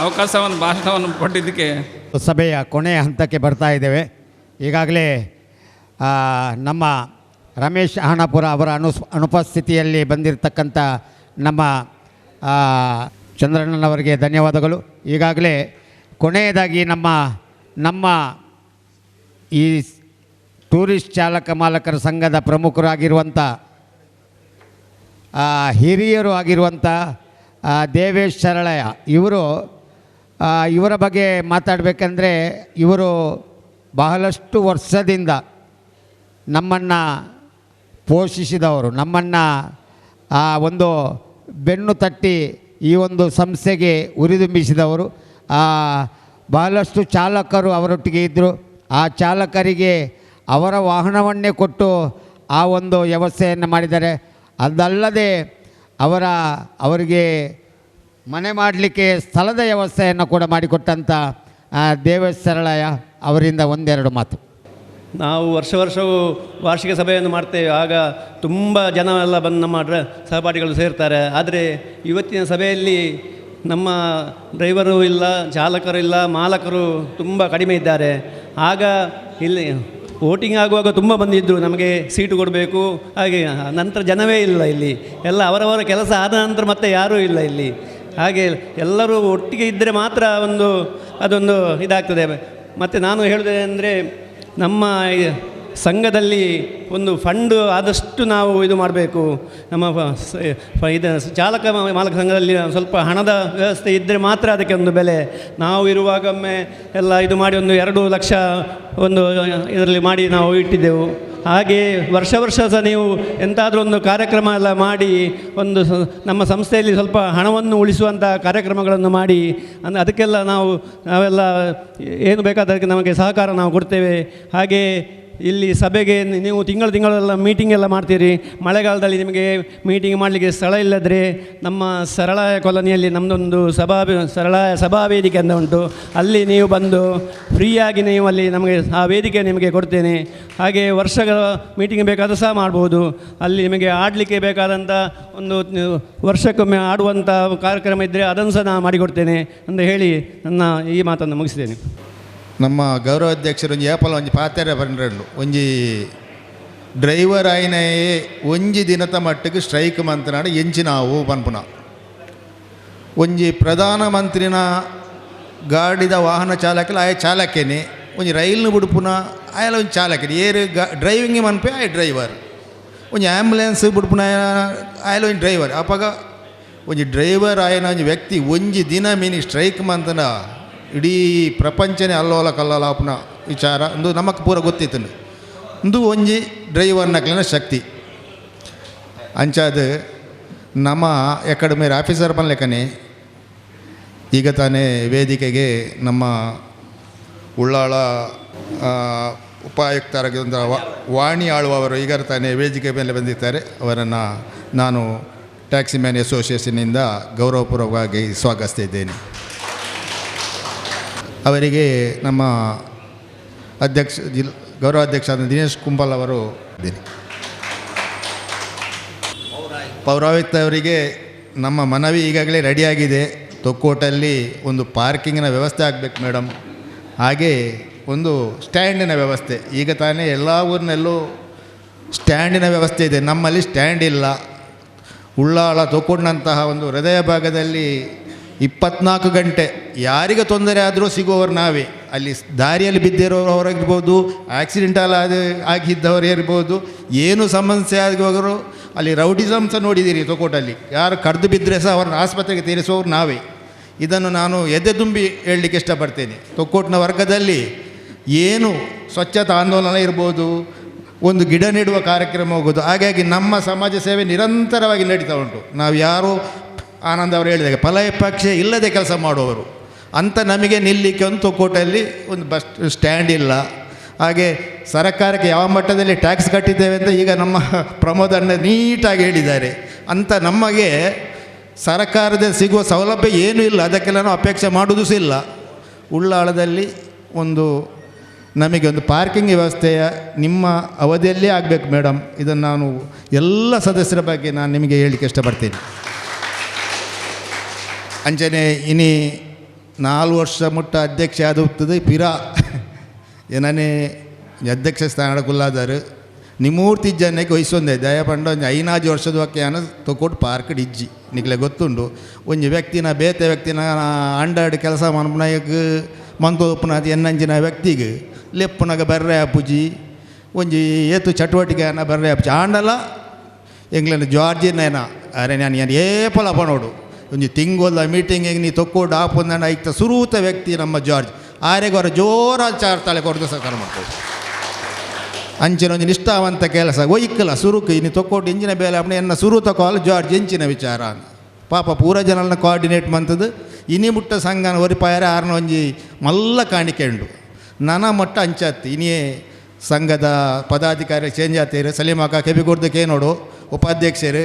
ಅವಕಾಶ ಒಂದು ಭಾಷಣವನ್ನು ಕೊಟ್ಟಿದ್ದಕ್ಕೆ. ಸಭೆಯ ಕೊನೆಯ ಹಂತಕ್ಕೆ ಬರ್ತಾ ಇದ್ದೇವೆ. ಈಗಾಗಲೇ ನಮ್ಮ ರಮೇಶ್ ಹಣಪುರ ಅವರ ಅನುಪಸ್ಥಿತಿಯಲ್ಲಿ ಬಂದಿರತಕ್ಕಂಥ ನಮ್ಮ ಚಂದ್ರಣ್ಣನವರಿಗೆ ಧನ್ಯವಾದಗಳು. ಈಗಾಗಲೇ ಕೊನೆಯದಾಗಿ ನಮ್ಮ ಈ ಟೂರಿಸ್ಟ್ ಚಾಲಕ ಮಾಲಕರ ಸಂಘದ ಪ್ರಮುಖರಾಗಿರುವಂಥ ಹಿರಿಯರು ಆಗಿರುವಂಥ ದೇವೇಶ್ ಸರಳಯ್ಯ ಇವರ ಬಗ್ಗೆ ಮಾತಾಡಬೇಕಂದ್ರೆ, ಇವರು ಬಹಳಷ್ಟು ವರ್ಷದಿಂದ ನಮ್ಮನ್ನು ಪೋಷಿಸಿದವರು, ನಮ್ಮನ್ನು ಒಂದು ಬೆನ್ನು ತಟ್ಟಿ ಈ ಒಂದು ಸಂಸ್ಥೆಗೆ ಉರಿದುಂಬಿಸಿದವರು. ಬಹಳಷ್ಟು ಚಾಲಕರು ಅವರೊಟ್ಟಿಗೆ ಇದ್ದರು. ಆ ಚಾಲಕರಿಗೆ ಅವರ ವಾಹನವನ್ನೇ ಕೊಟ್ಟು ಆ ಒಂದು ವ್ಯವಸ್ಥೆಯನ್ನು ಮಾಡಿದ್ದಾರೆ. ಅದಲ್ಲದೆ ಅವರಿಗೆ ಮನೆ ಮಾಡಲಿಕ್ಕೆ ಸ್ಥಳದ ವ್ಯವಸ್ಥೆಯನ್ನು ಕೂಡ ಮಾಡಿಕೊಟ್ಟಂಥ ದೇವೇಶ್ ಸರಳಯ್ಯ ಅವರಿಂದ 1-2 ಮಾತು. ನಾವು ವರ್ಷವೂ ವಾರ್ಷಿಕ ಸಭೆಯನ್ನು ಮಾಡ್ತೇವೆ. ಆಗ ತುಂಬ ಜನ ಎಲ್ಲ ಬಂದು ನಮ್ಮ ಸಹಪಾಠಿಗಳು ಸೇರ್ತಾರೆ. ಆದರೆ ಇವತ್ತಿನ ಸಭೆಯಲ್ಲಿ ನಮ್ಮ ಡ್ರೈವರು ಇಲ್ಲ, ಚಾಲಕರು ಇಲ್ಲ, ಮಾಲಕರು ತುಂಬ ಕಡಿಮೆ ಇದ್ದಾರೆ. ಆಗ ಇಲ್ಲಿ ವೋಟಿಂಗ್ ಆಗುವಾಗ ತುಂಬ ಬಂದಿದ್ದರು, ನಮಗೆ ಸೀಟು ಕೊಡಬೇಕು, ಹಾಗೆ ನಂತರ ಜನವೇ ಇಲ್ಲ ಇಲ್ಲಿ. ಎಲ್ಲ ಅವರವರ ಕೆಲಸ ಆದ ನಂತರ ಮತ್ತೆ ಯಾರೂ ಇಲ್ಲ ಇಲ್ಲಿ. ಹಾಗೆ ಎಲ್ಲರೂ ಒಟ್ಟಿಗೆ ಇದ್ದರೆ ಮಾತ್ರ ಅದೊಂದು ಇದಾಗ್ತದೆ. ಮತ್ತು ನಾನು ಹೇಳೋದೇನೆಂದರೆ, ನಮ್ಮ ಸಂಘದಲ್ಲಿ ಒಂದು ಫಂಡು ಆದಷ್ಟು ನಾವು ಇದು ಮಾಡಬೇಕು. ನಮ್ಮ ಇದು ಚಾಲಕ ಮಾಲಕ ಸಂಘದಲ್ಲಿ ಸ್ವಲ್ಪ ಹಣದ ವ್ಯವಸ್ಥೆ ಇದ್ದರೆ ಮಾತ್ರ ಅದಕ್ಕೆ ಒಂದು ಬೆಲೆ. ನಾವು ಇರುವಾಗೊಮ್ಮೆ ಎಲ್ಲ ಇದು ಮಾಡಿ 2 ಲಕ್ಷ ಇದರಲ್ಲಿ ಮಾಡಿ ನಾವು ಇಟ್ಟಿದ್ದೆವು. ಹಾಗೆ ವರ್ಷ ಸಹ ನೀವು ಎಂತಾದರೂ ಒಂದು ಕಾರ್ಯಕ್ರಮ ಎಲ್ಲ ಮಾಡಿ ಒಂದು ನಮ್ಮ ಸಂಸ್ಥೆಯಲ್ಲಿ ಸ್ವಲ್ಪ ಹಣವನ್ನು ಉಳಿಸುವಂಥ ಕಾರ್ಯಕ್ರಮಗಳನ್ನು ಮಾಡಿ ಅದಕ್ಕೆಲ್ಲ ನಾವೆಲ್ಲ ಏನು ಬೇಕಾದಕ್ಕೆ ನಮಗೆ ಸಹಕಾರ ನಾವು ಕೊಡ್ತೇವೆ. ಹಾಗೆ ಇಲ್ಲಿ ಸಭೆಗೆ ನೀವು ತಿಂಗಳೆಲ್ಲ ಮೀಟಿಂಗ್ ಎಲ್ಲ ಮಾಡ್ತೀರಿ. ಮಳೆಗಾಲದಲ್ಲಿ ನಿಮಗೆ ಮೀಟಿಂಗ್ ಮಾಡಲಿಕ್ಕೆ ಸ್ಥಳ ಇಲ್ಲದ್ರೆ ನಮ್ಮ ಸರಳಾಯ ಕಾಲೋನಿಯಲ್ಲಿ ನಮ್ಮದೊಂದು ಸರಳಾಯ ಸಭಾ ವೇದಿಕೆ ಅಂತ ಉಂಟು. ಅಲ್ಲಿ ನೀವು ಬಂದು ಫ್ರೀಯಾಗಿ ನೀವು ಅಲ್ಲಿ ನಮಗೆ ಆ ವೇದಿಕೆ ನಿಮಗೆ ಕೊಡ್ತೇನೆ. ಹಾಗೆ ವರ್ಷಗಳ ಮೀಟಿಂಗ್ ಬೇಕಾದರೂ ಸಹ ಮಾಡ್ಬೋದು. ಅಲ್ಲಿ ನಿಮಗೆ ಆಡಲಿಕ್ಕೆ ಬೇಕಾದಂಥ ಒಂದು ವರ್ಷಕ್ಕೊಮ್ಮೆ ಆಡುವಂಥ ಕಾರ್ಯಕ್ರಮ ಇದ್ದರೆ ಅದನ್ನು ಸಹ ನಾನು ಮಾಡಿಕೊಡ್ತೇನೆ ಅಂತ ಹೇಳಿ ನನ್ನ ಈ ಮಾತನ್ನು ಮುಗಿಸ್ತೇನೆ. ನಮ್ಮ ಗೌರವ ಅಧ್ಯಕ್ಷರು ಒಂಜಿ ಏಪಲ ಒಂಜಿ ಪಾತೆರೆ ಬಂದ್ರಲ್ಲು ಒಂಜಿ ಡ್ರೈವರ್ ಆಯ್ನೇ ಒಂಜಿ ದಿನದ ಮಟ್ಟಿಗೆ ಸ್ಟ್ರೈಕ್ ಮಂತನಾಡು ಎಂಚಿನಾವು ಪನ್ಪುನ ಒಂಜಿ ಪ್ರಧಾನಮಂತ್ರಿನ ಗಾಡಿದ ವಾಹನ ಚಾಲಕಲು ಆಯ ಚಾಲಕೇನೆ ಒಂಜಿ ರೈಲ್ನ ಬಿಡುಪುನ ಆಯಲ ಒಂಜಿ ಚಾಲಕೇನೆ ಏರು ಡ್ರೈವಿಂಗ್ ಮನ್ಪೆ ಆಯ್ ಡ್ರೈವರ್ ಒಂಜಿ ಆ್ಯಂಬುಲೆನ್ಸ್ ಬಿಡುಪುನ ಆಯಲ ಒಂಜಿ ಡ್ರೈವರ್ ಅಪಾಗ ಒಂಜಿ ಡ್ರೈವರ್ ಆಯನ ಒಂಜಿ ವ್ಯಕ್ತಿ ಒಂಜಿ ದಿನ ಮೀನಿ ಸ್ಟ್ರೈಕ್ ಮಂತನ ಇಡೀ ಪ್ರಪಂಚನೇ ಅಲ್ಲೋಲ ಕಲ್ಲೋಲ ಆಪುನ ವಿಚಾರ ಒಂದು ನಮಗೆ ಪೂರ ಗೊತ್ತಿತ್ತು. ಇಂದು ಒಂಜಿ ಡ್ರೈವರ್ನಕ್ಲಿನ ಶಕ್ತಿ ಅಂಚಾದ ನಮ್ಮ ಅಕಾಡೆಮಿಯ ಆಫೀಸರ್ ಬಂದ್ಲೆಕ್ಕನೆ ಈಗ ತಾನೇ ವೇದಿಕೆಗೆ ನಮ್ಮ ಉಳ್ಳಾಳ ಉಪಾಯುಕ್ತರಾಗಿದ್ದ ವಾಣಿ ಆಳುವವರು ಈಗ ತಾನೇ ವೇದಿಕೆ ಮೇಲೆ ಬಂದಿದ್ದಾರೆ. ಅವರನ್ನು ನಾನು ಟ್ಯಾಕ್ಸಿ ಮ್ಯಾನ್ ಅಸೋಸಿಯೇಷನ್ನಿಂದ ಗೌರವಪೂರ್ವಕವಾಗಿ ಸ್ವಾಗತಿಸ್ತಿದ್ದೇನೆ. ಅವರಿಗೆ ನಮ್ಮ ಗೌರವಾಧ್ಯಕ್ಷ ದಿನೇಶ್ ಕುಂಬಲ್ ಅವರು ಇದ್ದೇನೆ. ಪೌರಾಯುಕ್ತ ಅವರಿಗೆ ನಮ್ಮ ಮನವಿ ಈಗಾಗಲೇ ರೆಡಿಯಾಗಿದೆ. ತೊಕ್ಕೋಟಲ್ಲಿ ಒಂದು ಪಾರ್ಕಿಂಗಿನ ವ್ಯವಸ್ಥೆ ಆಗಬೇಕು ಮೇಡಮ್. ಹಾಗೆ ಒಂದು ಸ್ಟ್ಯಾಂಡಿನ ವ್ಯವಸ್ಥೆ. ಈಗ ತಾನೇ ಎಲ್ಲ ಊರಿನಲ್ಲೂ ಸ್ಟ್ಯಾಂಡಿನ ವ್ಯವಸ್ಥೆ ಇದೆ, ನಮ್ಮಲ್ಲಿ ಸ್ಟ್ಯಾಂಡ್ ಇಲ್ಲ. ಉಳ್ಳಾಳ ತೊಕ್ಕೋಟ್ನಂತಹ ಒಂದು ಹೃದಯ ಭಾಗದಲ್ಲಿ 24 ಗಂಟೆ ಯಾರಿಗೆ ತೊಂದರೆ ಆದರೂ ಸಿಗುವವರು ನಾವೇ. ಅಲ್ಲಿ ದಾರಿಯಲ್ಲಿ ಬಿದ್ದಿರೋರಾಗಿರ್ಬೋದು, ಆಕ್ಸಿಡೆಂಟಲ್ ಆಗಿದ್ದವರು ಇರ್ಬೋದು, ಏನು ಸಮಸ್ಯೆ ಆಗುವವರು. ಅಲ್ಲಿ ರೌಡಿಸಮ್ ಸಹ ನೋಡಿದ್ದೀರಿ ತೊಕ್ಕೋಟಲ್ಲಿ. ಯಾರು ಕಡ್ದು ಬಿದ್ದರೆ ಸಹ ಅವ್ರನ್ನ ಆಸ್ಪತ್ರೆಗೆ ತೀರಿಸುವವರು ನಾವೇ. ಇದನ್ನು ನಾನು ಎದೆ ತುಂಬಿ ಹೇಳಲಿಕ್ಕೆ ಇಷ್ಟಪಡ್ತೇನೆ. ತೊಕ್ಕೋಟ್ನ ವರ್ಗದಲ್ಲಿ ಏನು ಸ್ವಚ್ಛತಾ ಆಂದೋಲನ ಇರ್ಬೋದು, ಒಂದು ಗಿಡ ನೆಡುವ ಕಾರ್ಯಕ್ರಮ ಹೋಗೋದು. ಹಾಗಾಗಿ ನಮ್ಮ ಸಮಾಜ ಸೇವೆ ನಿರಂತರವಾಗಿ ನಡೀತಾ ಉಂಟು. ನಾವು ಯಾರು ಆನಂದ್ ಅವರು ಹೇಳಿದಾಗ ಫಲಾಪೇಕ್ಷೆ ಇಲ್ಲದೆ ಕೆಲಸ ಮಾಡುವವರು ಅಂತ ನಮಗೆ ನಿಲ್ಲಲಿಕ್ಕೆ ಒಂದು ತೊಕ್ಕೋಟಲ್ಲಿ ಒಂದು ಬಸ್ ಸ್ಟ್ಯಾಂಡ್ ಇಲ್ಲ. ಹಾಗೆ ಸರ್ಕಾರಕ್ಕೆ ಯಾವ ಮಟ್ಟದಲ್ಲಿ ಟ್ಯಾಕ್ಸ್ ಕಟ್ಟಿದ್ದೇವೆ ಅಂತ ಈಗ ನಮ್ಮ ಪ್ರಮೋದ್ ಅಣ್ಣ ನೀಟಾಗಿ ಹೇಳಿದ್ದಾರೆ. ಅಂತ ನಮಗೆ ಸರ್ಕಾರದ ಸಿಗುವ ಸೌಲಭ್ಯ ಏನೂ ಇಲ್ಲ, ಅದಕ್ಕೆಲ್ಲ ನಾವು ಅಪೇಕ್ಷೆ ಮಾಡೋದು ಸಹ ಇಲ್ಲ. ಉಳ್ಳಾಳದಲ್ಲಿ ಒಂದು ನಮಗೆ ಒಂದು ಪಾರ್ಕಿಂಗ್ ವ್ಯವಸ್ಥೆಯ ನಿಮ್ಮ ಅವಧಿಯಲ್ಲೇ ಆಗಬೇಕು ಮೇಡಮ್. ಇದನ್ನು ನಾನು ಎಲ್ಲ ಸದಸ್ಯರ ಬಗ್ಗೆ ನಾನು ನಿಮಗೆ ಹೇಳಲಿಕ್ಕೆ ಇಷ್ಟಪಡ್ತೀನಿ. ಅಂಚನೆ ಇನಿ 4 ವರ್ಷ ಮುಟ್ಟ ಅಧ್ಯಕ್ಷ ಆದದ್ದು ಪಿರಾ ಏನನೇ ಅಧ್ಯಕ್ಷ ಸ್ಥಾನ ಕುಲ್ಲಾದರು ನಿಮೂರ್ತಿ ಜನಕ್ಕೆ ವಹಿಸೊಂದೆ ದಯಪಂಡ ಒಂದು 5 ವರ್ಷದ ವಾಕ್ಯಾನ ತೊಕೊಟ್ಟು ಪಾರ್ಕ್ ಇಜ್ಜಿ ನಿಕ್ಲೆ ಗೊತ್ತುಂಡು. ಒಂಜಿ ವ್ಯಕ್ತಿನ ಬೇತೆ ವ್ಯಕ್ತಿನ ಅಂಡಾಡು ಕೆಲಸ ಮನ್ಪುನಾಗ ಮಂತೋಪುನಾದ ಎನ್ನಂಚಿನ ವ್ಯಕ್ತಿಗೆ ಲೆಪ್ಪುನಾಗ ಬರ್ರೆ ಆಪುಜಿ ಒಂಜಿ ಏತು ಚಟುವಟಿಕೆ ಅನ್ನ ಬರ್ರೆ ಆಪುಜಿ ಆಂಡಲ ಎಂಗ್ಲನ್ನು ಜಾರ್ಜಿನೇನ ಅರೆ ನಾನು ಏಪಲ ಪಣೋಡು ಒಂಜಿ ತಿಂಗೋಲ್ಲ ಮೀಟಿಂಗಿಗೆ ನೀ ತೊಕ್ಕೋಡು ಆಪೊಂದಣ್ಣ ಐಕ್ತ ಸುರೂತ ವ್ಯಕ್ತಿ ನಮ್ಮ ಜಾರ್ಜ್ ಆರೆಗೆ ಅವರ ಜೋರಾದ ಚಾರ್ತಾಳೆ ಕೊಡ್ದು ಸಹಕಾರ ಮಾಡ್ಬೋದು. ಅಂಚಿನ ಒಂಜಿ ನಿಷ್ಠಾವಂತ ಕೆಲಸ ಒಯ್ಕಲ್ಲ ಸುರುಕು ಇನ್ನು ತೊಕ್ಕೋಟು ಇಂಚಿನ ಬೇಲೆ ಅಪ್ಪಣೆ ಎನ್ನ ಸುರೂತ ಕಾಲ್ ಜಾರ್ಜ್ ಎಂಚಿನ ವಿಚಾರ ಪಾಪ ಪೂರ ಜನರನ್ನ ಕೋಆರ್ಡಿನೇಟ್ ಮಂತದ್ದು ಇನಿ ಮುಟ್ಟ ಸಂಘನ ಒರಿಪಾಯರ ಆರ್ನ ಒಂಜಿ ಮಲ್ಲ ಕಾಣಿಕೆಂಡು ನನ ಮೊಟ್ಟ ಅಂಚತ್ತು ಇನಿಯೇ ಸಂಘದ ಪದಾಧಿಕಾರಿ ಚೇಂಜ್ ಆತೇರು ಸಲೀಮಾಕ ಕೆಬಿಗುಡ್ದಕ್ಕೆ ನೋಡು ಉಪಾಧ್ಯಕ್ಷರು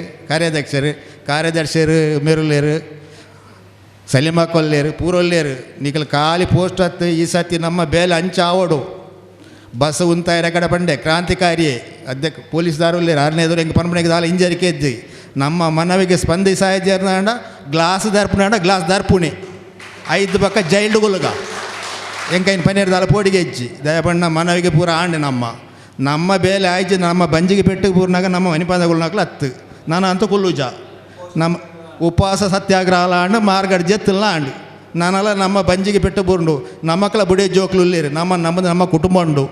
ಕಾರ್ಯದರ್ಶಿಯರು ಮೆರುಲೇರು ಸಲೀಮಾಕೊಲ್ಲೇರು ಪೂರೊಲ್ಲೇರು ನಿಖಲ್ ಖಾಲಿ ಪೋಸ್ಟ್ ಹತ್ತು ಈ ಸತಿ ನಮ್ಮ ಬೇಲೆ ಅಂಚ ಆವಡು ಬಸ್ ಉಂತಾಯಿರ ಕಡೆ ಬಂಡೆ ಕ್ರಾಂತಿಕಾರಿಯೇ ಅಧ್ಯಕ್ಷ ಪೊಲೀಸ್ದಾರುಲ್ಲೇರು 6ನೇದು ಹೆಂಗೆ ಪನ್ಮನೆಗೆ ದಾಲ ಇಂಜರಿಕೆ ಇದ್ದಿ ನಮ್ಮ ಮನವಿಗೆ ಸ್ಪಂದಿಸಾಯ್ದಾಂಡ ಗ್ಲಾಸ್ ದರ್ಪುನಾಂಡ ಗ್ಲಾಸ್ ದರ್ಪುಣಿ 5 ಪಕ್ಕ ಜೈಲ್ಡ್ ಗುಲ್ಗ ಎಂಕೈನ ಪನ್ನೀರು ದಾಲ ಪೋಡಿಗೆ ಇಜ್ಜಿ ದಯಪಣ್ಣ ಮನವಿಗೆ ಪೂರ ಆಂಡೆ ನಮ್ಮ ಬೇಲೆ ಆಯ್ತು ನಮ್ಮ ಬಂಜಿಗೆ ಪೆಟ್ಟಿಗೆ ಪೂರ್ನಾಗ ನಮ್ಮ ಮನಿಪಾದಗಳನ್ನಾಗಲ ಹತ್ತು ನಾನು ಅಂತೂ ಕುಲ್ಲುಜ ನಮ್ಮ ಉಪವಾಸ ಸತ್ಯಾಗ್ರಹ ಆಂಡು ಮಾರ್ಗಡ್ ಜೆತ್ತಲ್ಲ ಆಂಡು ನಾನೆಲ್ಲ ನಮ್ಮ ಬಂಜಿಗೆ ಪೆಟ್ಟು ಬುರುಂಡು ನಮ್ಮಕ್ಕಳ ಬುಡಿ ಜೋಕ್ಲು ಇಲ್ಲಿರಿ ನಮ್ಮ ಕುಟುಂಬ ಉಂಡು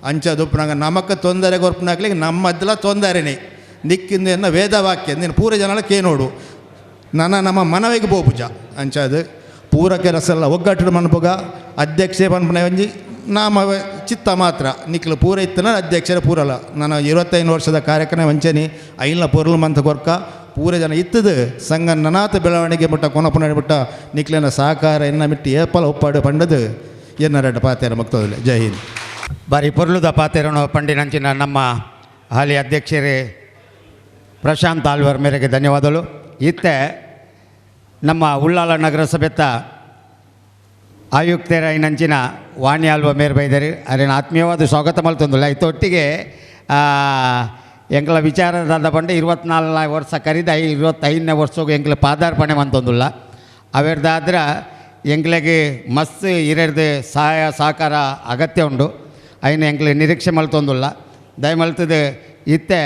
ಅಂಚದುಪ್ಪನಾಗ ನಮಕ್ಕೆ ತೊಂದರೆ ಗೊರ್ಪನಾಗ್ಲಿಕ್ಕೆ ನಮ್ಮದ್ದೆಲ್ಲ ತೊಂದರೆನೇ ನಿಕ್ಕಿಂದ ಎನ್ನ ವೇದವಾಕ್ಯ ನೀನು ಪೂರ ಜನಲ ಕೇನೋಡು ನಮ್ಮ ಮನವಿಗೆ ಬೋಪುಜ ಅಂಚದು ಪೂರ ಕೆಲಸ ಎಲ್ಲ ಒಗ್ಗಟ್ಟು ಮನ್ಪುಗ ಅಧ್ಯಕ್ಷೆ ಪನ್ಪನೆ ಒಂಜಿ ನಾಮ ಚಿತ್ತ ಮಾತ್ರ ನಿಕ್ಲು ಪೂರ ಇತ್ತನ ಅಧ್ಯಕ್ಷರ ಪೂರಲ್ಲ ನಾನು 25 ವರ್ಷದ ಕಾರ್ಯಕ್ರಮ ವಂಚನೆ ಐಲ್ನ ಪೂರಲು ಮಂತ ಕೊರ್ಕ ಪೂರ ಜನ ಇತ್ತದು ಸಂಘ ನನಾಥ ಬೆಳವಣಿಗೆ ಬಿಟ್ಟ ಕೊನಪುನ ಬಿಟ್ಟ ನಿಕ್ಲಿನ ಸಹಕಾರ ಎನ್ನ ಮಿಟ್ಟು ಏಪಲ ಒಪ್ಪಾಡು ಪಂಡದು ಎನ್ನರಡ್ಡ ಪಾತೇರ ಮುಕ್ತದಿಲ್ಲ. ಜೈ ಹಿಂದ್. ಬಾರಿ ಪೊರ್ಲುದ ಪಾತೆರನು ಪಂಡಿನಂಚಿನ ನಮ್ಮ ಹಾಲಿ ಅಧ್ಯಕ್ಷರೇ ಪ್ರಶಾಂತ್ ಆಳ್ವರ್ ಮೇರೆಗೆ ಧನ್ಯವಾದಗಳು. ಇತ್ತೆ ನಮ್ಮ ಉಳ್ಳಾಲ ನಗರಸಭೆತ್ತ ಆಯುಕ್ತರ ಇನ್ನಂಚಿನ ವಾಣಿ ಆಲ್ವ ಮೇರ್ ಬೈದರಿ ಅರಿನ ಆತ್ಮೀಯವಾದ ಸ್ವಾಗತ ಮಲ್ತೊಂದಿಲ್ಲ ಇತ್ತೊಟ್ಟಿಗೆ ಎಂಕ್ಲ ವಿಚಾರದ ಬಂಡೆ 24 ವರ್ಷ ಕರೀದ 25ನೇ ವರ್ಷಕ್ಕೆ ಎಂಕ್ಲ ಪಾದಾರ್ಪಣೆ ಮಂತೊಂದಿಲ್ಲ ಅವೆರ್ದಾದ್ರೆ ಎಂಕ್ಲೆಗೆ ಮಸ್ತ್ ಹಿರಿಯರ್ದು ಸಹಾಯ ಸಹಕಾರ ಅಗತ್ಯ ಉಂಡು ಐನ ಎಂಕ್ಲೆ ನಿರೀಕ್ಷೆ ಮಲ್ತೊಂದಿಲ್ಲ ದಯಮಲ್ತದೆ ಇತ್ತೆ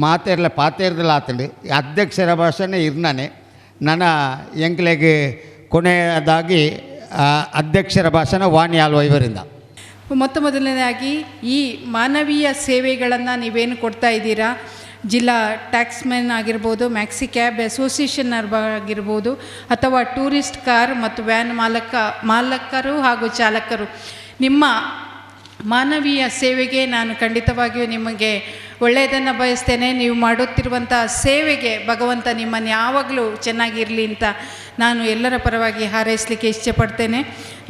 ಮಾತೇರ್ಲೆ ಪಾತೇರ್ದಲ್ಲ ಆತಂಡು ಅಧ್ಯಕ್ಷರ ಭಾಷಣ ಇರ್ನಾನೆ ನನ್ನ ಎಂಕ್ಲೆಗೆ ಕೊನೆಯದಾಗಿ ಅಧ್ಯಕ್ಷರ ಭಾಷಣ ವಾಣಿ ಆಲ್ವ ಇವರಿಂದ. ಮೊದಲನೇದಾಗಿ ಈ ಮಾನವೀಯ ಸೇವೆಗಳನ್ನು ನೀವೇನು ಕೊಡ್ತಾ ಇದ್ದೀರಾ, ಜಿಲ್ಲಾ ಟ್ಯಾಕ್ಸ್ಮೆನ್ ಆಗಿರ್ಬೋದು, ಮ್ಯಾಕ್ಸಿ ಕ್ಯಾಬ್ ಅಸೋಸಿಯೇಷನ್ ಆಗಿರ್ಬೋದು, ಅಥವಾ ಟೂರಿಸ್ಟ್ ಕಾರ್ ಮತ್ತು ವ್ಯಾನ್ ಮಾಲಕರು ಹಾಗೂ ಚಾಲಕರು, ನಿಮ್ಮ ಮಾನವೀಯ ಸೇವೆಗೆ ನಾನು ಖಂಡಿತವಾಗಿಯೂ ನಿಮಗೆ ಒಳ್ಳೆಯದನ್ನು ಬಯಸ್ತೇನೆ. ನೀವು ಮಾಡುತ್ತಿರುವಂಥ ಸೇವೆಗೆ ಭಗವಂತ ನಿಮ್ಮನ್ನು ಯಾವಾಗಲೂ ಚೆನ್ನಾಗಿರಲಿ ಅಂತ ನಾನು ಎಲ್ಲರ ಪರವಾಗಿ ಹಾರೈಸಲಿಕ್ಕೆ ಇಷ್ಟಪಡ್ತೇನೆ.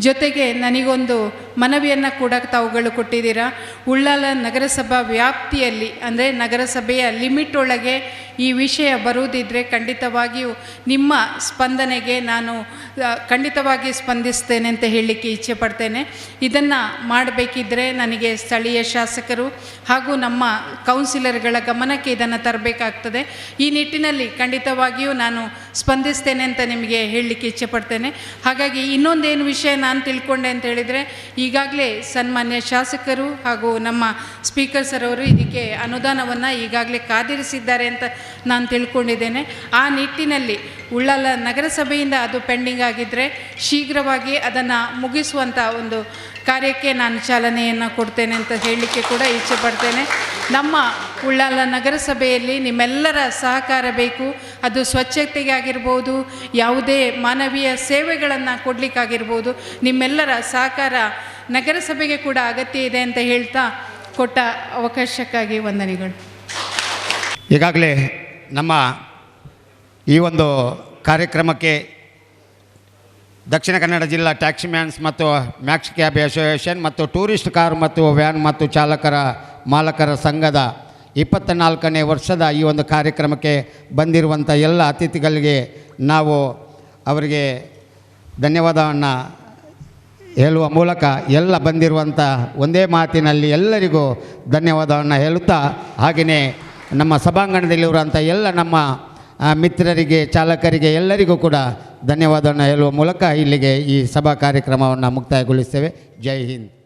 ಜೊತೆಗೆ ನನಗೊಂದು ಮನವಿಯನ್ನು ಕೂಡ ತಾವುಗಳು ಕೊಟ್ಟಿದ್ದೀರಾ. ಉಳ್ಳಾಲ ನಗರಸಭಾ ವ್ಯಾಪ್ತಿಯಲ್ಲಿ ಅಂದರೆ ನಗರಸಭೆಯ ಲಿಮಿಟ್ ಒಳಗೆ ಈ ವಿಷಯ ಬರುವುದಿದ್ದರೆ ಖಂಡಿತವಾಗಿಯೂ ನಿಮ್ಮ ಸ್ಪಂದನೆಗೆ ನಾನು ಖಂಡಿತವಾಗಿ ಸ್ಪಂದಿಸ್ತೇನೆ ಅಂತ ಹೇಳಲಿಕ್ಕೆ ಇಚ್ಛೆಪಡ್ತೇನೆ. ಇದನ್ನು ಮಾಡಬೇಕಿದ್ದರೆ ನನಗೆ ಸ್ಥಳೀಯ ಶಾಸಕರು ಹಾಗೂ ನಮ್ಮ ಕೌನ್ಸಿಲರ್ಗಳ ಗಮನಕ್ಕೆ ಇದನ್ನು ತರಬೇಕಾಗ್ತದೆ. ಈ ನಿಟ್ಟಿನಲ್ಲಿ ಖಂಡಿತವಾಗಿಯೂ ನಾನು ಸ್ಪಂದಿಸ್ತೇನೆ ಅಂತ ನಿಮಗೆ ಹೇಳಲಿಕ್ಕೆ ಇಚ್ಛೆಪಡ್ತೇನೆ. ಹಾಗಾಗಿ ಇನ್ನೊಂದೇನು ವಿಷಯ ನಾನು ತಿಳ್ಕೊಂಡೆ ಅಂತ ಹೇಳಿದರೆ, ಈಗಾಗಲೇ ಸನ್ಮಾನ್ಯ ಶಾಸಕರು ಹಾಗೂ ನಮ್ಮ ಸ್ಪೀಕರ್ ಸರ್ ಅವರು ಇದಕ್ಕೆ ಅನುದಾನವನ್ನು ಈಗಾಗಲೇ ಕಾದಿರಿಸಿದ್ದಾರೆ ಅಂತ ನಾನು ತಿಳ್ಕೊಂಡಿದ್ದೇನೆ. ಆ ನಿಟ್ಟಿನಲ್ಲಿ ಉಳ್ಳಾಲ ನಗರಸಭೆಯಿಂದ ಅದು ಪೆಂಡಿಂಗ್ ಆಗಿದ್ದರೆ ಶೀಘ್ರವಾಗಿ ಅದನ್ನು ಮುಗಿಸುವಂಥ ಒಂದು ಕಾರ್ಯಕ್ಕೆ ನಾನು ಚಾಲನೆಯನ್ನು ಕೊಡ್ತೇನೆ ಅಂತ ಹೇಳಲಿಕ್ಕೆ ಕೂಡ ಇಚ್ಛೆಪಡ್ತೇನೆ. ನಮ್ಮ ಉಳ್ಳಾಲ ನಗರಸಭೆಯಲ್ಲಿ ನಿಮ್ಮೆಲ್ಲರ ಸಹಕಾರ ಬೇಕು. ಅದು ಸ್ವಚ್ಛತೆಗೆ ಆಗಿರ್ಬೋದು, ಯಾವುದೇ ಮಾನವೀಯ ಸೇವೆಗಳನ್ನು ಕೊಡಲಿಕ್ಕಾಗಿರ್ಬೋದು, ನಿಮ್ಮೆಲ್ಲರ ಸಹಕಾರ ನಗರಸಭೆಗೆ ಕೂಡ ಅಗತ್ಯ ಇದೆ ಅಂತ ಹೇಳ್ತಾ ಕೊಟ್ಟ ಅವಕಾಶಕ್ಕಾಗಿ ವಂದನೆಗಳು. ಈಗಾಗಲೇ ನಮ್ಮ ಈ ಒಂದು ಕಾರ್ಯಕ್ರಮಕ್ಕೆ ದಕ್ಷಿಣ ಕನ್ನಡ ಜಿಲ್ಲಾ ಟ್ಯಾಕ್ಸಿ ಮ್ಯಾನ್ಸ್ ಮತ್ತು ಮ್ಯಾಕ್ಸ್ ಕ್ಯಾಬ್ ಅಸೋಸಿಯೇಷನ್ ಮತ್ತು ಟೂರಿಸ್ಟ್ ಕಾರ್ ಮತ್ತು ವ್ಯಾನ್ ಮತ್ತು ಮಾಲಕರ ಸಂಘದ 24ನೇ ವರ್ಷದ ಈ ಒಂದು ಕಾರ್ಯಕ್ರಮಕ್ಕೆ ಬಂದಿರುವಂಥ ಎಲ್ಲ ಅತಿಥಿಗಳಿಗೆ ನಾವು ಅವರಿಗೆ ಧನ್ಯವಾದವನ್ನು ಹೇಳುವ ಮೂಲಕ ಎಲ್ಲ ಬಂದಿರುವಂಥ ಒಂದೇ ಮಾತಿನಲ್ಲಿ ಎಲ್ಲರಿಗೂ ಧನ್ಯವಾದವನ್ನು ಹೇಳುತ್ತಾ, ಹಾಗೆಯೇ ನಮ್ಮ ಸಭಾಂಗಣದಲ್ಲಿರುವಂಥ ಎಲ್ಲ ನಮ್ಮ ಮಿತ್ರರಿಗೆ, ಚಾಲಕರಿಗೆ ಎಲ್ಲರಿಗೂ ಕೂಡ ಧನ್ಯವಾದವನ್ನು ಹೇಳುವ ಮೂಲಕ ಇಲ್ಲಿಗೆ ಈ ಸಭಾ ಕಾರ್ಯಕ್ರಮವನ್ನು ಮುಕ್ತಾಯಗೊಳಿಸ್ತೇವೆ. ಜೈ ಹಿಂದ್.